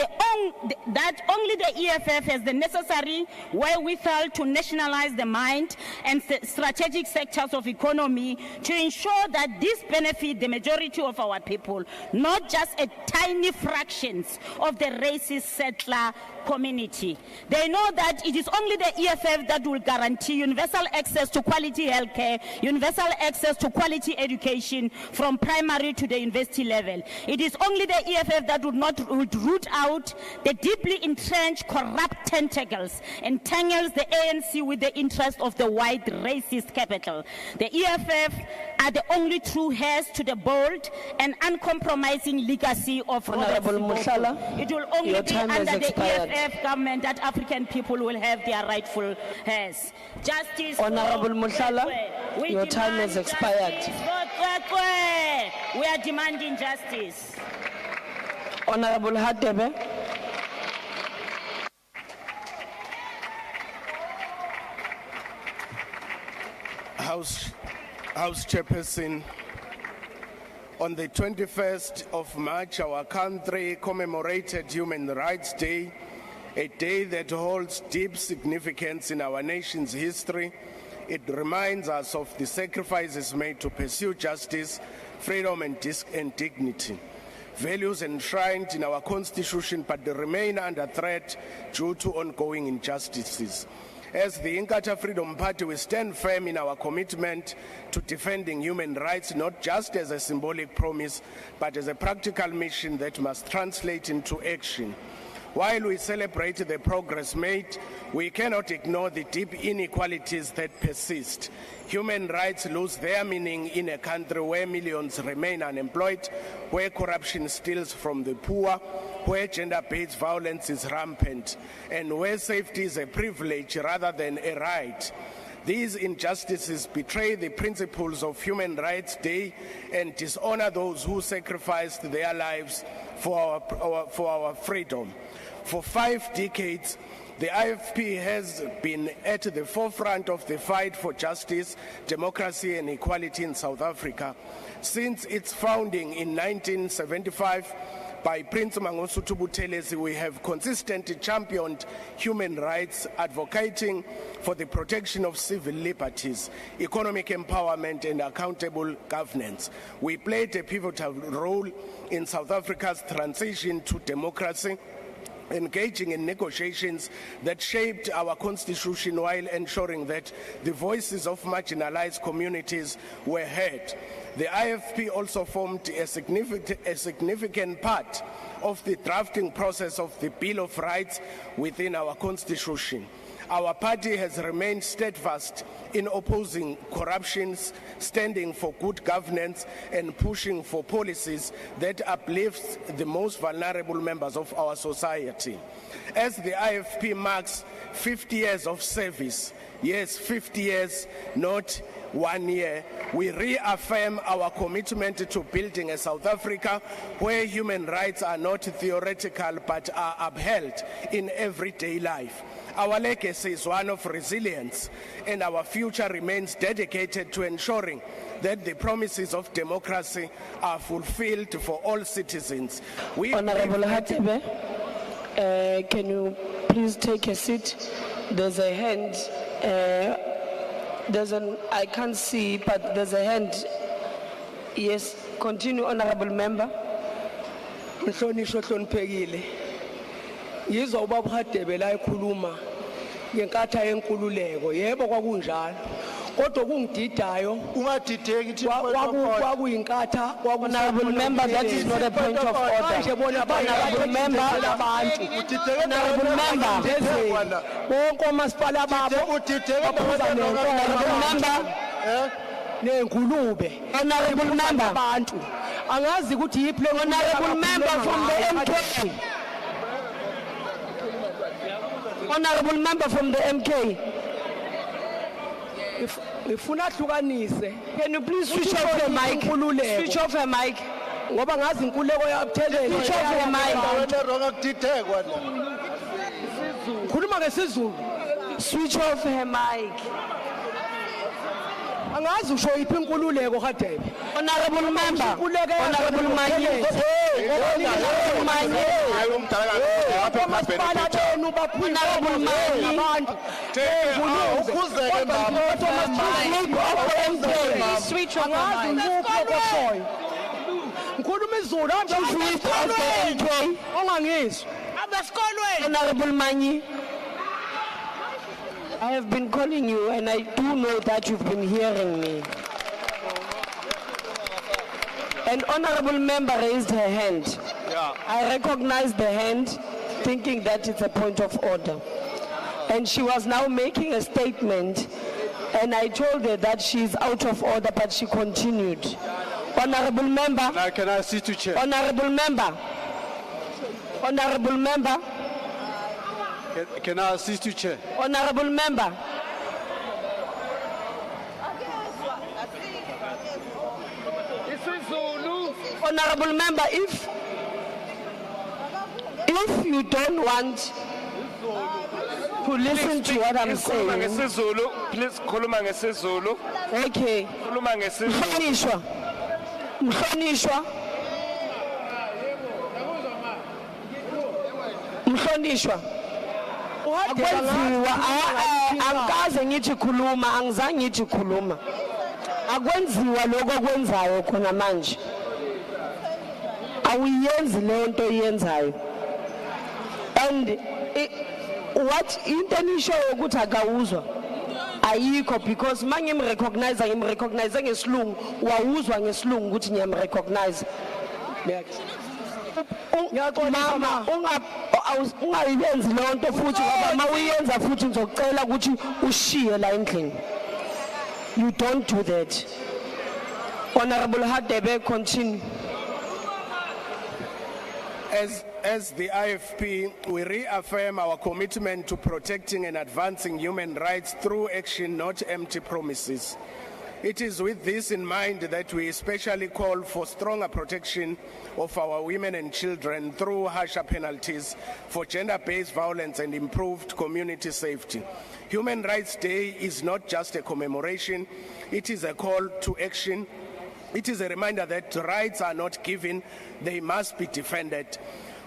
only the EFF has the necessary wherewithal to nationalize the mind and strategic sectors of economy to ensure that this benefit the majority of our people, not just a tiny fractions of the racist settler community. They know that it is only the EFF that will guarantee universal access to quality healthcare, universal access to quality education from primary to the university level. It is only the EFF that would root out the deeply entrenched corrupt tentacles, entangles the ANC with the interest of the white racist capital. The EFF are the only true heirs to the bold and uncompromising legacy of Honorable Musala, it will only be under the EFF government that African people will have their rightful heirs. Justice. Honorable Musala, your time has expired. We are demanding justice. Honorable Hadebe. House Chairperson, on the 21st of March, our country commemorated Human Rights Day, a day that holds deep significance in our nation's history. It reminds us of the sacrifices made to pursue justice, freedom, and dignity. Values enshrined in our Constitution, but they remain under threat due to ongoing injustices. As the Inkatha Freedom Party, we stand firm in our commitment to defending human rights, not just as a symbolic promise, but as a practical mission that must translate into action. While we celebrate the progress made, we cannot ignore the deep inequalities that persist. Human rights lose their meaning in a country where millions remain unemployed, where corruption steals from the poor, where gender-based violence is rampant, and where safety is a privilege rather than a right. These injustices betray the principles of Human Rights Day and dishonor those who sacrificed their lives for our freedom. For 5 decades, the IFP has been at the forefront of the fight for justice, democracy, and equality in South Africa. Since its founding in 1975 by Prince Mangosuthu Buthelezi, we have consistently championed human rights, advocating for the protection of civil liberties, economic empowerment, and accountable governance. We played a pivotal role in South Africa's transition to democracy, engaging in negotiations that shaped our constitution while ensuring that the voices of marginalized communities were heard. The IFP also formed a significant part of the drafting process of the Bill of Rights within our constitution. Our party has remained steadfast in opposing corruption, standing for good governance, and pushing for policies that uplift the most vulnerable members of our society. As the IFP marks 50 years of service, yes, 50 years, not 1 year, we reaffirm our commitment to building a South Africa where human rights are not theoretical but are upheld in everyday life. Our legacy is one of resilience, and our future remains dedicated to ensuring that the promises of democracy are fulfilled for all citizens. Honorable Hatebe, can you please take a seat? There's a hand. I can't see, but there's a hand. Yes. Continue, Honorable Member. Mhlonishwa hloniphekile. Yizwa ubaba uHadebe la ekhuluma ngenkatha yenkululeko. Yebo kwakunjalo. Kodwa kungididayo ungadideki thi kwakuyinkatha Honorable Member, that is not a point of order. Honorable Member, Honorable Member, bonke omasipala babo baphuza nengulube. Honorable Member, abantu angazi ukuthi yiphi le Honorable Member from the MK. Honorable Member from the MK. Ngifuna hlukanise. Can you please switch off your mic? Switch off your mic. Ngoba ngazi inkululeko yabuthelela. Switch off your mic. Khuluma ngesizulu. Switch off her mic. Angazi usho yiphi inkululeko Hadebe. Honorable Member. Honorable Manye. Honorable Manye. Honorable Manye. Switch off your mic. Ngikhuluma izulu ongangizwa. Honorable Manye. I have been calling you and I do know that you've been hearing me. An honorable member raised her hand. I recognized the hand thinking that it's a point of order. And she was now making a statement and I told her that she's out of order, but she continued. Honorable member. Now can I sit to chair? Honorable member. Honorable member. Can I assist you, Chair? Honorable member. Honorable member, if you don't want to listen to what I'm saying. Please, khuluma ngesizulu. Okay. Khuluma ngesizulu. Mhlonishwa. Akwenziwa angikaze ngithi khuluma angizange ngithi khuluma akwenziwa lokho okwenzayo khona manje awuyenzi le nto iyenzayo and what into nisho ukuthi akawuzwa ayikho because manje ngimrecognize ngesilungu wawuzwa ngesilungu ukuthi ngiyamrecognize mama ungayenzi le nto futhi ngoba uma uyenza futhi ngizocela ukuthi ushiye la endlini. You don't do that. Honorable Hadebe, continue. As the IFP, we reaffirm our commitment to protecting and advancing human rights through action, not empty promises. It is with this in mind that we especially call for stronger protection of our women and children through harsher penalties for gender-based violence and improved community safety. Human Rights Day is not just a commemoration, it is a call to action. It is a reminder that rights are not given, they must be defended.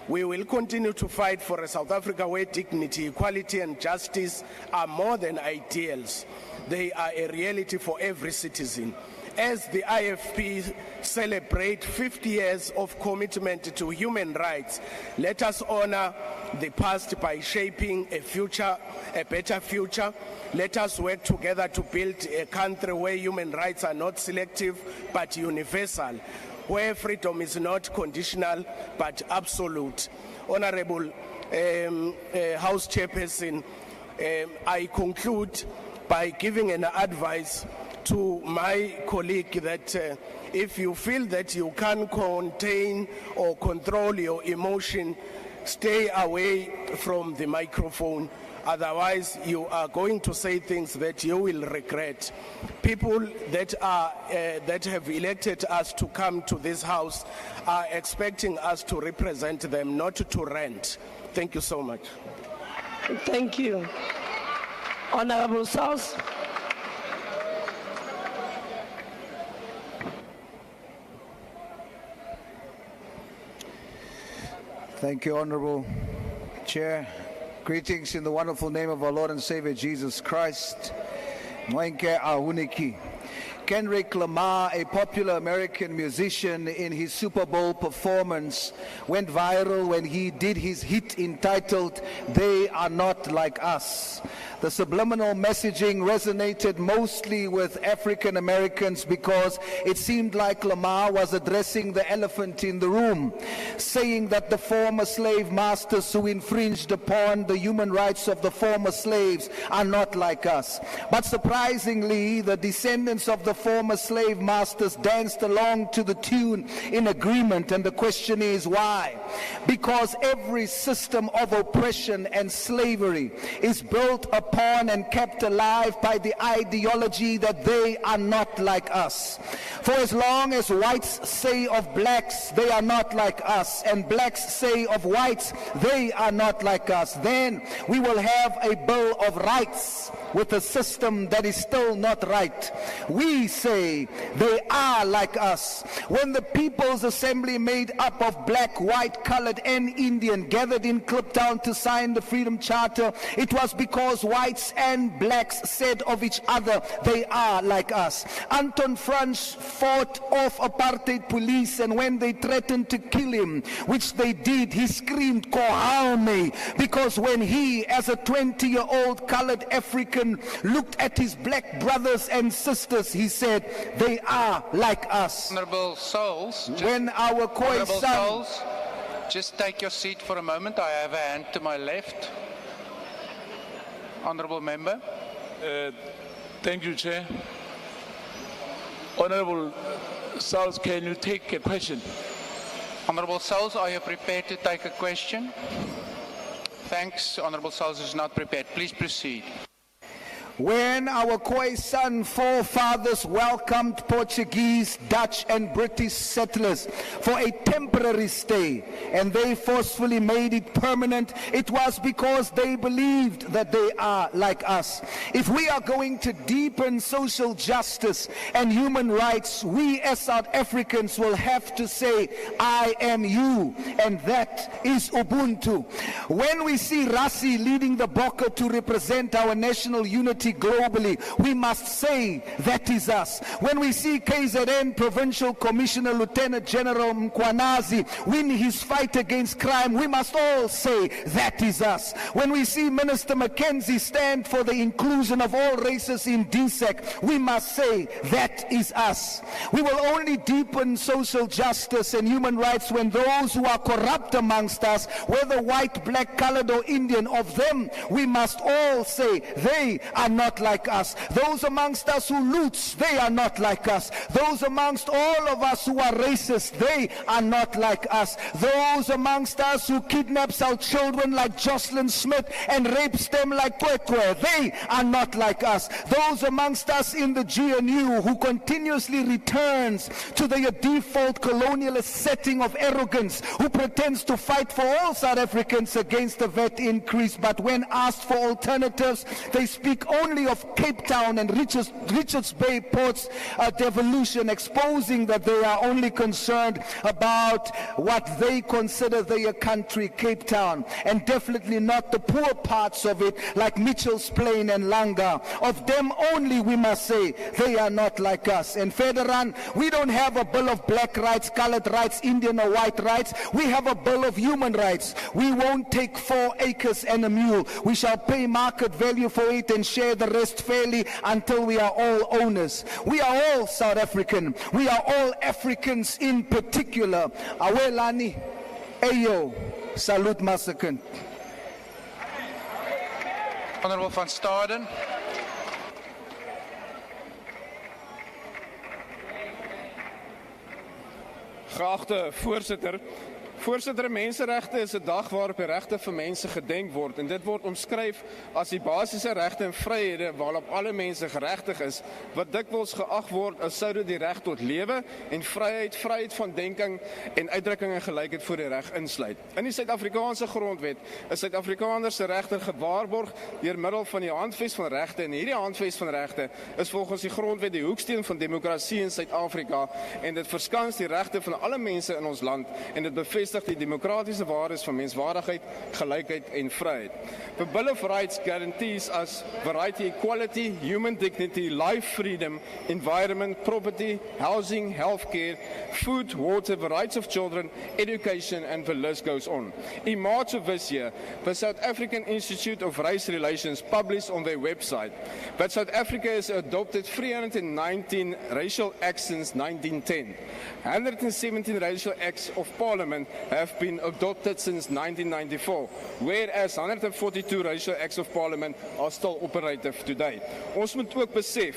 We will continue to fight for a South Africa where dignity, equality and justice are more than ideals. They are a reality for every citizen. As the IFP celebrate 50 years of commitment to human rights, let us honor the past by shaping a better future. Let us work together to build a country where human rights are not selective but universal, where freedom is not conditional but absolute. Honorable House Chairperson, I conclude by giving an advice to my colleague that if you feel that you can't contain or control your emotion, stay away from the microphone. Otherwise, you are going to say things that you will regret. People that have elected us to come to this house are expecting us to represent them, not to rant. Thank you so much. Thank you. Honorable South. Thank you, Honorable Chair. Greetings in the wonderful name of our Lord and Savior Jesus Christ. Ke Kendrick Lamar, a popular American musician, in his Super Bowl performance went viral when he did his hit entitled, "They Are Not Like Us." The subliminal messaging resonated mostly with African Americans because it seemed like Lamar was addressing the elephant in the room, saying that the former slave masters who infringed upon the human rights of the former slaves are not like us. But surprisingly, the descendants of the former slave masters danced along to the tune in agreement, and the question is why? Because every system of oppression and slavery is built upon and kept alive by the ideology that they are not like us. For as long as whites say of blacks, they are not like us, and blacks say of whites, they are not like us, then we will have a Bill of Rights with a system that is still not right. We say they are like us. When the People's Assembly, made up of black, white, colored, and Indian, gathered in Kliptown to sign the Freedom Charter, it was because whites and blacks said of each other, they are like us. Anton Franz fought off apartheid police, and when they threatened to kill him, which they did, he screamed, "Kohaume," because when he, as a 20-year-old colored African, looked at his black brothers and sisters, he said, they are like us. Honorable Souls, when our Khoi Honorable son... Souls, just take your seat for a moment. I have a hand to my left. Honorable Member. Thank you, Chair. Honorable Souls, can you take a question? Honorable Souls, are you prepared to take a question? Thanks. Honorable Souls is not prepared. Please proceed. When our Khoisan forefathers welcomed Portuguese, Dutch, and British settlers for a temporary stay, and they forcefully made it permanent, it was because they believed that they are like us. If we are going to deepen social justice and human rights, we as South Africans will have to say, I am you, and that is Ubuntu. When we see Rassi leading the Bokke to represent our national unity globally, we must say that is us. When we see KZN Provincial Commissioner Lieutenant General Mkwanazi win his fight against crime, we must all say that is us. When we see Minister Mackenzie stand for the inclusion of all races in DSEC, we must say that is us. We will only deepen social justice and human rights when those who are corrupt amongst us, whether white, black, colored, or Indian, of them we must all say they are not like us. Those amongst us who loot, they are not like us. Those amongst all of us who are racist, they are not like us. Those amongst us who kidnaps our children like Jocelyn Smith and rapes them like Kwekwe, they are not like us. Those amongst us in the GNU who continuously returns to their default colonialist setting of arrogance, who pretends to fight for all South Africans against the VAT increase, but when asked for alternatives, they speak only of Cape Town and Richards Bay ports devolution, exposing that they are only concerned about what they consider their country, Cape Town, and definitely not the poor parts of it like Mitchell's Plain and Langa. Of them only we must say they are not like us. And Federan, we don't have a bill of black rights, colored rights, Indian or white rights. We have a bill of human rights. We won't take 4 acres and a mule. We shall pay market value for it and share the rest fairly until we are all owners. We are all South African. We are all Africans in particular. Awelani, Ayo, Salute Massacre. Honorable van Staden. Geachte voorsitter, menseregte is 'n dag waarop die regte vir mense gedenk word en dit word omskryf as die basiese regte en vryhede waarop alle mense geregtig is, wat dikwels geag word as sou dit die reg tot lewe en vryheid van denking en uitdrukking en gelykheid voor die reg insluit. In die Suid-Afrikaanse grondwet is Suid-Afrikaners se regte gewaarborg deur middel van die handves van regte, en hierdie handves van regte is volgens die grondwet die hoeksteen van demokrasie in Suid-Afrika, en dit verskans die regte van alle mense in ons land en dit bevestig bevestig die demokratiese waardes van menswaardigheid, gelykheid en vryheid. The Bill of Rights guarantees us variety, equality, human dignity, life freedom, environment, property, housing, healthcare, food, water, the rights of children, education, and the list goes on. In March of this year, the South African Institute of Race Relations published on their website that South Africa has adopted 319 racial acts since 1910. 117 racial acts of parliament have been adopted since 1994, whereas 142 racial acts of parliament are still operative today. Ons moet ook besef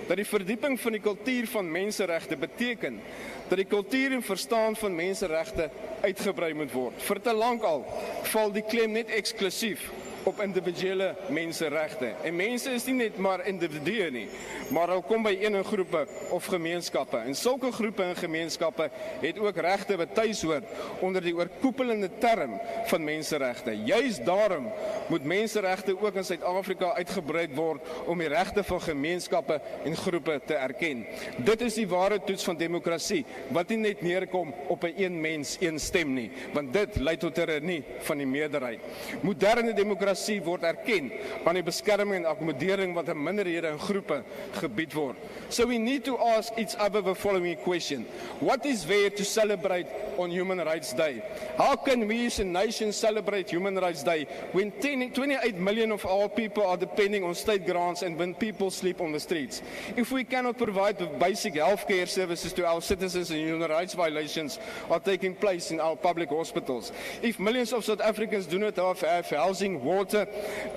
dat die verdieping van die kultuur van menseregte beteken dat die kultuur en verstaan van menseregte uitgebrei moet word. Vir te lank al val die klem net eksklusief op individuele menseregte. En mense is nie net maar individue nie, maar hulle kom by een groepe of gemeenskappe. En sulke groepe en gemeenskappe het ook regte wat tuis hoort onder die oorkoepelende term van menseregte. Juist daarom moet menseregte ook in Suid-Afrika uitgebrei word om die regte van gemeenskappe en groepe te erken. Dit is die ware toets van demokrasie, wat nie net neerkom op 'n een mens, een stem nie, want dit lei tot 'n tirannie van die meerderheid. Moderne demokrasie word erken aan die beskerming en akkommodering wat aan minderhede en groepe gebied word. So we need to ask each other the following question. What is there to celebrate on Human Rights Day? How can we as a nation celebrate Human Rights Day when 28 million of our people are depending on state grants and when people sleep on the streets? If we cannot provide the basic healthcare services to our citizens and human rights violations are taking place in our public hospitals, if millions of South Africans do not have housing, water,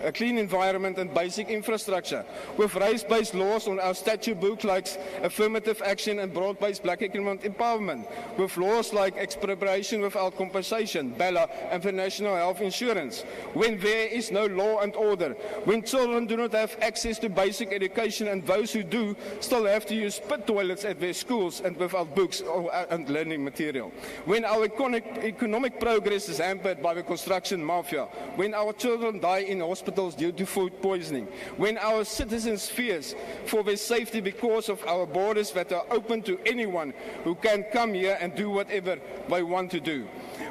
a clean environment and basic infrastructure, with race-based laws on our statute book like affirmative action and broad-based black economic empowerment, with laws like expropriation without compensation, BELA, and for national health insurance, when there is no law and order, when children do not have access to basic education and those who do still have to use pit toilets at their schools and without books and learning material, when our economic progress is hampered by the construction mafia, when our children die in hospitals due to food poisoning, when our citizens fears for their safety because of our borders that are open to anyone who can come here and do whatever they want to do,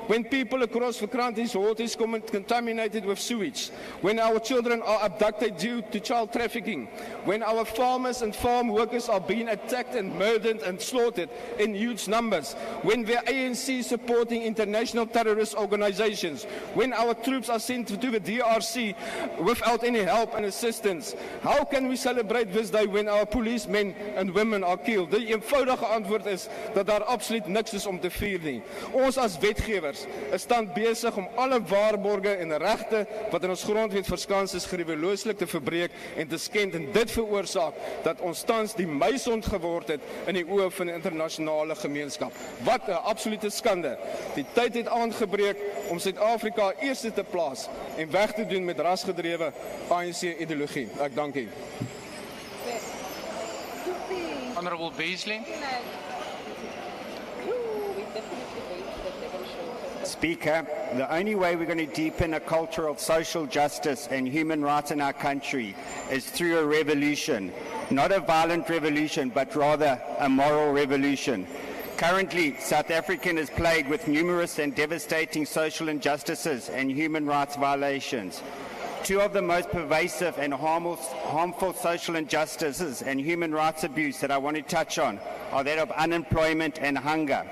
when people across the country's waters come contaminated with sewage, when our children are abducted due to child trafficking, when our farmers and farm workers are being attacked and murdered and slaughtered in huge numbers, when the ANC is supporting international terrorist organizations, when our troops are sent to the DRC without any help and assistance. How can we celebrate this day when our policemen and women are killed? Die eenvoudige antwoord is dat daar absoluut niks is om te vier nie. Ons as wetgewers is staan besig om alle waarborge en regte wat in ons grondwet verskans is gruwelooslik te verbreek en te skend, en dit veroorsaak dat ons tans die muisond geword het in die oë van die internasionale gemeenskap. Wat 'n absolute skande. Die tyd het aangebreek om Suid-Afrika eerste te plaas en weg te doen met rasgedrewe ANC-ideologie. Ek dank u. Honorable Beasley. Speaker, the only way we're going to deepen a culture of social justice and human rights in our country is through a revolution. Not a violent revolution, but rather a moral revolution. Currently, South Africa is plagued with numerous and devastating social injustices and human rights violations. Two of the most pervasive and harmful social injustices and human rights abuse that I want to touch on are that of unemployment and hunger.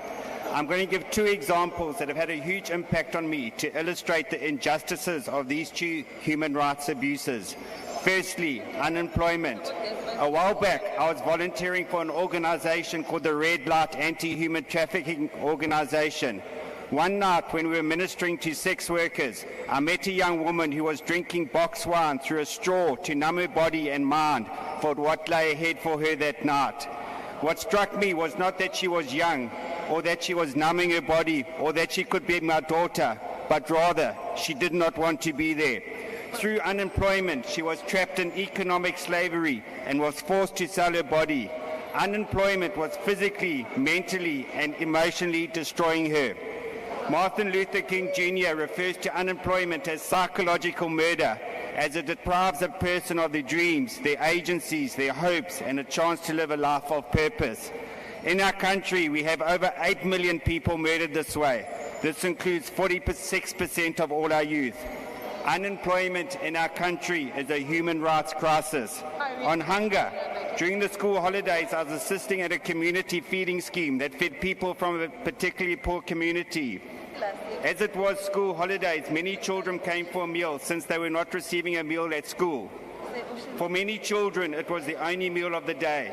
I'm going to give two examples that have had a huge impact on me to illustrate the injustices of these two human rights abuses. Firstly, unemployment. A while back, I was volunteering for an organization called the Red Light Anti-Human Trafficking Organization. One night when we were ministering to sex workers, I met a young woman who was drinking box wine through a straw to numb her body and mind for what lay ahead for her that night. What struck me was not that she was young, or that she was numbing her body, or that she could be my daughter, but rather she did not want to be there. Through unemployment, she was trapped in economic slavery and was forced to sell her body. Unemployment was physically, mentally, and emotionally destroying her. Martin Luther King Jr. refers to unemployment as psychological murder, as it deprives a person of their dreams, their agencies, their hopes, and a chance to live a life of purpose. In our country, we have over 8 million people murdered this way. This includes 46% of all our youth. Unemployment in our country is a human rights crisis. On hunger, during the school holidays, I was assisting at a community feeding scheme that fed people from a particularly poor community. As it was school holidays, many children came for a meal since they were not receiving a meal at school. For many children, it was the only meal of the day.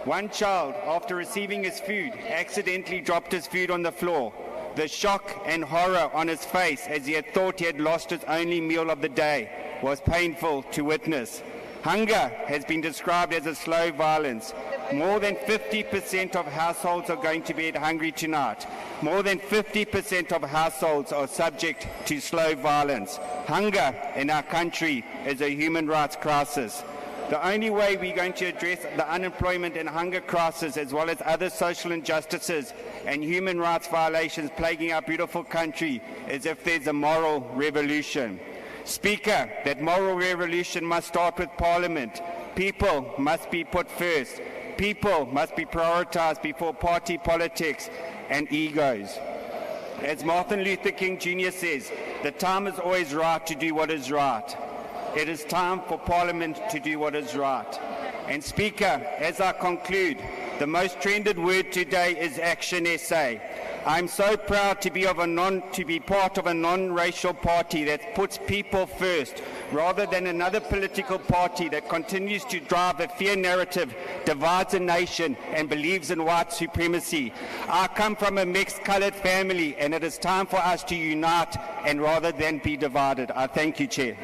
One child, after receiving his food, accidentally dropped his food on the floor. The shock and horror on his face as he had thought he had lost his only meal of the day was painful to witness. Hunger has been described as a slow violence. More than 50% of households are going to bed hungry tonight. More than 50% of households are subject to slow violence. Hunger in our country is a human rights crisis. The only way we're going to address the unemployment and hunger crisis, as well as other social injustices and human rights violations plaguing our beautiful country, is if there's a moral revolution. Speaker, that moral revolution must start with Parliament. People must be put first. People must be prioritized before party politics and egos. As Martin Luther King Jr. says, the time is always right to do what is right. It is time for Parliament to do what is right. And Speaker, as I conclude, the most trended word today is Action SA. I'm so proud to be part of a non-racial party that puts people first, rather than another political party that continues to drive a fear narrative, divides a nation, and believes in white supremacy. I come from a mixed coloured family, and it is time for us to unite and rather than be divided. I thank you, Chair.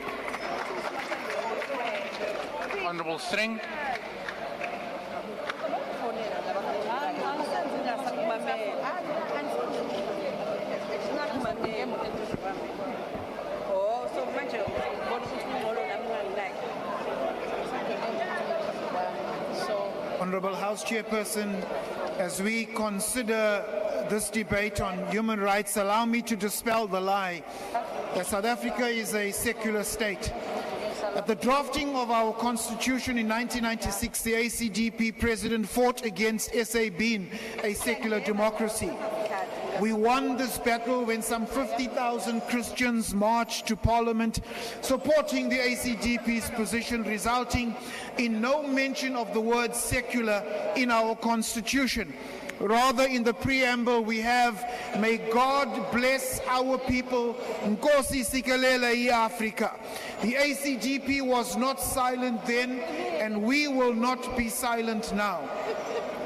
Honourable String. Honourable House Chairperson, as we consider this debate on human rights, allow me to dispel the lie that South Africa is a secular state. At the drafting of our constitution in 1996, the ACDP president fought against SA being a secular democracy. We won this battle when some 50,000 Christians marched to Parliament supporting the ACDP's position, resulting in no mention of the word secular in our constitution. Rather, in the preamble we have, may God bless our people, Nkosi Sikelele iAfrika. The ACDP was not silent then, and we will not be silent now.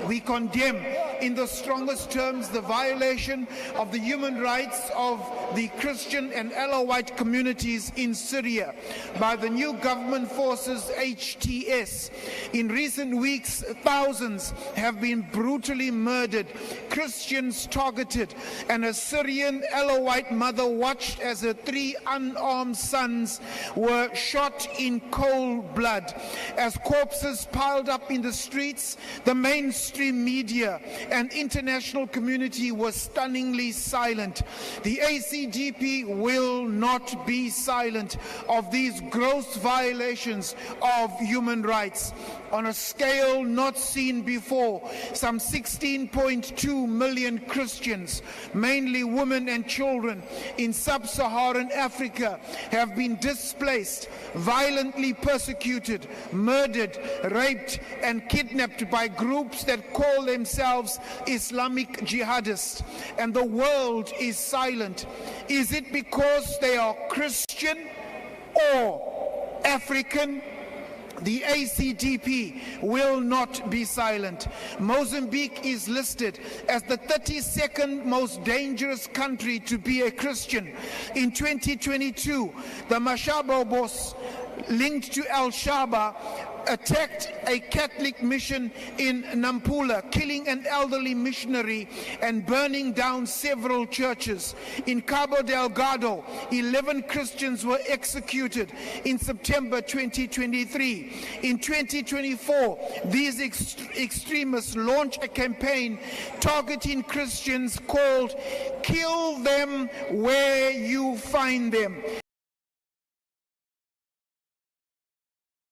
We condemn in the strongest terms the violation of the human rights of the Christian and Alawite communities in Syria by the new government forces HTS. In recent weeks, thousands have been brutally murdered, Christians targeted, and a Syrian Alawite mother watched as her 3 unarmed sons were shot in cold blood. As corpses piled up in the streets, the mainstream media and international community was stunningly silent. The ACDP will not be silent of these gross violations of human rights. On a scale not seen before, some 16.2 million Christians, mainly women and children, in sub-Saharan Africa have been displaced, violently persecuted, murdered, raped, and kidnapped by groups that call themselves Islamic jihadists. And the world is silent. Is it because they are Christian or African? The ACDP will not be silent. Mozambique is listed as the 32nd most dangerous country to be a Christian. In 2022, the Mashabobos linked to Al-Shabaab attacked a Catholic mission in Nampula, killing an elderly missionary and burning down several churches. In Cabo Delgado, 11 Christians were executed in September 2023. In 2024, these extremists launched a campaign targeting Christians called "Kill Them Where You Find Them."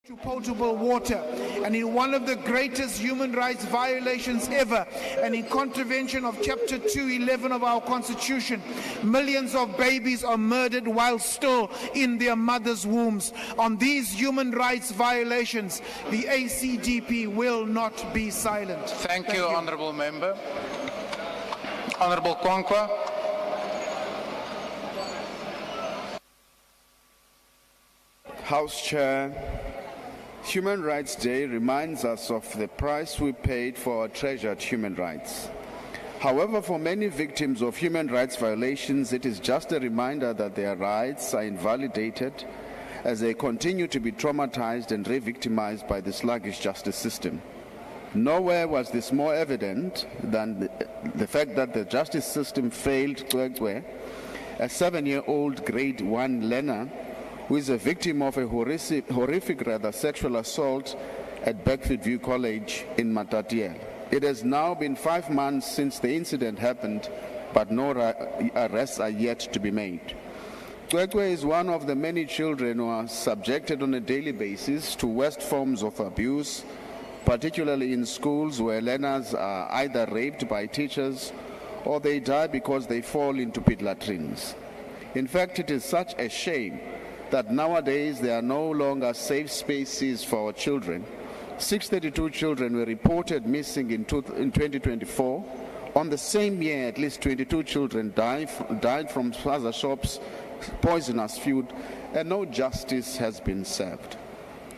to potable water, and in one of the greatest human rights violations ever, and in contravention of Chapter 211 of our Constitution, millions of babies are murdered while still in their mothers' wombs. On these human rights violations, the ACDP will not be silent. Thank you, Honourable Member. Honourable Kwankwa. House Chair, Human Rights Day reminds us of the price we paid for our treasured human rights. However, for many victims of human rights violations, it is just a reminder that their rights are invalidated as they continue to be traumatized and re-victimized by the sluggish justice system. Nowhere was this more evident than the fact that the justice system failed Kwekwe, a 7-year-old grade 1 learner who is a victim of a horrific sexual assault at Beckford View College in Matatiele. It has now been 5 months since the incident happened, but no arrests are yet to be made. Kwekwe is one of the many children who are subjected on a daily basis to worst forms of abuse, particularly in schools where learners are either raped by teachers or they die because they fall into pit latrines. In fact, it is such a shame that nowadays there are no longer safe spaces for our children. 632 children were reported missing in 2024. On the same year, at least 22 children died from Swaza Shop's poisonous food, and no justice has been served.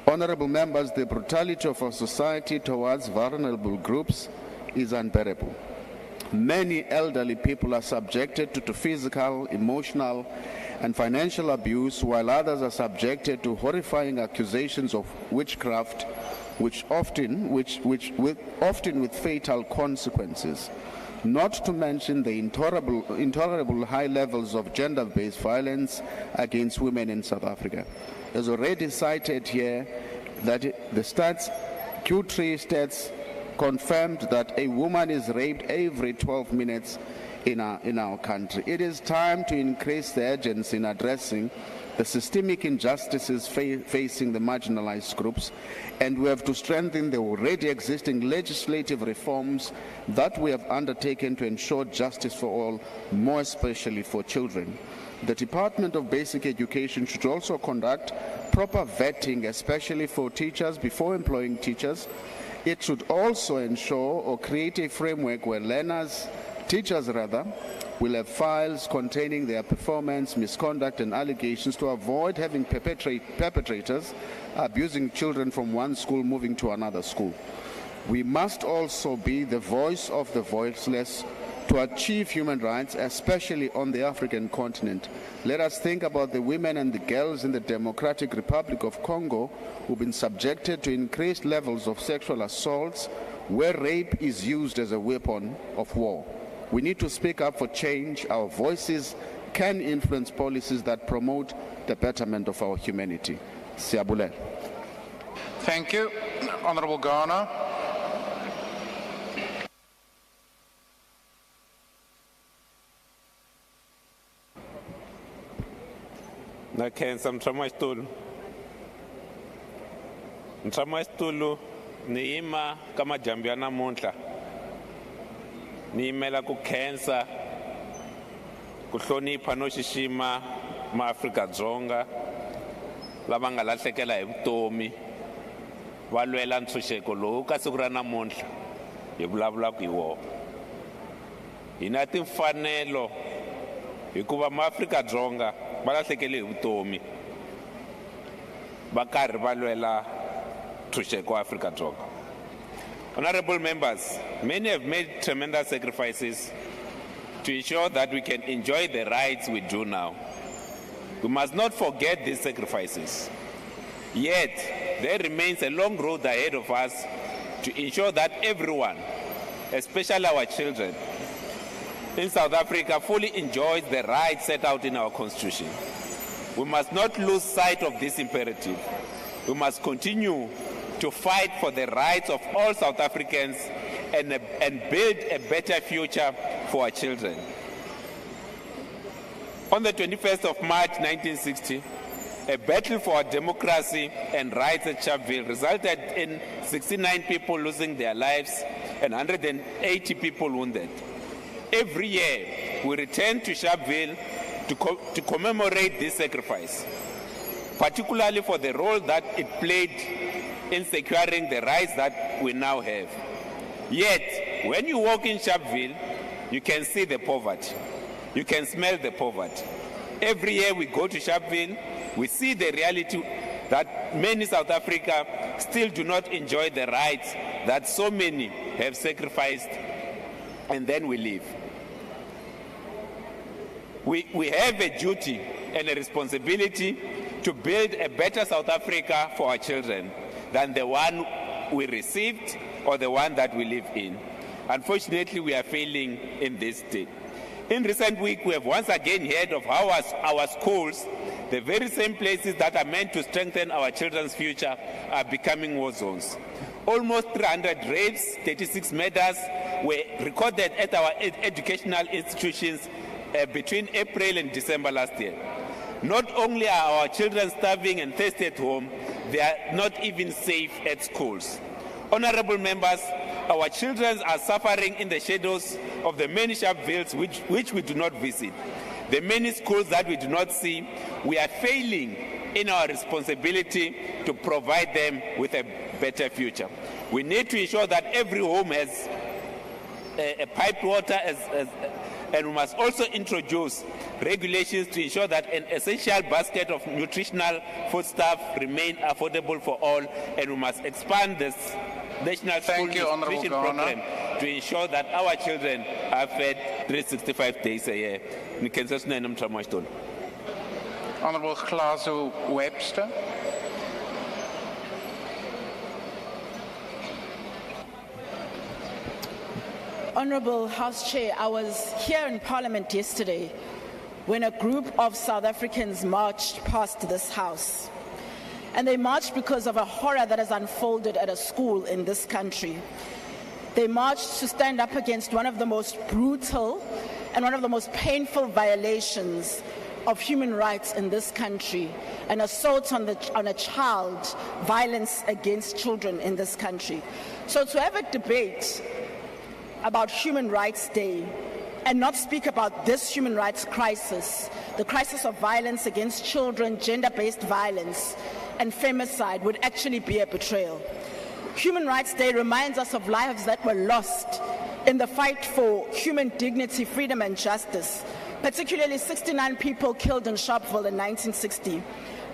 Honorable members, the brutality of our society towards vulnerable groups is unbearable. Many elderly people are subjected to physical, emotional, and financial abuse, while others are subjected to horrifying accusations of witchcraft, often with fatal consequences. Not to mention the intolerable high levels of gender-based violence against women in South Africa. As already cited here, that the Q3 stats confirmed that a woman is raped every 12 minutes in our country. It is time to increase the urgency in addressing the systemic injustices facing the marginalized groups, and we have to strengthen the already existing legislative reforms that we have undertaken to ensure justice for all, more especially for children. The Department of Basic Education should also conduct proper vetting, especially for teachers, before employing teachers. It should also ensure or create a framework where teachers will have files containing their performance, misconduct, and allegations to avoid having perpetrators abusing children from one school moving to another school. We must also be the voice of the voiceless to achieve human rights, especially on the African continent. Let us think about the women and the girls in the Democratic Republic of Congo who've been subjected to increased levels of sexual assaults, where rape is used as a weapon of war. We need to speak up for change. Our voices can influence policies that promote the betterment of our humanity. Siyabulel. Thank you. Honourable Ghana. Nakhensa mtshama xitulu ni yima ka majambu ya namuntlha ni yimela ku khensa ku hlonipha no xixima maAfrika-Dzonga lava nga lahlekela hi vutomi va lwela ntshunxeko lowu ka siku ra namuntlha hi vulavulaka hi wona. Hi na timfanelo hikuva maAfrika-Dzonga va lahlekele hi vutomi va karhi va lwela ntshunxeko wa Afrika-Dzonga. Honorable members, many have made tremendous sacrifices to ensure that we can enjoy the rights we do now. We must not forget these sacrifices. Yet, there remains a long road ahead of us to ensure that everyone, especially our children, in South Africa fully enjoys the rights set out in our Constitution. We must not lose sight of this imperative. We must continue to fight for the rights of all South Africans and build a better future for our children. On the 21st of March 1960, A battle for democracy and rights at Sharpeville resulted in 69 people losing their lives and 180 people wounded. Every year, we return to Sharpeville to commemorate this sacrifice, particularly for the role that it played in securing the rights that we now have. Yet, when you walk in Sharpeville, you can see the poverty. You can smell the poverty. Every year we go to Sharpeville, we see the reality that many South Africa still do not enjoy the rights that so many have sacrificed, and then we leave. We have a duty and a responsibility to build a better South Africa for our children than the one we received or the one that we live in. Unfortunately, we are failing in this state. In recent weeks, we have once again heard of how our schools, the very same places that are meant to strengthen our children's future, are becoming war zones. Almost 300 rapes, 36 murders were recorded at our educational institutions between April and December last year. Not only are our children starving and thirsty at home, they are not even safe at schools. Honorable members, our children are suffering in the shadows of the many Sharpevilles which we do not visit. The many schools that we do not see, we are failing in our responsibility to provide them with a better future. We need to ensure that every home has a piped water, and we must also introduce regulations to ensure that an essential basket of nutritional foodstuff remain affordable for all, and we must expand this National School Nutrition Program to ensure that our children are fed 365 days a year. Honorable Glazo Webster. Honorable House Chair, I was here in Parliament yesterday when a group of South Africans marched past this House. And they marched because of a horror that has unfolded at a school in this country. They marched to stand up against one of the most brutal and one of the most painful violations of human rights in this country, an assault on a child, violence against children in this country. So to have a debate about Human Rights Day and not speak about this human rights crisis, the crisis of violence against children, gender-based violence, and femicide would actually be a betrayal. Human Rights Day reminds us of lives that were lost in the fight for human dignity, freedom, and justice, particularly 69 people killed in Sharpeville in 1960.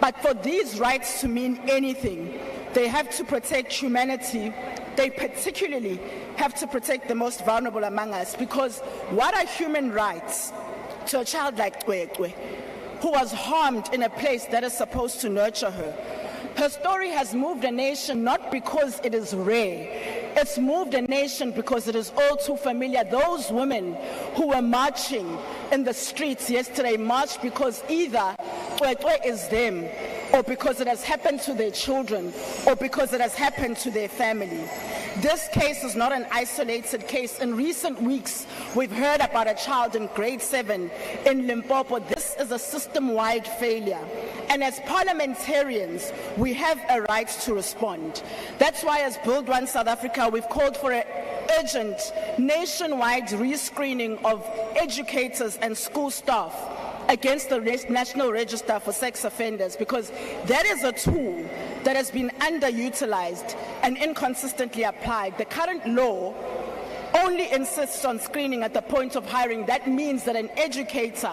But for these rights to mean anything, they have to protect humanity. They particularly have to protect the most vulnerable among us, because what are human rights to a child like Kwekwe, who was harmed in a place that is supposed to nurture her? Her story has moved a nation not because it is rare. It's moved a nation because it is all too familiar. Those women who were marching in the streets yesterday marched because either Kwekwe is them, or because it has happened to their children, or because it has happened to their family. This case is not an isolated case. In recent weeks, we've heard about a child in grade 7 in Limpopo. This is a system-wide failure. And as parliamentarians, we have a right to respond. That's why as Build One South Africa, we've called for an urgent nationwide rescreening of educators and school staff against the National Register for Sex Offenders, because that is a tool that has been underutilized and inconsistently applied. The current law only insists on screening at the point of hiring. That means that an educator,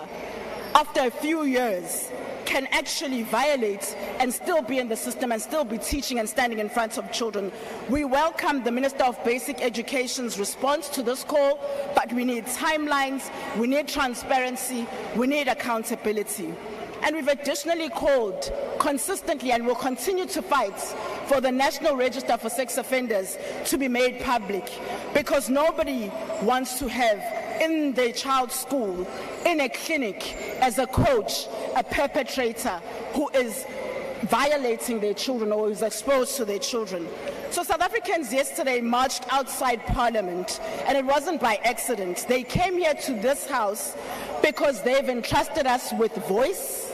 after a few years, can actually violate and still be in the system and still be teaching and standing in front of children. We welcome the Minister of Basic Education's response to this call, but we need timelines, we need transparency, we need accountability. And we've additionally called consistently and will continue to fight for the National Register for Sex Offenders to be made public, because nobody wants to have in their child's school, in a clinic, as a coach, a perpetrator who is violating their children or is exposed to their children. So South Africans yesterday marched outside Parliament, and it wasn't by accident. They came here to this House because they've entrusted us with voice,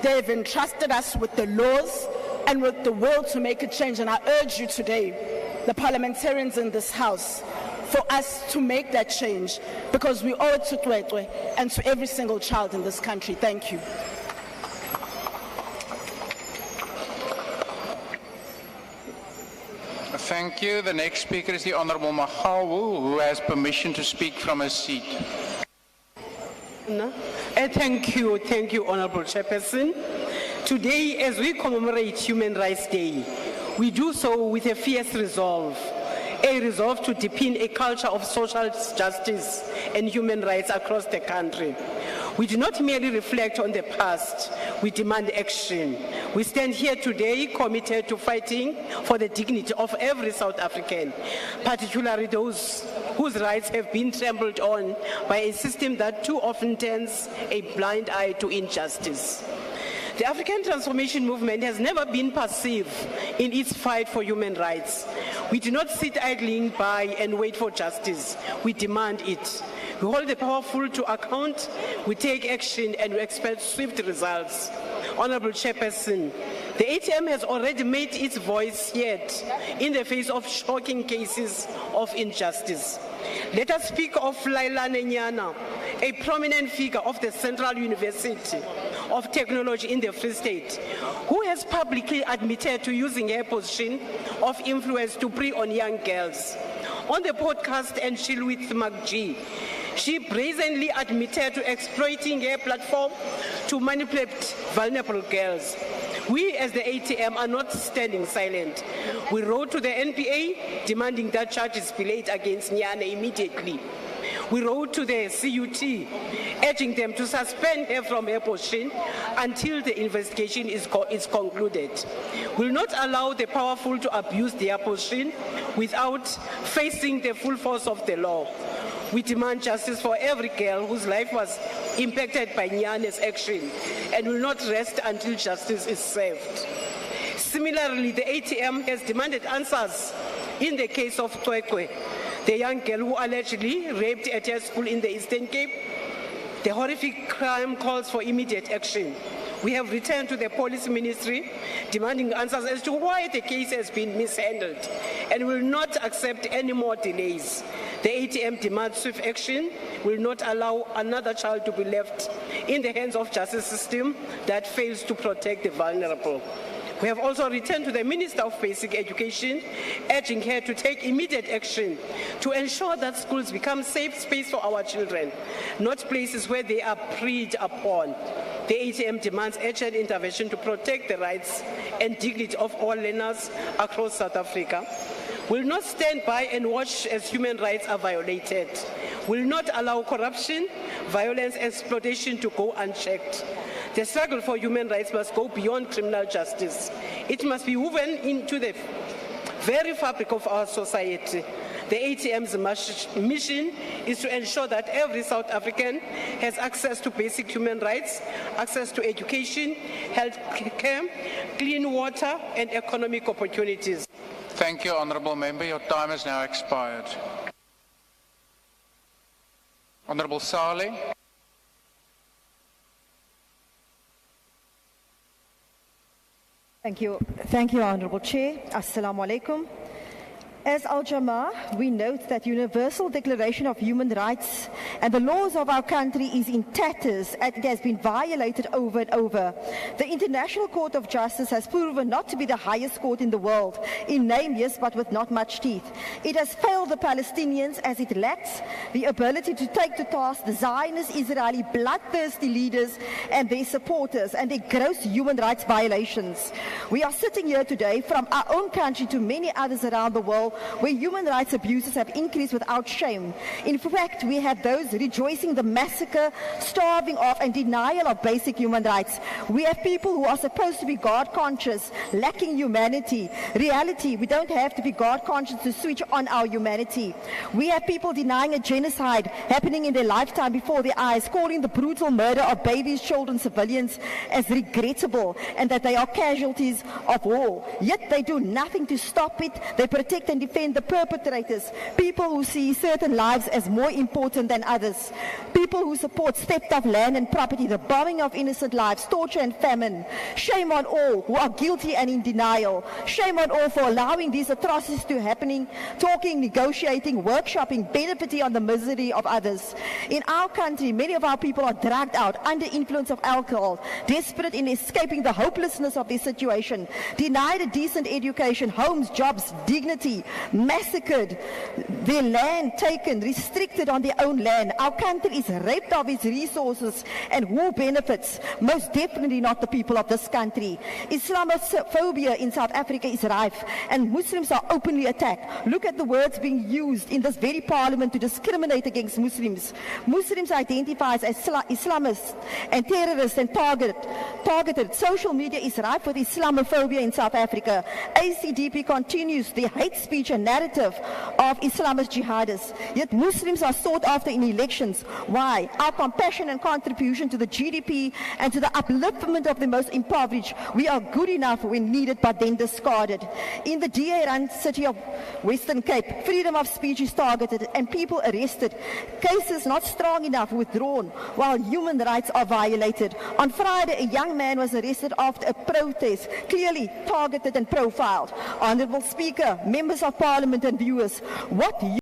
They have entrusted us with the laws and with the will to make a change. And I urge you today, the parliamentarians in this House, for us to make that change, because we owe it to Twetwe and to every single child in this country. Thank you. Thank you. The next speaker is the Honourable Mahawu, who has permission to speak from his seat. Thank you, Honourable Chairperson. Today, as we commemorate Human Rights Day, we do so with a fierce resolve. A resolve to deepen a culture of social justice and human rights across the country. We do not merely reflect on the past, we demand action. We stand here today committed to fighting for the dignity of every South African, particularly those whose rights have been trampled on by a system that too often turns a blind eye to injustice. The African Transformation Movement has never been passive in its fight for human rights. We do not sit idling by and wait for justice. We demand it. We hold the powerful to account, we take action, and we expect swift results. Honourable Chairperson, the ATM has already made its voice heard in the face of shocking cases of injustice. Let us speak of Lailane Nyana, a prominent figure of the Central University of Technology in the Free State, who has publicly admitted to using her position of influence to prey on young girls. On the podcast And Chill with McG, she brazenly admitted to exploiting her platform to manipulate vulnerable girls. We as the ATM are not standing silent. We wrote to the NPA demanding that charges be laid against Nyana immediately. We wrote to the CUT urging them to suspend her from her position until the investigation is concluded. We will not allow the powerful to abuse their position without facing the full force of the law. We demand justice for every girl whose life was impacted by Nyana's action and will not rest until justice is served. Similarly, the ATM has demanded answers in the case of Twekwe, the young girl who allegedly raped at her school in the Eastern Cape. The horrific crime calls for immediate action. We have returned to the Police Ministry demanding answers as to why the case has been mishandled and will not accept any more delays. The ATM demands swift action, will not allow another child to be left in the hands of justice system that fails to protect the vulnerable. We have also returned to the Minister of Basic Education, urging her to take immediate action to ensure that schools become safe space for our children, not places where they are preyed upon. The ATM demands urgent intervention to protect the rights and dignity of all learners across South Africa. We will not stand by and watch as human rights are violated. We will not allow corruption, violence, and exploitation to go unchecked. The struggle for human rights must go beyond criminal justice. It must be woven into the very fabric of our society. The ATM's mission is to ensure that every South African has access to basic human rights, access to education, health care, clean water, and economic opportunities. Thank you, Honourable Member. Your time has now expired. Honourable Saleh. Thank you, Honourable Chair. Assalamu alaikum. As Al-Jama, we note that Universal Declaration of Human Rights and the laws of our country is in tatters and it has been violated over and over. The International Court of Justice has proven not to be the highest court in the world, in name yes, but with not much teeth. It has failed the Palestinians as it lacks the ability to take to task the Zionist Israeli bloodthirsty leaders and their supporters and their gross human rights violations. We are sitting here today from our own country to many others around the world where human rights abuses have increased without shame. In fact, we have those rejoicing the massacre, starving of and denial of basic human rights. We have people who are supposed to be God-conscious, lacking humanity. Reality, we don't have to be God-conscious to switch on our humanity. We have people denying a genocide happening in their lifetime before their eyes, calling the brutal murder of babies, children, civilians as regrettable and that they are casualties of war. Yet they do nothing to stop it. They protect and and defend the perpetrators, people who see certain lives as more important than others, people who support theft of land and property, the bombing of innocent lives, torture and famine. Shame on all who are guilty and in denial. Shame on all for allowing these atrocities to happening, talking, negotiating, workshopping, benefiting on the misery of others. In our country, many of our people are dragged out under influence of alcohol, desperate in escaping the hopelessness of their situation, denied a decent education, homes, jobs, dignity, massacred, their land taken, restricted on their own land. Our country is raped of its resources, and who benefits? Most definitely not the people of this country. Islamophobia in South Africa is rife, and Muslims are openly attacked. Look at the words being used in this very parliament to discriminate against Muslims. Muslims identified as Islamists and terrorists and targeted. Social media is rife with Islamophobia in South Africa. ACDP continues the hate speech and narrative of Islamist jihadists. Yet Muslims are sought after in elections. Why? Our compassion and contribution to the GDP and to the upliftment of the most impoverished. We are good enough when needed, but then discarded. In the DA-run city of Western Cape, freedom of speech is targeted and people arrested. Cases not strong enough withdrawn, while human rights are violated. On Friday, a young man was arrested after a protest, clearly targeted and profiled. Honourable Speaker, members of Parliament and viewers, what